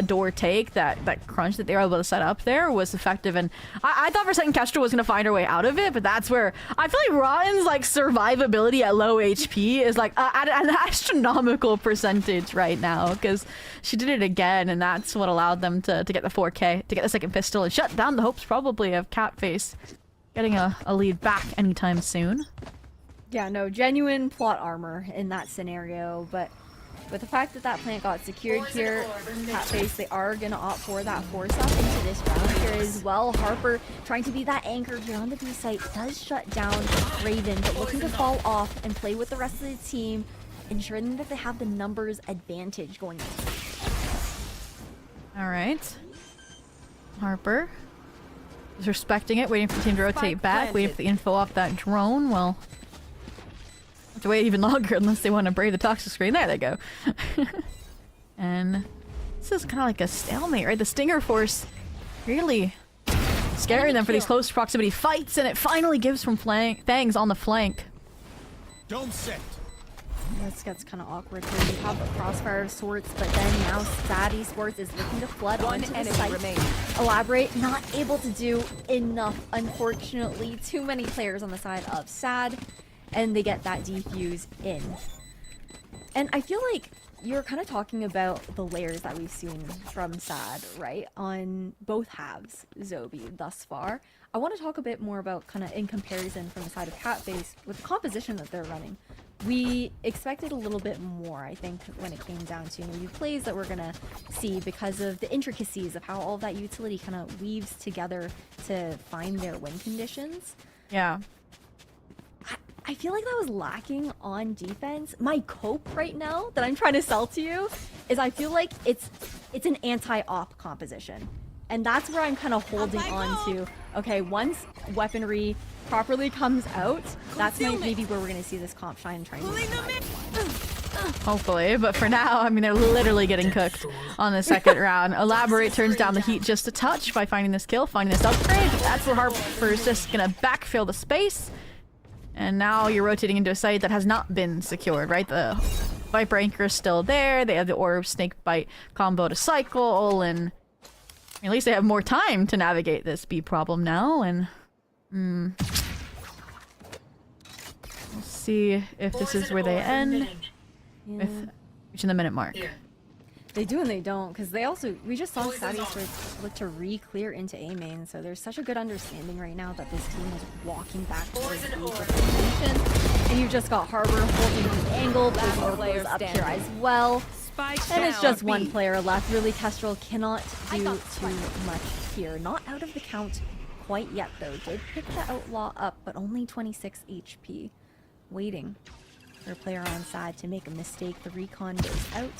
door take, that crunch that they were able to set up there was effective. And I thought for a second Kestrel was going to find her way out of it, but that's where I feel like Rotten's like survivability at low HP is like at an astronomical percentage right now, because she did it again, and that's what allowed them to get the 4K, to get the second pistol, and shut down the hopes probably of Catface getting a lead back anytime soon. Yeah, no, genuine plot armor in that scenario, but with the fact that that plant got secured here, Catface, they are going to opt for that force up into this round here as well. Harper trying to be that anchor here on the B site does shut down Raven, but looking to fall off and play with the rest of the team, ensuring that they have the numbers advantage going in. Alright. Harper is respecting it, waiting for the team to rotate back, waiting for the info off that drone. Well, have to wait even longer unless they want to brave the toxic screen. There they go. And this is kind of like a stalemate, right? The Stinger Force really scaring them for these close proximity fights, and it finally gives from Fangs on the flank. Don't sit. This gets kind of awkward here. You have a crossfire of sorts, but then now Sad Sports is looking to flood onto the site. Elaborate, not able to do enough, unfortunately. Too many players on the side of Sad, and they get that defuse in. And I feel like you're kind of talking about the layers that we've seen from Sad, right? On both halves, Zobi, thus far. I want to talk a bit more about kind of in comparison from the side of Catface with the composition that they're running. We expected a little bit more, I think, when it came down to maybe plays that we're going to see because of the intricacies of how all of that utility kind of weaves together to find their win conditions. Yeah. I feel like that was lacking on defense. My cope right now that I'm trying to sell to you is I feel like it's an anti-op composition. And that's where I'm kind of holding on to. Okay, once weaponry properly comes out, that's maybe where we're going to see this comp shine trying to Hopefully, but for now, I mean, they're literally getting cooked on the second round. Elaborate turns down the heat just a touch by finding this kill, finding this upgrade. That's where Harper's just going to backfill the space. And now you're rotating into a site that has not been secured, right? The Viper Anchor is still there. They have the Orb Snake Bite combo to cycle, and at least they have more time to navigate this B problem now. And we'll see if this is where they end with reaching the minute mark. They do and they don't, because we just saw Sadie look to re-clear into A main, so there's such a good understanding right now that this team is walking back towards the formation. And you've just got Harbor holding the angle, players up here as well. And it's just one player left. Really, Kestrel cannot do too much here. Not out of the count quite yet, though. Did pick the Outlaw up, but only 26 HP. Waiting for a player on side to make a mistake. The recon goes out.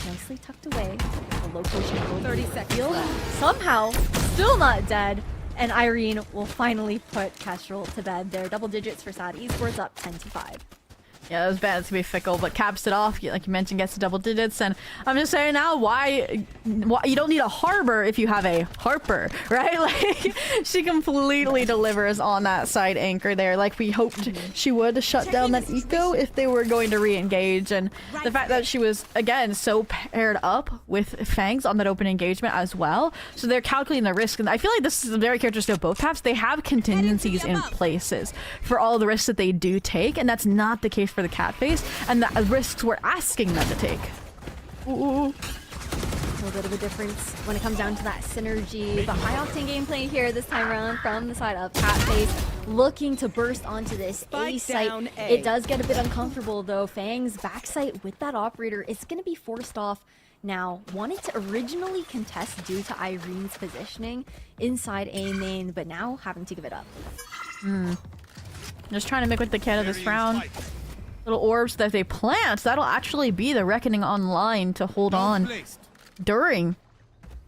Nicely tucked away. The location will 30 seconds. Somehow, still not dead. And Irene will finally put Kestrel to bed there. Double digits for Sad Esports, up 10-5. Yeah, it was bad to be fickle, but caps it off, like you mentioned, gets to double digits. And I'm just saying now, why you don't need a Harbor if you have a Harper, right? Like, she completely delivers on that side anchor there, like we hoped she would, to shut down that eco if they were going to re-engage. And the fact that she was, again, so paired up with Fangs on that open engagement as well, so they're calculating the risk. And I feel like this is very characteristic of both halves. They have contingencies in places for all the risks that they do take, and that's not the case for the Catface, and the risks we're asking them to take. Ooh. A little bit of a difference when it comes down to that synergy, but high octane gameplay here this time around from the side of Catface, looking to burst onto this A site. It does get a bit uncomfortable though. Fang's backside with that operator is going to be forced off now. Wanted to originally contest due to Irene's positioning inside A main, but now having to give it up. Just trying to make what they can of this round. Little orbs that they plant, that'll actually be the reckoning online to hold on during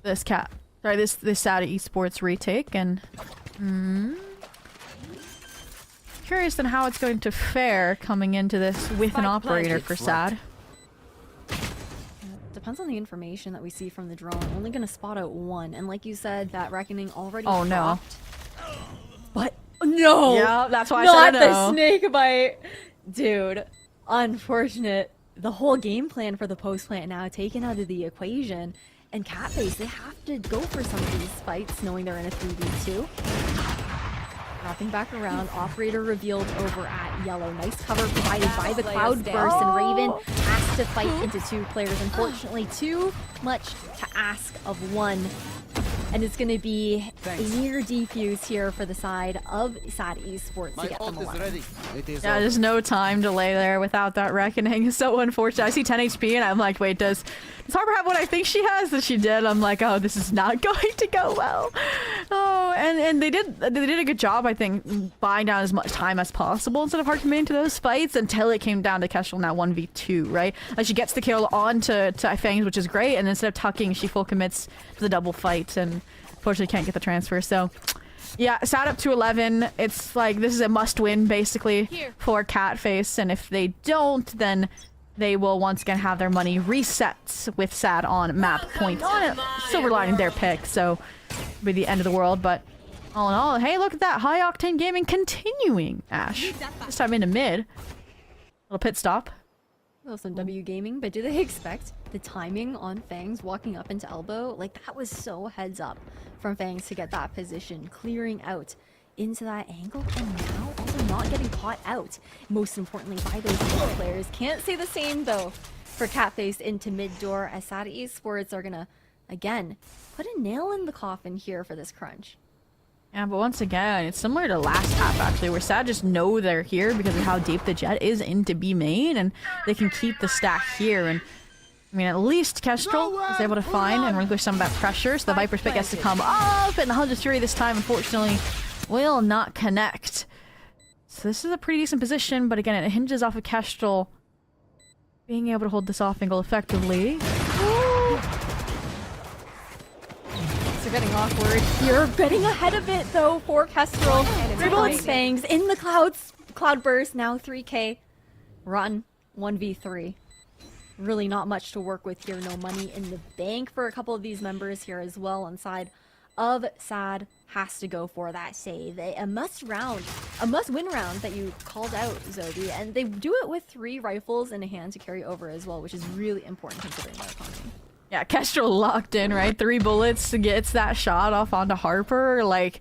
this SAD esports retake, and curious on how it's going to fare coming into this with an operator for SAD. Depends on the information that we see from the drone. Only gonna spot out one, and like you said, that reckoning already Oh dropped. But no, yeah, that's why I not said no. the snake bite, dude. Unfortunate. The whole game plan for the post plant now taken out of the equation, and Catface, they have to go for some of these fights, knowing they're in a 3v2. Wrapping back around, operator revealed over at yellow. Nice cover provided by the cloud burst, and Raven has to fight into two players. Unfortunately, too much to ask of one. And it's going to be a near defuse here for the side of SAD Esports to get them alive. Yeah, there's no time delay there without that reckoning. So unfortunate. I see 10 HP and I'm like, wait, does Harper have what I think she has? And she did. I'm like, oh, this is not going to go well. Oh, and they did a good job, I think, buying down as much time as possible instead of hard committing to those fights until it came down to Kestrel now 1v2, right? Like, she gets the kill on to Fangs, which is great, and instead of tucking, she full commits to the double fight, and unfortunately can't get the transfer. So yeah, SAD up to 11. It's like, this is a must win basically for Catface, and if they don't, then they will once again have their money reset with SAD on map point on it. Silver lining their pick, so it'll be the end of the world. But all in all, hey, look at that. High Octane Gaming continuing, Ash. This time into mid. Little pit stop. Well, some W Gaming, but do they expect the timing on Fangs walking up into elbow? Like, that was so heads up from Fangs to get that position, clearing out into that angle, and now also not getting caught out, most importantly, by those middle players. Can't say the same, though, for Catface into mid door, as SAD Esports are gonna, again, put a nail in the coffin here for this crunch. Yeah, but once again, it's similar to last half, actually, where SAD just know they're here because of how deep the jet is into B main, and they can keep the stack here. And I mean, at least Kestrel is able to find and relinquish some of that pressure, so the Viper's pick gets to come up, and the 100 Fury this time, unfortunately, will not connect. So this is a pretty decent position, but again, it hinges off of Kestrel being able to hold this off angle effectively. They're getting awkward here. Getting ahead of it, though, for Kestrel. Dribbles Fangs in the clouds. Cloud burst, now 3k. Run 1v3. Really not much to work with here. No money in the bank for a couple of these members here as well. On side of SAD, has to go for that save. A must-win round that you called out, Zobi, and they do it with 3 rifles in a hand to carry over as well, which is really important considering their economy. Yeah, Kestrel locked in, right? 3 bullets gets that shot off onto Harper, like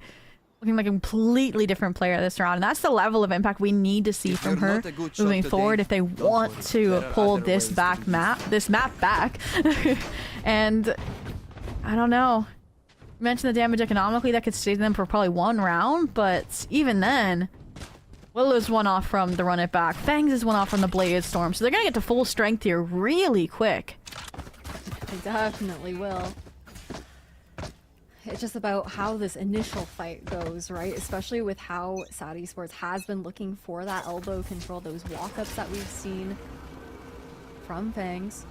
looking like a completely different player this round. And that's the level of impact we need to see from her moving forward if they want to pull this map back. And I don't know. You mentioned the damage economically that could save them for probably 1 round, but even then, Willow's one off from the run it back. Fangs is one off from the Blaze Storm, so they're gonna get to full strength here really quick. They definitely will. It's just about how this initial fight goes, right? Especially with how SAD Esports has been looking for that elbow control, those walk-ups that we've seen from Fangs.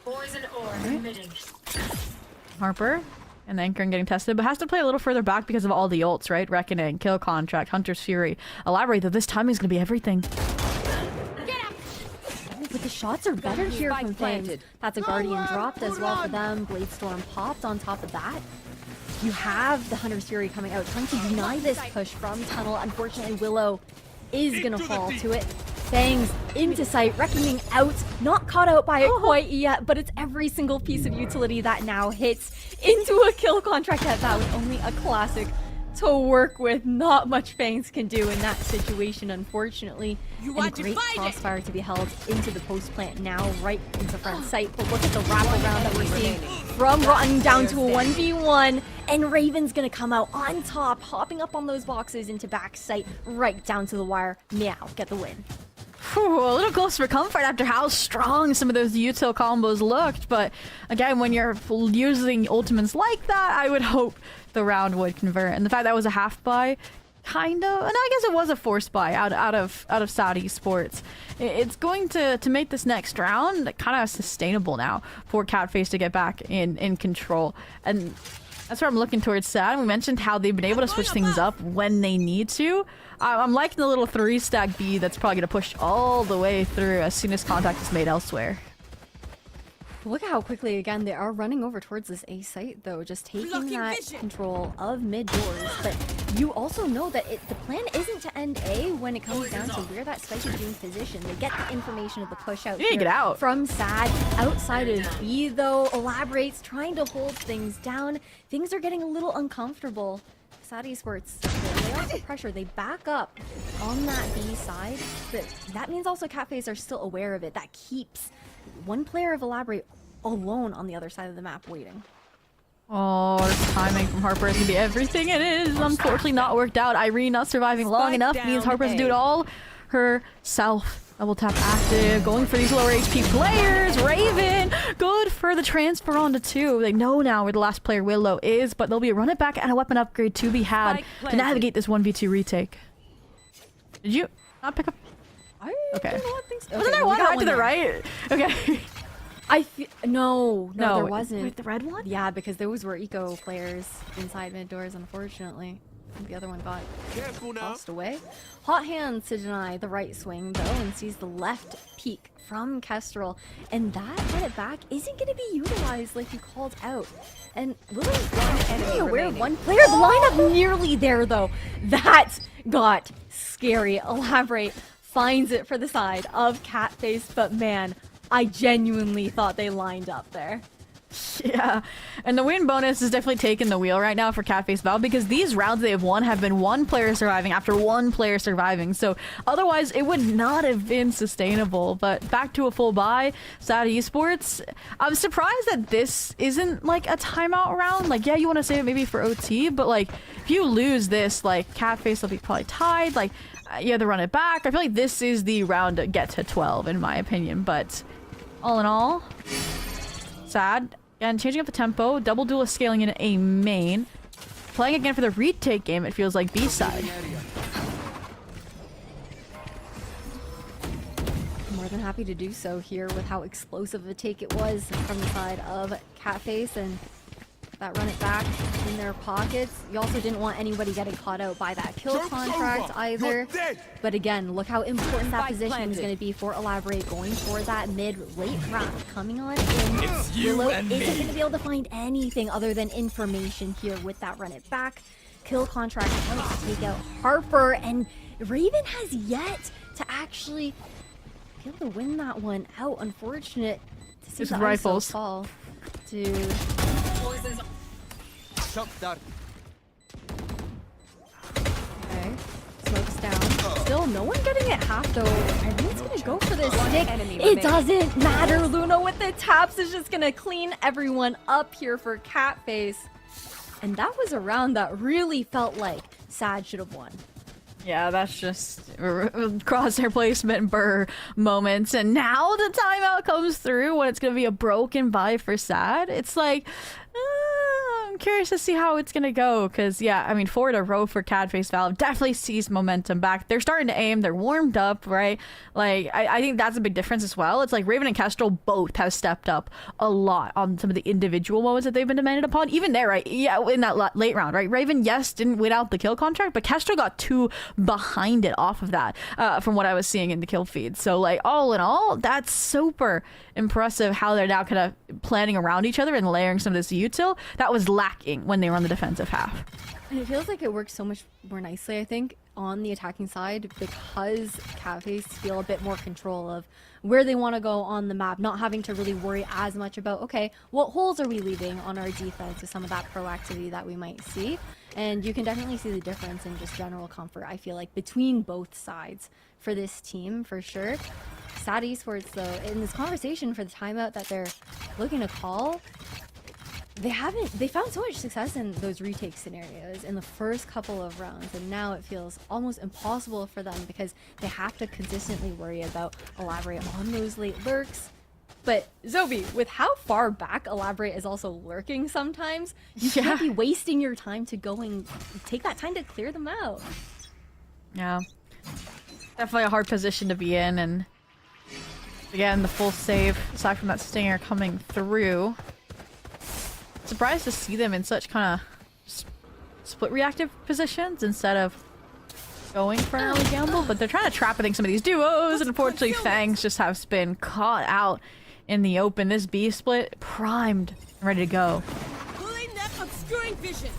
Poison ore emitting. Harper and Anchor getting tested, but has to play a little further back because of all the ults, right? Reckoning, Kill Contract, Hunter's Fury. Elaborate that this timing is going to be everything. But the shots are better here from Fangs. That's a Guardian dropped as well for them. Blade Storm popped on top of that. You have the Hunter's Fury coming out, trying to deny this push from Tunnel. Unfortunately, Willow is going to fall to it. Fangs into sight, Reckoning out, not caught out by it quite yet, but it's every single piece of utility that now hits into a kill contract. That was only a classic to work with. Not much Fangs can do in that situation, unfortunately. And a great crossfire to be held into the post plant now, right into front sight. But look at the wraparound that we're seeing from Rotten down to a 1v1. And Raven's gonna come out on top, hopping up on those boxes into back sight, right down to the wire. Meow, get the win. Whew, a little close for comfort after how strong some of those util combos looked, but again, when you're using ultimates like that, I would hope the round would convert. And the fact that was a half buy kind of, and I guess it was a forced buy out of Saudi Sports. It's going to make this next round kind of sustainable now for Catface to get back in control, and that's where I'm looking towards Sad. We mentioned how they've been able to switch things up when they need to. I'm liking the little 3-stack B that's probably going to push all the way through as soon as contact is made elsewhere. Look at how quickly, again, they are running over towards this A site, though, just taking that control of mid doors. But you also know that the plan isn't to end A when it comes down to where that spike is being positioned. They get the information of the push out here get out from Sad. Outside of B, though, elaborates, trying to hold things down. Things are getting a little uncomfortable. Sad Esports, they are under pressure. They back up on that B side, but that means also Catface are still aware of it. That keeps one player of Elaborate alone on the other side of the map waiting. Oh, this timing from Harper is going to be everything it is. Unfortunately not worked out. Irene not surviving long enough means Harper has to do it all herself. Double tap active, going for these lower HP players. Raven, good for the transfer onto 2. They know now where the last player Willow is, but there'll be a run it back and a weapon upgrade to be had to navigate this 1v2 retake. Did you not pick up? Okay. Wasn't there one right to the right? Okay. No, there wasn't. Wait, the red one? Yeah, because those were eco players inside mid doors, unfortunately. I think the other one got tossed away. Hot hands to deny the right swing, though, and sees the left peek from Kestrel. And that run it back isn't going to be utilized like you called out. And Willow's enemy aware of one player. The lineup nearly there, though. That got scary. Elaborate finds it for the side of Catface, but man, I genuinely thought they lined up there. Yeah, and the win bonus is definitely taking the wheel right now for Catface Valve because these rounds they have won have been one player surviving after one player surviving. So otherwise it would not have been sustainable. But back to a full buy, Sad Esports. I'm surprised that this isn't like a timeout round. Like, yeah, you want to save it maybe for OT, but like if you lose this, like Catface will be probably tied. Like you have to run it back. I feel like this is the round to get to 12 in my opinion. But all in all, Sad. And changing up the tempo, double duelist scaling in a main. Playing again for the retake game, it feels like B-side. More than happy to do so here with how explosive a take it was from the side of Catface, and that run it back in their pockets. You also didn't want anybody getting caught out by that kill contract either. But again, look how important that position is going to be for Elaborate going for that mid-late round. Coming on in, Willow isn't going to be able to find anything other than information here with that run it back. Kill contract wants to take out Harper, and Raven has yet to actually be able to win that one out. Unfortunate to see the rifles fall to... Okay, smokes down. Still, no one getting it half though. Everyone's gonna go for this stick. It doesn't matter. Luna with the taps is just gonna clean everyone up here for Catface. And that was a round that really felt like Sad should have won. Yeah, that's just crosshair placement burr moments. And now the timeout comes through when it's going to be a broken buy for Sad. It's like, I'm curious to see how it's going to go. Because, yeah, I mean, 4 in a row for Catface Valve definitely sees momentum back. They're starting to aim. They're warmed up, right? Like, I think that's a big difference as well. It's like Raven and Kestrel both have stepped up a lot on some of the individual moments that they've been demanded upon. Even there, right? Yeah, in that late round, right? Raven, yes, didn't win out the kill contract, but Kestrel got 2 behind it off of that from what I was seeing in the kill feed. So like all in all, that's super impressive how they're now kind of planning around each other and layering some of this util that was lacking when they were on the defensive half. And it feels like it works so much more nicely, I think, on the attacking side because Catface feel a bit more control of where they want to go on the map, not having to really worry as much about, okay, what holes are we leaving on our defense with some of that proactivity that we might see. And you can definitely see the difference in just general comfort, I feel like, between both sides for this team, for sure. Sad Esports, though, in this conversation for the timeout that they're looking to call, they found so much success in those retake scenarios in the first couple of rounds, and now it feels almost impossible for them because they have to consistently worry about Elaborate on those late lurks. But Zobi, with how far back Elaborate is also lurking sometimes, you can't be wasting your time to go and take that time to clear them out. Yeah. Definitely a hard position to be in, and again, the full save, aside from that stinger coming through. Surprised to see them in such kind of split reactive positions instead of going for an early gamble, but they're trying to trap, I think, some of these duos, and unfortunately Fangs just have been caught out in the open. This B split primed and ready to go. Pulling that obscuring vision.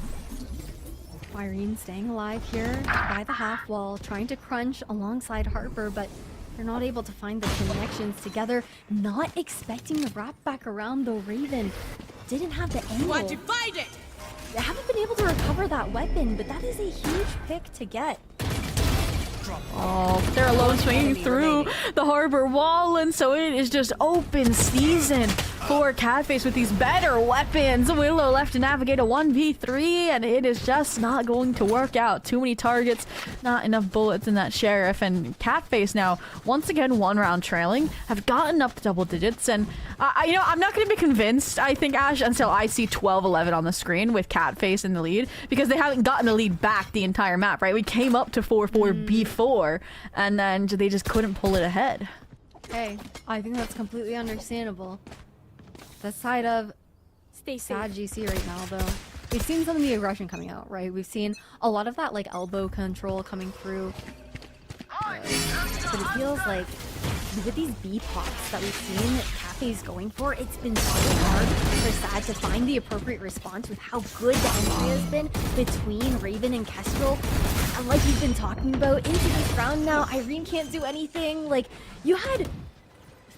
Irene staying alive here by the half wall, trying to crunch alongside Harper, but they're not able to find the connections together. Not expecting the wrap back around, though. Raven didn't have the angle. Why'd you find it? They haven't been able to recover that weapon, but that is a huge pick to get. Oh, they're alone swinging through the harbor wall, and so it is just open season for Catface with these better weapons. Willow left to navigate a 1v3, and it is just not going to work out. Too many targets, not enough bullets in that Sheriff, and Catface now, once again, 1 round trailing, have gotten up to double digits, and you know, I'm not going to be convinced, I think, Ash, until I see 12-11 on the screen with Catface in the lead, because they haven't gotten the lead back the entire map, right? We came up to 4-4 before, and then they just couldn't pull it ahead. Hey, I think that's completely understandable. The side of sad GC right now, though. We've seen some of the aggression coming out, right? We've seen a lot of that, like, elbow control coming through. But it feels like with these B pops that we've seen Cathy's going for, it's been so hard for Sad to find the appropriate response with how good the entry has been between Raven and Kestrel. And like we've been talking about, into this round now, Irene can't do anything. Like, you had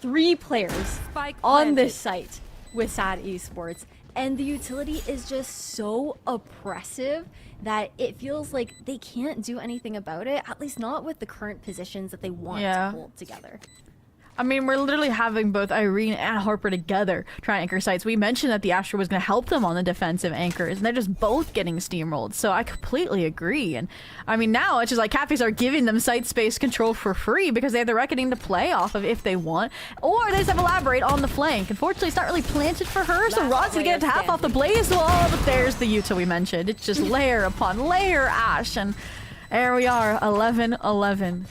3 players on this site with Sad Esports, and the utility is just so oppressive that it feels like they can't do anything about it, at least not with the current positions that they want to hold together. I mean, we're literally having both Irene and Harper together try anchor sites. We mentioned that the Astra was going to help them on the defensive anchors, and they're just both getting steamrolled. So I completely agree. And I mean, now it's just like Catface are giving them site space control for free because they have the Reckoning to play off of if they want, or they just have Elaborate on the flank. Unfortunately, it's not really planted for her, so Rod's going to get half off the Blaze wall, but there's the Yuta we mentioned. It's just layer upon layer, Ash, and there we are, 11-11.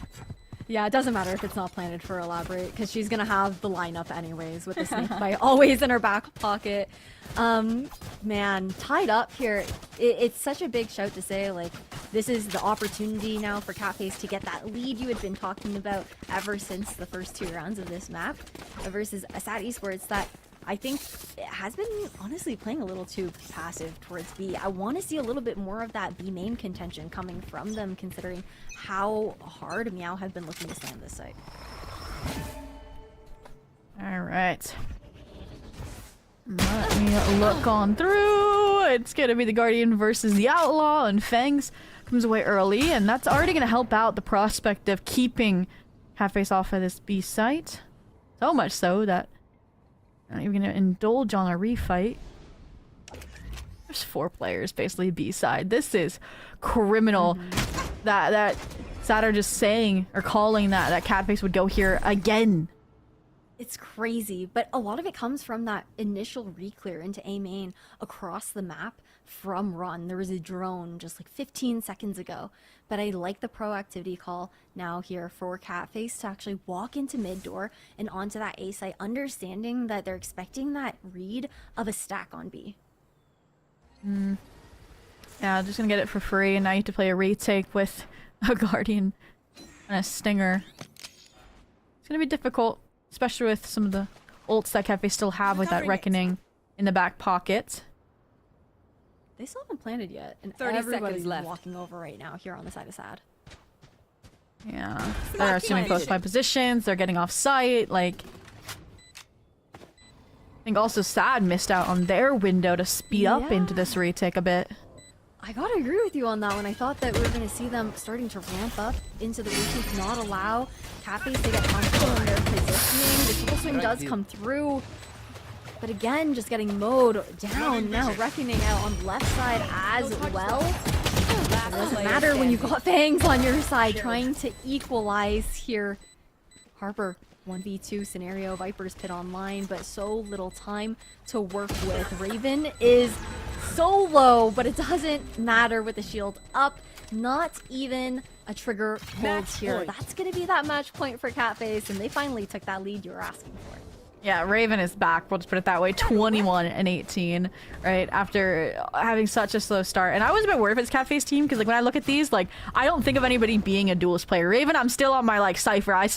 Yeah, it doesn't matter if it's not planted for Elaborate, because she's going to have the lineup anyways with the snake bite always in her back pocket. Man, tied up here. It's such a big shout to say, like, this is the opportunity now for Catface to get that lead you had been talking about ever since the first 2 rounds of this map versus Sad Esports that I think it has been honestly playing a little too passive towards B. I want to see a little bit more of that B main contention coming from them, considering how hard MEOW have been looking to slam this site. All right. Let me look on through. It's going to be the Guardian versus the Outlaw, and Fangs comes away early, and that's already going to help out the prospect of keeping Catface off of this B site. So much so that I'm not even going to indulge on a refight. There's 4 players, basically B side. This is criminal. That Sad are just saying or calling that Catface would go here again. It's crazy, but a lot of it comes from that initial reclear into A main across the map from Run. There was a drone just like 15 seconds ago, but I like the proactivity call now here for Catface to actually walk into mid door and onto that A site, understanding that they're expecting that read of a stack on B. Yeah, just gonna get it for free, and now you have to play a retake with a Guardian and a Stinger. It's gonna be difficult, especially with some of the ults that Catface still have with that Reckoning in the back pocket. They still haven't planted yet, and 30 everybody's seconds left. walking over right now here on the side of Sad. Yeah, they're assuming close by positions, they're getting off site, like... I think also Sad missed out on their window to speed up into this retake a bit. I gotta agree with you on that one. I thought that we were gonna see them starting to ramp up into the retake, not allow Catface to get comfortable in their positioning. The triple swing does come through, but again, just getting mowed down. Now Reckoning out on the left side as well. It doesn't matter when you've got Fangs on your side trying to equalize here. Harper, 1v2 scenario, Viper's pit online, but so little time to work with. Raven is so low, but it doesn't matter with the shield up. Not even a trigger holds here. That's going to be that match point for Catface, and they finally took that lead you were asking for. Yeah, Raven is back. We'll just put it that way. 21-18, right? After having such a slow start. And I was a bit worried if it's Catface team, because like when I look at these, like I don't think of anybody being a duelist player. Raven, I'm still on my like Cypher. I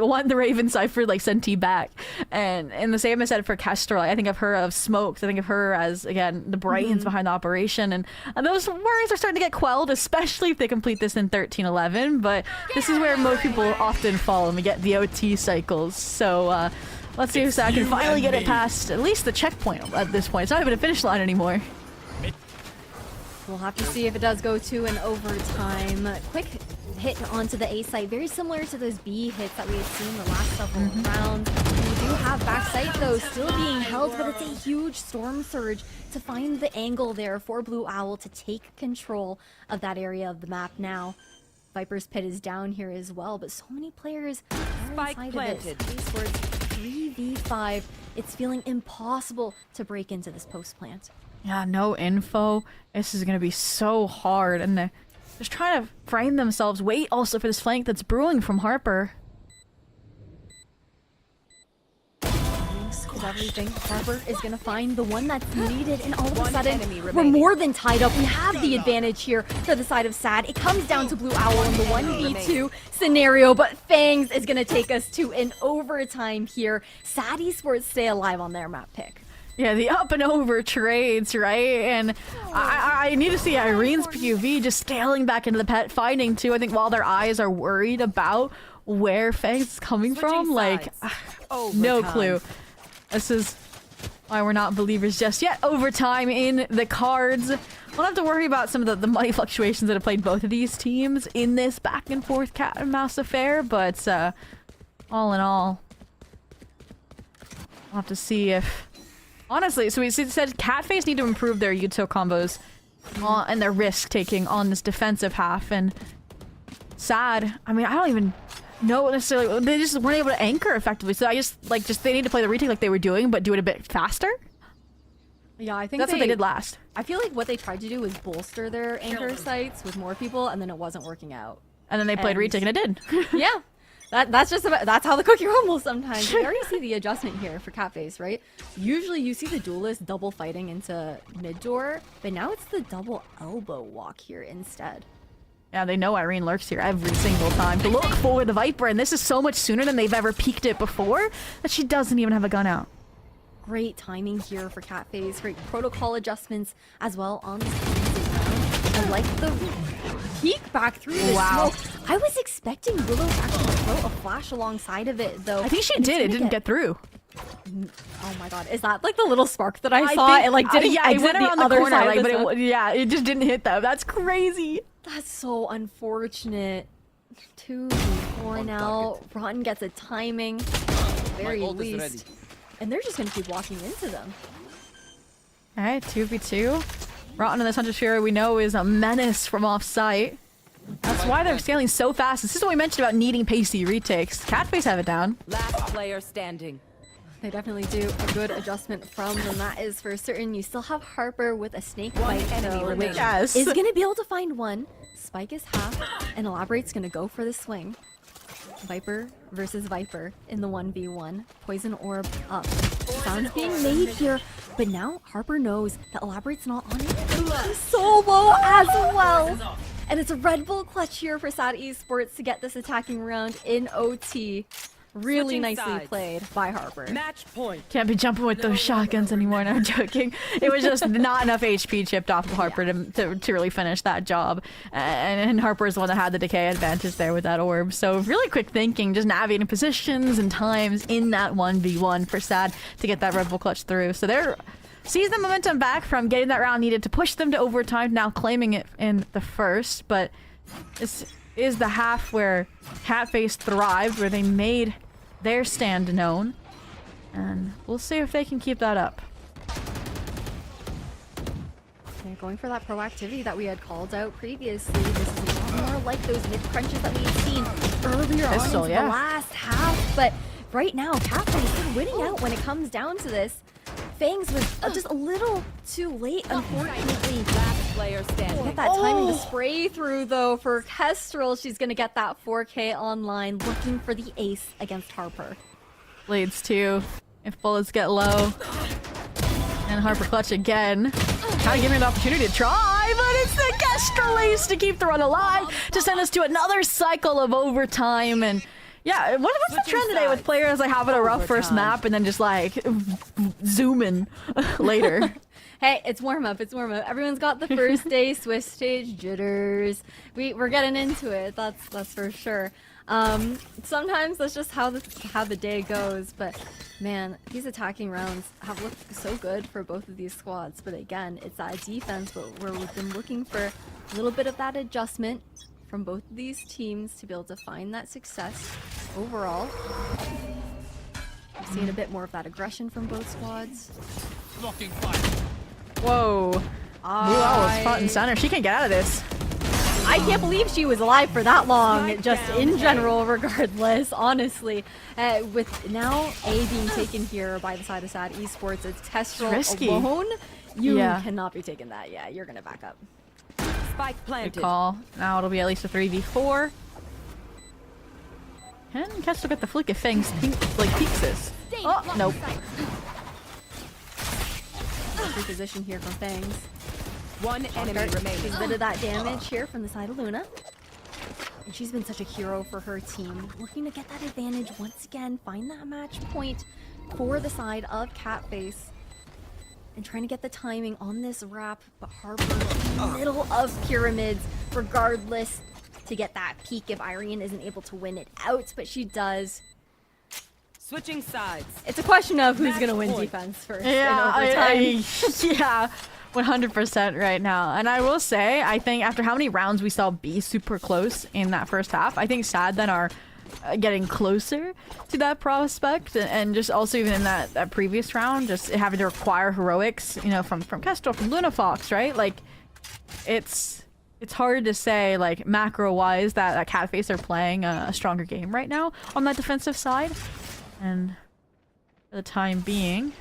want the Raven Cypher like sent back. And the same is said for Kestrel. I think of her of Smokes. I think of her as, again, the brains behind the operation. And those worries are starting to get quelled, especially if they complete this in 13-11. But this is where most people often fall and we get the OT cycles. So let's see if Sad can finally get it past at least the checkpoint at this point. It's not even a finish line anymore. We'll have to see if it does go to an overtime. Quick hit onto the A site, very similar to those B hits that we had seen the last several rounds. We do have backside though still being held, but it's a huge storm surge to find the angle there for Blue Owl to take control of that area of the map now. Viper's Pit is down here as well, but so many players are inside of this. 3v5. It's feeling impossible to break into this post plant. Yeah, no info. This is gonna be so hard, and they're just trying to frame themselves. Wait also for this flank that's brewing from Harper. Is everything. Harper is gonna find the one that's needed, and all of a sudden we're more than tied up. We have the advantage here for the side of Sad. It comes down to Blue Owl in the 1v2 scenario, but Fangs is gonna take us to an overtime here. Sad Esports stay alive on their map pick. Yeah, the up and over trades, right? And I need to see Irene's PUV just scaling back into the pet, finding two. I think while their eyes are worried about where Fangs is coming from, like, no clue. This is why we're not believers just yet. Overtime in the cards. We'll have to worry about some of the money fluctuations that have played both of these teams in this back and forth cat and mouse affair, but all in all, we'll have to see if... Honestly, so we said Catface need to improve their util combos and their risk taking on this defensive half, and Sad, I mean, I don't even know necessarily, they just weren't able to anchor effectively, so I just they need to play the retake like they were doing, but do it a bit faster. Yeah, I think that's what they did last. I feel like what they tried to do was bolster their anchor sites with more people, and then it wasn't working out. And then they played retake, and it did. Yeah. That's just about, that's how the cookie rumbles sometimes. You already see the adjustment here for Catface, right? Usually you see the duelist double fighting into mid door, but now it's the double elbow walk here instead. Yeah, they know Irene lurks here every single time to look for the Viper, and this is so much sooner than they've ever peeked it before that she doesn't even have a gun out. Great timing here for Catface. Great protocol adjustments as well on this round. I like the peek back through the smoke. I was expecting Willow to actually throw a flash alongside of it, though. I think she did. It didn't get through. Oh my god, is that like the little spark that I saw? It like didn't yeah, it went around the other corner, side like, of the but it just didn't hit them. That's crazy. That's so unfortunate. 2v4 now. Rotten gets a timing, very least, and they're just gonna keep walking into them. All right, 2v2. Rotten in this Hunter's Fury we know is a menace from off-site. That's why they're scaling so fast. This is what we mentioned about needing pacey retakes. Catface have it down. Last player standing. They definitely do a good adjustment from them, that is for certain. You still have Harper with a snake bite, though, which is going to be able to find one. Spike is half, and Elaborate's going to go for the swing. Viper versus Viper in the 1v1. Poison Orb up. Sounds being made here, but now Harper knows that Elaborate's not on it. Solo as well! And it's a Red Bull clutch here for Sad Esports to get this attacking round in OT. Really nicely played by Harper. Match point. Can't be jumping with those shotguns anymore. No, I'm joking. It was just not enough HP chipped off of Harper to really finish that job. And Harper is the one that had the decay advantage there with that orb. So really quick thinking, just navigating positions and times in that 1v1 for Sad to get that Red Bull clutch through. So they're sees the momentum back from getting that round needed to push them to overtime, now claiming it in the first. But this is the half where Catface thrived, where they made their stand known, and we'll see if they can keep that up. They're going for that proactivity that we had called out previously. This is a lot more like those mid crunches that we had seen earlier on into the last half, but right now Catface is winning out when it comes down to this. Fangs was just a little too late, unfortunately. player standing. Get that timing to spray through though for Kestrel. She's gonna get that 4K online, looking for the ace against Harper. Blades too. If bullets get low. And Harper clutch again. Kind of giving her the opportunity to try, but it's the Kestrel ace to keep the run alive, to send us to another cycle of overtime. And yeah, what's the trend today with players like having a rough first map and then just like zooming later? Hey, it's warm up. It's warm up. Everyone's got the first day Swiss stage jitters. We're getting into it. That's for sure. Sometimes that's just how the day goes. But man, these attacking rounds have looked so good for both of these squads. But again, it's that defense where we've been looking for a little bit of that adjustment from both of these teams to be able to find that success overall. We've seen a bit more of that aggression from both squads. Blocking fire. Whoa. MEOW was front and center. She can't get out of this. I can't believe she was alive for that long, just in general, regardless, honestly. With now A being taken here by the side of SAD Esports, it's Kestrel alone. You cannot be taking that. Yeah, you're going to back up. Spike planted. Good call. Now it'll be at least a 3v4. Can Kestrel get the flick of fangs? Like peeks this. Oh, nope. Reposition here from Fangs. One enemy remaining. She's a bit of that damage here from the side of Luna. And she's been such a hero for her team. Looking to get that advantage once again. Find that match point for the side of Catface. And trying to get the timing on this wrap. But Harper in the middle of pyramids. Regardless, to get that peak if Irene isn't able to win it out. But she does. Switching sides. It's a question of who's going to win defense first. Yeah, yeah. 100% right now. And I will say, I think after how many rounds we saw B super close in that first half, I think SAD then are getting closer to that prospect. And just also even in that previous round, just having to require heroics, you know, from Kestrel, from Luna Fox, right? Like, it's hard to say, like, macro-wise that Catface are playing a stronger game right now on that defensive side. And for the time being,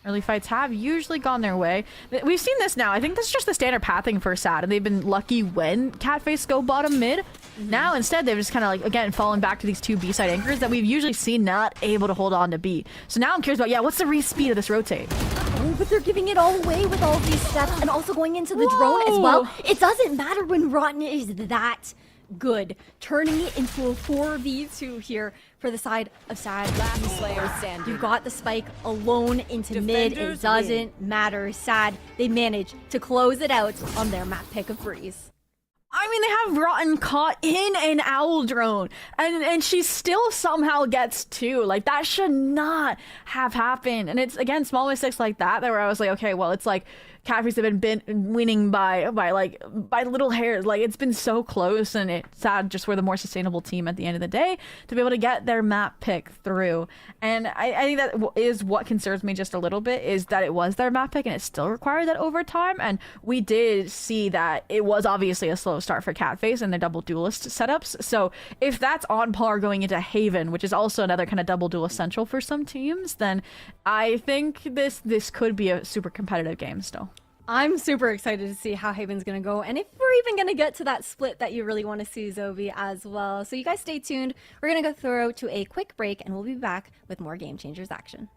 early fights have usually gone their way. We've seen this now. I think this is just the standard pathing for SAD, and they've been lucky when Catface go bottom mid. Now, instead, they've just kind of, like, again, fallen back to these two B-side anchors that we've usually seen not able to hold on to B. So now I'm curious about, what's the re-speed of this rotate? Oh, but they're giving it all away with all these steps and also going into the drone as well. It doesn't matter when Rotten is that good. Turning it into a 4v2 here for the side of SAD. Last player standing. You've got the spike alone into mid. It doesn't matter. SAD, they manage to close it out on their map pick of Breeze. I mean, they have Rotten caught in an owl drone, and she still somehow gets two. Like, that should not have happened. And it's, again, small mistakes like that where I was like, okay, well, it's like Catface have been winning by little hairs. Like, it's been so close, and it's sad just we're the more sustainable team at the end of the day to be able to get their map pick through. And I think that is what concerns me just a little bit, is that it was their map pick and it still required that overtime. And we did see that it was obviously a slow start for Catface and their double duelist setups. So if that's on par going into Haven, which is also another kind of double duelist central for some teams, then I think this could be a super competitive game still. I'm super excited to see how Haven's going to go, and if we're even going to get to that split that you really want to see, Zobi, as well. So you guys stay tuned. We're going to go through to a quick break, and we'll be back with more Game Changers action.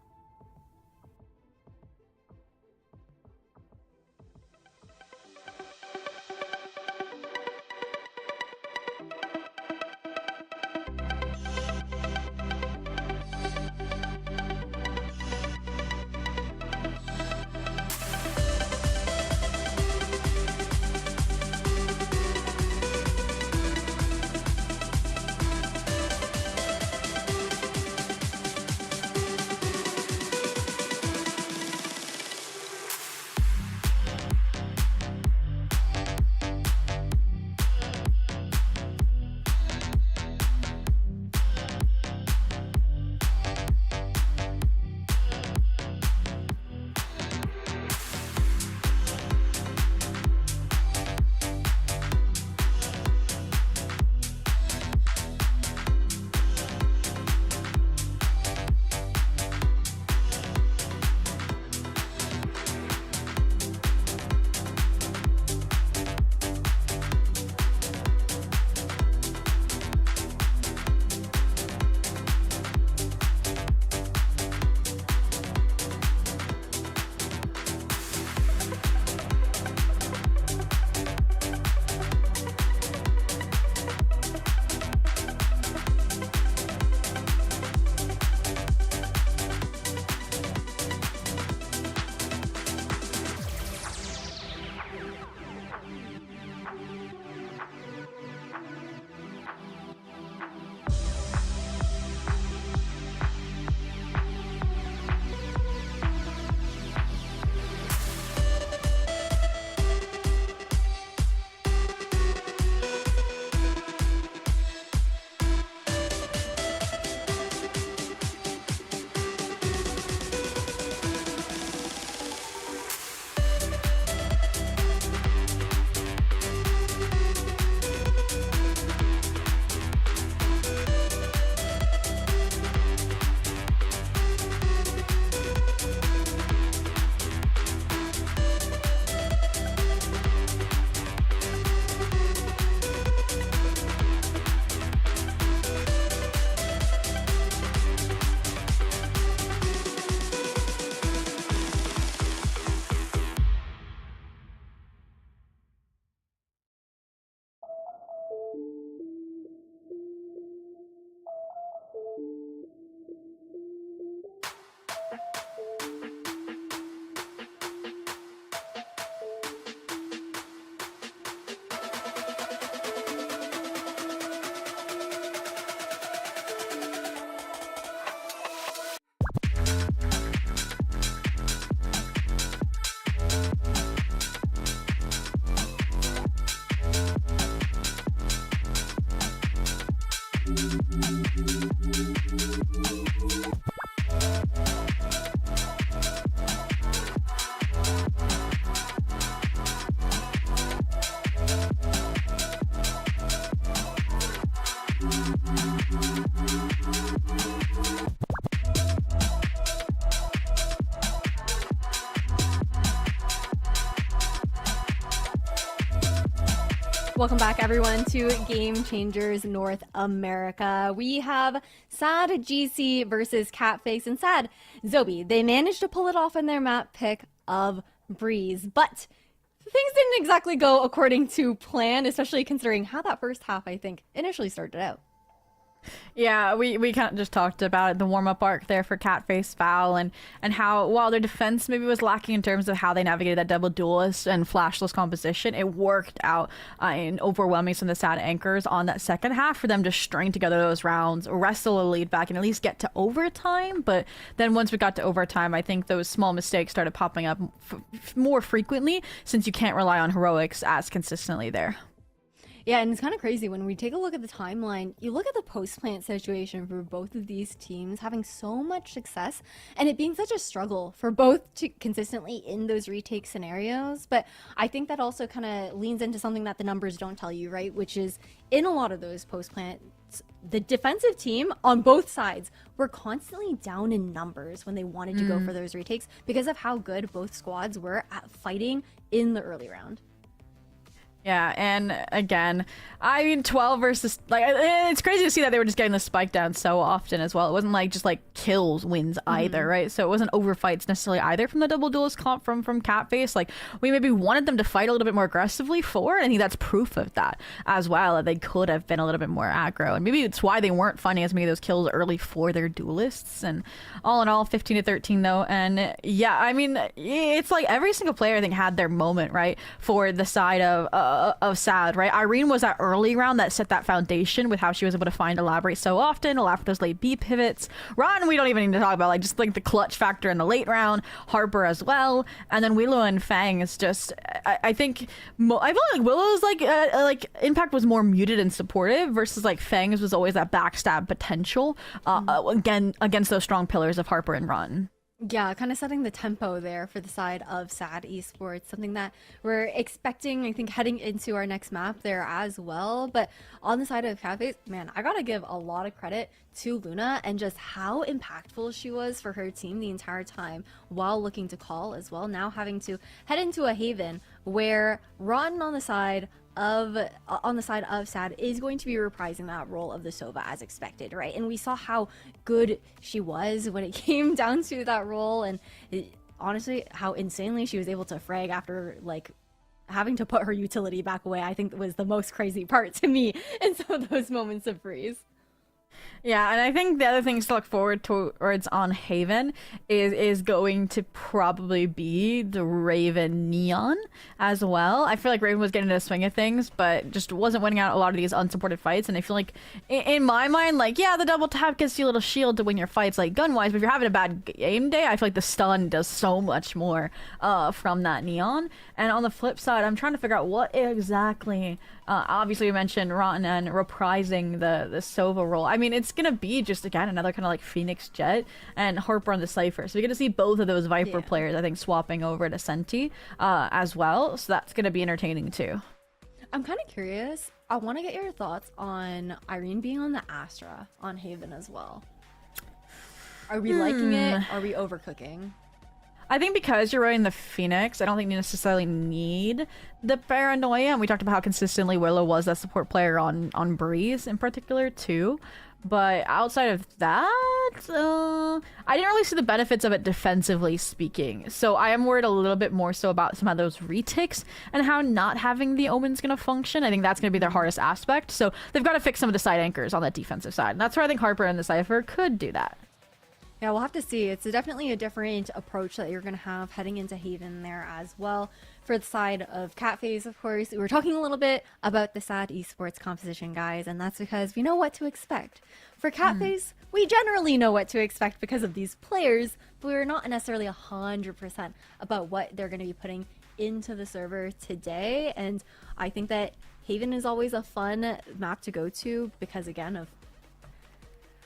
Welcome back, everyone, to Game Changers North America. We have Sad GC versus Catface, and Sad Zobi. They managed to pull it off in their map pick of Breeze, but things didn't exactly go according to plan, especially considering how that first half, I think, initially started out. Yeah, we kind of just talked about it, the warm-up arc there for Catface Val, and how while their defense maybe was lacking in terms of how they navigated that double duelist and flashless composition, it worked out in overwhelming some of the Sad anchors on that second half for them to string together those rounds, wrestle a lead back, and at least get to overtime. But then once we got to overtime, I think those small mistakes started popping up more frequently, since you can't rely on heroics as consistently there. Yeah, and it's kind of crazy when we take a look at the timeline. You look at the post-plant situation for both of these teams having so much success and it being such a struggle for both to consistently in those retake scenarios. But I think that also kind of leans into something that the numbers don't tell you, right? Which is in a lot of those post-plants, the defensive team on both sides were constantly down in numbers when they wanted to go for those retakes because of how good both squads were at fighting in the early round. Yeah, and again, I mean, 12 versus, like, it's crazy to see that they were just getting the spike down so often as well. It wasn't like just like kills wins either, right? So it wasn't overfights necessarily either from the double duelist comp from Catface. Like, we maybe wanted them to fight a little bit more aggressively for it. I think that's proof of that as well, that they could have been a little bit more aggro. And maybe it's why they weren't finding as many of those kills early for their duelists. And all in all, 15-13 though. And yeah, I mean, it's like every single player I think had their moment, right? For the side of Sad, right? Irene was that early round that set that foundation with how she was able to find Elaborate so often, allow for those late B pivots. Ron, we don't even need to talk about, like, just like the clutch factor in the late round. Harper as well, and then Willow and Fang is just, I think, I feel like Willow's like impact was more muted and supportive versus like Fang's was always that backstab potential again against those strong pillars of Harper and Ron. Yeah, kind of setting the tempo there for the side of Sad Esports, something that we're expecting, I think, heading into our next map there as well. But on the side of Catface, man, I gotta give a lot of credit to Luna and just how impactful she was for her team the entire time while looking to call as well. Now having to head into a haven where Ron on the side of Sad is going to be reprising that role of the Sova as expected, right? And we saw how good she was when it came down to that role, and honestly how insanely she was able to frag after like having to put her utility back away. I think was the most crazy part to me in some of those moments of freeze. Yeah, and I think the other things to look forward towards on Haven is going to probably be the Raven Neon as well. I feel like Raven was getting into the swing of things, but just wasn't winning out a lot of these unsupported fights. And I feel like, in my mind, like, yeah, the double tap gives you a little shield to win your fights, like, gun-wise, but if you're having a bad game day, I feel like the stun does so much more from that Neon. And on the flip side, I'm trying to figure out what exactly... obviously, you mentioned Rotten and reprising the Sova role. I mean, it's gonna be just, again, another kind of like Phoenix Jet and Harper on the Cypher. So we're gonna see both of those Viper players, I think, swapping over to Senti as well. So that's gonna be entertaining too. I'm kind of curious. I want to get your thoughts on Irene being on the Astra on Haven as well. Are we liking it? Are we overcooking? I think because you're running the Phoenix, I don't think you necessarily need the paranoia. And we talked about how consistently Willow was that support player on Breeze in particular too. But outside of that, I didn't really see the benefits of it defensively speaking. So I am worried a little bit more so about some of those retakes and how not having the Omen's going to function. I think that's going to be their hardest aspect. So they've got to fix some of the side anchors on that defensive side. And that's where I think Harper and the Cypher could do that. Yeah, we'll have to see. It's definitely a different approach that you're going to have heading into Haven there as well. For the side of Catface, of course, we were talking a little bit about the Sad Esports composition, guys, and that's because we know what to expect. For Catface, we generally know what to expect because of these players, but we're not necessarily 100% about what they're going to be putting into the server today. And I think that Haven is always a fun map to go to because, again, of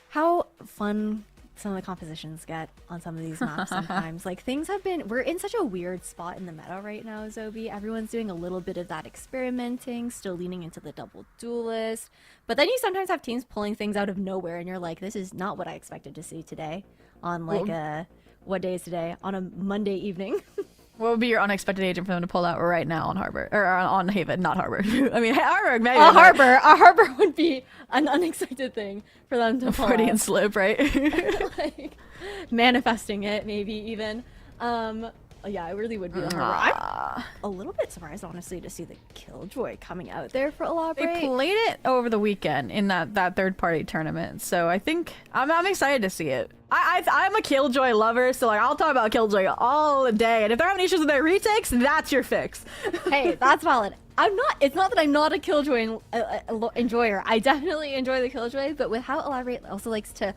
how fun some of the compositions get on some of these maps sometimes. Like, things have been, we're in such a weird spot in the meta right now, Zobi. Everyone's doing a little bit of that experimenting, still leaning into the double duelist, but then you sometimes have teams pulling things out of nowhere and you're like, this is not what I expected to see today on like what day is today, on a Monday evening. What would be your unexpected agent for them to pull out right now on Harbor or on Haven, not Harbor? I mean, Harbor maybe. A harbor would be an unexpected thing for them to pull Freudian out. slip, right? Like manifesting it, maybe even. Yeah, it really would be the harbor. I'm a little bit surprised, honestly, to see the Killjoy coming out there for Elaborate. They played it over the weekend in that third-party tournament, so I think I'm excited to see it. I'm a Killjoy lover, so like I'll talk about Killjoy all day, and if they're having issues with their retakes, that's your fix. Hey, that's valid. It's not that I'm not a Killjoy enjoyer. I definitely enjoy the Killjoy, but with how Elaborate also likes to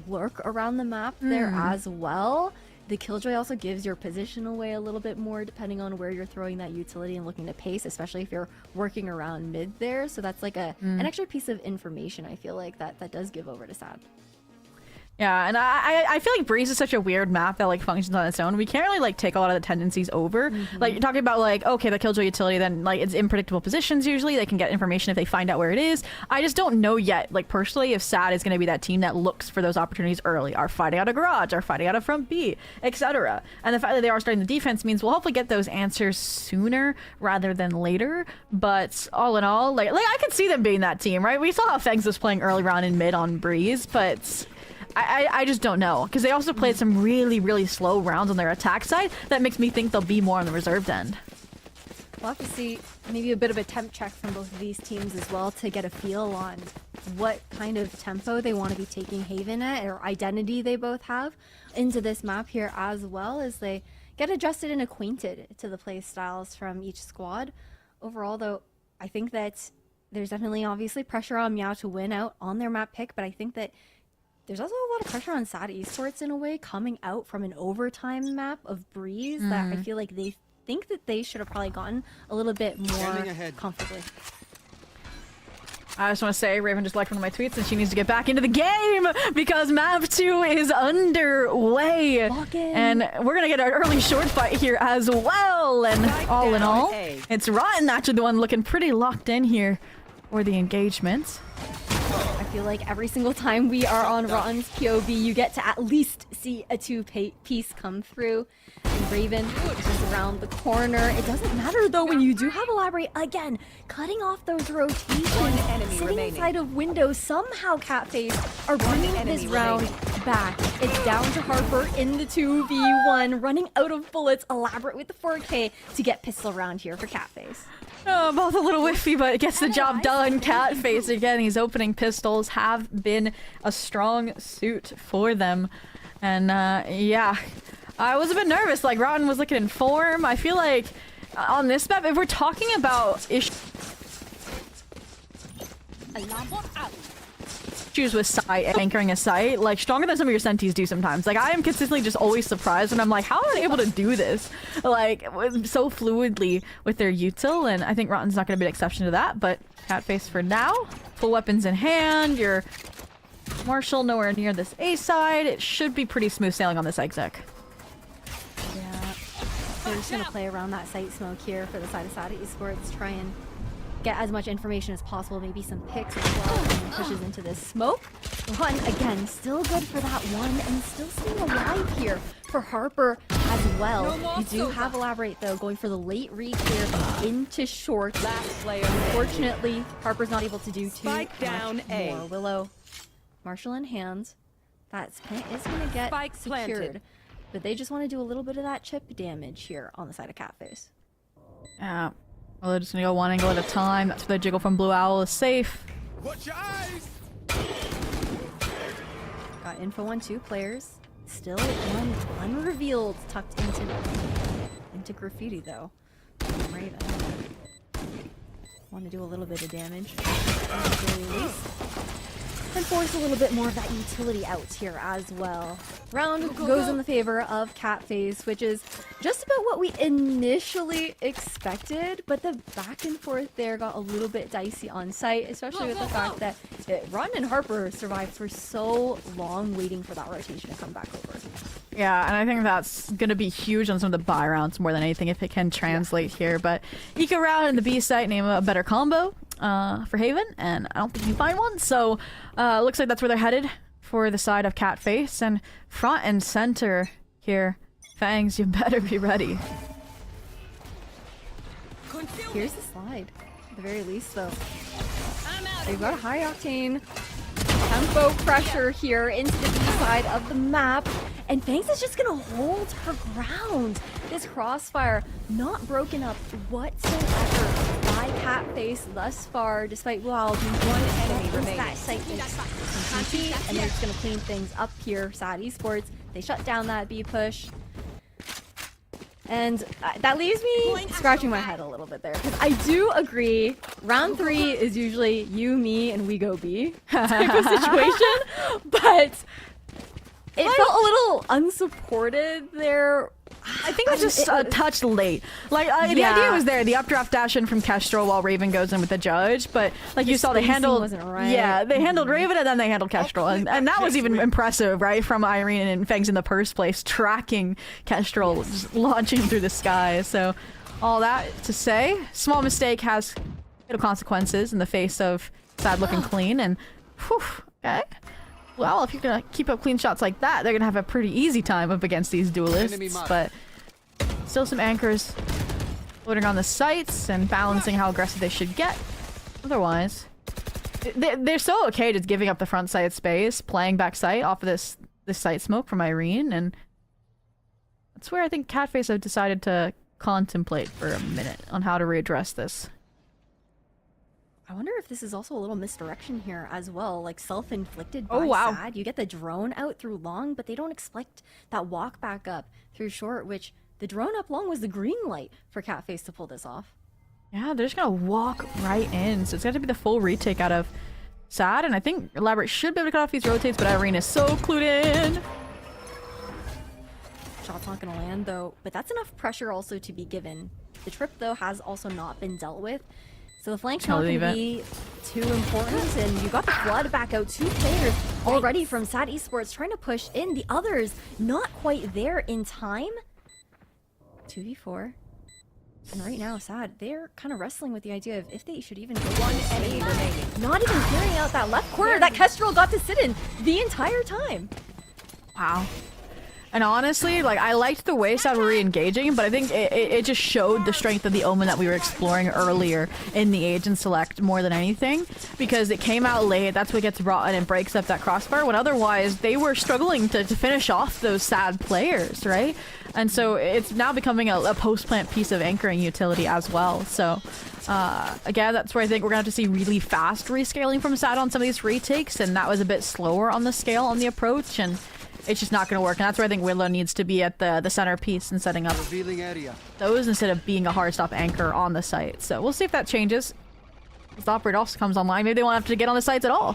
lurk around the map there as well, the Killjoy also gives your position away a little bit more depending on where you're throwing that utility and looking to pace, especially if you're working around mid there. So that's like an extra piece of information, I feel like, that does give over to Sad. Yeah, and I feel like Breeze is such a weird map that like functions on its own. We can't really like take a lot of the tendencies over. Like you're talking about like, okay, the Killjoy utility, then like it's in predictable positions usually. They can get information if they find out where it is. I just don't know yet, like personally, if Sad is going to be that team that looks for those opportunities early. Are fighting out of garage, are fighting out of front B, etc. And the fact that they are starting the defense means we'll hopefully get those answers sooner rather than later. But all in all, like I could see them being that team, right? We saw how Fangs was playing early round in mid on Breeze, but I just don't know, because they also played some really, really slow rounds on their attack side. That makes me think they'll be more on the reserved end. We'll have to see maybe a bit of a temp check from both of these teams as well to get a feel on what kind of tempo they want to be taking Haven at, or identity they both have into this map here, as well as they get adjusted and acquainted to the play styles from each squad. Overall, though, I think that there's definitely obviously pressure on MEOW to win out on their map pick, but I think that there's also a lot of pressure on SAD Esports in a way, coming out from an overtime map of Breeze that I feel like they think that they should have probably gotten a little bit more comfortably. I just want to say, Raven just liked one of my tweets and she needs to get back into the game because map 2 is underway. And we're going to get an early short fight here as well. And all in all, it's Rotten actually the one looking pretty locked in here for the engagement. I feel like every single time we are on Rotten's POV, you get to at least see a two-piece come through. And Raven is just around the corner. It doesn't matter, though, when you do have Elaborate, again, cutting off those rotations, sitting inside of windows. Somehow Catface are bringing this round back. It's down to Harper in the 2v1, running out of bullets. Elaborate with the 4K to get pistol round here for Catface. Oh, both a little whiffy, but it gets the job done. Catface again. These opening pistols have been a strong suit for them. And yeah, I was a bit nervous. Like, Rotten was looking in form. I feel like on this map, if we're talking about issues with site, anchoring a site, like stronger than some of your senties do sometimes. Like, I am consistently just always surprised and I'm like, how are they able to do this? Like, so fluidly with their util, and I think Rotten's not going to be an exception to that, but Catface for now. Full weapons in hand, your Marshall nowhere near this A side. It should be pretty smooth sailing on this exec. Yeah, they're just going to play around that site smoke here for the side of SAD Esports, try and get as much information as possible, maybe some picks as well, and pushes into this smoke. One, again, still good for that one, and still staying alive here for Harper as well. You do have Elaborate, though, going for the late read here into short. Unfortunately, Harper's not able to do too much more. Willow, Marshall in hand. That plant is going to get secured, but they just want to do a little bit of that chip damage here on the side of Catface. Yeah. Well, they're just gonna go one angle at a time. That's where the jiggle from Blue Owl is safe. Watch your eyes! Got info on 2 players. Still one unrevealed, tucked into graffiti though. Raven. Want to do a little bit of damage at the very least. And force a little bit more of that utility out here as well. Round goes in the favor of Catface, which is just about what we initially expected, but the back and forth there got a little bit dicey on site, especially with the fact that Run and Harper survived for so long waiting for that rotation to come back over. Yeah, and I think that's going to be huge on some of the buy rounds more than anything if it can translate here. But Eco round and the B site name a better combo for Haven, and I don't think you can find one. So looks like that's where they're headed for the side of Catface. And front and center here, Fangs, you better be ready. Here's the slide. At the very least, though. They've got a high octane tempo pressure here into the B side of the map, and Fangs is just gonna hold her ground. This crossfire not broken up whatsoever by Catface thus far, despite Wild one enemy remains. That site is and they're just gonna clean things up here. Sad Esports, they shut down that B push. And that leaves me scratching my head a little bit there, because I do agree round 3 is usually you, me, and we go B type of situation, but it felt a little unsupported there. I think it was just a touch late. Like, the idea was there, the updraft dash in from Kestrel while Raven goes in with the judge, but like you saw, they handled wasn't right. Yeah, they handled Raven and then they handled Kestrel, and that was even impressive, right? From Irene and Fangs in the first place, tracking Kestrel, just launching through the sky. So, all that to say, small mistake has consequences in the face of Sad looking clean, and whew, okay. Well, if you're gonna keep up clean shots like that, they're gonna have a pretty easy time up against these duelists, but still some anchors floating on the sites and balancing how aggressive they should get. Otherwise, they're so okay just giving up the front side space, playing back site off of this site smoke from Irene, and that's where I think Catface have decided to contemplate for a minute on how to readdress this. I wonder if this is also a little misdirection here as well, like self-inflicted by Sad. You get the drone out through long, but they don't expect that walk back up through short, which the drone up long was the green light for Catface to pull this off. Yeah, they're just gonna walk right in, so it's got to be the full retake out of Sad, and I think Elaborate should be able to cut off these rotates, but Irene is so clued in. Shot's not gonna land though, but that's enough pressure also to be given. The trip though has also not been dealt with. So the flank's not going to be too important, and you got the flood back out. 2 players already from Sad Esports trying to push in. The others not quite there in time. 2v4. And right now, Sad, they're kind of wrestling with the idea of if they should even go one enemy remaining. Not even clearing out that left corner that Kestrel got to sit in the entire time. Wow. And honestly, like, I liked the way Sad were re-engaging, but I think it just showed the strength of the Omen that we were exploring earlier in the Agent Select more than anything, because it came out late, that's what gets brought in and breaks up that crossbar, when otherwise they were struggling to finish off those Sad players, right? And so it's now becoming a post-plant piece of anchoring utility as well. So, again, that's where I think we're gonna have to see really fast rescaling from Sad on some of these retakes, and that was a bit slower on the scale on the approach, and it's just not going to work, and that's where I think Willow needs to be at the centerpiece and setting up those instead of being a hard stop anchor on the site. So we'll see if that changes. If the operator also comes online, maybe they won't have to get on the sites at all.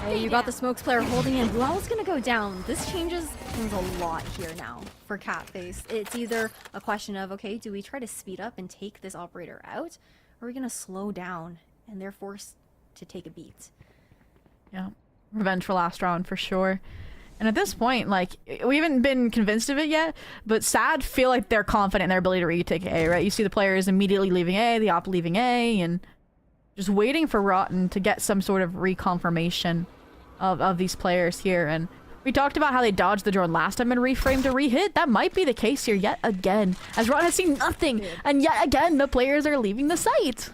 Hey, you got the smokes player holding in. Blue Owl's gonna go down. This changes things a lot here now for Catface. It's either a question of, okay, do we try to speed up and take this operator out, or are we gonna slow down and they're forced to take a beat? Yeah, revenge for last round for sure. And at this point, like, we haven't been convinced of it yet, but Sad feel like they're confident in their ability to retake A, right? You see the players immediately leaving A, the op leaving A, and just waiting for Rotten to get some sort of reconfirmation of these players here. And we talked about how they dodged the drone last time and reframed to re-hit. That might be the case here yet again, as Rotten has seen nothing, and yet again, the players are leaving the site.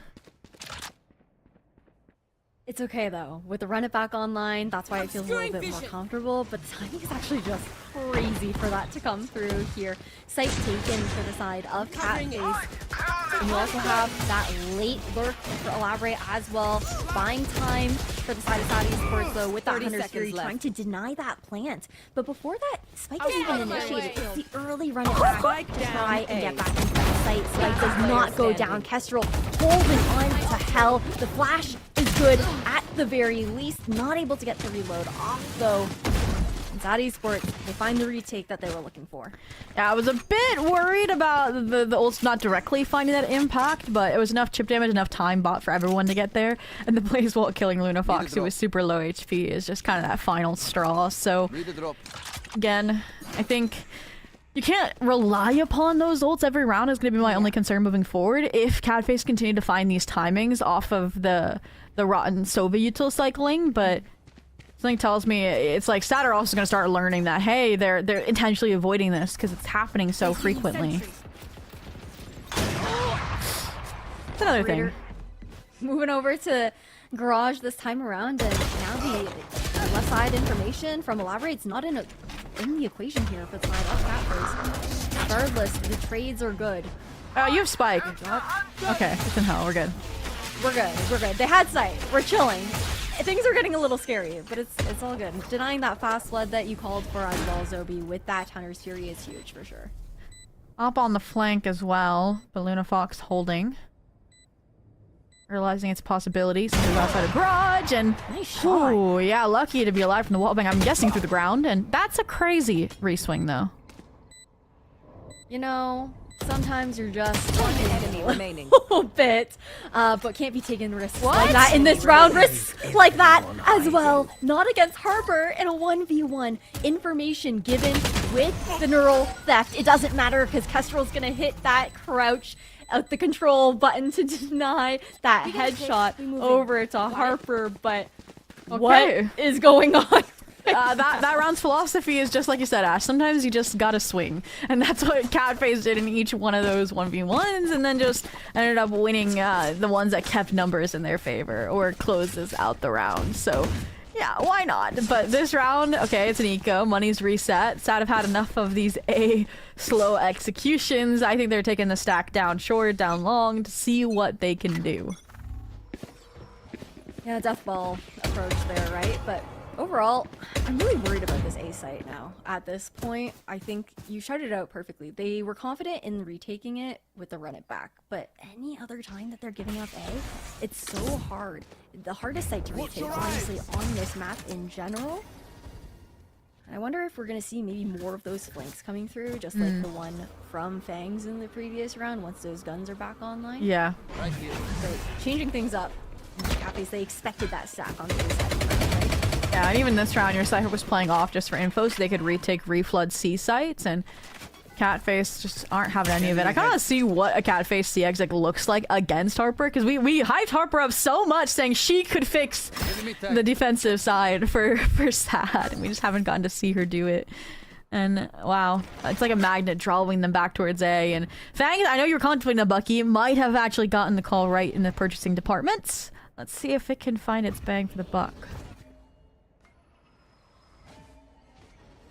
It's okay though, with the run it back online, that's why it feels a little bit more comfortable, but the timing is actually just crazy for that to come through here. Site taken for the side of Catface. And you also have that late lurk for Elaborate as well. Buying time for the side of Sad Esports though, with that Hunter's Fury trying to deny that plant. But before that spike is even initiated, it's the early run it back to try and get back into the site. Spike does not go down. Kestrel holding on to hell. The flash is good at the very least. Not able to get the reload off though. And Sad Esports, they find the retake that they were looking for. Yeah, I was a bit worried about the ults not directly finding that impact, but it was enough chip damage, enough time bought for everyone to get there. And the Blaze Walt killing Luna Fox, who was super low HP, is just kind of that final straw. So, again, I think you can't rely upon those ults every round is going to be my only concern moving forward. If Catface continue to find these timings off of the Rotten Sova util cycling, but something tells me it's like Sad are also going to start learning that, hey, they're intentionally avoiding this because it's happening so frequently. It's another thing. Raider moving over to Garage this time around, and now the left side information from Elaborate's not in the equation here for the side off that first. Regardless, the trades are good. You have Spike. Okay, it's in hell. We're good. We're good. We're good. They had sight. We're chilling. Things are getting a little scary, but it's all good. Denying that fast flood that you called for as well, Zobi, with that Hunter's Fury is huge for sure. Up on the flank as well. But Luna Fox holding. Realizing its possibilities. He's outside of Garage and... Nice shot. Ooh, yeah, lucky to be alive from the wall bang. I'm guessing through the ground. And that's a crazy reswing though. You know, sometimes you're just One enemy remaining. a little bit, but can't be taking risks like that in this round. Risks like that as well. Not against Harper in a 1v1. Information given with the neural theft. It doesn't matter because Kestrel's gonna hit that crouch out the control button to deny that headshot over to Harper. But what is going on? That round's philosophy is just like you said, Ash. Sometimes you just gotta swing. And that's what Catface did in each one of those 1v1s, and then just ended up winning the ones that kept numbers in their favor or closes out the round. So, yeah, why not? But this round, okay, it's an eco. Money's reset. Sad have had enough of these slow executions. I think they're taking the stack down short, down long to see what they can do. Yeah, death ball approach there, right? But overall, I'm really worried about this A site now. At this point, I think you shouted it out perfectly. They were confident in retaking it with the run it back, but any other time that they're giving up A, it's so hard. The hardest site to retake, honestly, on this map in general. And I wonder if we're going to see maybe more of those flanks coming through, just like the one from Fangs in the previous round, once those guns are back online. Yeah. But changing things up. Cappies, they expected that stack on the A side, right? Yeah, and even this round, your Cypher was playing off just for info so they could retake reflood C sites, and Catface just aren't having any of it. I kind of see what a Catface C exec looks like against Harper, because we hyped Harper up so much saying she could fix the defensive side for Sad, and we just haven't gotten to see her do it. And wow, it's like a magnet drawing them back towards A. And Fang, I know you were contemplating a Bucky, might have actually gotten the call right in the purchasing department. Let's see if it can find its bang for the buck.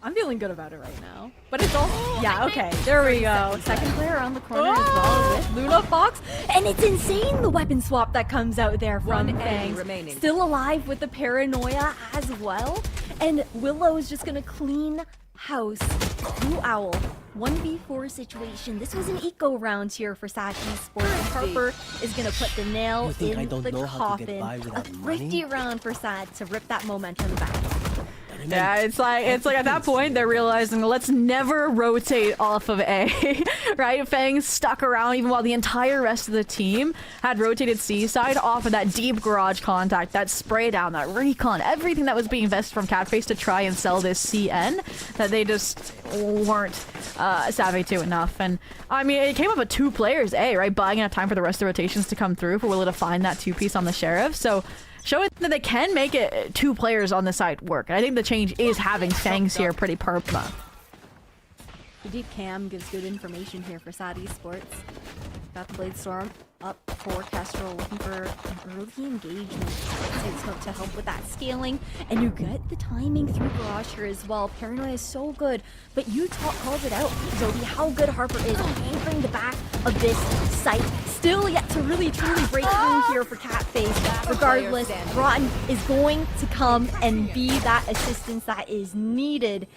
I'm feeling good about it right now. But it's all... Yeah, okay. There we go. Second player around the corner as well with Luna Fox. And it's insane, the weapon swap that comes out there from Fangs. Still alive with the paranoia as well. And Willow is just going to clean house. Blue Owl. 1v4 situation. This was an eco round here for Sad Esports. And Harper is going to put the nail in the coffin. A thrifty round for Sad to rip that momentum back. Yeah, it's like at that point they're realizing let's never rotate off of A, right? Fang stuck around even while the entire rest of the team had rotated C side off of that deep garage contact, that spray down, that recon, everything that was being invested from Catface to try and sell this CN that they just weren't savvy to enough. And I mean, it came up with 2 players A, right? Buying enough time for the rest of the rotations to come through for Willow to find that 2-piece on the Sheriff. So showing that they can make it 2 players on the side work. And I think the change is having Fangs here pretty perma. The deep cam gives good information here for Sad Esports. Got the Blade Storm up for Kestrel, looking for an early engagement to help with that scaling. And you get the timing through Garage here as well. Paranoia is so good, but you called it out, Zobi, how good Harper is anchoring the back of this site. Still yet to really truly break through here for Catface. Regardless, Rotten is going to come and be that assistance that is needed.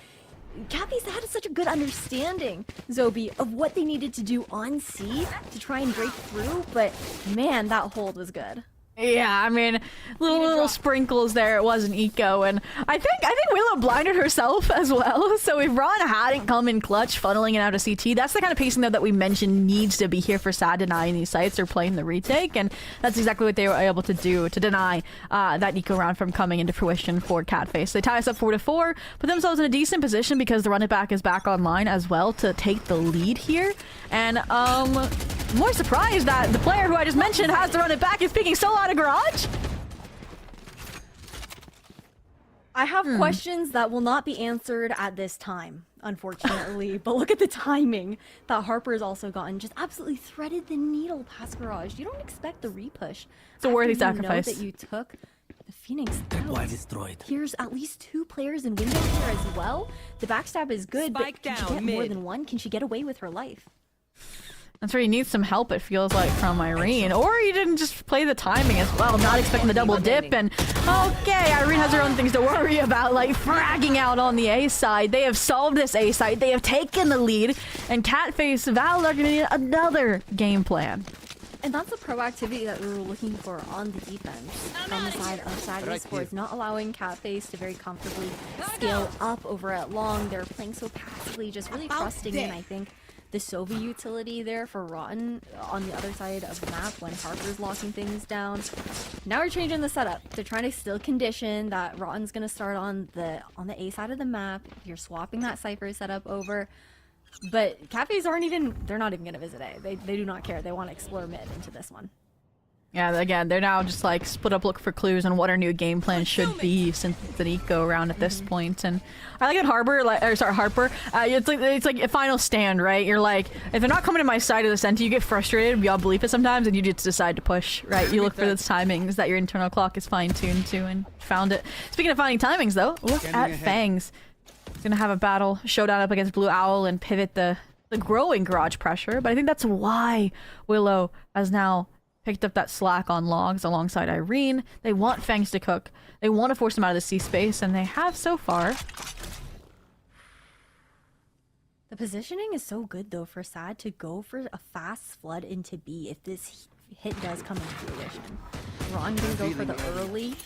Catface had such a good understanding, Zobi, of what they needed to do on C to try and break through, but man, that hold was good. Yeah, I mean, little sprinkles there. It was an eco, and I think Willow blinded herself as well. So if Ron hadn't come in clutch, funneling it out of CT, that's the kind of pacing though that we mentioned needs to be here for Sad denying these sites or playing the retake, and that's exactly what they were able to do to deny that eco round from coming into fruition for Catface. They tie us up 4-4, put themselves in a decent position because the run it back is back online as well to take the lead here. And more surprised that the player who I just mentioned has to run it back is picking solo out of Garage. I have questions that will not be answered at this time, unfortunately. But look at the timing that Harper's also gotten. Just absolutely threaded the needle past Garage. You don't expect the repush. It's a worthy after you know sacrifice. that you took the Phoenix out. destroyed. Here's at least 2 players in window here as well. The backstab is good, Spike but can she down, get more mid. than one? Can she get away with her life? That's where you need some help, it feels like, from Irene. Or you didn't just play the timing as well, not expecting the double dip. And okay, Irene has her own things to worry about, like fragging out on the A side. They have solved this A side. They have taken the lead. And Catface, Val are going to need another game plan. And that's the proactivity that we were looking for on the defense on the side of Sad Esports, not allowing Catface to very comfortably scale up over at long. They're playing so passively, just really trusting in, I think, the Sova utility there for Rotten on the other side of the map when Harper's locking things down. Now we're changing the setup. They're trying to still condition that Rotten's gonna start on the A side of the map. You're swapping that Cypher setup over. But Cafes aren't even, they're not even gonna visit A. They do not care. They want to explore mid into this one. Yeah, again, they're now just like split up, look for clues on what our new game plan should be since it's an eco round at this point. And I like it, Harper. It's like a final stand, right? You're like, if they're not coming to my side of the center, you get frustrated. We all believe it sometimes, and you just decide to push, right? You look for those timings that your internal clock is fine tuned to, and found it. Speaking of finding timings, though, look at Fangs. He's gonna have a battle showdown up against Blue Owl and pivot the growing garage pressure. But I think that's why Willow has now picked up that slack on logs alongside Irene. They want Fangs to cook. They want to force him out of the C space, and they have so far. The positioning is so good though for Sad to go for a fast flood into B if this hit does come into fruition. Ron gonna go for the early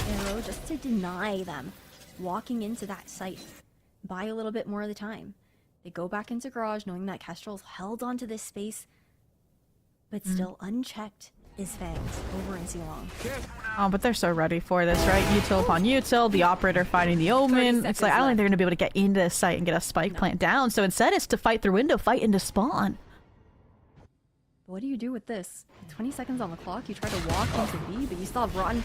arrow just to deny them walking into that site. Buy a little bit more of the time. They go back into garage knowing that Kestrel's held onto this space, but still unchecked is Fangs over in C-Long. Oh, but they're so ready for this, right? Util upon util, the operator fighting the omen. It's like, I don't think they're going to be able to get into this site and get a spike plant down. So instead, it's to fight through window, fight into spawn. What do you do with this? 20 seconds on the clock, you try to walk into B, but you still have Rotten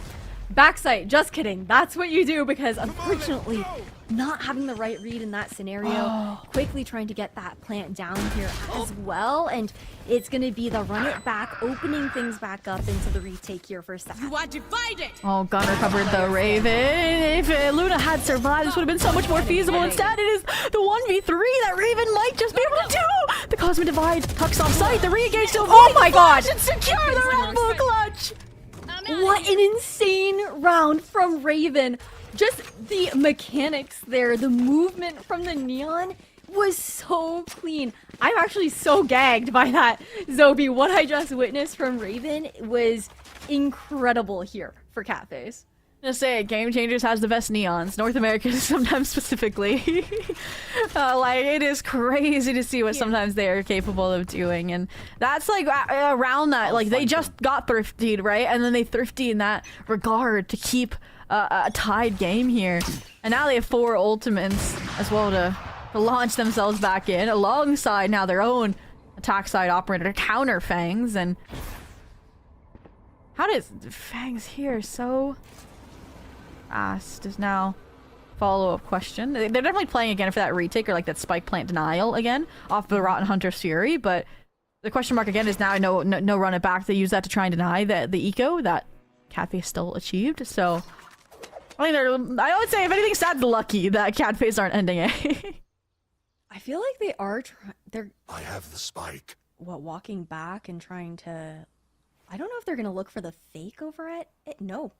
backside. Just kidding. That's what you do because unfortunately, not having the right read in that scenario, quickly trying to get that plant down here as well, and it's going to be the run it back, opening things back up into the retake here for Sad. You are divided. Oh, gun recovered the Raven. If Luna had survived, this would have been so much more feasible. Instead, it is the 1v3 that Raven might just be able to do. The Cosmic Divide tucks off sight. The re-engage still. Oh my god! And secure the Red Bull clutch. What an insane round from Raven. Just the mechanics there, the movement from the Neon was so clean. I'm actually so gagged by that, Zobi. What I just witnessed from Raven was incredible here for Catface. Just say it, Game Changers has the best neons. North America sometimes specifically. Like, it is crazy to see what sometimes they are capable of doing. And that's like around that, like they just got thriftied, right? And then they thrifty in that regard to keep a tied game here. And now they have 4 ultimates as well to launch themselves back in alongside now their own attack side operator to counter Fangs. And how does Fangs here so asked is now follow-up question. They're definitely playing again for that retake or like that spike plant denial again off the Rotten Hunter's Fury, but the question mark again is now no run it back. They use that to try and deny the eco that Catface still achieved. So I mean, I would say if anything, Sad's lucky that Catface aren't ending it. I feel like they are they're I have the spike. walking back and trying to, I don't know if they're gonna look for the fake over it. No.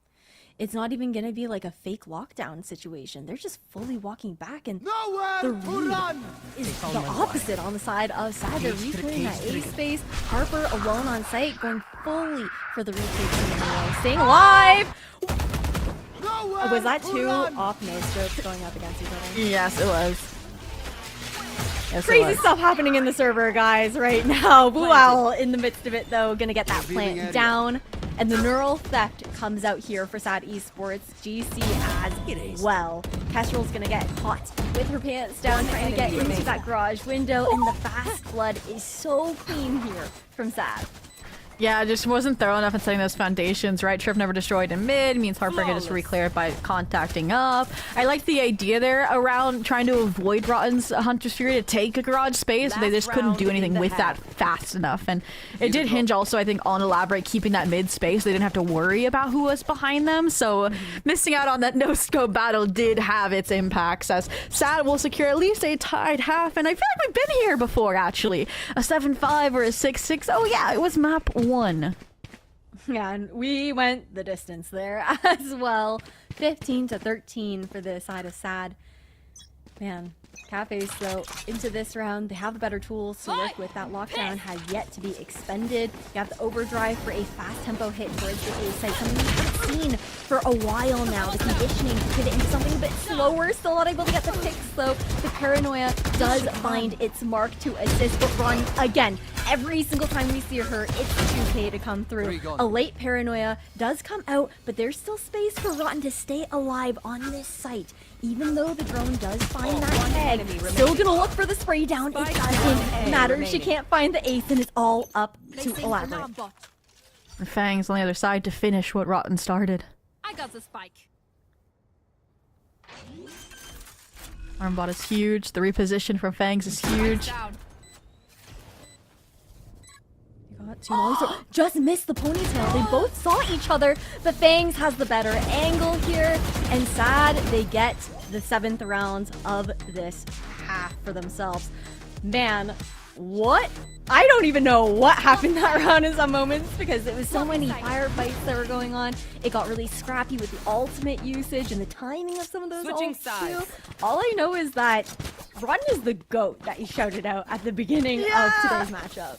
It's not even gonna be like a fake lockdown situation. They're just fully walking back, and the read is the opposite on the side of Sad. They're replaying that A space. Harper alone on site, going fully for the retake. Staying alive! Was that 2 off no strokes going up against each other? Yes, it was. Yes, Crazy stuff happening in the server, guys, right now. Blue Owl in the midst of it, though, gonna get that plant down. And the neural theft comes out here for Sad Esports. GC as well. Kestrel's gonna get caught with her pants down, trying to get into that garage window. And the fast flood is so clean here from Sad. Yeah, just wasn't thorough enough in setting those foundations, right? Trip never destroyed in mid means Harper can just re-clear it by contacting up. I like the idea there around trying to avoid Rotten's Hunter's Fury to take a garage space, but they just couldn't do anything with that fast enough. And it did hinge also, I think, on Elaborate keeping that mid space. They didn't have to worry about who was behind them, so missing out on that no-scope battle did have its impacts, as Sad will secure at least a tied half, and I feel like we've been here before, actually. A 7-5 or a 6-6. Oh yeah, it was map 1. Yeah, and we went the distance there as well. 15-13 for the side of Sad. Man, Cafes, though, into this round, they have the better tools to work with. That lockdown has yet to be expended. You have the overdrive for a fast tempo hit towards the A site, something we haven't seen for a while now. The conditioning to pivot into something a bit slower, still not able to get the picks, though. The paranoia does find its mark to assist, but Ron, again, every single time we see her, it's 2K to come through. A late paranoia does come out, but there's still space for Rotten to stay alive on this site. Even though the drone does find that tag, still gonna look for the spray down. It doesn't matter. She can't find the ace, and it's all up to Elaborate. And Fang's on the other side to finish what Rotten started. I got the spike. Armbot is huge. The reposition from Fangs is huge. Too long, so just missed the ponytail. They both saw each other, but Fangs has the better angle here, and Sad, they get the 7th round of this half for themselves. Man, what? I don't even know what happened that round in some moments, because it was so many firefights that were going on. It got really scrappy with the ultimate usage and the timing of some of those ults too. All I know is that Run is the GOAT that he shouted out at the beginning of today's matchup.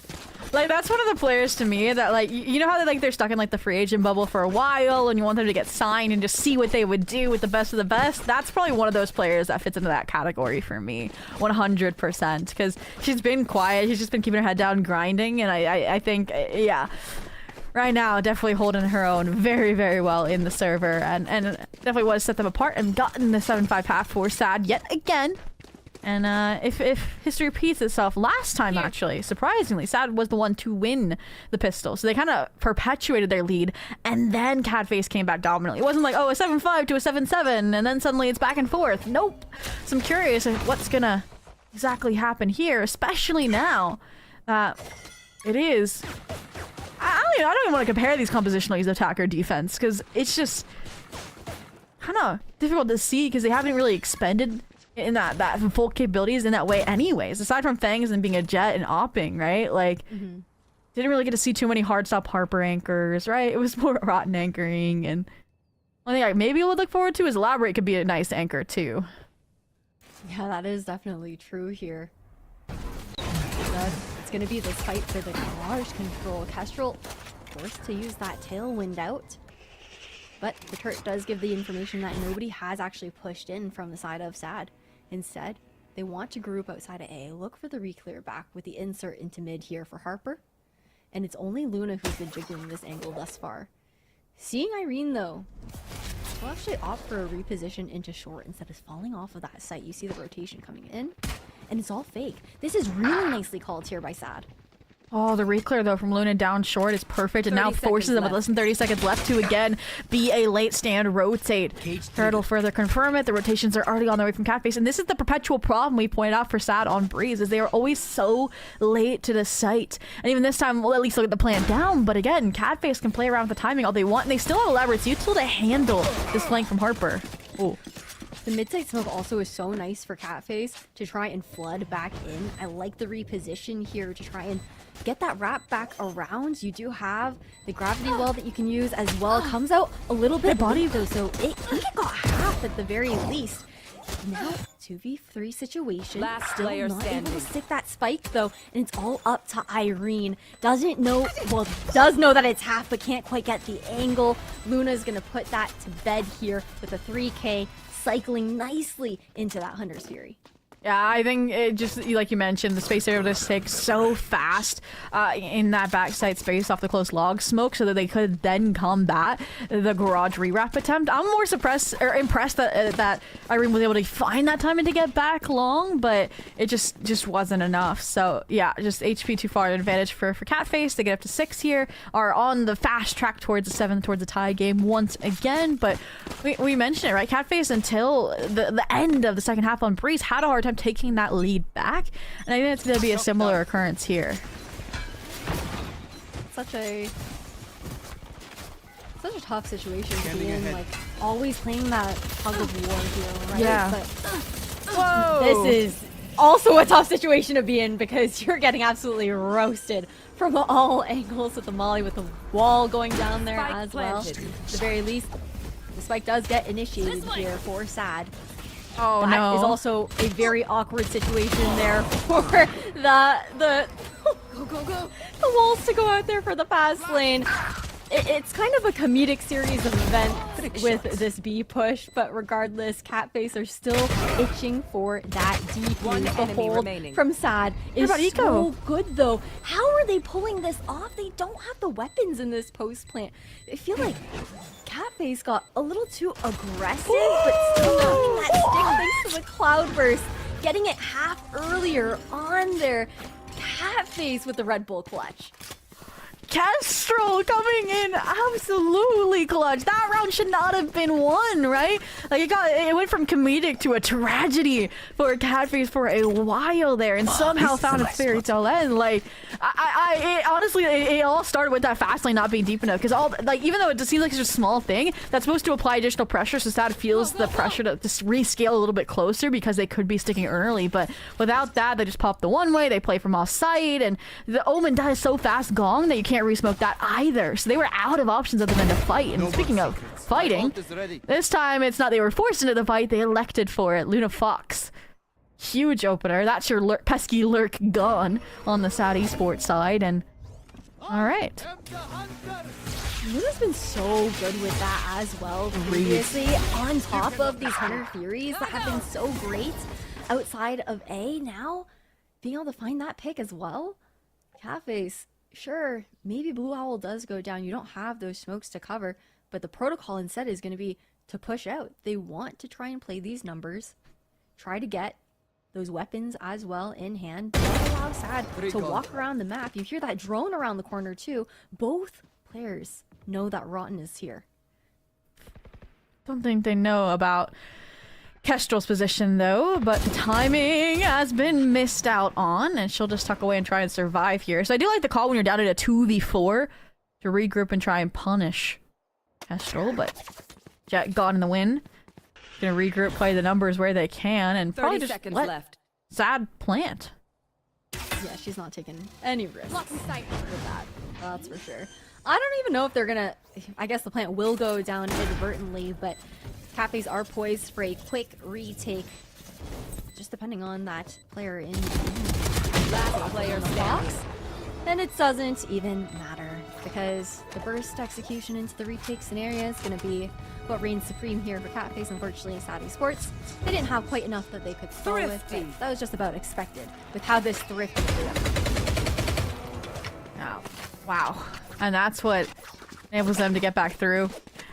Like, that's one of the players to me that, like, you know how they're stuck in, like, the free agent bubble for a while and you want them to get signed and just see what they would do with the best of the best? That's probably one of those players that fits into that category for me, 100%, because she's been quiet, she's just been keeping her head down grinding, and I think, yeah, right now definitely holding her own very, very well in the server, and definitely was set them apart and gotten the 7-5 half for Sad yet again. And if history repeats itself, last time actually, surprisingly, Sad was the one to win the pistol. So they kind of perpetuated their lead, and then Catface came back dominantly. It wasn't like, oh, a 7-5 to a 7-7, and then suddenly it's back and forth. Nope. So I'm curious of what's gonna exactly happen here, especially now that it is... I don't even want to compare these compositionally as attack or defense, because it's just kind of difficult to see, because they haven't really expended in that full capabilities in that way anyways, aside from Fangs and being a jet and opping, right? Like, didn't really get to see too many hard stop Harper anchors, right? It was more Rotten anchoring, and one thing I maybe would look forward to is Elaborate could be a nice anchor too. Yeah, that is definitely true here. It's gonna be this fight for the garage control. Kestrel forced to use that tailwind out, but the turret does give the information that nobody has actually pushed in from the side of Sad. Instead, they want to group outside of A, look for the re-clear back with the insert into mid here for Harper. And it's only Luna who's been jiggling this angle thus far. Seeing Irene, though, will actually opt for a reposition into short instead of falling off of that site. You see the rotation coming in, and it's all fake. This is really nicely called here by Sad. Oh, the re-clear, though, from Luna down short is perfect, and now forces them with less than 30 seconds left to, again, be a late stand rotate. Turret will further confirm it. The rotations are already on their way from Catface, and this is the perpetual problem we pointed out for Sad on Breeze, is they are always so late to the site. And even this time, we'll at least look at the plan down, but again, Catface can play around with the timing all they want, and they still have Elaborate's util to handle this flank from Harper. Oh. The mid-side smoke also is so nice for Catface to try and flood back in. I like the reposition here to try and get that wrap back around. You do have the gravity well that you can use as well. It comes out a little bit body though, so it got half at the very least. Now 2v3 situation. Still not able to stick that spike though, and it's all up to Irene. Doesn't know, well, does know that it's half, but can't quite get the angle. Luna's gonna put that to bed here with a 3K cycling nicely into that Hunter's Fury. Yeah, I think it just, like you mentioned, the space area was take so fast in that backside space off the close log smoke so that they could then combat the garage rewrap attempt. I'm more impressed that Irene was able to find that time and to get back long, but it just wasn't enough. So yeah, just HP too far advantage for Catface. They get up to 6 here, are on the fast track towards the 7th, towards the tie game once again. But we mentioned it, right? Catface until the end of the second half on Breeze had a hard time taking that lead back, and I think it's going to be a similar occurrence here. Such a tough situation to be in, like always playing that tug of war here, right? Yeah. But Whoa! this is also a tough situation to be in because you're getting absolutely roasted from all angles with the molly, with the wall going down there Spike as well. planted. At the very least, the spike does get initiated here for Sad. Oh That no! is also a very awkward situation there for the the walls to go out there for the fast lane. It's kind of a comedic series of events with this B push, but regardless, Catface are still itching for that One defuse. The enemy hold remaining. from Sad is about Eco? so good, though. How are they pulling this off? They don't have the weapons in this post plant. I feel like Catface got a little too aggressive, but still getting that stick thanks to the cloud burst, getting it half earlier on there. Catface with the Red Bull clutch. Kestrel coming in absolutely clutch. That round should not have been won, right? Like it went from comedic to a tragedy for Catface for a while there, and somehow found its fairy tale end. Like honestly, it all started with that fast lane not being deep enough. Because even though it just seems like it's a small thing, that's supposed to apply additional pressure, so Sad feels the pressure to just rescale a little bit closer because they could be sticking early. But without that, they just pop the one way. They play from off site, and the Omen dies so fast gong that you can't resmoke that either, so they were out of options other than to fight. And speaking of fighting, this time it's not they were forced into the fight, they elected for it. Luna Fox, huge opener. That's your pesky lurk gone on the Sad Esports side. And all right, Luna's been so good with that as well previously, on top of these Hunter Furies that have been so great outside of A. Now being able to find that pick as well. Catface, sure, maybe Blue Owl does go down. You don't have those smokes to cover, but the protocol instead is going to be to push out. They want to try and play these numbers, try to get those weapons as well in hand. Don't allow Sad to walk around the map. You hear that drone around the corner too. Both players know that Rotten is here. don't think they know about Kestrel's position though, but timing has been missed out on, and she'll just tuck away and try and survive here. So I do like the call when you're down at a 2v4 to regroup and try and punish Kestrel, but Jet got in the win. Gonna regroup, play the numbers where they can, and 30 probably just seconds let left. Sad plant. Yeah, she's not taking any risks Blocking sight. with that. That's for sure. I don't even know if they're gonna... I guess the plant will go down inadvertently, but Cafes are poised for a quick retake. Just depending on that player in Last player the box. And it doesn't even matter, because the burst execution into the retake scenario is going to be what reigns supreme here for Catface. Unfortunately, Sad Esports, they didn't have quite enough that they could stall with, but that was just about expected with how this thrifted for them. Oh, wow. And that's what enables them to get back through.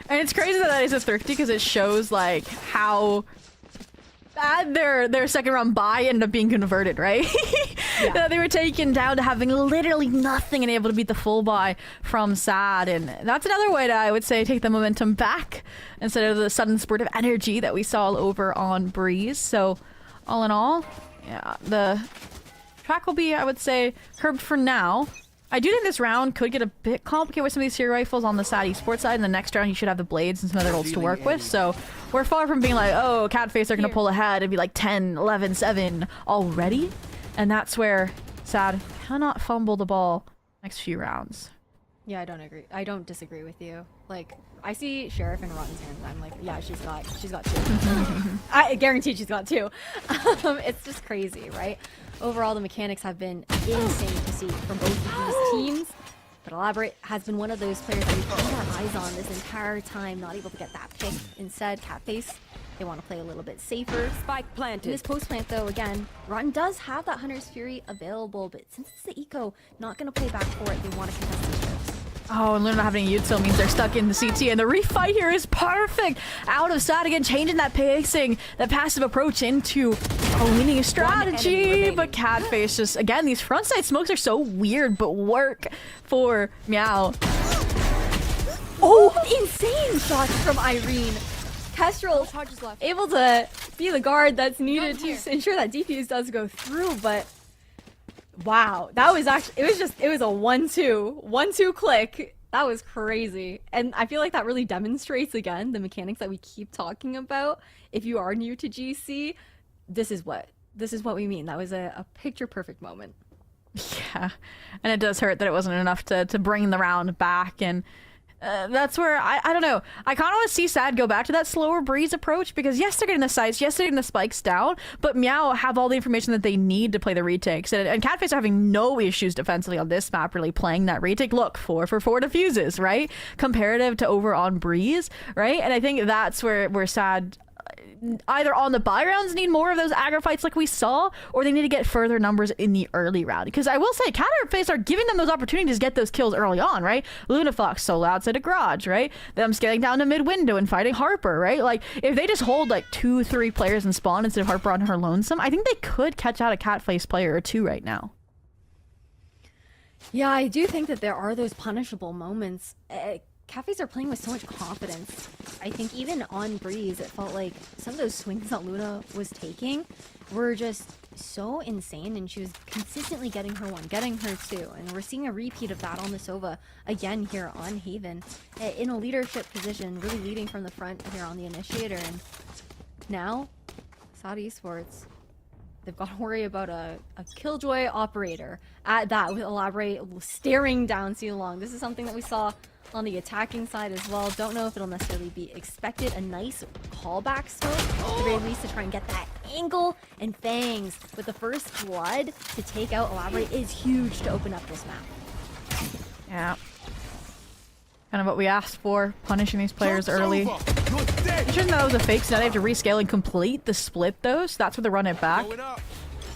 And it's crazy that is a thrifty, because it shows like how bad their second round buy ended up being converted, right? Yeah. They were taken down to having literally nothing and able to beat the full buy from Sad, and that's another way to, I would say, take the momentum back instead of the sudden spurt of energy that we saw over on Breeze. So all in all, yeah, the track will be, I would say, curbed for now. I do think this round could get a bit complicated with some of these hero rifles on the Sad Esports side. In the next round, you should have the blades and some other ults to work with. So we're far from being like, oh, Catface are going to pull ahead and be like 10, 11, 7 already. And that's where Sad cannot fumble the ball next few rounds. Yeah, I don't agree. I don't disagree with you. Like, I see Sheriff in Rotten's hands. I'm like, yeah, she's got two. I guarantee she's got two. It's just crazy, right? Overall, the mechanics have been insane to see from both of these teams. But Elaborate has been one of those players that we've had our eyes on this entire time, not able to get that pick. Instead, Catface They want to play a little bit safer. Spike In planted. this post plant, though, again, Rotten does have that Hunter's Fury available, but since it's the eco, not going to play back for it. They want to contest the trips. Oh, and Luna not having a util means they're stuck in the CT, and the refight here is perfect! Out of sight again, changing that pacing, that passive approach into a winning strategy, but Catface just, again, these front side smokes are so weird, but work for MEOW. Oh, insane shots from Irene. Kestrel able to be the guard that's needed to ensure that defuse does go through, but wow, that was actually, it was a 1-2 click. That was crazy. And I feel like that really demonstrates again the mechanics that we keep talking about. If you are new to GC, this is what we mean. That was a picture perfect moment. Yeah, and it does hurt that it wasn't enough to bring the round back, and that's where I don't know. I kind of want to see Sad go back to that slower breeze approach, because yes, they're getting the sights, yes, they're getting the spikes down, but MEOW have all the information that they need to play the retakes, and Catface are having no issues defensively on this map really playing that retake. Look, 4 for 4 diffuses, right? Comparative to over on breeze, right? And I think that's where Sad either on the buy rounds need more of those aggro fights like we saw, or they need to get further numbers in the early round. Because I will say, Catface are giving them those opportunities to get those kills early on, right? Lunafox solo outside a garage, right? Them scaling down to mid window and fighting Harper, right? Like, if they just hold like 2-3 players in spawn instead of Harper on her lonesome, I think they could catch out a Catface player or 2 right now. Yeah, I do think that there are those punishable moments. Cafes are playing with so much confidence. I think even on Breeze, it felt like some of those swings that Luna was taking were just so insane, and she was consistently getting her 1, getting her 2, and we're seeing a repeat of that on the Sova again here on Haven, in a leadership position, really leading from the front here on the initiator. And now, Sad Esports, they've got to worry about a Killjoy operator at that with Elaborate staring down C long. This is something that we saw on the attacking side as well. Don't know if it'll necessarily be expected. A nice callback smoke, at the very least, to try and get that angle, and Fangs with the first blood to take out Elaborate is huge to open up this map. Yeah. Kind of what we asked for, punishing these players early. You shouldn't know the fakes. Now they have to rescale and complete the split though, so that's where they run it back.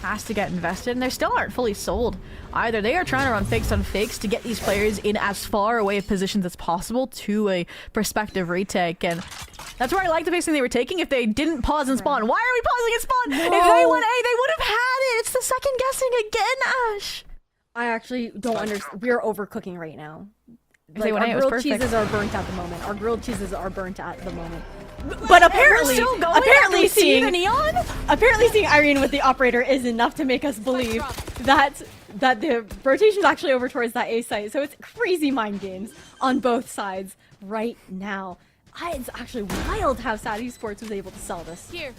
Has to get invested, and they still aren't fully sold either. They are trying to run fakes on fakes to get these players in as far away of positions as possible to a prospective retake, and that's where I like the pacing they were taking. If they didn't pause and spawn, why are we pausing and spawn? No. If they went A, they would have had it. It's the second guessing again, Ash. I actually don't understand. We're overcooking right now. Like, Our it was grilled perfect. cheeses are burnt at the moment. Our grilled cheeses are burnt at the moment. But apparently, still going seeing the neon. Apparently, seeing Irene with the operator is enough to make us believe that the rotation is actually over towards that A site. So it's crazy mind games on both sides right now. It's actually wild how Sad Esports was able to sell this. Here.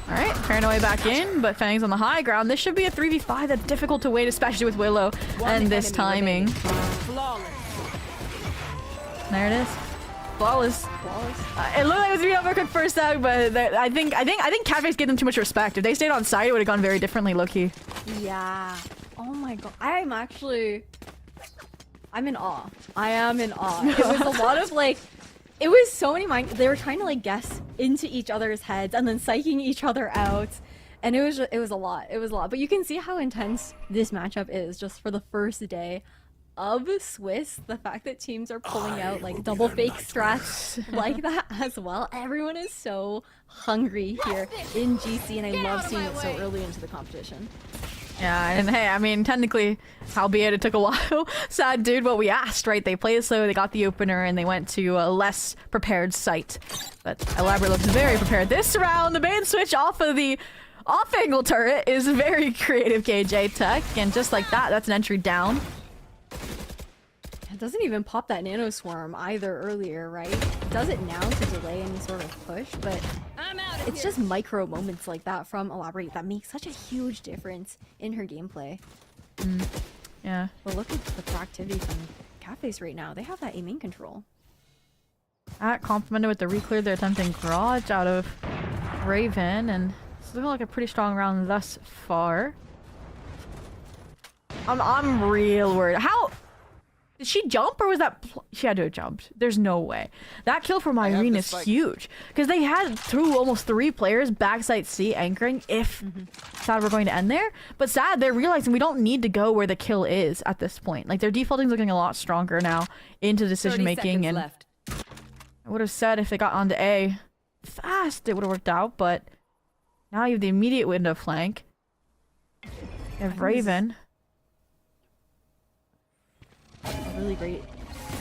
All right, Paranoia back in, but Fangs on the high ground. This should be a 3v5 that's difficult to wait, especially with Willow and this timing. Flawless. There it is. Flawless. It looked like it was going to be overcooked first out, but I think Catface gave them too much respect. If they stayed on site, it would have gone very differently, low-key. Yeah. Oh my god. I'm in awe. I am in awe. It was a lot of like, it was so many mind. They were trying to like guess into each other's heads and then psyching each other out. And it was a lot. It was a lot. But you can see how intense this matchup is just for the first day of Swiss. The fact that teams are pulling out like double fake strats like that as well. Everyone is so hungry here in GC, and I love seeing it so early into the competition. Yeah, and hey, I mean, technically, albeit it took a while, Sad did what we asked, right? They played slow, they got the opener, and they went to a less prepared site. But Elaborate looks very prepared. This round, the main switch off of the off-angle turret is very creative KJ tech, and just like that, that's an entry down. It doesn't even pop that nano swarm either earlier, right? It does it now to delay any sort of push, but it's just micro moments like that from Elaborate that make such a huge difference in her gameplay. Yeah. But look at the proactivity from Catface right now. They have that aiming control. That complemented with the reclear, they're attempting garage out of Raven, and it's looking like a pretty strong round thus far. I'm real worried. Did she jump or was that... She had to have jumped. There's no way. That kill from Irene is huge. Because they had almost 3 players backside C anchoring if Sad were going to end there. But Sad, they're realizing we don't need to go where the kill is at this point. Like, their defaulting's looking a lot stronger now into decision making. And left. I would have said if they got onto A fast, it would have worked out. But now you have the immediate window flank. You have Raven. A really great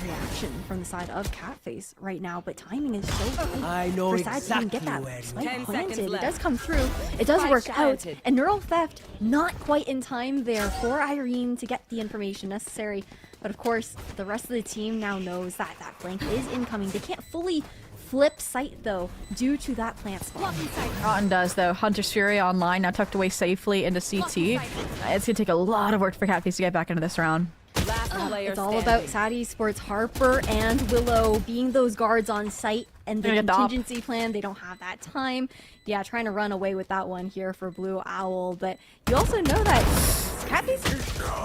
reaction from the side of Catface right now, but timing is so good. I know for Sad exactly to even get where that he spike 10 planted. seconds It left. does come through. It does Spike work out. planted. And Neural Theft not quite in time there for Irene to get the information necessary. But of course, the rest of the team now knows that that flank is incoming. They can't fully flip sight though due to that plant spawn. Rotten does though. Hunter's Fury online now tucked away safely into CT. It's gonna take a lot of work for Catface to get back into this round. Last player It's all about standing. Sad Esports, Harper and Willow being those guards on site and the They're gonna get the op. contingency plan. They don't have that time. Yeah, trying to run away with that one here for Blue Owl. But you also know that Catface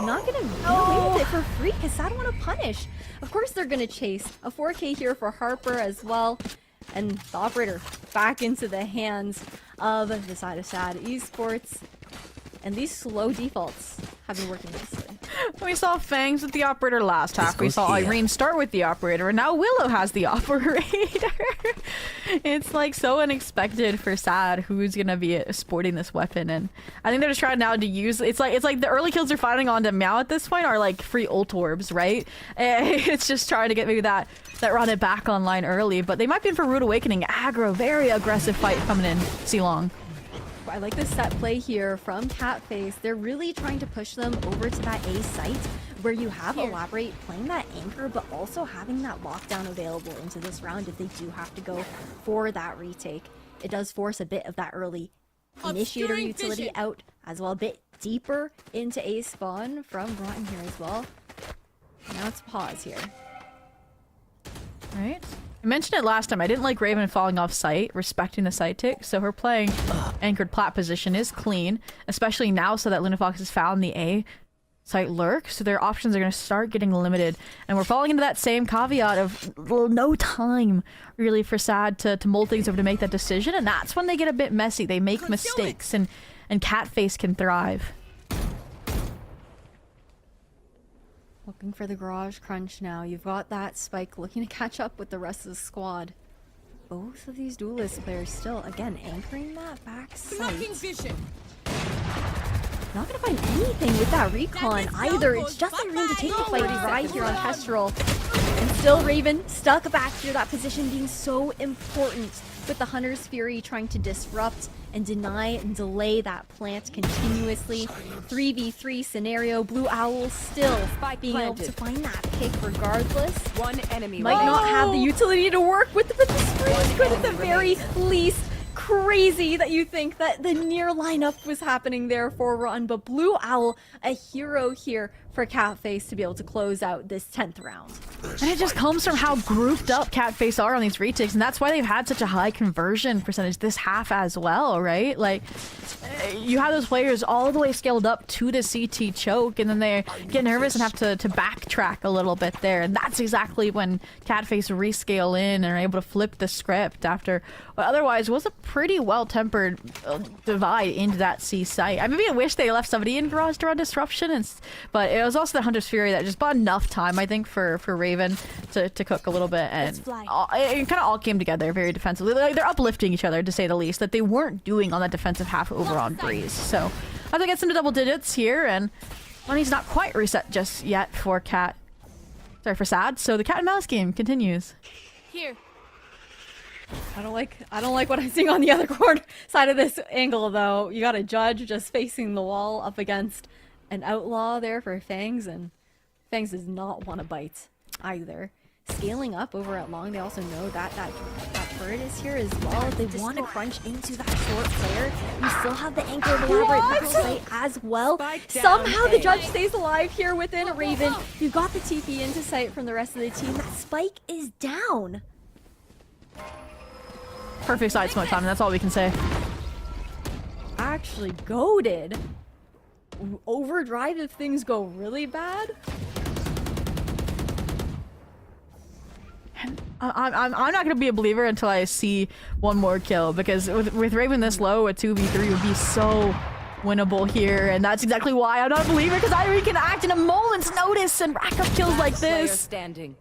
are not going to get away with it for free because Sad want to punish. Of course they're going to chase. A 4K here for Harper as well. And the operator back into the hands of the side of Sad Esports. And these slow defaults have been working nicely. We saw Fangs with the operator last half. We saw Irene start with the operator, and now Willow has the operator. It's like so unexpected for Sad, who's gonna be sporting this weapon, and I think they're just trying now to use. It's like the early kills they're finding onto MEOW at this point are like free ult orbs, right? It's just trying to get maybe that run it back online early, but they might be in for Rude Awakening. Aggro, very aggressive fight coming in. C-Long. I like this set play here from Catface. They're really trying to push them over to that A site where you have Elaborate playing that anchor, but also having that lockdown available into this round if they do have to go for that retake. It does force a bit of that early initiator Obscuring utility vision. out as well, a bit deeper into A spawn from Rotten here as well. Now it's pause here. Right? I mentioned it last time. I didn't like Raven falling off site, respecting the site tick, so her playing anchored plat position is clean, especially now so that Lunafox has found the A site lurk, so their options are going to start getting limited. And we're falling into that same caveat of no time, really, for Sad to mull things over to make that decision, and that's when they get a bit messy. They make mistakes, and Catface can thrive. Looking for the garage crunch now. You've got that Spike looking to catch up with the rest of the squad. Both of these duelist players still, again, anchoring that back Blocking site. vision. Not gonna find anything with that recon either. It's just Irene to take the fight right here on Kestrel. And still Raven stuck back here. That position being so important with the Hunter's Fury trying to disrupt and deny and delay that plant continuously. 3v3 scenario. Blue Owl still being able to find that pick regardless. One enemy. Might not have the utility to work with, but the screen could at the very least. Crazy that you think that the near lineup was happening there for Run, but Blue Owl, a hero here for Catface to be able to close out this 10th round. And it just comes from how grouped up Catface are on these retakes, and that's why they've had such a high conversion percentage this half as well, right? Like, you have those players all the way scaled up to the CT choke, and then they get nervous and have to backtrack a little bit there, and that's exactly when Catface rescale in and are able to flip the script after what otherwise was a pretty well-tempered divide into that C site. I maybe wish they left somebody in garage to run disruption, but it was also the Hunter's Fury that just bought enough time, I think, for Raven to cook a little bit, and it kind of all came together very defensively. Like, they're uplifting each other, to say the least, that they weren't doing on that defensive half over on Breeze. So I think it's into double digits here, and money's not quite reset just yet for Sad. So the cat and mouse game continues. Here. I don't like what I'm seeing on the other corner side of this angle though. You got a Judge just facing the wall up against an Outlaw there for Fangs, and Fangs does not want to bite either. Scaling up over at Long, they also know that turret is here as well. If they want to crunch into that short player, you still have the anchor of Elaborate play as well. Somehow the Judge stays alive here within Raven. You've got the TP into sight from the rest of the team. That Spike is down. Perfect side smoke time, that's all we can say. Actually goated. Overdrive if things go really bad. I'm not gonna be a believer until I see one more kill, because with Raven this low, a 2v3 would be so winnable here, and that's exactly why I'm not a believer, because Irene can act in a moment's notice and rack up kills like Player this. standing.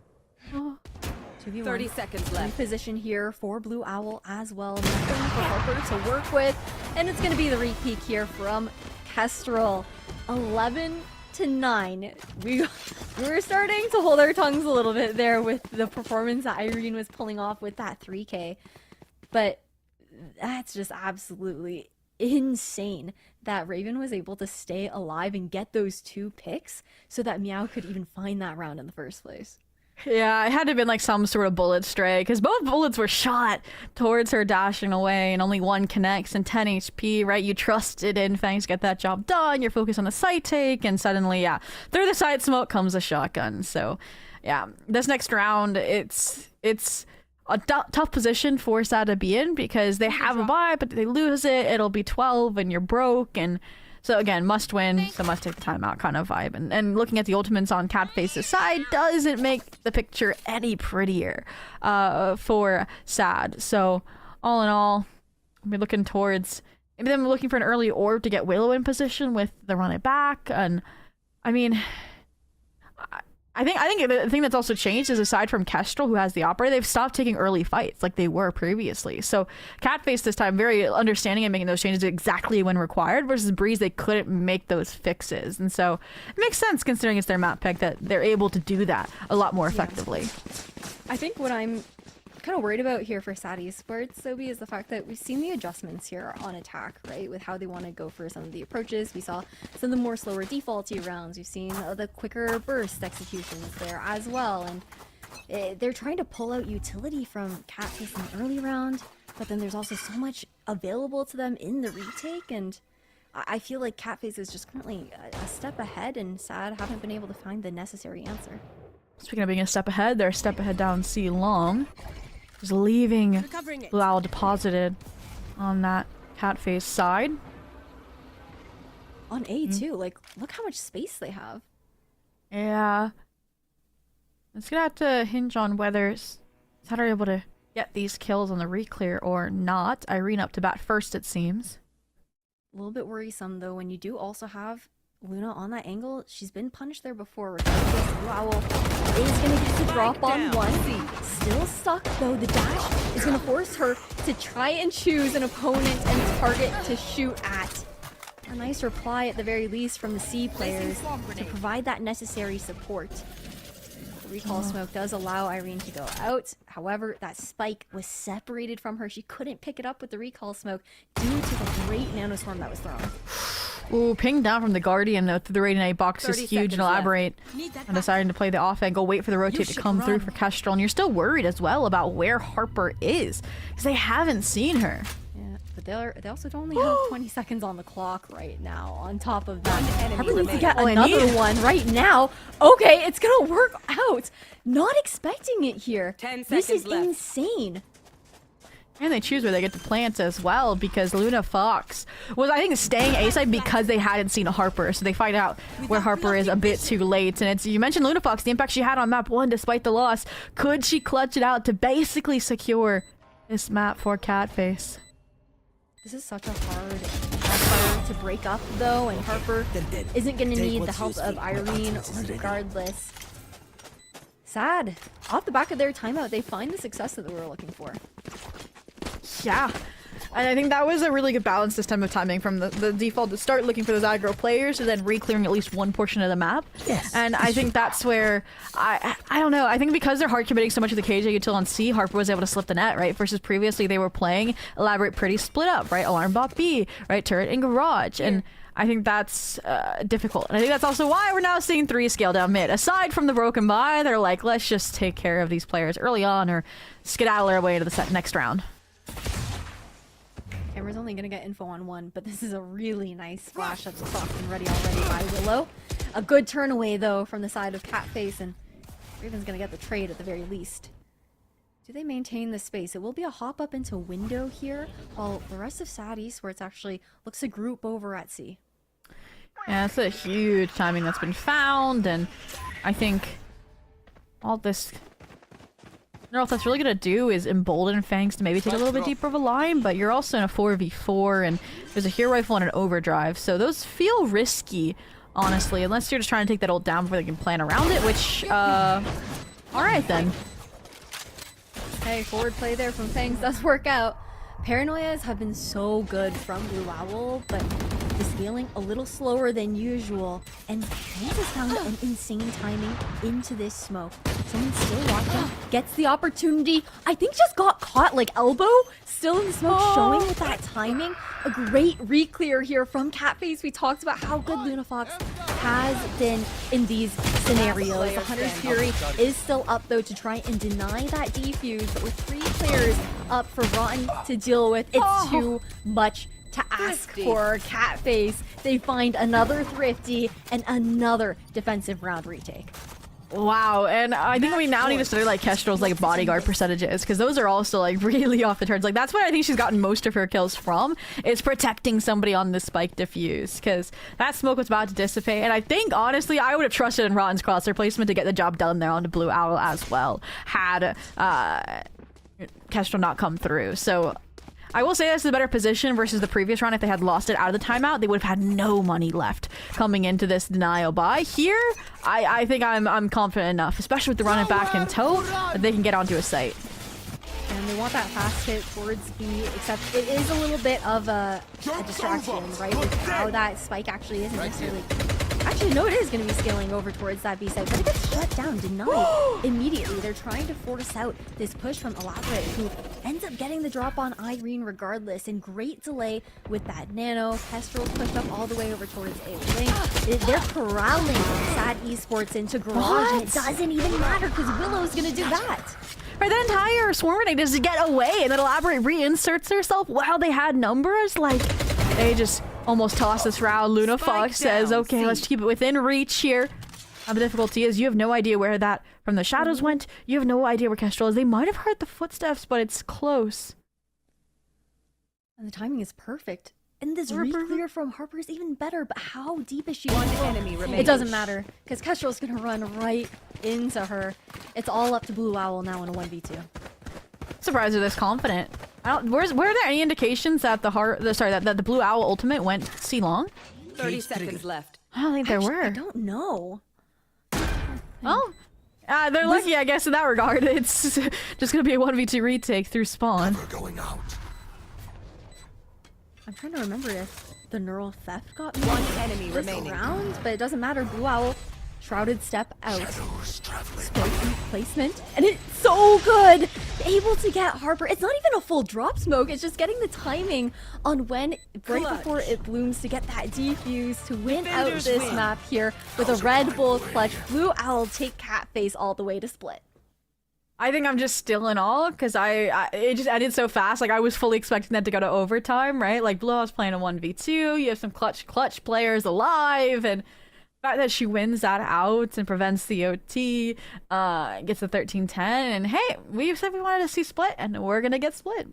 2v1. 30 seconds left. Position here for Blue Owl as well. Nothing for Harper to work with, and it's gonna be the repeat here from Kestrel. 11-9. We were starting to hold our tongues a little bit there with the performance that Irene was pulling off with that 3K, but that's just absolutely insane that Raven was able to stay alive and get those 2 picks so that MEOW could even find that round in the first place. Yeah, it had to have been like some sort of bullet stray, because both bullets were shot towards her dashing away, and only one connects and 10 HP, right? You trusted in Fangs to get that job done, you're focused on the side take, and suddenly, yeah, through the side smoke comes a shotgun. So, yeah, this next round, it's a tough position for SAD to be in, because they have a buy, but they lose it, it'll be 12, and you're broke, and so again, must win, so must take the timeout kind of vibe. And looking at the ultimates on Catface's side doesn't make the picture any prettier for SAD. So all in all, we're looking towards maybe them looking for an early orb to get Willow in position with the run it back. And I mean, I think the thing that's also changed is, aside from Kestrel, who has the operator, they've stopped taking early fights like they were previously. So Catface this time very understanding and making those changes exactly when required, versus Breeze, they couldn't make those fixes. And so it makes sense, considering it's their map pick, that they're able to do that a lot more effectively. I think what I'm kind of worried about here for SAD Esports, Sobi, is the fact that we've seen the adjustments here on attack, right? With how they want to go for some of the approaches. We saw some of the more slower defaulty rounds. We've seen the quicker burst executions there as well. And they're trying to pull out utility from Catface in the early round, but then there's also so much available to them in the retake. And I feel like Catface is just currently a step ahead, and SAD haven't been able to find the necessary answer. Speaking of being a step ahead, they're a step ahead down C long. Just leaving Blue Owl deposited on that Catface side. On A too, like, look how much space they have. Yeah. It's gonna have to hinge on whether SAD are able to get these kills on the reclear or not. Irene up to bat first, it seems. A little bit worrisome though, when you do also have Luna on that angle. She's been punished there before. Blue Owl is going to get the drop on one. Still stuck though. The dash is going to force her to try and choose an opponent and target to shoot at. A nice reply at the very least from the C players to provide that necessary support. The recall smoke does allow Irene to go out. However, that spike was separated from her. She couldn't pick it up with the recall smoke due to the great nanoswarm that was thrown. Ooh, ping down from the Guardian though through the Radiant box is huge, and elaborate on deciding to play the off angle, wait for the rotate to come through for Kestrel. And you're still worried as well about where Harper is, because they haven't seen her. Yeah, but they also only have 20 seconds on the clock right now. On top of that, Harper needs to get another one right now. Okay, it's gonna work out. Not expecting it here. 10 this seconds is left. insane. And they choose where they get to plant as well, because Luna Fox was, I think, staying A side because they hadn't seen a Harper. So they find out where Harper is a bit too late. And it's, you mentioned Luna Fox, the impact she had on map 1 despite the loss. Could she clutch it out to basically secure this map for Catface? This is such a hard fire to break up though, and Harper isn't going to need the help of Irene regardless. SAD. Off the back of their timeout, they find the success that they were looking for. Yeah, and I think that was a really good balance this time of timing from the default to start looking for those aggro players to then re-clearing at least one portion of the map. Yes. And I think that's where, I don't know, I think because they're hard committing so much of the KJ util on C, Harper was able to slip the net, right? Versus previously they were playing Elaborate pretty split up, right? Alarm bot B, right? Turret and Garage. And I think that's difficult. And I think that's also why we're now seeing 3 scale down mid. Aside from the broken buy, they're like, let's just take care of these players early on or skedaddle our way to the next round. Camera's only gonna get info on one, but this is a really nice flash that's clocked and ready already by Willow. A good turn away though from the side of Catface, and Raven's gonna get the trade at the very least. Do they maintain the space? It will be a hop up into window here, while the rest of SAD Esports actually looks to group over at C. Yeah, that's a huge timing that's been found, and I think all this know what that's really gonna do is embolden Fangs to maybe take a little bit deeper of a line, but you're also in a 4v4 and there's a hero rifle and an overdrive, so those feel risky, honestly, unless you're just trying to take that ult down before they can plan around it, which, alright then. Hey, forward play there from Fangs does work out. Paranoias have been so good from Blue Owl, but the scaling a little slower than usual, and Fangs has found an insane timing into this smoke. Someone's still watching, gets the opportunity. I think just got caught like elbow, still in the smoke, showing with that timing. A great re-clear here from Catface. We talked about how good Lunafox has been in these scenarios. The Hunter's Fury is still up though to try and deny that defuse, but with 3 players up for Rotten to deal with, it's too much to ask for. Catface, they find another Thrifty and another defensive round retake. Wow, and I think we now need to study like Kestrel's like bodyguard percentages, because those are also like really off the charts. Like that's what I think she's gotten most of her kills from, is protecting somebody on the spike defuse, because that smoke was about to dissipate, and I think honestly I would have trusted in Rotten's crosshair placement to get the job done there on the Blue Owl as well, had Kestrel not come through. So I will say this is a better position versus the previous round. If they had lost it out of the timeout, they would have had no money left coming into this denial buy. Here, I think I'm confident enough, especially with the running back in tow, that they can get onto a site. And they want that fast hit towards B, except it is a little bit of a distraction, right? With how that spike actually isn't necessarily... Actually, no, it is going to be scaling over towards that B side, but it gets shut down, denied immediately. They're trying to force out this push from Elaborate, who ends up getting the drop on Irene regardless, and great delay with that nano. Kestrel pushed up all the way over towards A Link. They're corralling Sad Esports into Garage, and it doesn't even matter because Willow's going to do that. Right, that entire swarm grenade is to get away, and then Elaborate reinserts herself while they had numbers. Like, they just almost toss this round. Lunafox says, okay, let's keep it within reach here. Now the difficulty is you have no idea where that from the shadows went. You have no idea where Kestrel is. They might have heard the footsteps, but it's close. And the timing is perfect. And this re-clear from Harper is even better, but how deep is she? One enemy remaining. It doesn't matter, because Kestrel's gonna run right into her. It's all up to Blue Owl now in a 1v2. Surprised they're this confident. Were there any indications that that the Blue Owl ultimate went C-long? 30 seconds left. I don't think there were. I don't know. Oh, they're lucky, I guess, in that regard. It's just gonna be a 1v2 retake through spawn. Going out. I'm trying to remember if the neural theft got me One enemy this remaining. round, but it doesn't matter. Blue Owl, shrouded step out, placement, and it's so good. Able to get Harper. It's not even a full drop smoke. It's just getting the timing on when right before it blooms to get that defuse to win out this map here with a Red Bull clutch. Blue Owl take Catface all the way to split. I think I'm just still in awe because it just ended so fast. Like I was fully expecting that to go to overtime, right? Like Blue Owl's playing a 1v2. You have some clutch players alive, and the fact that she wins that out and prevents the OT, gets the 13-10, and hey, we said we wanted to see split, and we're gonna get split.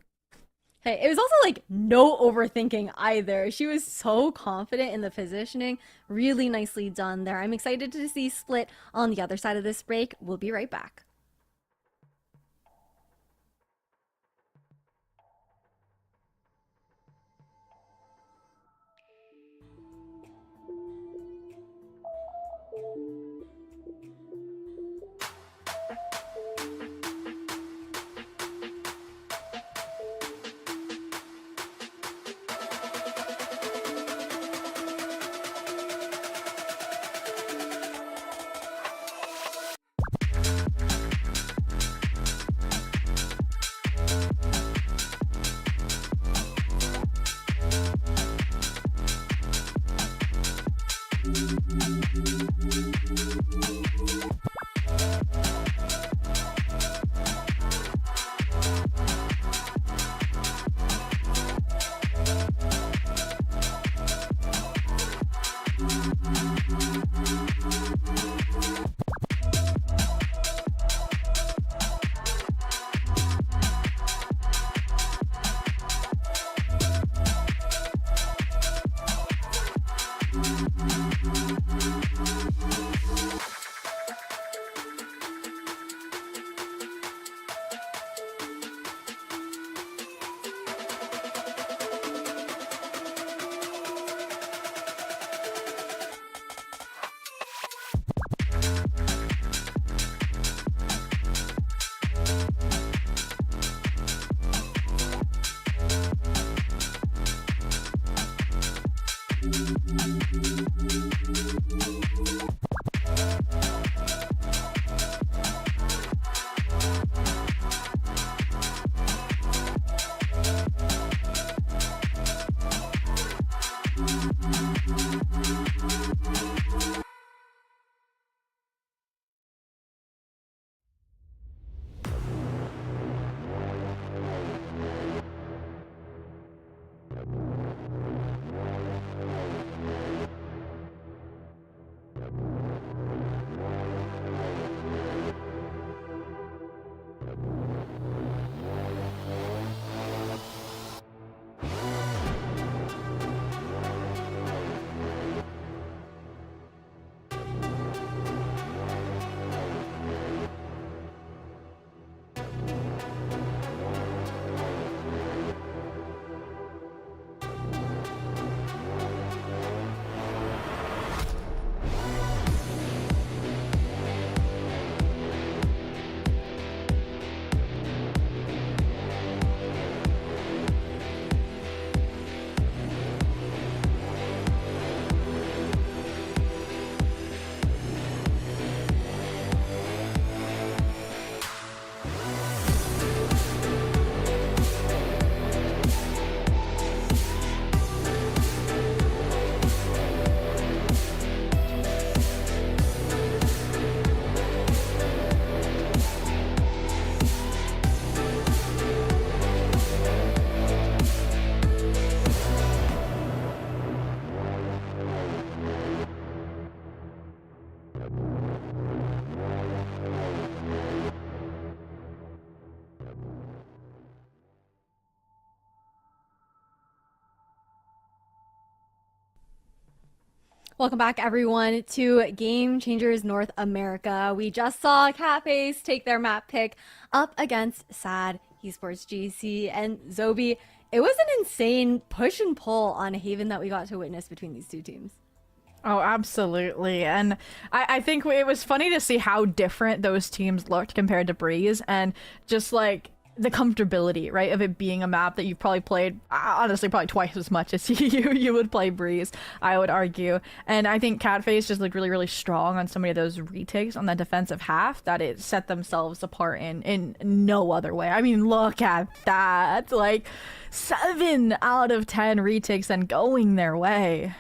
Hey, it was also like no overthinking either. She was so confident in the positioning. Really nicely done there. I'm excited to see split on the other side of this break. We'll be right back. Welcome back, everyone, to Game Changers North America. We just saw Catface take their map pick up against SAD Esports GC and Zobi. It was an insane push and pull on Haven that we got to witness between these two teams. Oh, absolutely. And I think it was funny to see how different those teams looked compared to Breeze, and just like the comfortability, right, of it being a map that you've probably played, honestly, probably twice as much as you would play Breeze, I would argue. And I think Catface just looked really, really strong on so many of those retakes on that defensive half that it set themselves apart in no other way. I mean, look at that. Like, 7 out of 10 retakes and going their way.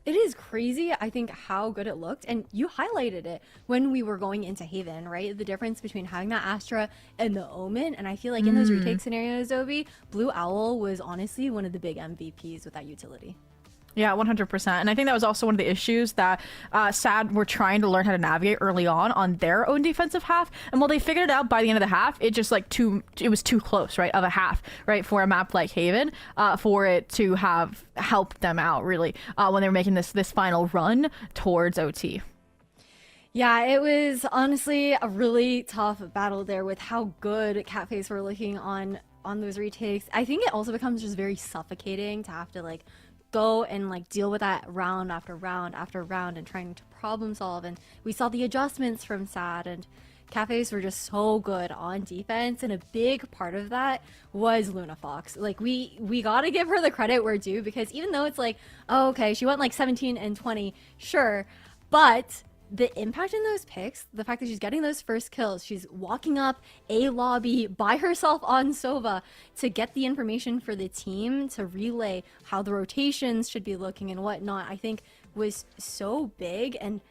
It is crazy, I think, how good it looked. And you highlighted it when we were going into Haven, right? The difference between having that Astra and the Omen. And I feel like in those retake scenarios, Zobi, Blue Owl was honestly one of the big MVPs with that utility. Yeah, 100%. And I think that was also one of the issues that SAD were trying to learn how to navigate early on their own defensive half. And while they figured it out by the end of the half, it just like it was too close, right, of a half, right, for a map like Haven, for it to have helped them out really when they were making this final run towards OT. Yeah, it was honestly a really tough battle there with how good Catface were looking on those retakes. I think it also becomes just very suffocating to have to like go and like deal with that round after round after round and trying to problem solve. And we saw the adjustments from SAD, and Catface were just so good on defense, and a big part of that was Luna Fox. Like we gotta give her the credit where due, because even though it's like, oh, okay, she went like 17 and 20, sure, but the impact in those picks, the fact that she's getting those first kills, she's walking up a lobby by herself on Sova to get the information for the team, to relay how the rotations should be looking and whatnot, I think was so big. And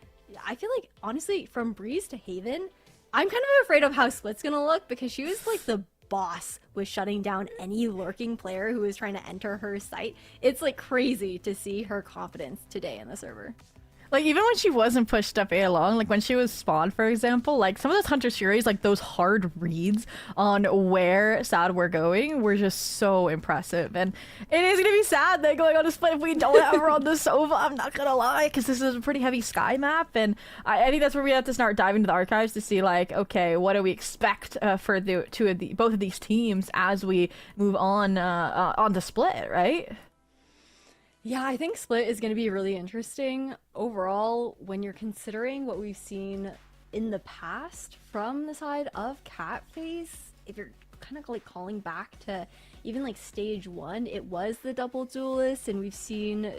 I feel like, honestly, from Breeze to Haven, I'm kind of afraid of how Split's gonna look, because she was like the boss with shutting down any lurking player who was trying to enter her site. It's like crazy to see her confidence today in the server. Like, even when she wasn't pushed up A long, like when she was spawned, for example, like some of those Hunter series, like those hard reads on where SAD were going were just so impressive. And it is gonna be sad that going on a split if we don't have her on the Sova, I'm not gonna lie, because this is a pretty heavy sky map. And I think that's where we have to start diving into the archives to see, like, okay, what do we expect for both of these teams as we move on the split, right? Yeah, I think Split is going to be really interesting overall when you're considering what we've seen in the past from the side of Catface. If you're kind of like calling back to even like stage 1, it was the double duelist, and we've seen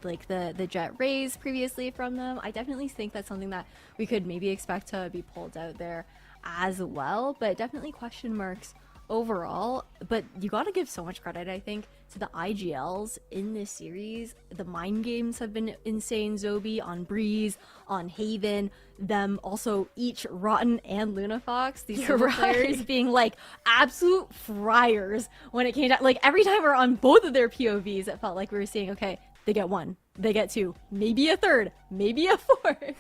like the jet raise previously from them, I definitely think that's something that we could maybe expect to be pulled out there as well, but definitely question marks overall. But you got to give so much credit, I think, to the IGLs in this series. The mind games have been insane. Zobi on Breeze, on Haven, them also each Rotten and Lunafox, these silver players being like absolute friars when it came down. Like every time we're on both of their POVs, it felt like we were seeing, okay, they get one, they get two, maybe a third, maybe a fourth.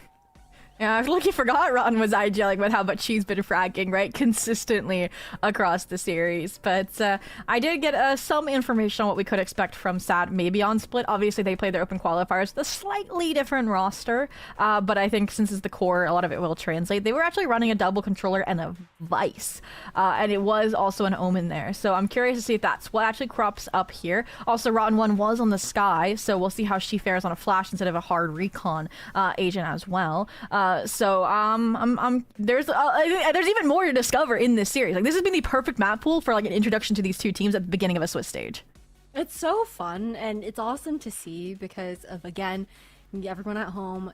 Yeah, I lucky forgot Rotten was IGLing with how much she's been fragging, right, consistently across the series. But I did get some information on what we could expect from SAD maybe on Split. Obviously, they played their Open Qualifiers, the slightly different roster, but I think since it's the core, a lot of it will translate. They were actually running a double controller and a Vice, and it was also an Omen there. So I'm curious to see if that's what actually crops up here. Also, Rotten 1 was on the Sky, so we'll see how she fares on a Flash instead of a hard recon agent as well. There's even more to discover in this series. Like, this has been the perfect map pool for like an introduction to these two teams at the beginning of a Swiss stage. It's so fun, and it's awesome to see because of, again, everyone at home,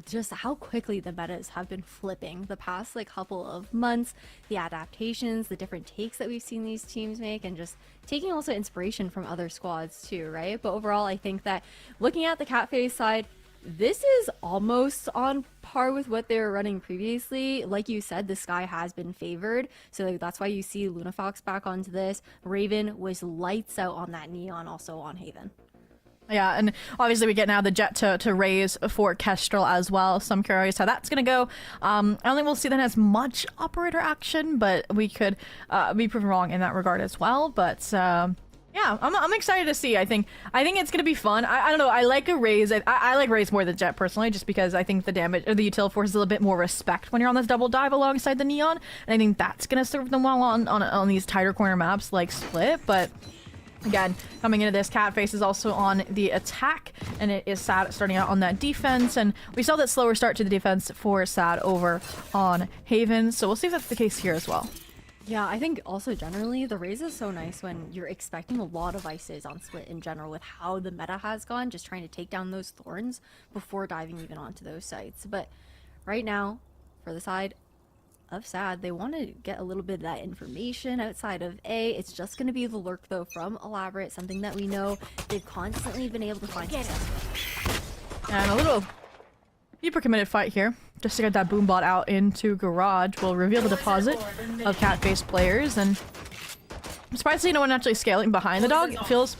just how quickly the metas have been flipping the past like couple of months, the adaptations, the different takes that we've seen these teams make, and just taking also inspiration from other squads too, right? But overall, I think that looking at the Catface side, this is almost on par with what they were running previously. Like you said, the Sky has been favored, so that's why you see Lunafox back onto this. Raven was lights out on that Neon, also on Haven. Yeah, and obviously we get now the jet to raise for Kestrel as well, so I'm curious how that's going to go. I don't think we'll see that as much operator action, but we could be proven wrong in that regard as well. But yeah, I'm excited to see. I think it's gonna be fun. I don't know. I like a Raze. I like Raze more than Jet personally, just because I think the damage or the util force is a little bit more respect when you're on this double dive alongside the Neon, and I think that's gonna serve them well on these tighter corner maps like Split. But again, coming into this, Catface is also on the attack, and it is SAD starting out on that defense, and we saw that slower start to the defense for SAD over on Haven. So we'll see if that's the case here as well. Yeah, I think also generally the Raze is so nice when you're expecting a lot of ices on Split in general with how the meta has gone, just trying to take down those thorns before diving even onto those sites. But right now, for the side of SAD, they want to get a little bit of that information outside of A. It's just going to be the lurk though from Elaborate, something that we know they've constantly been able to find success with. And a little deeper committed fight here, just to get that boombot out into Garage will reveal the deposit of Catface players, and I'm surprised to see no one actually scaling behind the dog. It feels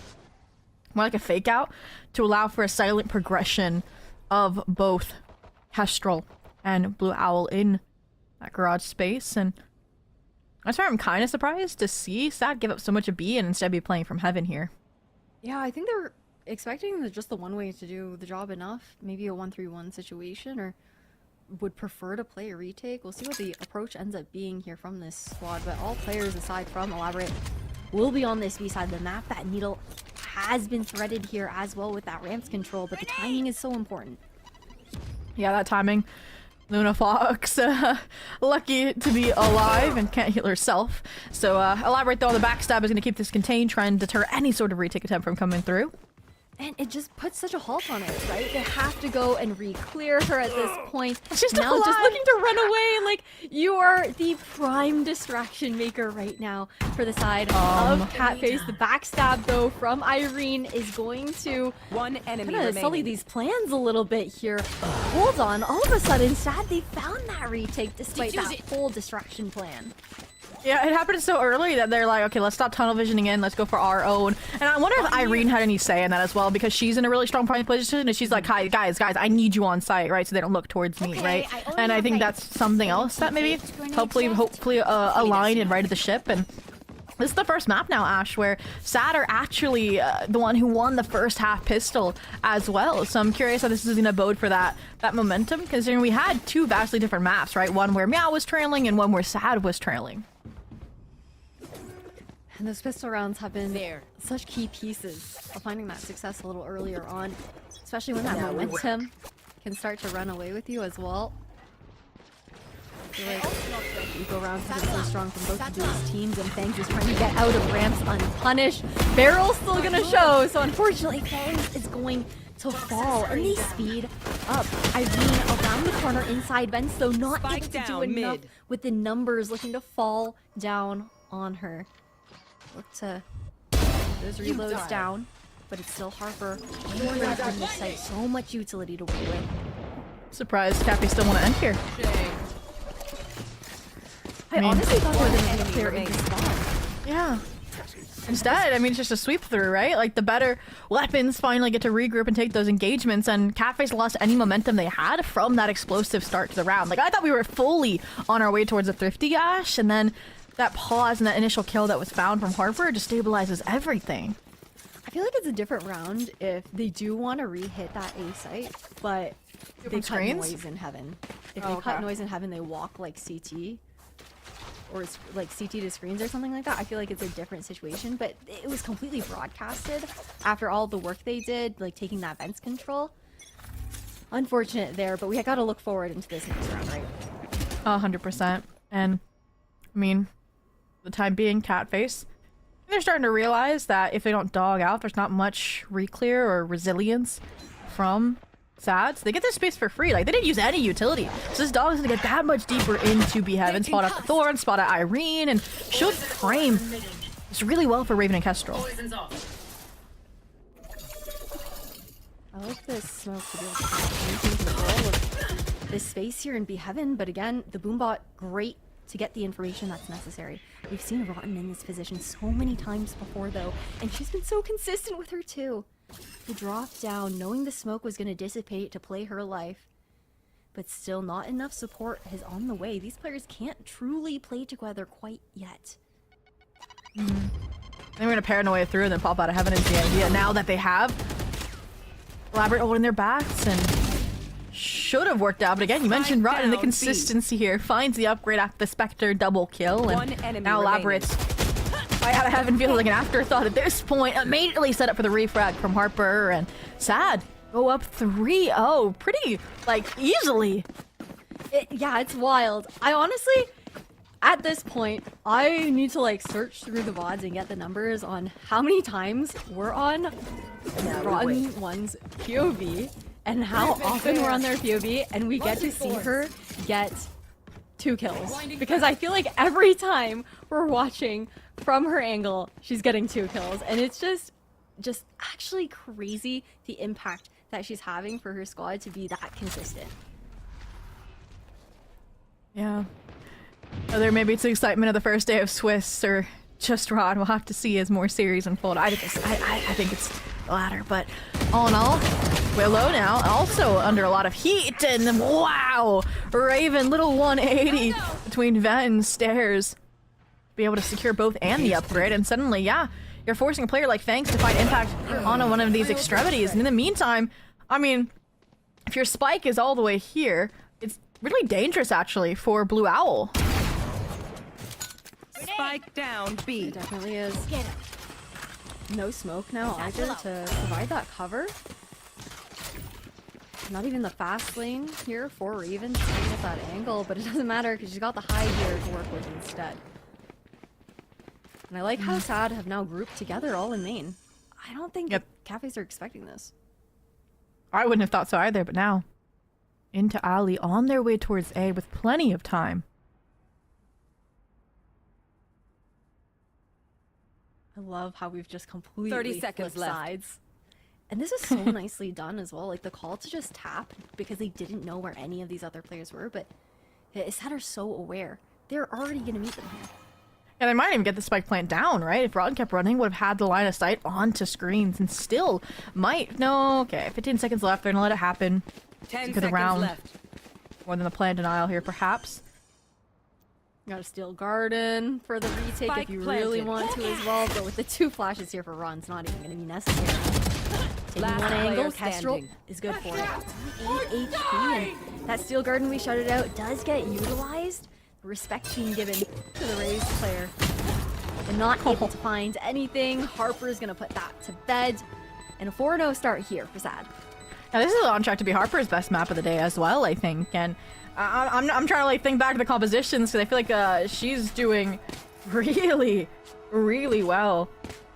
more like a fake out to allow for a silent progression of both Kestrel and Blue Owl in that Garage space, and that's why I'm kind of surprised to see SAD give up so much of B and instead be playing from Heaven here. Yeah, I think they're expecting just the one way to do the job enough, maybe a 1-3-1 situation, or would prefer to play a retake. We'll see what the approach ends up being here from this squad, but all players aside from Elaborate will be on this B side of the map. That needle has been threaded here as well with that ramps control, but the timing is so important. Yeah, that timing. Lunafox, lucky to be alive and can't heal herself. So Elaborate though on the backstab is going to keep this contained, trying to deter any sort of retake attempt from coming through. And it just puts such a halt on it, right? They have to go and re-clear her at this point. She's now alive. Just looking to run away. Like, you are the prime distraction maker right now for the side of Catface. The backstab, though, from Irene is going to one enemy kind of sully these plans a little bit here. Hold on. All of a sudden, SAD, they found that retake despite that whole distraction plan. Yeah, it happened so early that they're like, okay, let's stop tunnel visioning in, let's go for our own. And I wonder if Irene had any say in that as well, because she's in a really strong prime position, and she's like, hi, guys, I need you on site, right? So they don't look towards me, right? And I think that's something else that maybe hopefully aligned and righted the ship. And this is the first map now, Ash, where SAD are actually the one who won the first half pistol as well. So I'm curious how this is going to bode for that momentum, considering we had two vastly different maps, right? One where MEOW was trailing and one where SAD was trailing. And those pistol rounds have been such key pieces of finding that success a little earlier on, especially when that momentum can start to run away with you as well. I feel like eco rounds have been so strong from both of those teams, and Fangs is trying to get out of ramps unpunished. Barrel's still gonna show, so unfortunately Fangs is going to fall, and they speed up. Irene around the corner inside vents, though not Spike able to do down enough mid. with the numbers looking to fall down on her. Look to those reloads down, but it's still Harper. Harper in this site, so much utility to work with. Surprised Cappy still want to end here. I honestly thought they were going to be clear in the spot. Yeah. Instead, I mean, it's just a sweep through, right? Like, the better weapons finally get to regroup and take those engagements, and Cafe's lost any momentum they had from that explosive start to the round. Like, I thought we were fully on our way towards a thrifty Ash, and then that pause and that initial kill that was found from Harper destabilizes everything. I feel like it's a different round if they do want to re-hit that A site, but they cut noise in heaven. If they cut noise in heaven, they walk like CT. Or like CT to screens or something like that. I feel like it's a different situation, but it was completely broadcasted after all the work they did, like taking that vents control. Unfortunate there, but we got to look forward into this next round, right? 100%. And, I mean, for the time being, Catface, they're starting to realize that if they don't dog out, there's not much reclear or resilience from Sads. They get this space for free. Like, they didn't use any utility. So this dog is gonna get that much deeper into B Heaven, spot out the Thorn, spot out Irene, and should frame this really well for Raven and Kestrel. I like this smoke to be able to maintain control of this space here in B Heaven, but again, the Boombot, great to get the information that's necessary. We've seen Rotten in this position so many times before, though, and she's been so consistent with her, too. The drop down, knowing the smoke was going to dissipate to play her life, but still not enough support is on the way. These players can't truly play together quite yet. They're going to paranoia through and then pop out of heaven is the idea. Now that they have Elaborate holding their backs and should have worked out, but again, you mentioned Rotten and the consistency here. Finds the upgrade after the Spectre double kill, and now Elaborate's right out of heaven feels like an afterthought at this point. Immediately set up for the refrag from Harper, and Sad go up 3-0 pretty, like, easily. Yeah, it's wild. I honestly, at this point, I need to like search through the VODs and get the numbers on how many times we're on Rotten One's POV and how often we're on their POV and we get to see her get 2 kills. Because I feel like every time we're watching from her angle, she's getting 2 kills. And it's just actually crazy the impact that she's having for her squad to be that consistent. Yeah. Whether maybe it's the excitement of the first day of Swiss or just Rod, we'll have to see as more series unfold. I think it's the latter, but all in all, Willow now also under a lot of heat, and wow! Raven, little 180 between vent and stairs. Be able to secure both and the upgrade, and suddenly, yeah, you're forcing a player like Thanks to find impact on one of these extremities. And in the meantime, I mean, if your spike is all the way here, it's really dangerous actually for Blue Owl. Spike down B. It definitely is. No smoke now either to provide that cover. Not even the fast lane here for Raven staying at that angle, but it doesn't matter because she's got the high gear to work with instead. And I like how Sad have now grouped together all in main. I don't think cafes are expecting this. I wouldn't have thought so either, but now into Ali on their way towards A with plenty of time. I love how we've just completely 30 seconds flipped left. sides. And this is so nicely done as well. Like the call to just tap because they didn't know where any of these other players were, but Sad are so aware. They're already going to meet them here. Yeah, they might even get the spike plant down, right? If Rodden kept running, would have had the line of sight onto screens and still might. No, okay, 15 seconds left. They're gonna let it happen. 10 Look at the seconds round. left. More than the plan denial here, perhaps. Got a Steel Garden for the retake Spike if you really planted. want to as well, but with the 2 flashes here for Ron, it's not even going to be necessary. Taking Last one angle, player Kestrel standing. is good for it. 8 HP, and that Steel Garden we shouted out does get utilized. Respect being given to the Rays player. And not able to find anything. Harper's going to put that to bed. And a 4-0 start here for Sad. Now this is on track to be Harper's best map of the day as well, I think. And I'm trying to like think back to the compositions because I feel like she's doing really, really well.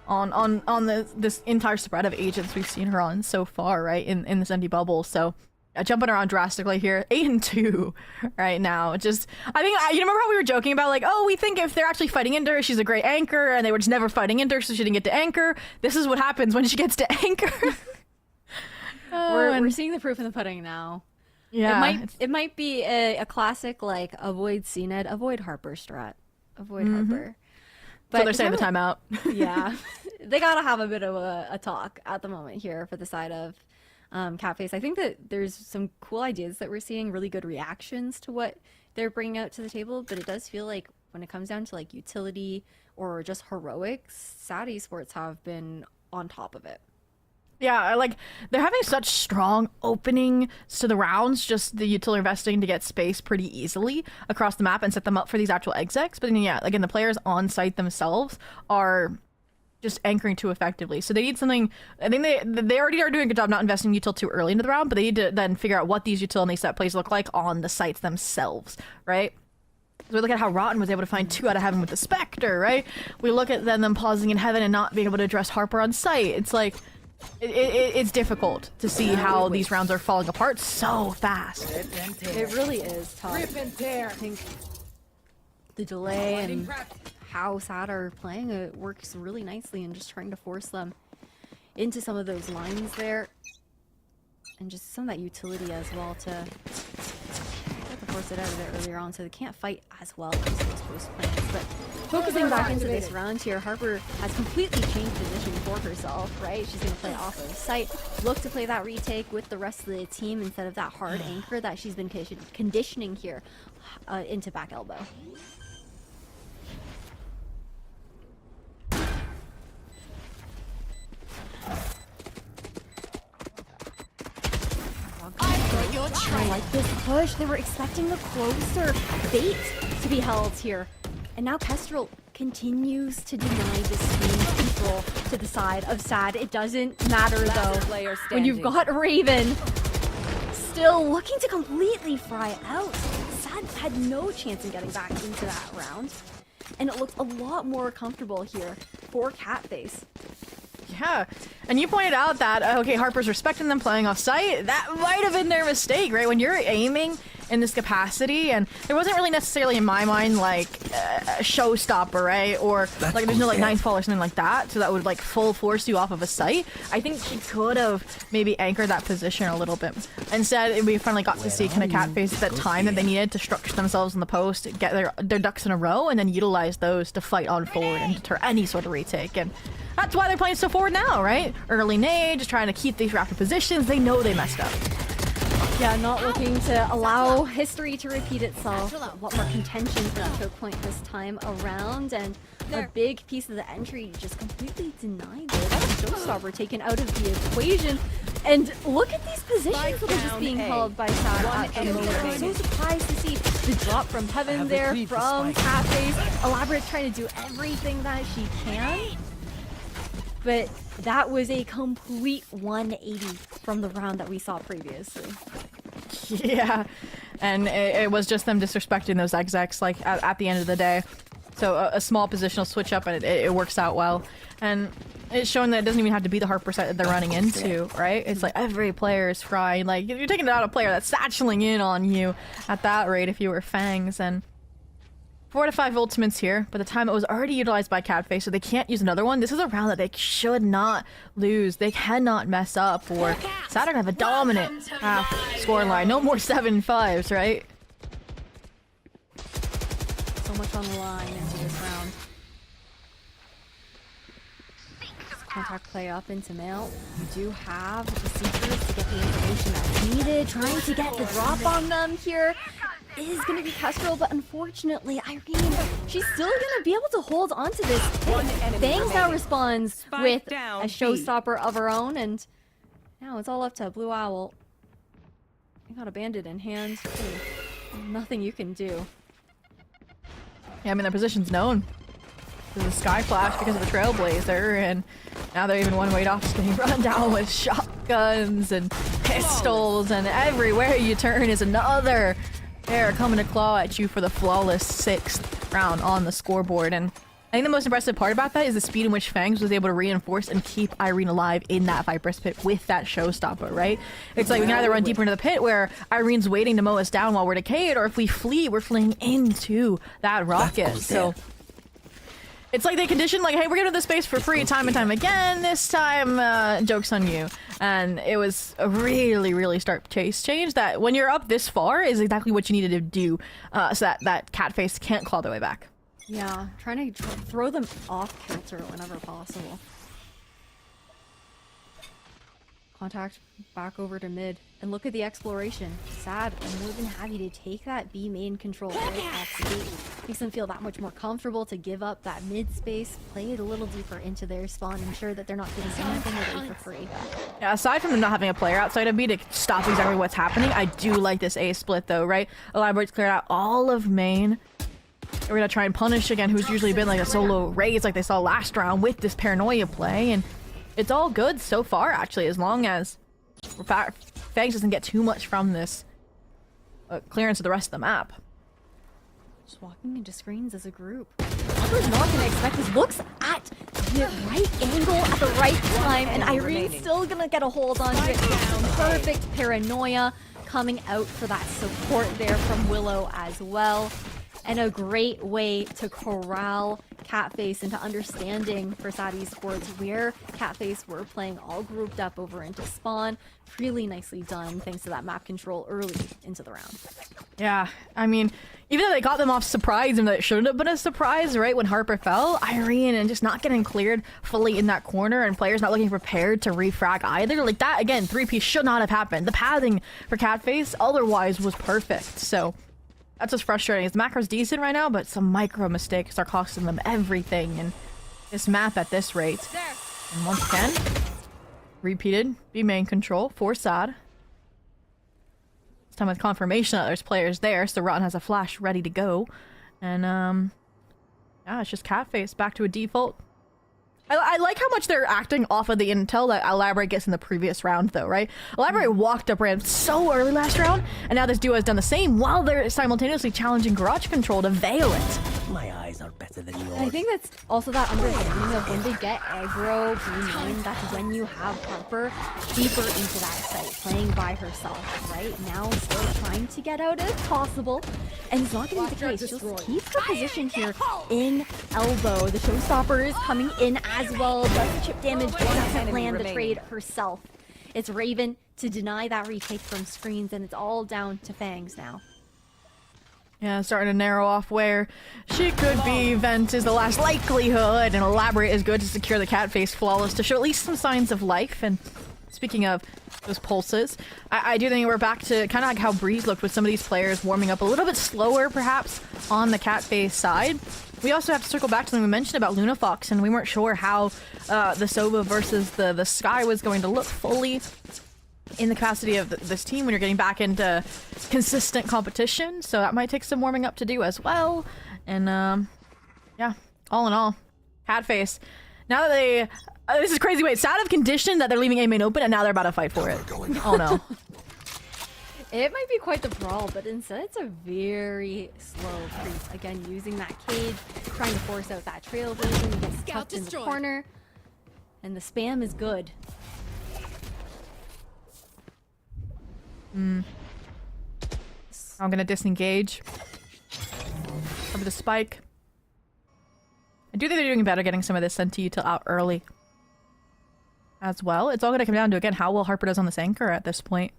on this entire spread of agents we've seen her on so far, right, in this empty bubble. So jumping around drastically here, 8-2 right now. Just, I think, you remember how we were joking about, like, oh, we think if they're actually fighting into her, she's a great anchor, and they were just never fighting into her, so she didn't get to anchor. This is what happens when she gets to anchor. We're seeing the proof in the pudding now. Yeah, it might be a classic, like, avoid CNED, avoid Harper strat, avoid Harper. But so they're saying the timeout. Yeah, they gotta have a bit of a talk at the moment here for the side of Catface. I think that there's some cool ideas that we're seeing, really good reactions to what they're bringing out to the table, but it does feel like when it comes down to like utility or just heroics, Sad Esports have been on top of it. Yeah, like, they're having such strong openings to the rounds, just the utility investing to get space pretty easily across the map and set them up for these actual execs. But then, yeah, again, the players on site themselves are just anchoring too effectively. So they need something. I think they already are doing a good job not investing util too early into the round, but they need to then figure out what these util and these set plays look like on the sites themselves, right? So we look at how Rotten was able to find 2 out of Heaven with the Spectre, right? We look at them pausing in Heaven and not being able to address Harper on site. It's like, it's difficult to see how these rounds are falling apart so fast. It really is tough. I think the delay and how Sad are playing it works really nicely, and just trying to force them into some of those lines there, and just some of that utility as well to force it out of there earlier on, so they can't fight as well as those post plans. But focusing back into this round here, Harper has completely changed position for herself, right? She's going to play off of sight, look to play that retake with the rest of the team instead of that hard anchor that she's been conditioning here into back elbow. I like this push. They were expecting the closer bait to be held here. And now Kestrel continues to deny this speed control to the side of Sad. It doesn't matter though. When you've got Raven still looking to completely fry out, Sad had no chance in getting back into that round. And it looks a lot more comfortable here for Catface. Yeah, and you pointed out that, okay, Harper's respecting them playing off site. That might have been their mistake, right? When you're aiming in this capacity, and there wasn't really necessarily in my mind like a showstopper, right? Or like there's no like ninth fall or something like that, so that would like full force you off of a site. I think she could have maybe anchored that position a little bit. Instead, we finally got to see kind of Catface at that time that they needed to structure themselves in the post, get their ducks in a row, and then utilize those to fight on forward and deter any sort of retake. And that's why they're playing so forward now, right? Early nade, just trying to keep these rapid positions. They know they messed up. Yeah, not looking to allow history to repeat itself. A lot more contention for that choke point this time around, and a big piece of the entry just completely denied there. That's a showstopper taken out of the equation. And look at these positions that are just being held by Sad at the moment. I'm so surprised to see the drop from Heaven there from Catface. Elaborate trying to do everything that she can. But that was a complete 180 from the round that we saw previously. Yeah, and it was just them disrespecting those execs like at the end of the day. So a small positional switch up, and it works out well. And it's showing that it doesn't even have to be the Harper set that they're running into, right? It's like every player is frying. Like, you're taking out a player that's satcheling in on you at that rate if you were Fangs. And 4 to 5 ultimates here, but the time it was already utilized by Catface, so they can't use another one. This is a round that they should not lose. They cannot mess up, or Saturn have a dominant half score line. No more 7-5s, right? So much on the line into this round. Contact play up into MEOW. You do have the secrets to get the information that's needed. Trying to get the drop on them here is going to be Kestrel, but unfortunately, Irene, she's still going to be able to hold on to this. Bangs now responds with a showstopper of her own, and now it's all up to Blue Owl. You got a bandit in hand. Nothing you can do. Yeah, I mean, their position's known. There's a Sky Flash because of the Trailblazer, and now they're even one weight off just getting run down with shotguns and pistols, and everywhere you turn is another pair coming to claw at you for the flawless 6th round on the scoreboard. And I think the most impressive part about that is the speed in which Fangs was able to reinforce and keep Irene alive in that Viper's pit with that showstopper, right? It's like we can either run deeper into the pit where Irene's waiting to mow us down while we're decayed, or if we flee, we're fleeing into that rocket. So it's like they conditioned, like, hey, we're gonna do this space for free time and time again. This time, joke's on you. And it was a really, really stark chase change that when you're up this far is exactly what you needed to do so that Catface can't claw their way back. Yeah, trying to throw them off kilter whenever possible. Contact back over to mid. And look at the exploration. Sad, I'm more than happy to take that B main control right off the gate. Makes them feel that much more comfortable to give up that mid space, play it a little deeper into their spawn, ensure that they're not getting anything away for free. Yeah, aside from them not having a player outside of B to stop exactly what's happening, I do like this A split though, right? Elaborate's cleared out all of main. We're gonna try and punish again who's usually been like a solo Raze like they saw last round with this paranoia play, and it's all good so far actually, as long as Fangs doesn't get too much from this clearance of the rest of the map. Just walking into screens as a group. Who's not gonna expect this? Looks at the right angle at the right time, and Irene's still gonna get a hold on it. Perfect paranoia coming out for that support there from Willow as well. And a great way to corral Catface into understanding for Sadie's towards where Catface were playing all grouped up over into spawn. Really nicely done thanks to that map control early into the round. Yeah, I mean, even though they got them off surprise and that shouldn't have been a surprise, right, when Harper fell, Irene and just not getting cleared fully in that corner and players not looking prepared to refrag either. Like that, again, 3P should not have happened. The pathing for Catface otherwise was perfect, so that's what's frustrating. The macro's decent right now, but some micro mistakes are costing them everything in this map at this rate. And once again, repeated B main control for Sad. This time with confirmation that there's players there, so Rotten has a flash ready to go. And yeah, it's just Catface back to a default. I like how much they're acting off of the intel that Elaborate gets in the previous round, though, right? Elaborate walked up ramp so early last round, and now this duo has done the same while they're simultaneously challenging Garage Control to veil it. My eyes are better than yours. I think that's also that understanding of when they get aggro, B-main, that's when you have Harper deeper into that site, playing by herself, right? Now still trying to get out if possible, and it's not going to be the case. Just keep her position here in elbow. The showstopper is coming in as well. Does chip damage, doesn't land the trade herself. It's Raven to deny that retake from screens, and it's all down to Fangs now. Yeah, starting to narrow off where she could be. Vent is the last likelihood, and Elaborate is good to secure the Catface flawless to show at least some signs of life. And speaking of those pulses, I do think we're back to kind of like how Breeze looked with some of these players warming up a little bit slower, perhaps, on the Catface side. We also have to circle back to something we mentioned about Luna Fox, and we weren't sure how the Sova versus the Sky was going to look fully in the capacity of this team when you're getting back into consistent competition, so that might take some warming up to do as well. And yeah, all in all, Catface, now that they this is crazy. Wait, it's out of condition that they're leaving A main open, and now they're about to fight for it. Oh no. It might be quite the brawl, but instead it's a very slow creep. Again, using that cage, trying to force out that trailblazing, he gets tucked in the corner, and the spam is good. I'm gonna disengage. Cover the spike. I do think they're doing better getting some of this sent to you out early as well. It's all gonna come down to, again, how well Harper does on this anchor at this point.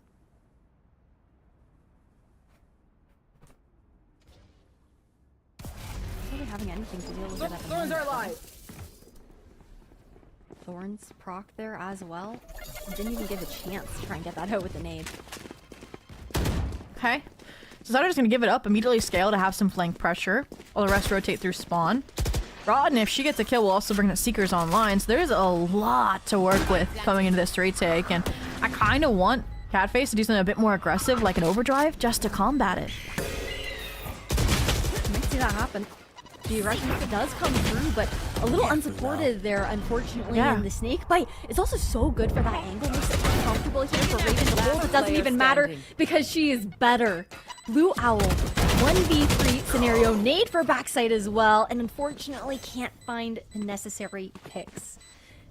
Really having anything to deal with it at the moment. Thorns are alive. Thorns proc there as well. Didn't even give a chance to try and get that out with the nade. Okay. So Zutter's gonna give it up, immediately scale to have some flank pressure, while the rest rotate through spawn. Rotten, if she gets a kill, will also bring the Seekers online, so there's a lot to work with coming into this retake, and I kind of want Catface to do something a bit more aggressive, like an overdrive, just to combat it. You might see that happen. The Russian does come through, but a little unsupported there, unfortunately, in the snake bite. It's also so good for that angle. Makes it comfortable here for Raven to hold. It doesn't even matter because she is better. Blue Owl 1v3 scenario. Nade for backside as well, and unfortunately can't find the necessary picks.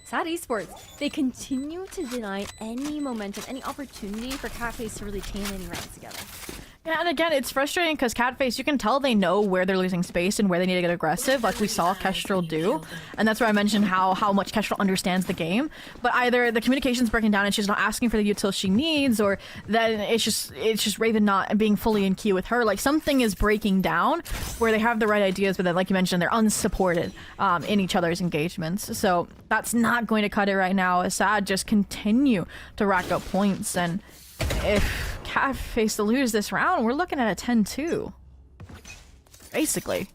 Sad Esports, they continue to deny any momentum, any opportunity for Catface to really chain any rounds together. Yeah, and again, it's frustrating because Catface, you can tell they know where they're losing space and where they need to get aggressive, like we saw Kestrel do. And that's where I mentioned how much Kestrel understands the game. But either the communication's breaking down and she's not asking for the util she needs, or then it's just Raven not being fully in key with her. Like, something is breaking down where they have the right ideas, but then, like you mentioned, they're unsupported in each other's engagements. So that's not going to cut it right now. Assad just continue to rack up points, and if Catface to lose this round, we're looking at a 10-2. Basically.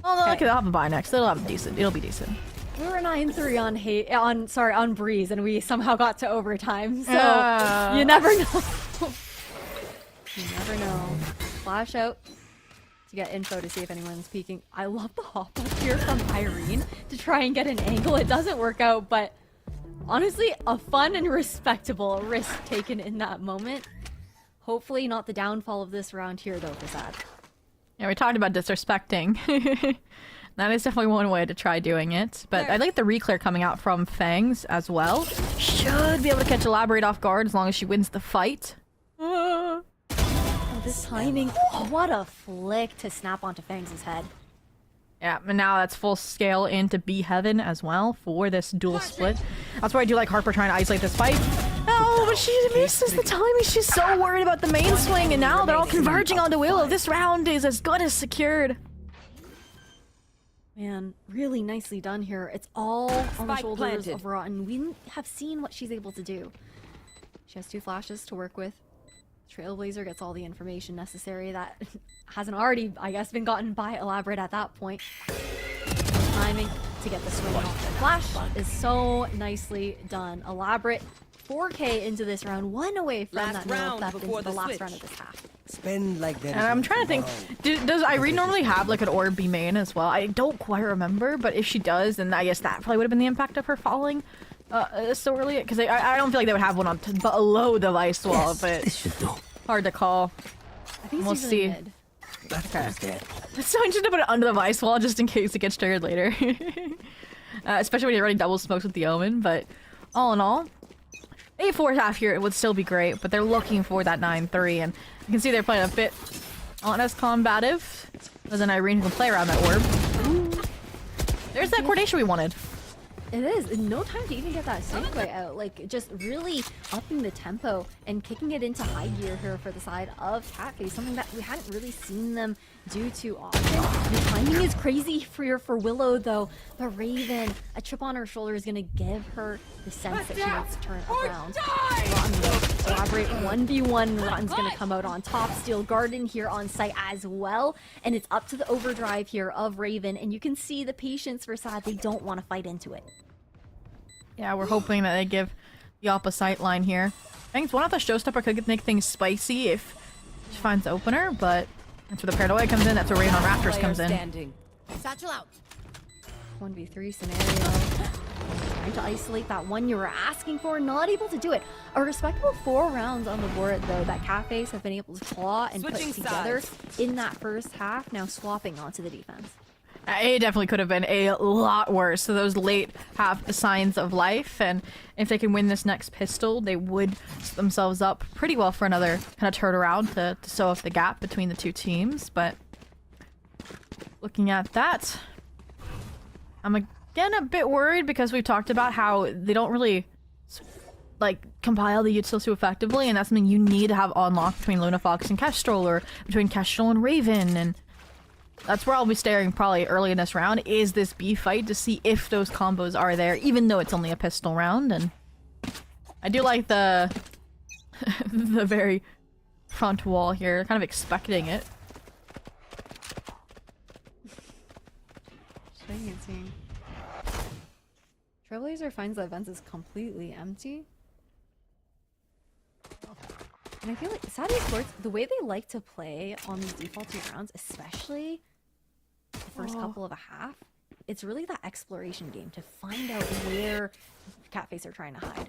Well, no, they'll have a bye next. They'll have a decent. It'll be decent. We were 9-3 on Breeze, and we somehow got to overtime. So you never know. You never know. Flash out to get info to see if anyone's peeking. I love the hop up here from Irene to try and get an angle. It doesn't work out, but honestly, a fun and respectable risk taken in that moment. Hopefully not the downfall of this round here, though, for Sad. Yeah, we talked about disrespecting. That is definitely one way to try doing it. But I like the reclear coming out from Fangs as well. Should be able to catch Elaborate off guard as long as she wins the fight. Oh, this timing. Oh, what a flick to snap onto Fangs' head. Yeah, and now that's full scale into B Heaven as well for this dual split. That's why I do like Harper trying to isolate this fight. No, but she misses the timing. She's so worried about the main swing, and now they're all converging onto Willow. This round is as good as secured. Man, really nicely done here. It's all on the shoulders of Rotten. We have seen what she's able to do. She has 2 flashes to work with. Trailblazer gets all the information necessary that hasn't already, I guess, been gotten by Elaborate at that point. Timing to get the swing off. The flash is so nicely done. Elaborate 4K into this round, 1 away from that middle theft into the last round of this half. Spend like that. And I'm trying to think, does Irene normally have like an orb B main as well? I don't quite remember, but if she does, then I guess that probably would have been the impact of her falling so early. Because I don't feel like they would have one on below the ice wall, but hard to call. I think we'll see. Mid. Okay. It's so interesting to put it under the ice wall just in case it gets triggered later. Especially when you're running double smokes with the Omen, but all in all, a 4th half here would still be great, but they're looking for that 9-3, and you can see they're playing a bit not as combative as an Irene who can play around that orb. There's that coordination we wanted. It is. No time to even get that segue out. Like, just really upping the tempo and kicking it into high gear here for the side of Catface. Something that we hadn't really seen them do too often. The timing is crazy for Willow, though. The Raven, a chip on her shoulder is going to give her the sense that she needs to turn around. Rotten will elaborate 1v1. Rotten's going to come out on top. Steel Garden here on site as well. And it's up to the overdrive here of Raven. And you can see the patience for Sad. They don't want to fight into it. Yeah, we're hoping that they give the opposite line here. Thanks, one off the showstopper could make things spicy if she finds the opener, but that's where the paranoia comes in. That's where Raven on Raptors comes in. Satchel out. 1v3 scenario. Trying to isolate that one you were asking for, not able to do it. A respectable 4 rounds on the board, though, that Catface have been able to claw and put together in that first half, now swapping onto the defense. It definitely could have been a lot worse. So those late half signs of life, and if they can win this next pistol, they would set themselves up pretty well for another kind of turnaround to sew up the gap between the 2 teams. But looking at that, I'm again a bit worried because we've talked about how they don't really like compile the utils too effectively, and that's something you need to have on lock between Luna Fox and Kestrel, or between Kestrel and Raven, and that's where I'll be staring probably early in this round, is this B fight, to see if those combos are there, even though it's only a pistol round. And I do like the the very front wall here, kind of expecting it. Just waiting and seeing. Trailblazer finds that Vents is completely empty. And I feel like Sad Esports, the way they like to play on these default 2 rounds, especially the first couple of a half, it's really that exploration game to find out where Catface are trying to hide.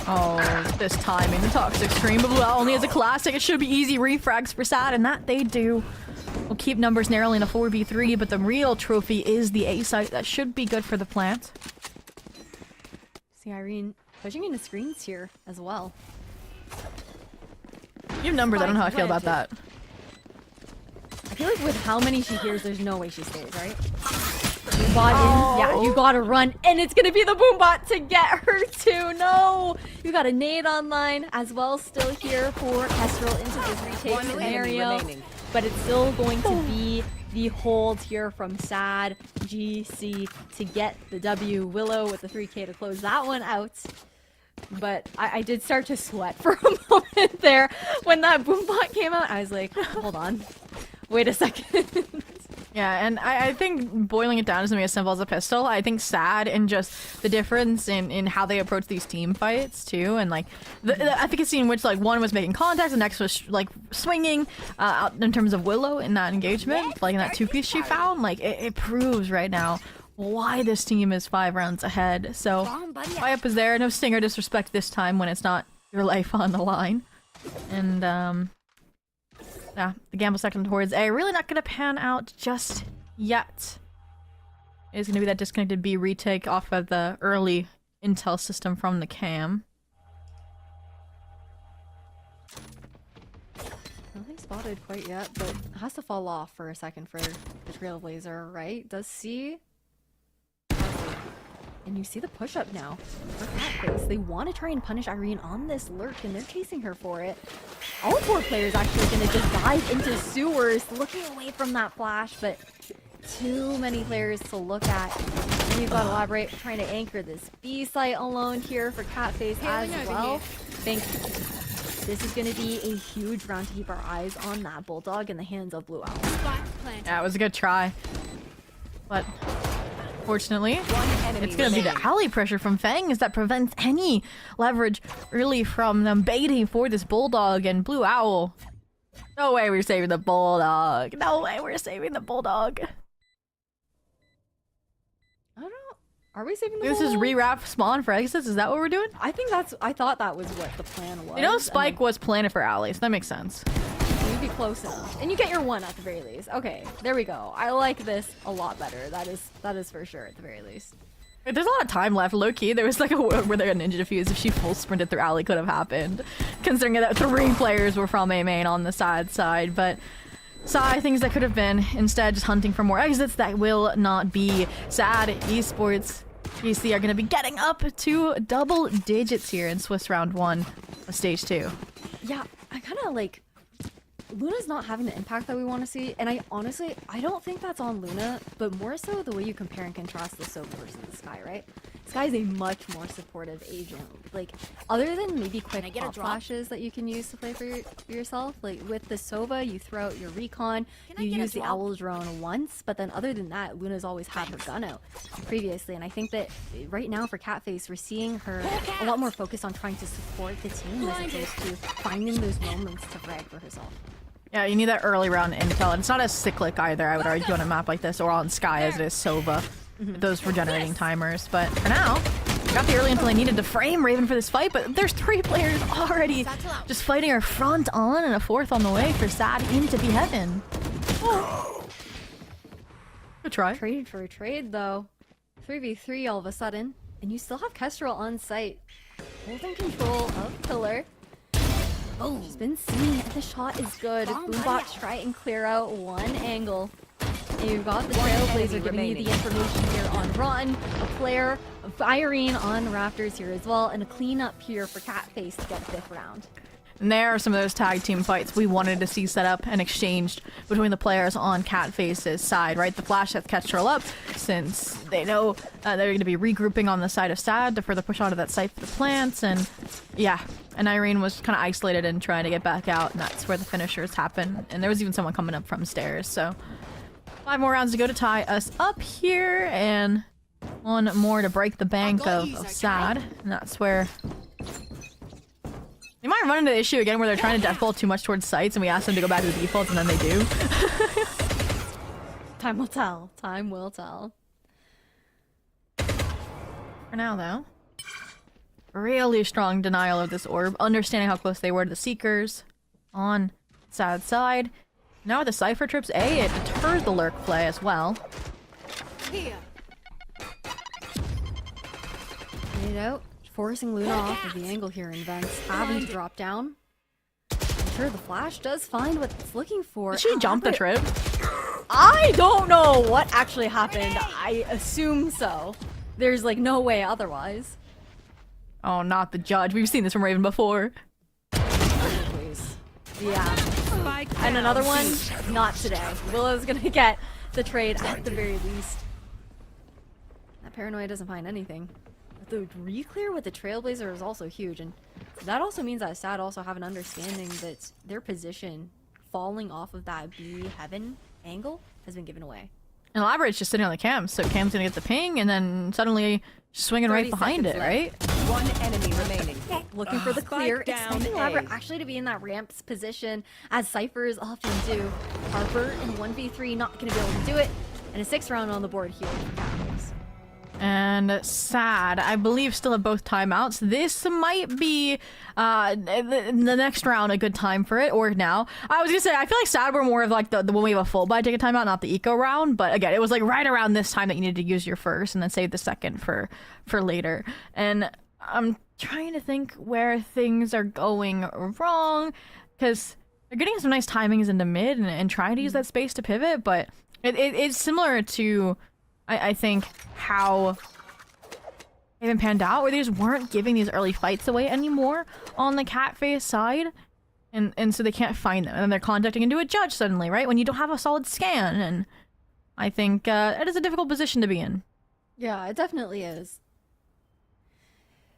Oh, this timing, the Toxic Scream, but only as a classic. It should be easy refrags for Sad, and that they do. will keep numbers narrowly in a 4v3, but the real trophy is the A site. That should be good for the plant. See Irene pushing into screens here as well. You have numbers, I don't know how I feel about that. I feel like with how many she hears, there's no way she stays, right? You got in. Yeah, you gotta run, and it's gonna be the boombot to get her too. No! You got a nade online as well, still here for Kestrel into this retake scenario. But it's still going to be the hold here from SAD GC to get the W. Willow with the 3K to close that one out. But I did start to sweat for a moment there when that boombot came out. I was like, hold on. Wait a second. Yeah, and I think boiling it down to something as simple as a pistol, I think SAD and just the difference in how they approach these team fights too, and like the efficacy in which like one was making contact, the next was like swinging out in terms of Willow in that engagement, like in that two-piece she found, like it proves right now why this team is 5 rounds ahead. So Up is there, no stinger disrespect this time when it's not your life on the line, and yeah, the gamble second towards A, really not going to pan out just yet. It's going to be that disconnected B retake off of the early intel system from the cam. Nothing spotted quite yet, but it has to fall off for a second for the Trailblazer, right? Does see... And you see the push-up now for Catface. They want to try and punish Irene on this lurk, and they're chasing her for it. All 4 players actually going to just dive into sewers, looking away from that flash, but too many players to look at. And we've got Elaborate trying to anchor this B site alone here for Catface as well. I think this is going to be a huge round to keep our eyes on that Bulldog in the hands of Blue Owl. Yeah, it was a good try. But... fortunately, it's going to be the alley pressure from Fangs that prevents any leverage really from them baiting for this Bulldog and Blue Owl. No way we're saving the Bulldog. No way we're saving the Bulldog. I don't know. Are we saving the This Bulldog? is rewrap spawn for exits? Is that what we're doing? I think that's... I thought that was what the plan was. You know, Spike was planted for alley, so that makes sense. You'd be close enough. And you get your 1 at the very least. Okay, there we go. I like this a lot better. That is for sure at the very least. There's a lot of time left, low-key. There was like a world where their ninja defuse, if she full sprinted through alley, could have happened. Considering that 3 players were from A main on the side, but things that could have been. Instead, just hunting for more exits that will not be. SAD Esports GC are going to be getting up to double digits here in Swiss round 1 of stage 2. Yeah, I kind of like... Luna's not having the impact that we want to see, and I don't think that's on Luna, but more so the way you compare and contrast the Sova versus the Sky, right? Sky is a much more supportive agent. Like, other than maybe quick pop flashes that you can use to play for yourself, like with the Sova, you throw out your recon, you use the Owl drone once, but then other than that, Luna's always had her gun out previously, and I think that right now for Catface, we're seeing her a lot more focused on trying to support the team as opposed to finding those moments to frag for herself. Yeah, you need that early round intel, and it's not as cyclic either, I would argue, on a map like this, or on Sky as it is Sova, those regenerating timers. But for now, got the early intel they needed to frame Raven for this fight, but there's 3 players already just fighting her front on, and a 4th on the way for SAD into be heaven. Oh. Good try. Trade for a trade, though. 3v3 all of a sudden, and you still have Kestrel on site, holding control of Pillar. Oh, she's been seen, and the shot is good. Boombot try and clear out 1 angle. And you've got the Trailblazer giving you the information here on Rotten, a player firing on Raptors here as well, and a cleanup here for Catface to get 5th round. And there are some of those tag team fights we wanted to see set up and exchanged between the players on Catface's side, right? The flash has Kestrel up since they know they're going to be regrouping on the side of SAD to further push onto that site for the plants, and yeah. And Irene was kind of isolated and trying to get back out, and that's where the finishers happen. And there was even someone coming up from stairs, so 5 more rounds to go to tie us up here, and 1 more to break the bank of SAD, and that's where they might run into the issue again where they're trying to deathball too much towards sites, and we ask them to go back to the defaults, and then they do. Time will tell. Time will tell. For now, though, really strong denial of this orb, understanding how close they were to the Seekers on SAD's side. Now with the Cypher trips A, it deters the lurk play as well. Here. Made out, forcing Luna off of the angle here in Vents, having to drop down. I'm sure the flash does find what it's looking for. Did she jump the trip? I don't know what actually happened. I assume so. There's like no way otherwise. Oh, not the judge. We've seen this from Raven before. Please. Yeah. Spike And down. another one, not today. Willow's gonna get the trade at the very least. That paranoia doesn't find anything. The re-clear with the Trailblazer is also huge, and that also means that SAD also have an understanding that their position falling off of that B heaven angle has been given away. And Elaborate's just sitting on the cam, so Cam's gonna get the ping, and then suddenly swinging right behind it, right? One enemy remaining. Looking for the clear, Spike down expecting Elaborate A. actually to be in that ramp's position, as Cyphers often do. Harper in 1v3 not going to be able to do it, and a 6th round on the board here for Capitals. And SAD, I believe, still have both timeouts. This might be the next round a good time for it, or now. I was gonna say, I feel like SAD were more of like the when we have a full buy take a timeout, not the eco round. But again, it was like right around this time that you needed to use your first and then save the second for later. And I'm trying to think where things are going wrong, because they're getting some nice timings into mid and trying to use that space to pivot, but it's similar to I think how they haven't panned out, where they just weren't giving these early fights away anymore on the cat face side, and so they can't find them, and then they're contacting into a judge suddenly, right, when you don't have a solid scan. And I think it is a difficult position to be in. Yeah, it definitely is.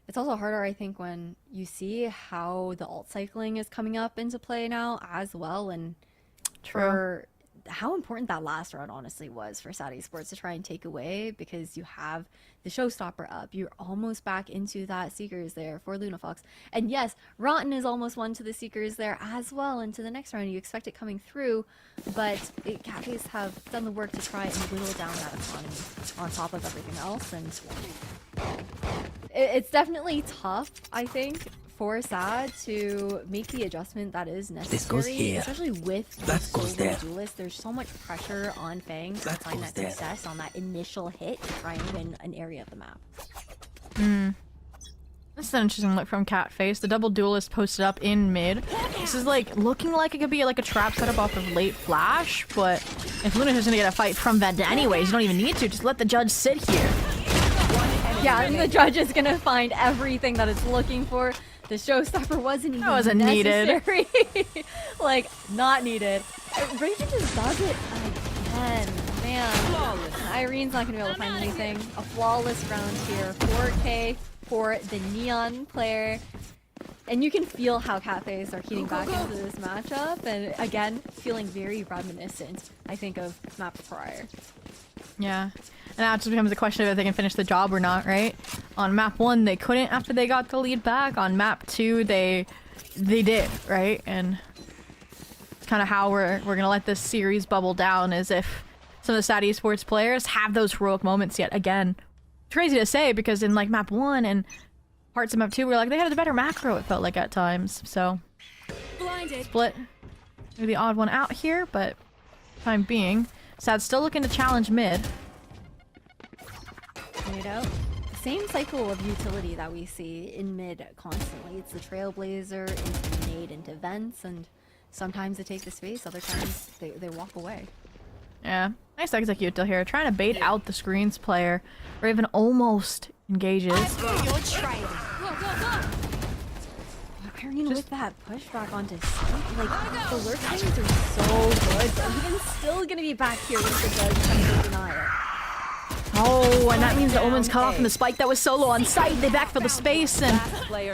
It's also harder, I think, when you see how the alt cycling is coming up into play now as well, and for how important that last round honestly was for Saudi Sports to try and take away, because you have the showstopper up. You're almost back into that Seekers there for Lunafox. And yes, Rotten is almost one to the Seekers there as well into the next round. You expect it coming through, but Cafes have done the work to try and whittle down that economy on top of everything else. And it's definitely tough, I think, for SAD to make the adjustment that is necessary, especially with the solo duelist. There's so much pressure on Fang to find that success on that initial hit to try and win an area of the map. This is an interesting look from Catface. The double duelist posted up in mid. This is like looking like it could be like a trap setup off of late flash, but if Luna's just gonna get a fight from Vent anyways, you don't even need to. Just let the judge sit here. Yeah, and the judge is gonna find everything that it's looking for. The showstopper wasn't even necessary. Like, not needed. Raidiant just does it again. Man, Irene's not gonna be able to find anything. A flawless round here. 4K for the Neon player. And you can feel how Catface are heating back into this matchup. And again, feeling very reminiscent, I think, of map prior. Yeah. And now it just becomes a question of if they can finish the job or not, right? On map 1, they couldn't after they got the lead back. On map 2, they did, right? And it's kind of how we're gonna let this series bubble down, is if some of the Saudi Esports players have those heroic moments yet again. It's crazy to say, because in like map 1 and parts of map 2, we're like, they had the better macro, it felt like at times. So split. Maybe the odd one out here, but time being, SAD's still looking to challenge mid. The same cycle of utility that we see in mid constantly. It's the Trailblazer into the nade into vents, and sometimes they take the space, other times they walk away. Yeah, nice execute here. Trying to bait out the screens player. Raven almost engages. Irene with that pushback onto Seek, like, the lurk things are so good, but Even's still gonna be back here with the judge trying to deny it. Oh, and that means the Omen's cut off from the spike that was solo on site. They backfill the space, and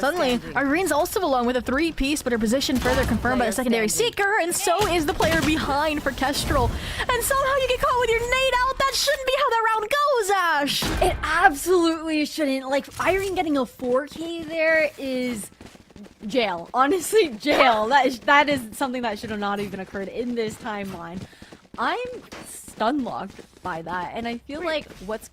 suddenly Irene's also along with a 3-piece, but her position further confirmed by the secondary Seeker, and so is the player behind for Kestrel. And somehow you get caught with your nade out. That shouldn't be how that round goes, Ash. It absolutely shouldn't. Like, Irene getting a 4K there is jail. Honestly, jail. That is something that should have not even occurred in this timeline. I'm stun locked by that, and I feel like what's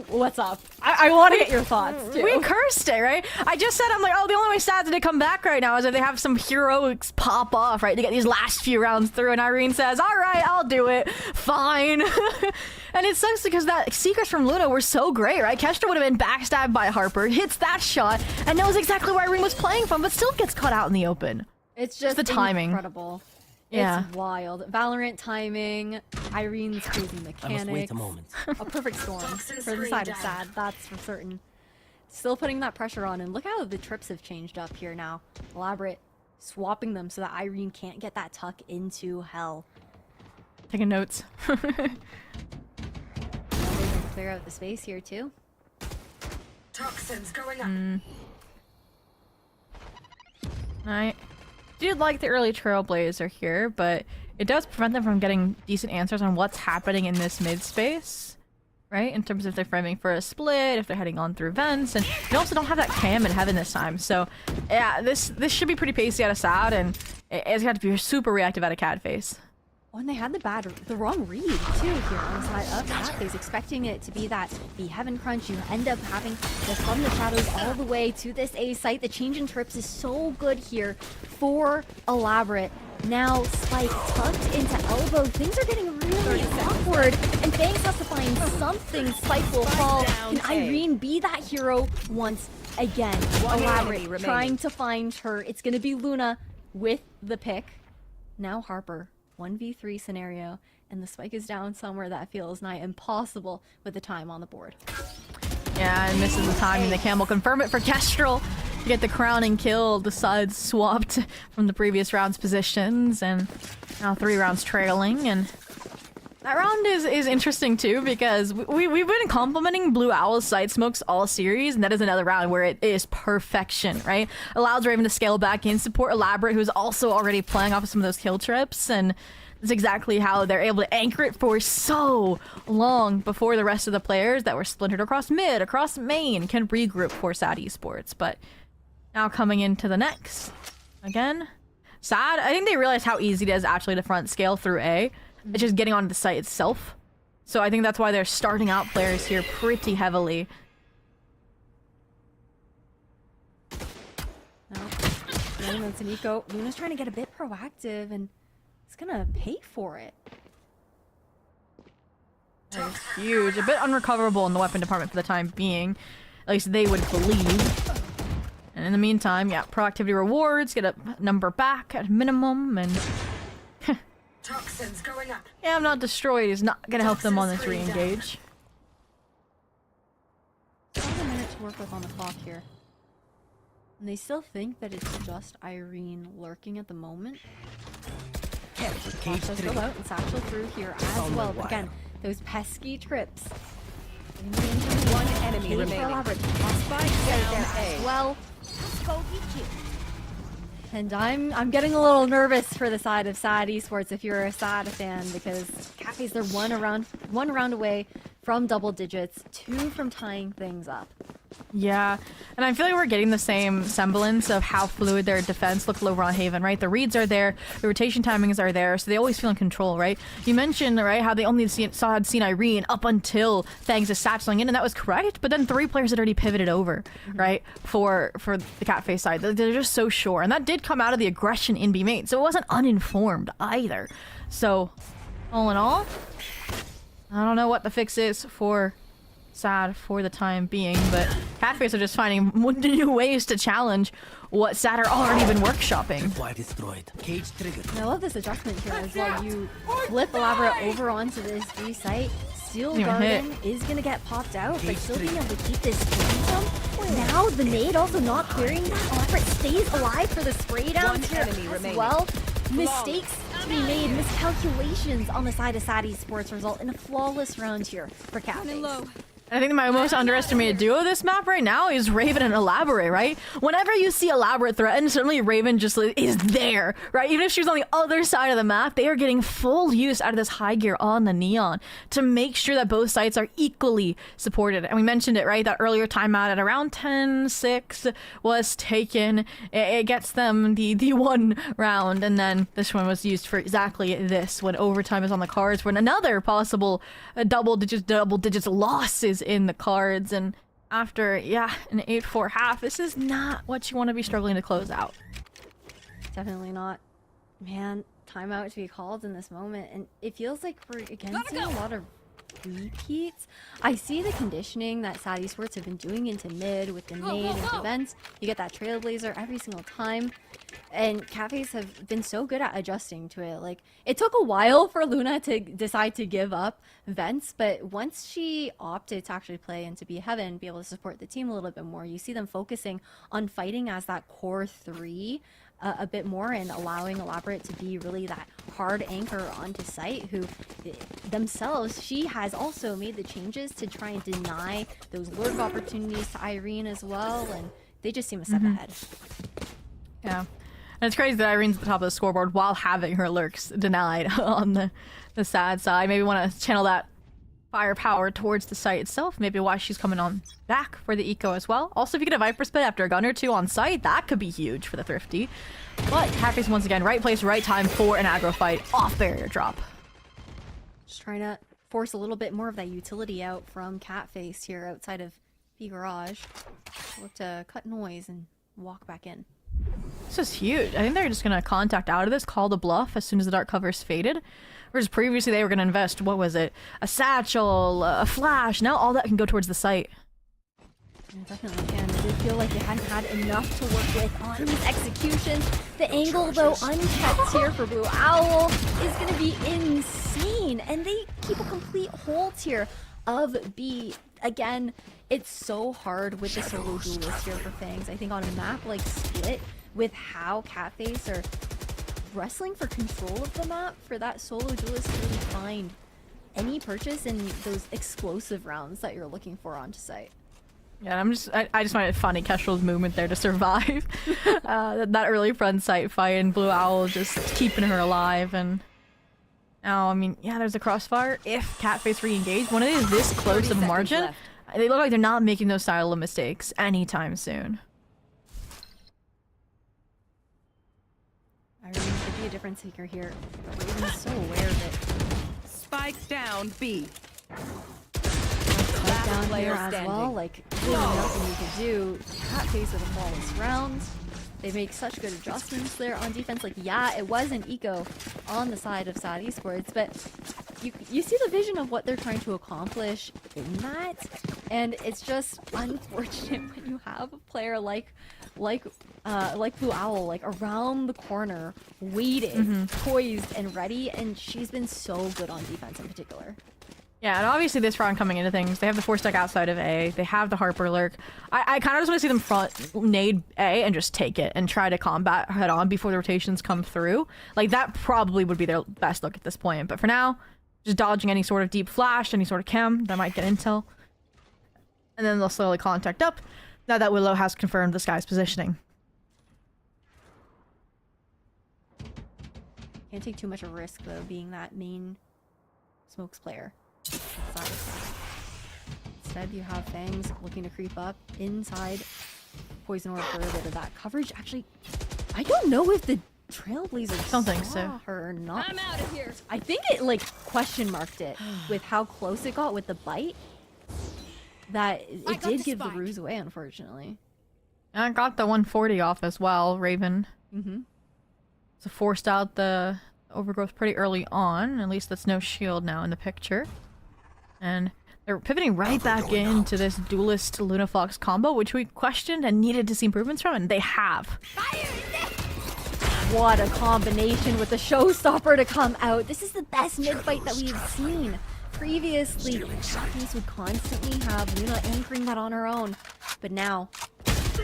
what's up? I want to get your thoughts too. We cursed it, right? I just said, I'm like, oh, the only way Sad to come back right now is if they have some heroics pop off, right? To get these last few rounds through, and Irene says, all right, I'll do it. Fine. And it sucks because that secrets from Luna were so great, right? Kestra would have been backstabbed by Harper, hits that shot, and knows exactly where Irene was playing from, but still gets caught out in the open. It's just the timing. incredible. Yeah. It's wild. Valorant timing, Irene's crazy mechanics. A perfect storm for the side of Sad, that's for certain. Still putting that pressure on, and look how the trips have changed up here now. Elaborate, swapping them so that Irene can't get that tuck into hell. Taking notes. Now they can clear out the space here too. Toxins going up. Right. Did like the early Trailblazer here, but it does prevent them from getting decent answers on what's happening in this mid space, right? In terms of if they're framing for a split, if they're heading on through vents, and they also don't have that cam in heaven this time. So yeah, this should be pretty pacey out of Sad, and it's got to be super reactive out of Catface. Oh, and they had the wrong read too here on the side of Catface, expecting it to be the heaven crunch. You end up having this from the shadows all the way to this A site. The change in trips is so good here for Elaborate. Now Spike tucked into elbow. Things are getting really awkward, and Banks has to find something. Spike will fall. Can Irene be that hero once again? Elaborate trying to find her. It's gonna be Luna with the pick. Now Harper. 1v3 scenario, and the spike is down somewhere that feels nigh impossible with the time on the board. Yeah, and misses the timing. The Cam will confirm it for Kestrel to get the crowning kill. The sides swapped from the previous round's positions, and now 3 rounds trailing. And that round is interesting too, because we've been complimenting Blue Owl's side smokes all series, and that is another round where it is perfection, right? Allows Raven to scale back in, support Elaborate, who's also already playing off of some of those kill trips, and that's exactly how they're able to anchor it for so long before the rest of the players that were splintered across mid, across main, can regroup for Sad Esports. But now coming into the next, again, Sad, I think they realized how easy it is actually to front scale through A. It's just getting onto the site itself. So I think that's why they're starting out players here pretty heavily. No, that's an eco. Luna's trying to get a bit proactive, and it's gonna pay for it. That is huge. A bit unrecoverable in the weapon department for the time being. At least they would believe. And in the meantime, yeah, proactivity rewards, get a number back at minimum, and... Toxins going up. Yeah, I'm not destroyed is not gonna help them on this re-engage. Still have a minute to work with on the clock here. And they still think that it's just Irene lurking at the moment. Does go out and satchel through here as well. But again, those pesky trips. One enemy remaining. Spike down as well. And I'm getting a little nervous for the side of Sad Esports if you're a Sad fan, because Cafes, they're one round away from double digits, 2 from tying things up. Yeah, and I feel like we're getting the same semblance of how fluid their defense looked over on Haven, right? The reads are there, the rotation timings are there, so they always feel in control, right? You mentioned, right, how they only had seen Irene up until Thangs is satcheling in, and that was correct, but then 3 players had already pivoted over, right, for the Catface side. They're just so sure, and that did come out of the aggression in B main, so it wasn't uninformed either. So, all in all, I don't know what the fix is for Sad for the time being, but Catface are just finding new ways to challenge what Sad are already been workshopping. And I love this adjustment here as well. You flip Elaborate over onto this B site. Steel Garden is gonna get popped out, but still being able to keep this momentum. Now the nade also not clearing that. Elaborate stays alive for the spray down here as well. Mistakes to be made, miscalculations on the side of Sad Esports result in a flawless round here for Catface. I think my most underestimated duo this map right now is Raven and Elaborate, right? Whenever you see Elaborate threatened, suddenly Raven just is there, right? Even if she was on the other side of the map, they are getting full use out of this high gear on the Neon to make sure that both sites are equally supported. And we mentioned it, right? That earlier timeout at around 10-6 was taken. It gets them the 1 round, and then this one was used for exactly this when overtime is on the cards, when another possible double digits loss is is in the cards, and after, yeah, an 8-4 half, this is not what you want to be struggling to close out. Definitely not. Man, timeout to be called in this moment, and it feels like we're again seeing a lot of repeats. I see the conditioning that Sad Esports have been doing into mid with the nade and events. You get that Trailblazer every single time, and cafes have been so good at adjusting to it. Like, it took a while for Luna to decide to give up vents, but once she opted to actually play and to be Heaven, be able to support the team a little bit more, you see them focusing on fighting as that core 3 a bit more, and allowing Elaborate to be really that hard anchor onto site, who themselves, she has also made the changes to try and deny those lurk opportunities to Irene as well, and they just seem a step ahead. Yeah. And it's crazy that Irene's at the top of the scoreboard while having her lurks denied on the sad side. Maybe want to channel that firepower towards the site itself. Maybe why she's coming on back for the eco as well. Also, if you get a Viper split after a gun or two on site, that could be huge for the Thrifty. But Cafes once again, right place, right time for an aggro fight off barrier drop. Just trying to force a little bit more of that utility out from Catface here outside of B Garage. Look to cut noise and walk back in. This is huge. I think they're just going to contact out of this, call the bluff as soon as the dark cover's faded. Whereas previously they were going to invest, what was it? A satchel, a flash. Now all that can go towards the site. Yeah, definitely can. They did feel like they hadn't had enough to work with on these executions. The angle, though, unchecked here for Blue Owl is going to be insane. And they keep a complete hold here of B. Again, it's so hard with the solo duelist here for Fangs. I think on a map like Split, with how Catface are wrestling for control of the map, for that solo duelist to really find any purchase in those explosive rounds that you're looking for onto site. Yeah, I just find it funny, Kestrel's movement there to survive that early front site fight, and Blue Owl just keeping her alive. And now, I mean, yeah, there's a crossfire. If Catface re-engage, when it is this close of a margin, they look like they're not making those style of mistakes anytime soon. Irene could be a difference maker here. Raven's so aware of it. Spike down B. Down here as well, like, really nothing you can do. Catface with a flawless round. They make such good adjustments there on defense. Like, yeah, it was an eco on the side of Sad Esports, but you see the vision of what they're trying to accomplish in that, and it's just unfortunate when you have a player like Blue Owl, like, around the corner, waiting, poised and ready, and she's been so good on defense in particular. Yeah, and obviously this round coming into things, they have the 4-stack outside of A, they have the Harper lurk. I kind of just want to see them front nade A and just take it and try to combat head on before the rotations come through. Like, that probably would be their best look at this point. But for now, just dodging any sort of deep flash, any sort of chem that might get intel. And then they'll slowly contact up, now that Willow has confirmed the Sky's positioning. Can't take too much of a risk, though, being that main smokes player. Instead, you have Fangs looking to creep up inside Poison Orb for a bit of that coverage. Actually, I don't know if the Trailblazer saw her or not. I'm out of here. I think it, like, question marked it with how close it got with the bite. That it did give the ruse away, unfortunately. And I got the 140 off as well, Raven. So forced out the overgrowth pretty early on. At least that's no shield now in the picture. And they're pivoting right back into this duelist Luna Fox combo, which we questioned and needed to see improvements from, and they have. What a combination with the showstopper to come out. This is the best mid-fight that we've seen. Previously, Catface would constantly have Luna anchoring that on her own. But now,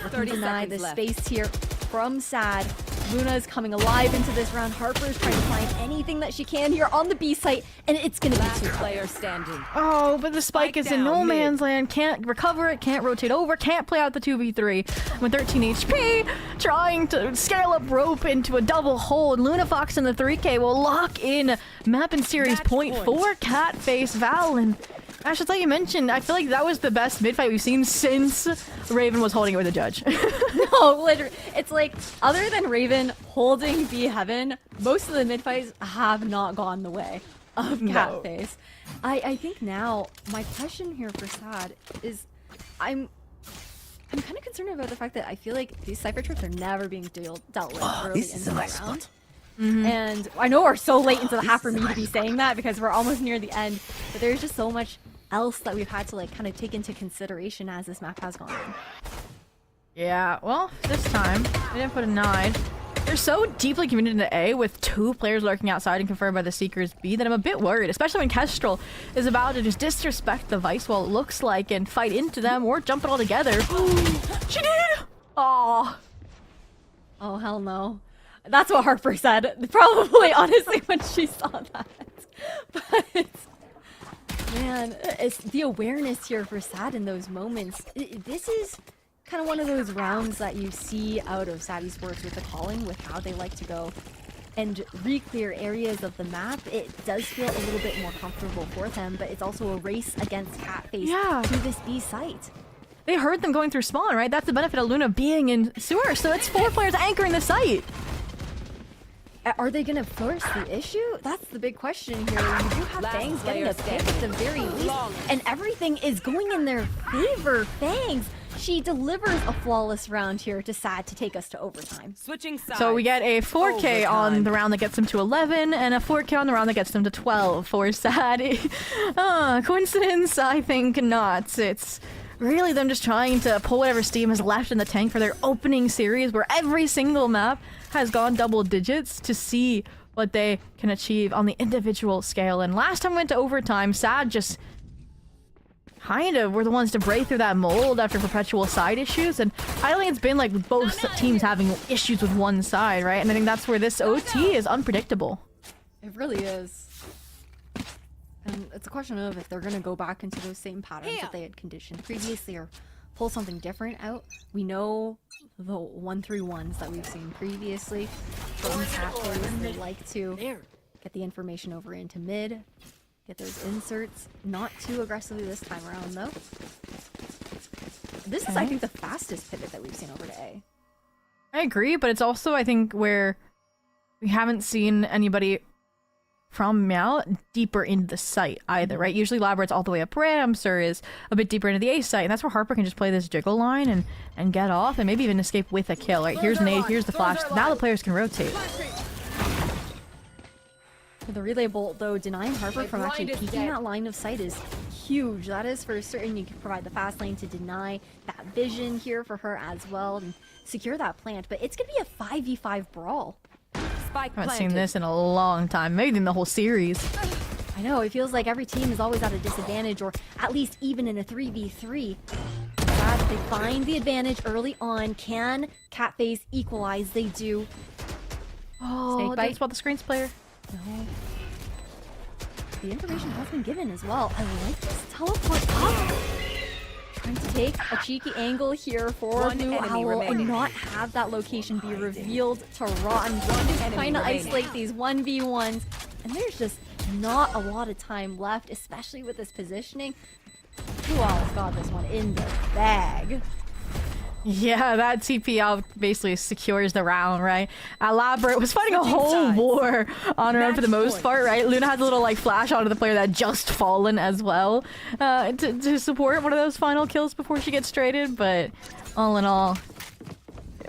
looking to deny the space here from Sad. Luna is coming alive into this round. Harper is trying to find anything that she can here on the B site, and it's gonna be two player standing. Oh, but the spike is in no man's land. Can't recover it, can't rotate over, can't play out the 2v3. With 13 HP, trying to scale up rope into a double hold. Luna Fox in the 3K will lock in map and series point for Catface. Val, and Ash, that's like you mentioned, I feel like that was the best mid-fight we've seen since Raven was holding it with a judge. No, literally. It's like, other than Raven holding B Heaven, most of the mid-fights have not gone the way of Catface. I think now my question here for Sad is I'm kind of concerned about the fact that I feel like these Cypher trips are never being dealt with early into the round. And I know we're so late into the half for me to be saying that because we're almost near the end, but there's just so much else that we've had to like kind of take into consideration as this map has gone on. Yeah, well, this time they didn't put a 9. They're so deeply committed into A with 2 players lurking outside and confirmed by the Seekers B that I'm a bit worried, especially when Kestrel is about to just disrespect the Vice Wall, it looks like, and fight into them or jump it all together. She did! Aww. Oh, hell no. That's what Harper said. Probably, honestly, when she saw that. But, man, it's the awareness here for Sad in those moments. This is kind of one of those rounds that you see out of Sad Esports with the calling, with how they like to go and re-clear areas of the map. It does feel a little bit more comfortable for them, but it's also a race against Catface to this B site. They heard them going through spawn, right? That's the benefit of Luna being in sewer, so it's 4 players anchoring the site. Are they gonna force the issue? That's the big question here. You do have Fangs getting a pick at the very least, and everything is going in their favor. Fangs, she delivers a flawless round here to Sad to take us to overtime. Switching sides. So we get a 4K on the round that gets them to 11, and a 4K on the round that gets them to 12 for Sad. Coincidence? I think not. It's really them just trying to pull whatever steam is left in the tank for their opening series, where every single map has gone double digits, to see what they can achieve on the individual scale. And last time we went to overtime, Sad just kind of were the ones to break through that mold after perpetual side issues, and I don't think it's been like both teams having issues with one side, right? And I think that's where this OT is unpredictable. It really is. And it's a question of if they're going to go back into those same patterns that they had conditioned previously or pull something different out. We know the 1-3-1s that we've seen previously from Catface. They like to get the information over into mid, get those inserts. Not too aggressively this time around, though. This is, I think, the fastest pivot that we've seen over to A. I agree, but it's also, I think, where we haven't seen anybody from MEOW deeper into the site either, right? Usually Labyrinth's all the way up Ramsur is a bit deeper into the A site, and that's where Harper can just play this jiggle line and get off and maybe even escape with a kill, right? Here's Nade, here's the flash. Now the players can rotate. For the relay bolt, though, denying Harper from actually peeking that line of sight is huge. That is for certain. You can provide the fast lane to deny that vision here for her as well and secure that plant, but it's going to be a 5v5 brawl. I haven't seen this in a long time, maybe in the whole series. I know, it feels like every team is always at a disadvantage, or at least even in a 3v3. But they find the advantage early on. Can Catface equalize? They do. Oh, Snake bite. that's about the screens player. No. The information has been given as well. I like this teleport up. Trying to take a cheeky angle here for Blue Owl and not have that location be revealed to Rotten. Trying to isolate these 1v1s. And there's just not a lot of time left, especially with this positioning. Blue Owl's got this one in the bag. Yeah, that TP out basically secures the round, right? Elaborate was fighting a whole war on her own for the most part, right? Luna had a little like flash onto the player that had just fallen as well to support one of those final kills before she gets traded, but all in all,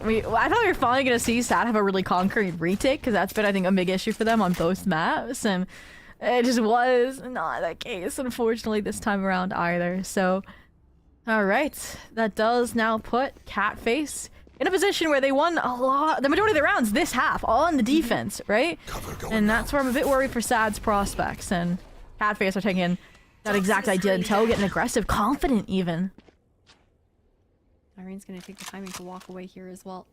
I thought we were finally going to see Sad have a really concrete retake, because that's been, I think, a big issue for them on both maps, and it just was not the case, unfortunately, this time around either, so... Alright, that does now put Catface in a position where they won the majority of the rounds this half on the defense, right? And that's where I'm a bit worried for Sad's prospects, and Catface are taking that exact idea in tow, getting aggressive, confident even. Irene's gonna take the timing to walk away here as well.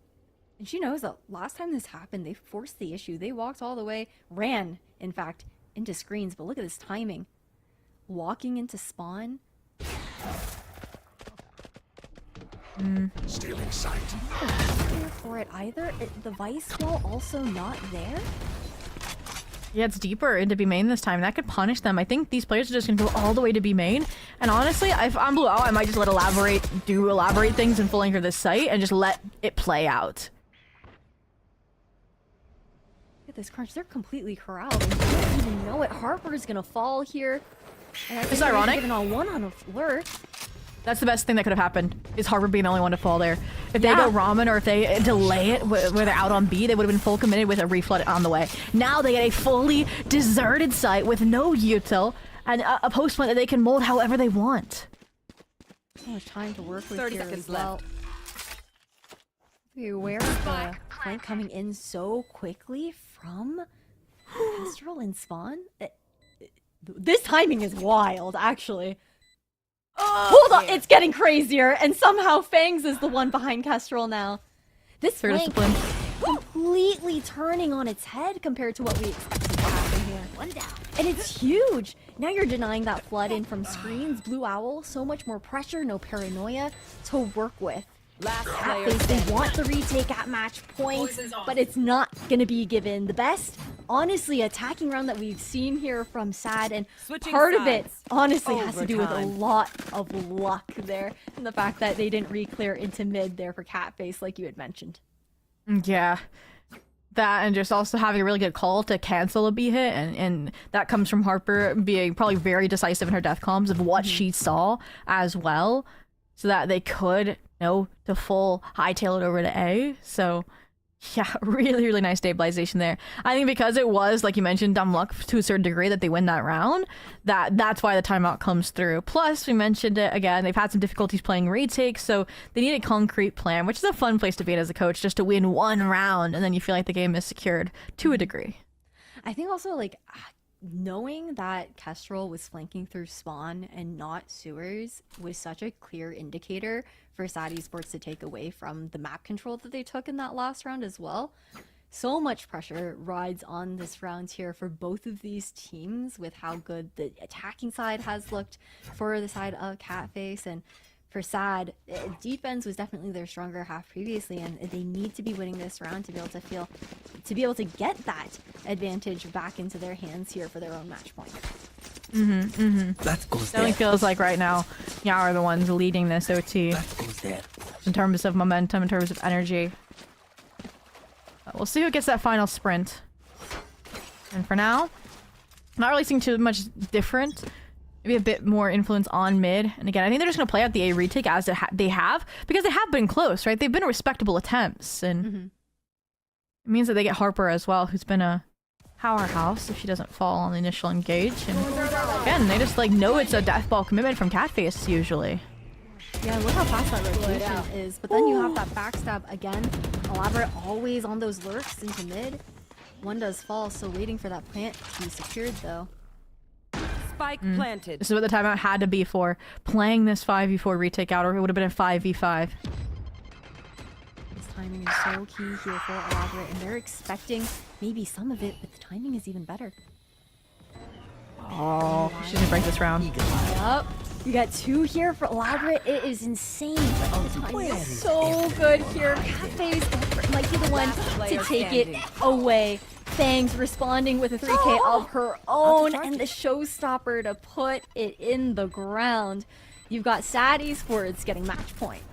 And she knows that last time this happened, they forced the issue. They walked all the way, ran, in fact, into screens, but look at this timing. Walking into spawn. Stealing sight. Not for it either. The Vice wall also not there. Yeah, it's deeper into B main this time. That could punish them. I think these players are just gonna go all the way to B main. And honestly, if I'm Blue Owl, I might just let elaborate things and full anchor this site and just let it play out. Look at this crunch. They're completely corralled and they don't even know it. but Harper is gonna fall here. And It's ironic. Given on one on alert. That's the best thing that could have happened, is Harper being the only one to fall there. If they go Ramen or if they delay it where they're out on B, they would have been full committed with a reflood on the way. Now they get a fully deserted site with no util and a post point that they can mold however they want. So much time to work with 30 here seconds as well. left. Be aware of the flank coming in so quickly from Kestrel and Spawn. This timing is wild, actually. Hold on, it's getting crazier, and somehow Fangs is the one behind Kestrel now. This Fair flank discipline. completely turning on its head compared to what we expected to happen here. One down. And it's huge. Now you're denying that flood in from screens. Blue Owl, so much more pressure, no paranoia to work with. Last player Catface, they standing. want the retake at match point, but it's not gonna be given. The best, honestly, attacking round that we've seen here from Sad, and Switching part of it, sides. honestly, has to do with a Overtime. lot of luck there, and the fact that they didn't re-clear into mid there for Catface, like you had mentioned. Yeah. That and just also having a really good call to cancel a B hit, and that comes from Harper being probably very decisive in her death comms of what she saw as well, so that they could to full hightail it over to A. So yeah, really nice stabilization there. I think because it was, like you mentioned, dumb luck to a certain degree that they win that round, that's why the timeout comes through. Plus, we mentioned it again, they've had some difficulties playing retakes, so they need a concrete plan, which is a fun place to be in as a coach, just to win one round, and then you feel like the game is secured to a degree. I think also, like, knowing that Kestrel was flanking through Spawn and not Sewers was such a clear indicator for Sad Esports to take away from the map control that they took in that last round as well. So much pressure rides on this round here for both of these teams with how good the attacking side has looked for the side of Catface, and for Sad, defense was definitely their stronger half previously, and they need to be winning this round to be able to get that advantage back into their hands here for their own match point. That goes Definitely there. feels like right now, y'all are the ones leading this OT That goes there. in terms of momentum, in terms of energy. But we'll see who gets that final sprint. And for now, not really seeing too much different. Maybe a bit more influence on mid. And again, I think they're just going to play out the A retake as they have, because they have been close, right? They've been respectable attempts, and it means that they get Harper as well, who's been a powerhouse if she doesn't fall on the initial engage. And again, they just like know it's a death ball commitment from Catface usually. Yeah, look how fast that rotation is. But then you have that backstab again. Elaborate always on those lurks into mid. One does fall, so waiting for that plant to be secured though. Spike planted. This is what the timeout had to be for. Playing this 5v4 retake out, or it would have been a 5v5. This timing is so key here for Elaborate, and they're expecting maybe some of it, but the timing is even better. Oh, she's gonna break this round. Yup. You got two here for Elaborate. It is insane. The timing is so good here. Catface might be the one to take it away. Fangs responding with a 3K of her own, and the showstopper to put it in the ground. You've got Sad Esports getting match point.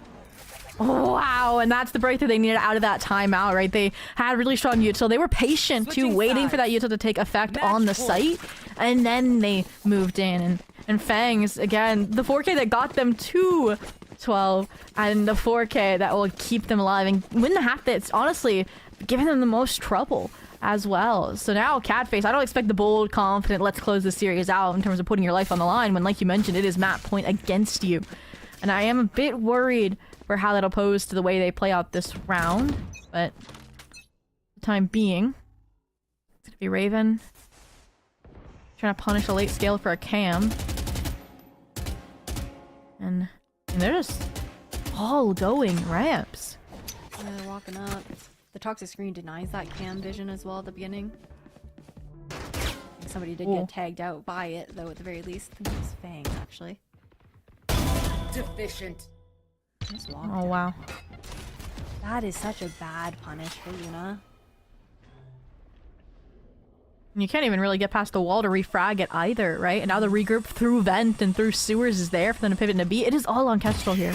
Oh, wow, and that's the breakthrough they needed out of that timeout, right? They had really strong util. They were patient too, waiting for that util to take effect on the site, and then they moved in. And Fangs, again, the 4K that got them to 12, and the 4K that will keep them alive and win the half that's honestly giving them the most trouble as well. So now Catface, I don't expect the bold, confident, let's close the series out in terms of putting your life on the line when, like you mentioned, it is map point against you. And I am a bit worried for how that'll pose to the way they play out this round, but for the time being, it's gonna be Raven trying to punish a late scale for a cam. And they're just all going ramps. Yeah, they're walking up. The toxic screen denies that cam vision as well at the beginning. I think somebody did get tagged out by it, though, at the very least. I think it was Fang, actually. Deficient. Just walked Oh out. wow. That is such a bad punish for Luna. And you can't even really get past the wall to refrag it either, right? And now the regroup through vent and through sewers is there for them to pivot into B. It is all on Kestrel here.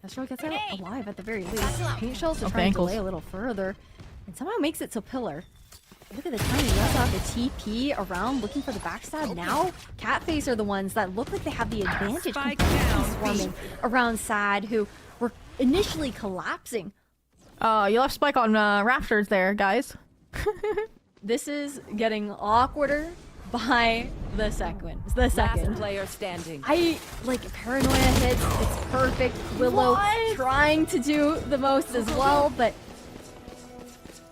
Kestrel gets out alive at the very least. Paint Shells to Oh, try and ankles. delay a little further, and somehow makes it to Pillar. Look at the timing. They also have the TP around looking for the backstab. Now, Catface are the ones that look like they have the advantage completely swarming around Sad, who were initially collapsing. You left Spike on rafters there, guys. This is getting awkwarder by the second. Last player standing. I like paranoia hits. It's perfect. Willow trying to do the most as well, but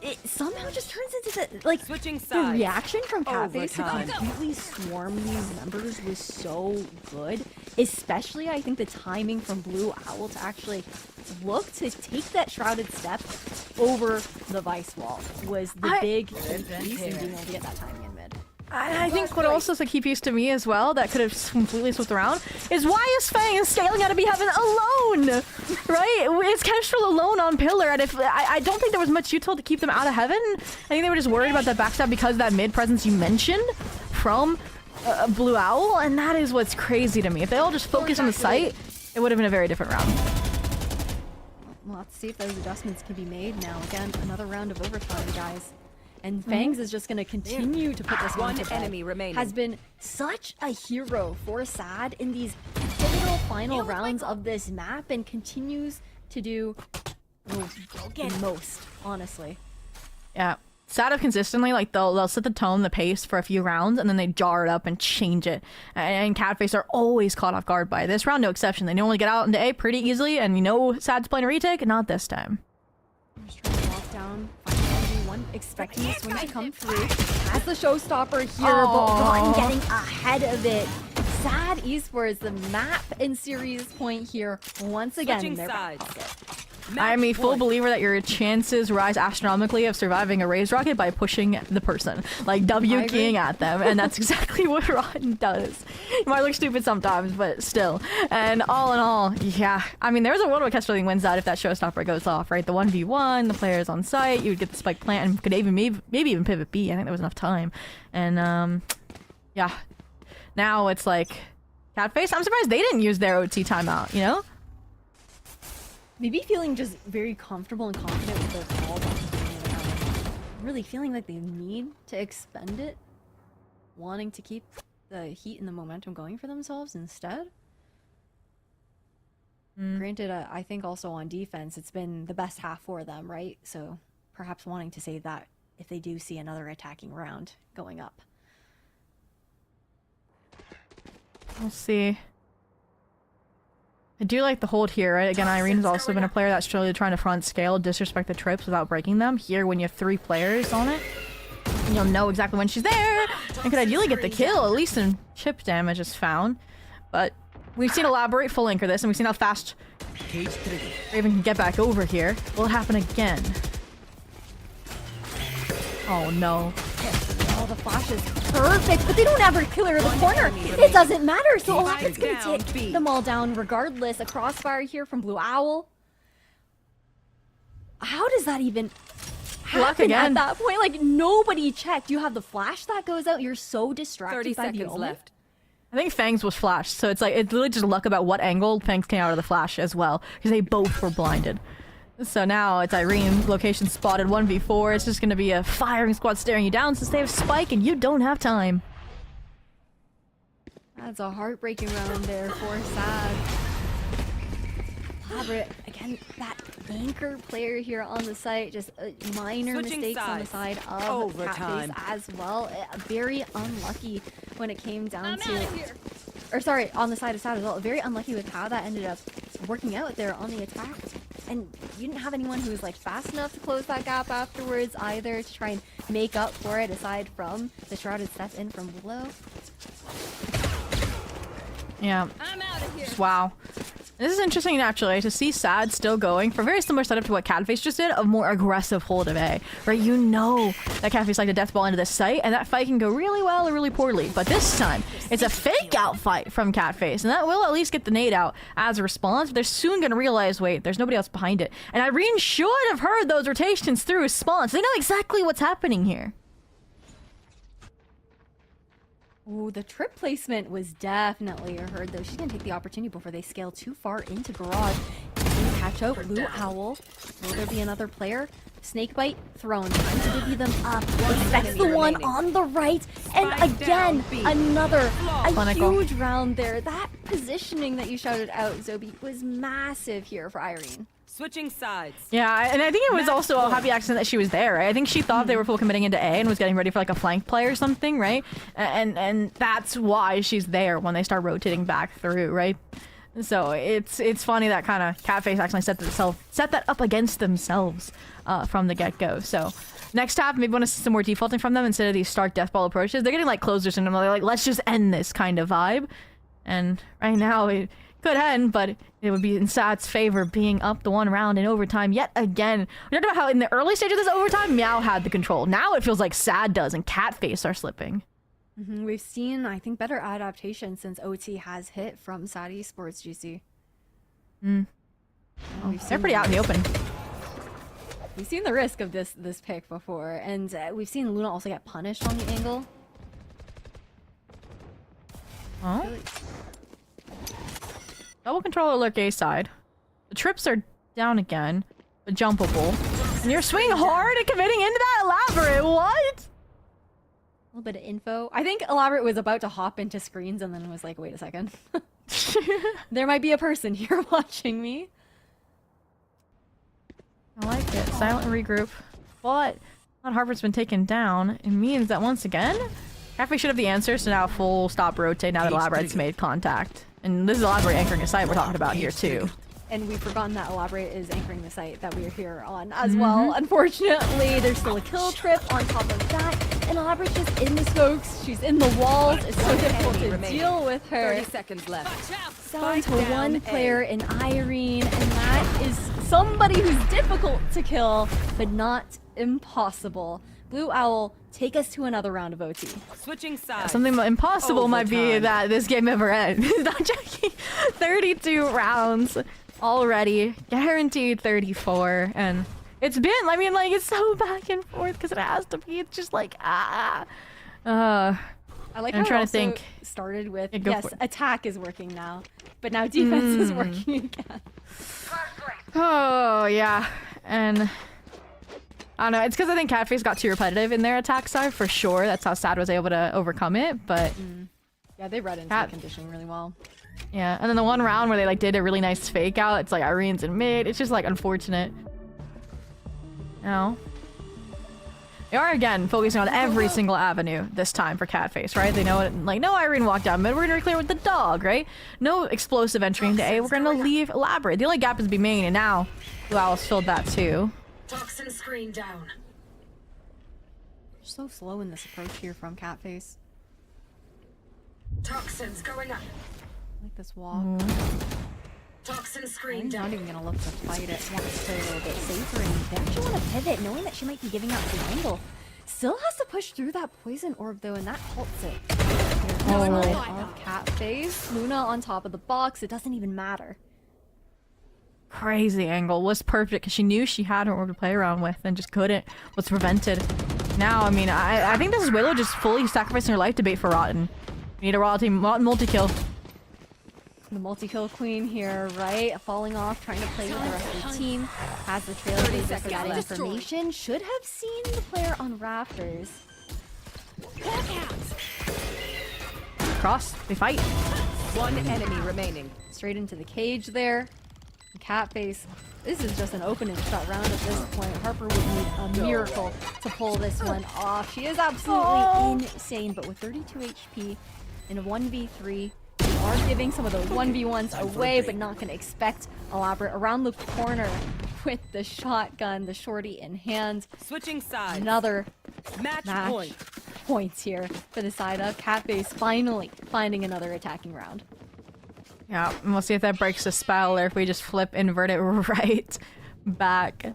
it somehow just turns into the like Switching the sides. reaction from Catface to Overtime. completely swarm these members was so good. Especially, I think the timing from Blue Owl to actually look to take that shrouded step over the Vice wall was the big key piece in being able to get that timing in mid. I think what also is a key piece to me as well that could have completely slipped around is why is Fang and scaling out to be heaven alone, right? It's Kestrel alone on pillar, and if I don't think there was much util to keep them out of heaven. I think they were just worried about that backstab because of that mid presence you mentioned from Blue Owl, and that is what's crazy to me. If they all just focused on the site, it would have been a very different round. Well, let's see if those adjustments can be made now. Again, another round of overtime, guys. And Fangs is just going to continue to put this One to bed. enemy remaining. Has been such a hero for Sad in these pivotal final rounds of this map and continues to do the most, honestly. Yeah. Sad of consistently, like they'll set the tone, the pace for a few rounds, and then they jar it up and change it. And Catface are always caught off guard by it. This round, no exception. They normally get out into A pretty easily, and you know Sad's playing a retake, not this time. Just trying to walk down, one expecting this one to come through. Has the showstopper here, but Rotten getting ahead of it. Sad Esports, the map and series point here once again in their back pocket. I'm a full believer that your chances rise astronomically of surviving a raised rocket by pushing the person, like W keying at them, and that's exactly what Rotten does. It might look stupid sometimes, but still. And all in all, yeah, I mean, there's a world where Kestrel wins that if that showstopper goes off, right? The 1v1, the players on site, you would get the spike plant, and could even maybe even pivot B. I think there was enough time. And yeah, now it's like Catface. I'm surprised they didn't use their OT timeout, you know? Maybe feeling just very comfortable and confident with their call. Really feeling like they need to expend it. Wanting to keep the heat and the momentum going for themselves instead. Granted, I think also on defense, it's been the best half for them, right? So perhaps wanting to save that if they do see another attacking round going up. We'll see. I do like the hold here, right? Again, Irene's also been a player that's really trying to front scale, disrespect the trips without breaking them. Here, when you have 3 players on it, you'll know exactly when she's there and could ideally get the kill, at least in chip damage is found. But we've seen Elaborate full anchor this, and we've seen how fast Raven can get back over here. Will it happen again? Oh no. Oh, the flash is perfect, but they don't ever clear the corner. It doesn't matter, so Electric's gonna take them all down regardless. A crossfire here from Blue Owl. How does that even happen at that point? Like, nobody checked. You have the flash that goes out. You're so distracted 30 by the seconds left. I think Fangs was flashed, so it's like it's literally just luck about what angle Fangs came out of the flash as well, because they both were blinded. So now it's Irene, location spotted, 1v4. It's just going to be a firing squad staring you down since they have Spike and you don't have time. That's a heartbreaking round there for Sad. Elaborate, again, that anchor player here on the site, just minor mistakes on the side of Catface as well. Very unlucky when it came down to... Or sorry, on the side of Sad as well. Very unlucky with how that ended up working out there on the attack. And you didn't have anyone who was like fast enough to close that gap afterwards either to try and make up for it aside from the shrouded step in from Willow. Yeah. I'm out of here. Wow. This is interesting naturally to see Sad still going for a very similar setup to what Catface just did, a more aggressive hold of A. Right? You know that Catface like to death ball into this site, and that fight can go really well or really poorly. But this time, it's a fake out fight from Catface, and that will at least get the nade out as a response. But they're soon going to realize, wait, there's nobody else behind it. And Irene should have heard those rotations through response. They know exactly what's happening here. Ooh, the trip placement was definitely a hurt, though. She's gonna take the opportunity before they scale too far into garage. catch out. Blue Owl. Will there be another player? Snakebite thrown, trying to divvy them up. That's the one on the right. And again, another huge round there. That positioning that you shouted out, Zobi, was massive here for Irene. Switching sides. Yeah, and I think it was also a happy accident that she was there, right? I think she thought they were full committing into A and was getting ready for like a flank play or something, right? And that's why she's there when they start rotating back through, right? So it's funny that kind of Catface actually set that up against themselves from the get-go. So next half, maybe want to see some more defaulting from them instead of these stark death ball approaches. They're getting like closer syndrome. They're like, let's just end this kind of vibe. And right now it could end, but it would be in Sad's favor being up the one round in overtime yet again. We talked about how in the early stage of this overtime, MEOW had the control. Now it feels like Sad does and Catface are slipping. We've seen, I think, better adaptation since OT has hit from Sad Esports, GC. They're pretty out in the open. We've seen the risk of this pick before, and we've seen Luna also get punished on the angle. Oh. Double controller lurk A side. The trips are down again, but jumpable. And you're swinging hard and committing into that elaborate. What? A little bit of info. I think Elaborate was about to hop into screens and then was like, wait a second. There might be a person here watching me. I like it. Silent regroup. But now Harper's been taken down. It means that once again, Cafe should have the answer, so now full stop rotate now that Elaborate's made contact. And this is Elaborate anchoring a site we're talking about here too. And we've forgotten that Elaborate is anchoring the site that we're here on as well. Unfortunately, there's still a kill trip on top of that. And Elaborate's just in the smokes. She's in the walls. It's so difficult to deal with her. 30 seconds left. Down to one player in Irene. And that is somebody who's difficult to kill, but not impossible. Blue Owl, take us to another round of OT. Switching sides. Something impossible might be that this game never ends. Not joking. 32 rounds already. Guaranteed 34. And it's been, I mean, like, it's so back and forth because it has to be. It's just like, I like I'm trying to think. Started with, yes, attack is working now. But now defense is working again. Oh, yeah. And I don't know. It's because I think Catface got too repetitive in their attack side for sure. That's how Sad was able to overcome it. But yeah, they read into the conditioning really well. Yeah, and then the one round where they like did a really nice fake out, it's like Irene's in mid. It's just like unfortunate. Now they are again focusing on every single avenue this time for Catface, right? They know it. Like, no Irene walked down mid. We're gonna clear with the dog, right? No explosive entry into A. We're gonna leave Elaborate. The only gap is B main, and now Blue Owl's filled that too. Toxin screen down. So slow in this approach here from Catface. Toxins going up. I like this walk. Toxin screen I'm down. not even gonna look to fight it. Wants to play a little bit safer, and they actually want to pivot, knowing that she might be giving out the angle. Still has to push through that poison orb though, and that halts it. Of Catface. Luna on top of the box. It doesn't even matter. Crazy angle was perfect because she knew she had her orb to play around with and just couldn't. Was prevented. Now, I mean, I think this is Willow just fully sacrificing her life to bait for Rotten. We need a Rotten multi-kill. The multi-kill queen here, right? Falling off, trying to play with the rest of the team. Has the trailblazer for that information. Should have seen the player on rafters. Cross. They fight. One enemy remaining. Straight into the cage there. Catface. This is just an open and shut round at this point. Harper would need a miracle to pull this one off. She is absolutely insane, but with 32 HP in a 1v3, they are giving some of those 1v1s away, but not going to expect Elaborate around the corner with the shotgun, the shorty in hand. Switching sides. Another match point. Points here for the side of Catface, finally finding another attacking round. Yeah, and we'll see if that breaks the spell or if we just flip invert it right back.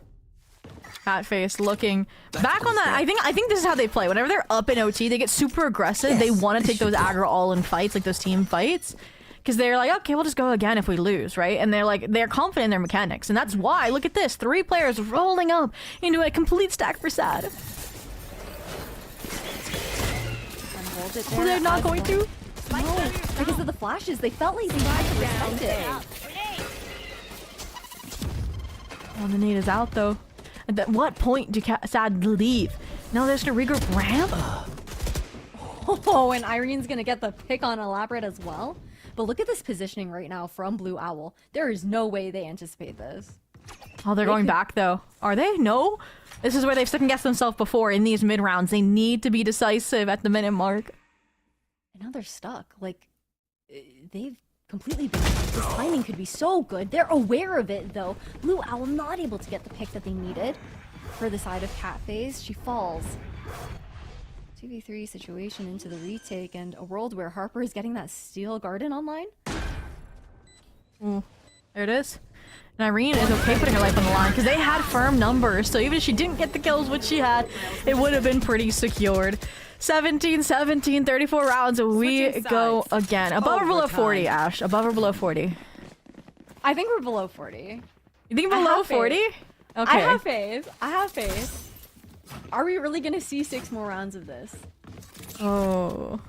Catface looking back on that. I think this is how they play. Whenever they're up in OT, they get super aggressive. Yes. They want to take those aggro all-in fights, like those team fights. Because they're like, okay, we'll just go again if we lose, right? And they're confident in their mechanics. And that's why, look at this, 3 players rolling up into a complete stack for Sad. Were they not going to? No, because of the flashes, they felt like they had to respect it. Oh, the nade is out though. At what point do Sad leave? Now there's to regroup ramp? Oh, and Irene's gonna get the pick on Elaborate as well. But look at this positioning right now from Blue Owl. There is no way they anticipate this. Oh, they're going back though. Are they? No? This is where they've second-guessed themselves before in these mid-rounds. They need to be decisive at the minute mark. And now they're stuck. Like, they've completely been... This timing could be so good. They're aware of it, though. Blue Owl not able to get the pick that they needed for the side of Cat Phase. She falls. 2v3 situation into the retake, and a world where Harper is getting that Steel Garden online. Ooh, there it is. And Irene is okay putting her life on the line because they had firm numbers. So even if she didn't get the kills which she had, it would have been pretty secured. 17-17, 34 rounds. We go again. Above or below 40, Ash? Above or below 40? I think we're below 40. You think below 40? Okay. I have faith. I have faith. Are we really gonna see 6 more rounds of this? Oh.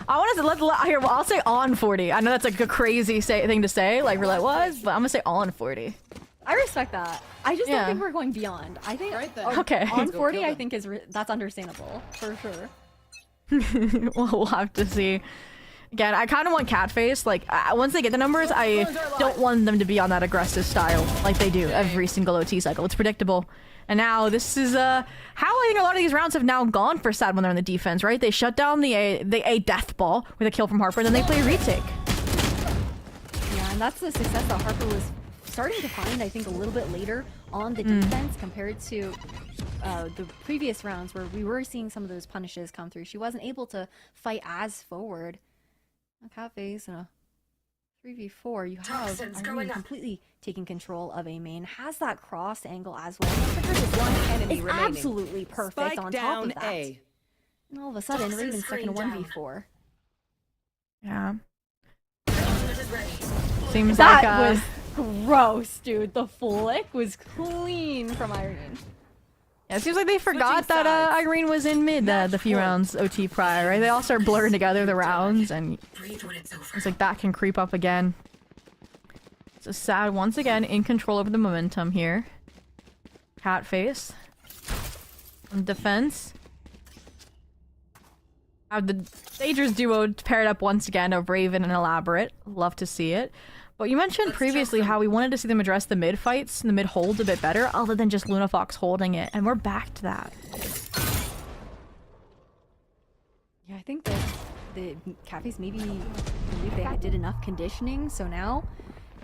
I want to let here. Well, I'll say on 40. I know that's like a crazy thing to say, like roulette was, but I'm gonna say on 40. I respect that. I just don't think we're going beyond. I think okay. On 40, I think that's understandable for sure. Well, we'll have to see. Again, I kind of want Catface. Like once they get the numbers, I don't want them to be on that aggressive style like they do every single OT cycle. It's predictable. And now this is how I think a lot of these rounds have now gone for Sad when they're in the defense, right? They shut down the A death ball with a kill from Harper, and then they play retake. Yeah, and that's the success that Harper was starting to find, I think, a little bit later on the defense compared to the previous rounds where we were seeing some of those punishes come through. She wasn't able to fight as forward. A Cat Phase and a 3v4, you have Irene completely taking control of a main, has that cross angle as well. One enemy it's remaining. Absolutely perfect Spike on down top of that. A. And all of a sudden, Raven's stuck in a 1v4. Yeah. Seems that like was gross, dude. The flick was clean from Irene. Yeah, it seems like they forgot that Irene was in mid the few rounds OT prior, right? They all start blurring together the rounds, and it's like that can creep up again. So Sad once again in control over the momentum here. Catface on defense. Have the Sagers duo paired up once again of Raven and Elaborate. Love to see it. But you mentioned previously how we wanted to see them address the mid fights and the mid holds a bit better, other than just Luna Fox holding it, and we're back to that. Yeah, I think that the Cafes maybe believe they did enough conditioning, so now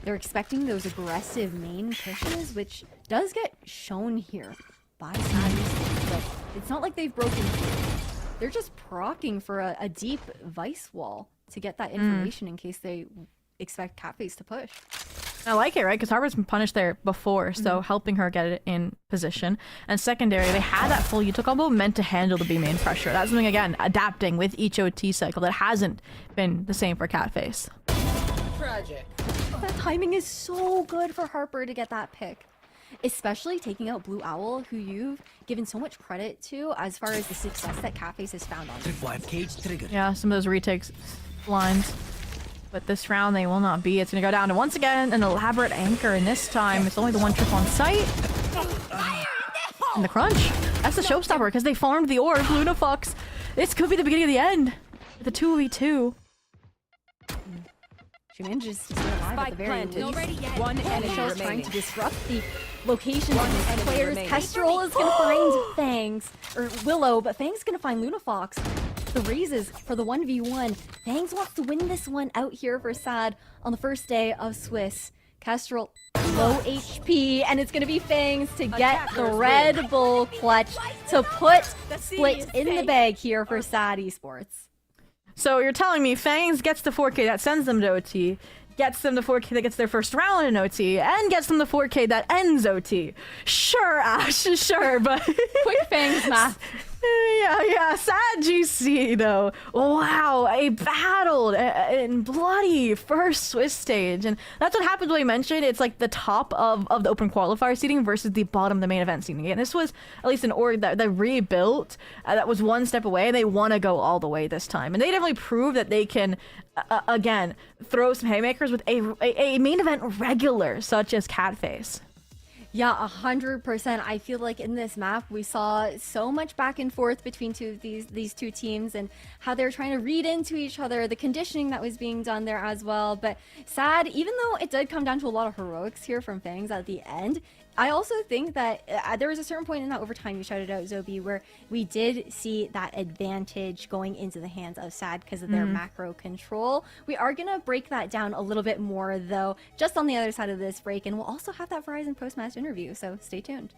they're expecting those aggressive main pushes, which does get shown here by Sadness, but it's not like they've broken through. They're just proccing for a deep Vice wall to get that information in case they expect Catface to push. I like it, right? Because Harper's been punished there before, so helping her get it in position. And secondary, they had that full util combo meant to handle the B main pressure. That's something, again, adapting with each OT cycle that hasn't been the same for Catface. Tragic. That timing is so good for Harper to get that pick. Especially taking out Blue Owl, who you've given so much credit to as far as the success that Catface has found on. Yeah, some of those retakes lines. But this round they will not be. It's going to go down to once again an Elaborate anchor, and this time it's only the one trip on site. And the crunch. That's the showstopper because they farmed the orb. Luna Fox. This could be the beginning of the end. The 2v2. She manages to stay alive at the very least. One enemy Michelle's trying remaining. to disrupt the locations of these enemy players. remaining. Kestrel is going to find Fangs, or Willow, but Fang's going to find Luna Fox. The raises for the 1v1. Fangs wants to win this one out here for Sad on the first day of Swiss. Kestrel, low HP, and it's going to be Fangs to get the Red Bull clutch to put Split in the bag here for Sad Esports. So you're telling me Fangs gets the 4K that sends them to OT, gets them the 4K that gets their first round in OT, and gets them the 4K that ends OT. Sure, Ash, sure, but... Quick Fangs math. Yeah, sad GC though. Wow, a battled and bloody first Swiss stage, and that's what happens when we mentioned it's like the top of the Open Qualifier seating versus the bottom of the main event seating. And this was at least an org that rebuilt, that was one step away, and they want to go all the way this time. And they definitely prove that they can, again, throw some haymakers with a main event regular such as Catface. Yeah, 100%. I feel like in this map we saw so much back and forth between these two teams and how they're trying to read into each other, the conditioning that was being done there as well. But sad, even though it did come down to a lot of heroics here from Fangs at the end, I also think that there was a certain point in that overtime you shouted out, Zobi, where we did see that advantage going into the hands of SAD because of their macro control. We are going to break that down a little bit more, though, just on the other side of this break, and we'll also have that Verizon post-match interview, so stay tuned.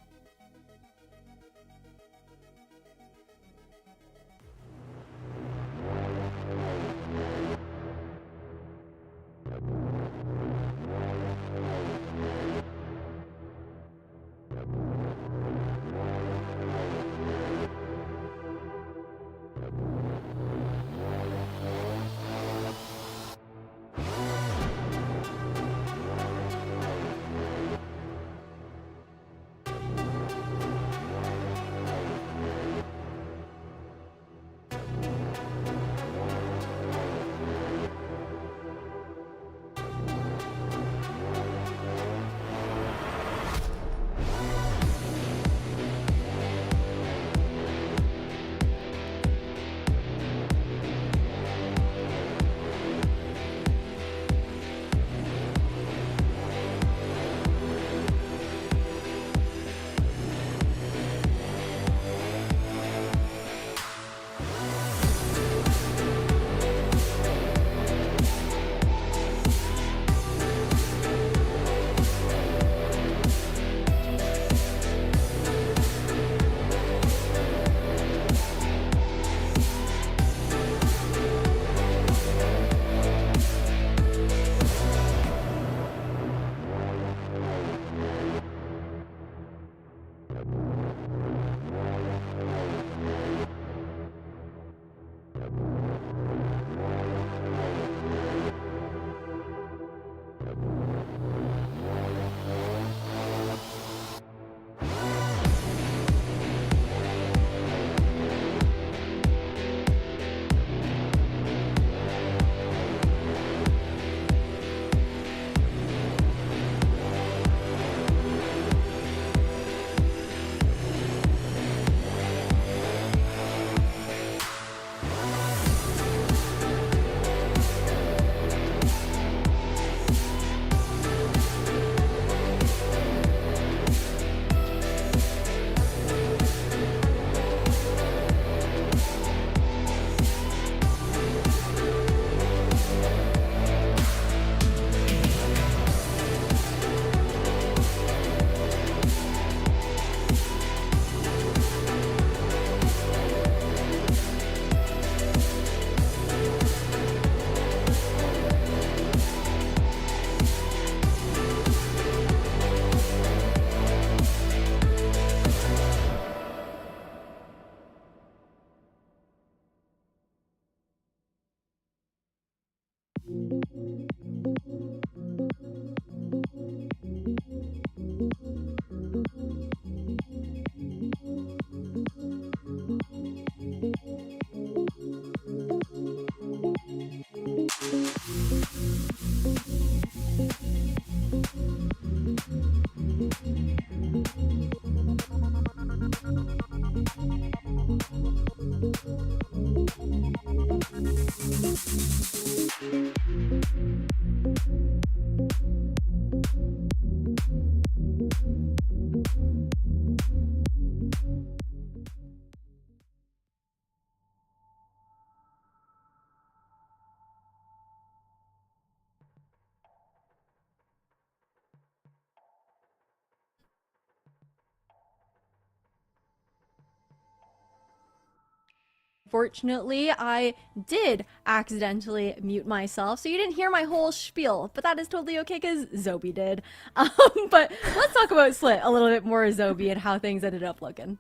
Fortunately, I did accidentally mute myself, so you didn't hear my whole spiel, but that is totally okay because Zobi did. But let's talk about Slit a little bit more, Zobi, and how things ended up looking.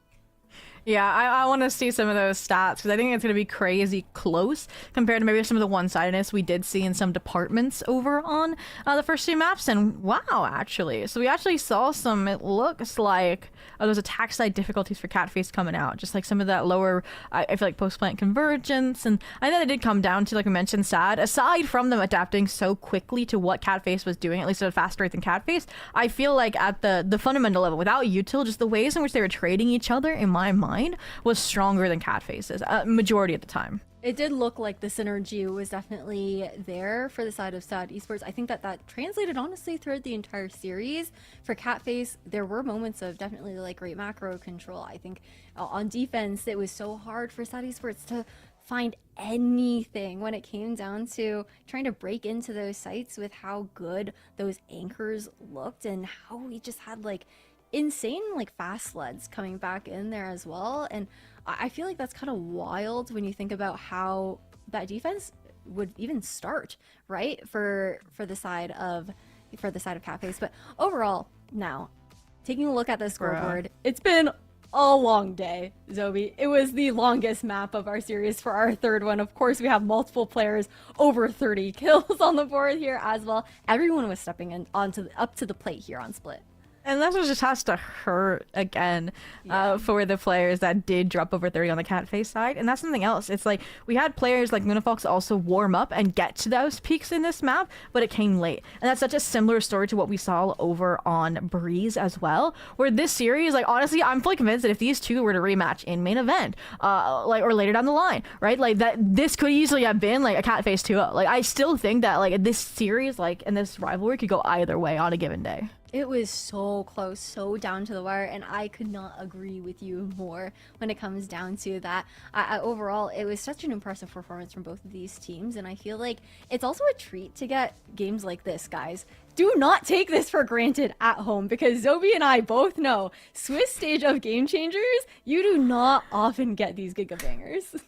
Yeah, I want to see some of those stats because I think it's going to be crazy close compared to maybe some of the one-sidedness we did see in some departments over on the first two maps. And wow, actually. So we actually saw some, it looks like, of those attack side difficulties for Catface coming out. Just like some of that lower, I feel like post-plant convergence. And I know it did come down to, like we mentioned, SAD. Aside from them adapting so quickly to what Catface was doing, at least at a faster rate than Catface, I feel like at the fundamental level, without Util, just the ways in which they were trading each other, in my mind, was stronger than Catface's, majority of the time. It did look like the synergy was definitely there for the side of SAD Esports. I think that translated honestly throughout the entire series. For Catface, there were moments of definitely like great macro control. I think on defense, it was so hard for SAD Esports to find anything when it came down to trying to break into those sites with how good those anchors looked and how we just had like insane like fast sleds coming back in there as well. And I feel like that's kind of wild when you think about how that defense would even start, right? For the side of Catface. But overall, now taking a look at the scoreboard, it's been a long day, Zobi. It was the longest map of our series for our third one. Of course, we have multiple players, over 30 kills on the board here as well. Everyone was stepping in up to the plate here on Split. And that's what just has to hurt again for the players that did drop over 30 on the Catface side. And that's something else. It's like we had players like Lunafox also warm up and get to those peaks in this map, but it came late. And that's such a similar story to what we saw over on Breeze as well, where this series, like honestly, I'm fully convinced that if these two were to rematch in main event, or later down the line, right, like that this could easily have been like a Catface 2-0. Like I still think that like this series, like and this rivalry could go either way on a given day. It was so close, so down to the wire, and I could not agree with you more when it comes down to that. Overall, it was such an impressive performance from both of these teams, and I feel like it's also a treat to get games like this, guys. Do not take this for granted at home, because Zobi and I both know, Swiss stage of Game Changers, you do not often get these gigabangers.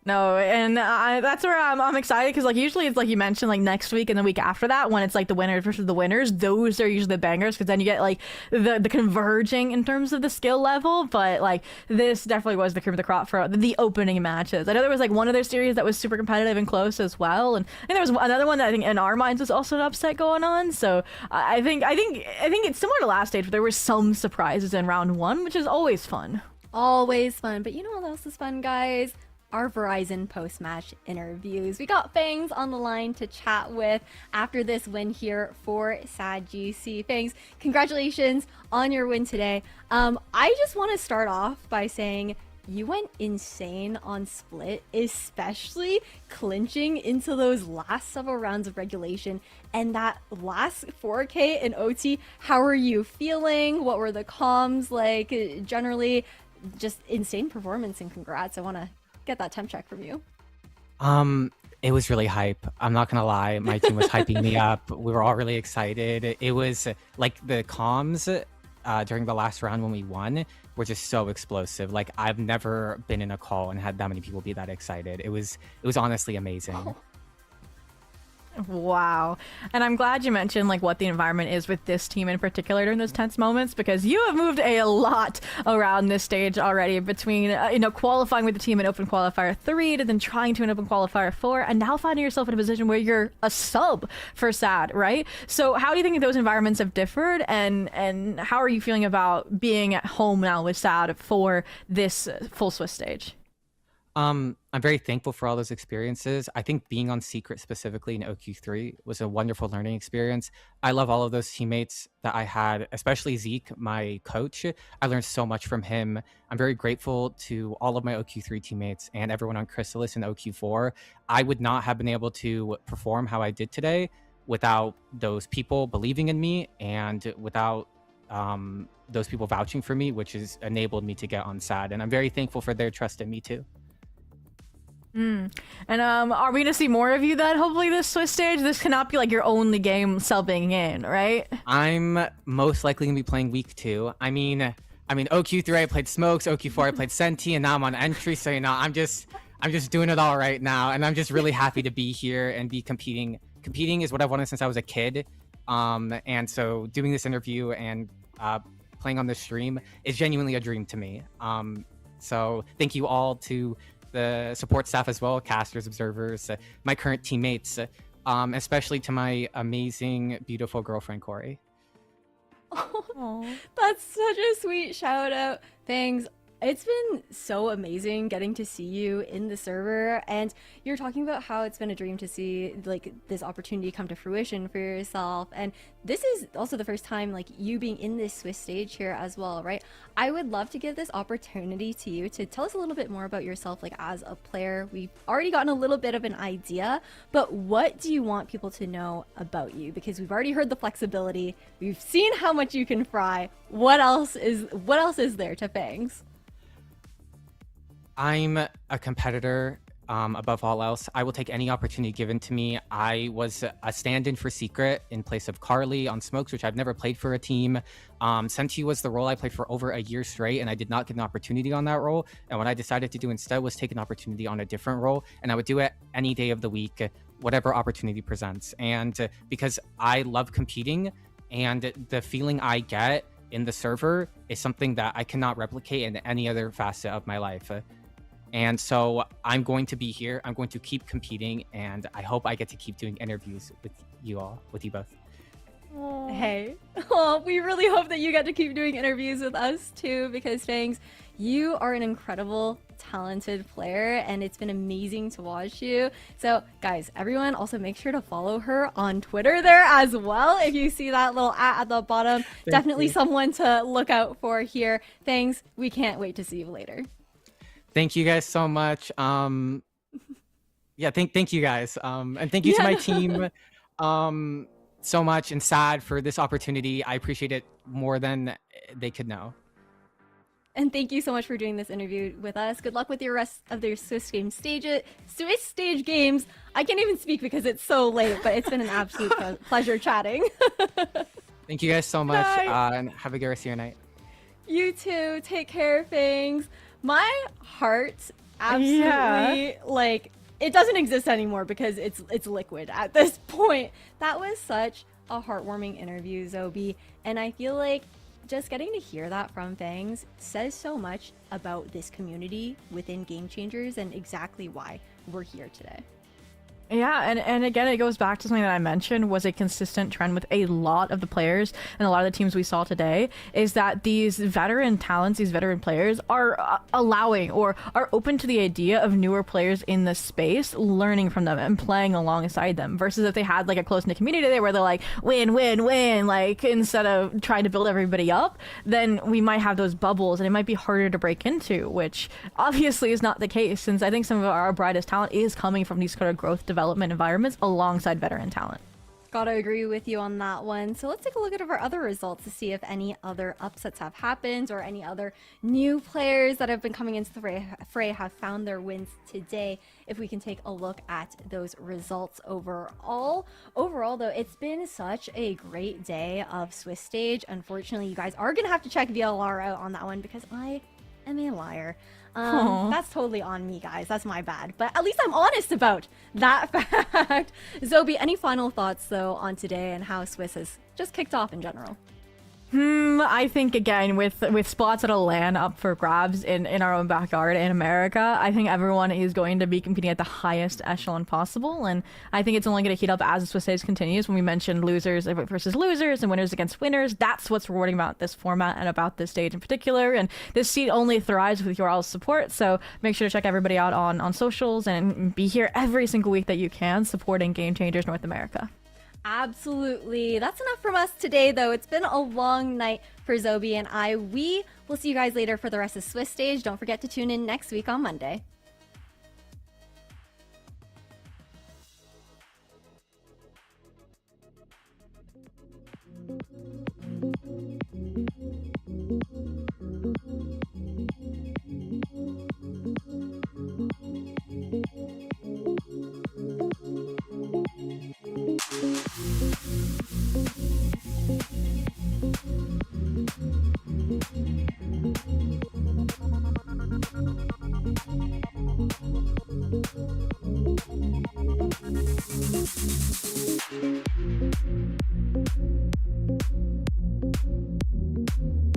No, and that's where I'm excited, because like usually it's like you mentioned, like next week and the week after that, when it's like the winners versus the winners, those are usually the bangers, because then you get like the converging in terms of the skill level. But like this definitely was the cream of the crop for the opening matches. I know there was like one other series that was super competitive and close as well, and there was another one that I think in our minds was also an upset going on. So I think it's similar to last stage, but there were some surprises in round one, which is always fun. Always fun. But you know what else is fun, guys? Our Verizon post-match interviews. We got Fangs on the line to chat with after this win here for SAD GC. Fangs, congratulations on your win today. I just want to start off by saying you went insane on Split, especially clinching into those last several rounds of regulation and that last 4K in OT. How are you feeling? What were the comms like? Generally, just insane performance, and congrats. I want to get that temp check from you. It was really hype. I'm not gonna lie, my team was hyping me up. We were all really excited. It was like the comms during the last round when we won were just so explosive. Like I've never been in a call and had that many people be that excited. It was honestly amazing. Oh. Wow. And I'm glad you mentioned like what the environment is with this team in particular during those tense moments, because you have moved a lot around this stage already between qualifying with the team in Open Qualifier 3 to then trying to an Open Qualifier 4 and now finding yourself in a position where you're a sub for SAD, right? So how do you think those environments have differed, and how are you feeling about being at home now with SAD for this full Swiss stage? I'm very thankful for all those experiences. I think being on Secret specifically in OQ3 was a wonderful learning experience. I love all of those teammates that I had, especially Zeke, my coach. I learned so much from him. I'm very grateful to all of my OQ3 teammates and everyone on Chrysalis in OQ4. I would not have been able to perform how I did today without those people believing in me and without those people vouching for me, which has enabled me to get on SAD. And I'm very thankful for their trust in me too. And are we gonna see more of you then hopefully this Swiss stage? This cannot be like your only game subbing in, right? I'm most likely gonna be playing week 2. I mean OQ3 I played Smokes, OQ4 I played Senti, and now I'm on entry, so I'm just doing it all right now, and I'm just really happy to be here and be competing. Competing is what I've wanted since I was a kid. And so doing this interview and playing on this stream is genuinely a dream to me. So thank you all to the support staff as well, casters, observers, my current teammates, especially to my amazing, beautiful girlfriend, Corey. Oh, that's such a sweet shout out. Thanks. It's been so amazing getting to see you in the server, and you're talking about how it's been a dream to see like this opportunity come to fruition for yourself, and this is also the first time like you being in this Swiss stage here as well, right? I would love to give this opportunity to you to tell us a little bit more about yourself, like as a player. We've already gotten a little bit of an idea, but what do you want people to know about you? Because we've already heard the flexibility, we've seen how much you can fry. What else is there to Fangs? I'm a competitor above all else. I will take any opportunity given to me. I was a stand-in for Secret in place of Carly on Smokes, which I've never played for a team. Senti was the role I played for over a year straight, and I did not get an opportunity on that role. And what I decided to do instead was take an opportunity on a different role, and I would do it any day of the week, whatever opportunity presents. And because I love competing, and the feeling I get in the server is something that I cannot replicate in any other facet of my life. And so I'm going to be here. I'm going to keep competing, and I hope I get to keep doing interviews with you all, with you both. Hey, oh, we really hope that you get to keep doing interviews with us too, because Fangs, you are an incredible, talented player, and it's been amazing to watch you. So guys, everyone also make sure to follow her on Twitter there as well. If you see that little at the bottom, definitely someone to look out for here. Fangs, we can't wait to see you later. Thank you guys so much. Yeah, thank you guys. And thank you to my team so much, and Sad for this opportunity. I appreciate it more than they could know. And thank you so much for doing this interview with us. Good luck with your rest of their Swiss stage games. I can't even speak because it's so late, but it's been an absolute pleasure chatting. Thank you guys so much, and have a good rest of your night. You too. Take care, Fangs. My heart absolutely like it doesn't exist anymore because it's liquid at this point. That was such a heartwarming interview, Zobi, and I feel like just getting to hear that from Fangs says so much about this community within Game Changers and exactly why we're here today. Yeah, and again, it goes back to something that I mentioned was a consistent trend with a lot of the players and a lot of the teams we saw today, is that these veteran talents, these veteran players are allowing or are open to the idea of newer players in the space, learning from them and playing alongside them, versus if they had like a close-knit community there where they're like, win, win, win, like instead of trying to build everybody up, then we might have those bubbles and it might be harder to break into, which obviously is not the case, since I think some of our brightest talent is coming from these kind of growth development environments alongside veteran talent. Gotta agree with you on that one. So let's take a look at our other results to see if any other upsets have happened or any other new players that have been coming into the fray have found their wins today. If we can take a look at those results overall. Overall, though, it's been such a great day of Swiss stage. Unfortunately, you guys are gonna have to check VLR out on that one because I am a liar. That's totally on me, guys. That's my bad. But at least I'm honest about that fact. Zobi, any final thoughts, though, on today and how Swiss has just kicked off in general? I think, again, with spots at a LAN up for grabs in our own backyard in America, I think everyone is going to be competing at the highest echelon possible, and I think it's only going to heat up as the Swiss stage continues. When we mentioned losers versus losers and winners against winners, that's what's rewarding about this format and about this stage in particular, and this seed only thrives with your all's support, so make sure to check everybody out on socials and be here every single week that you can, supporting Game Changers North America. Absolutely. That's enough from us today, though. It's been a long night for Zobi and I. We will see you guys later for the rest of Swiss stage. Don't forget to tune in next week on Monday. Thank you.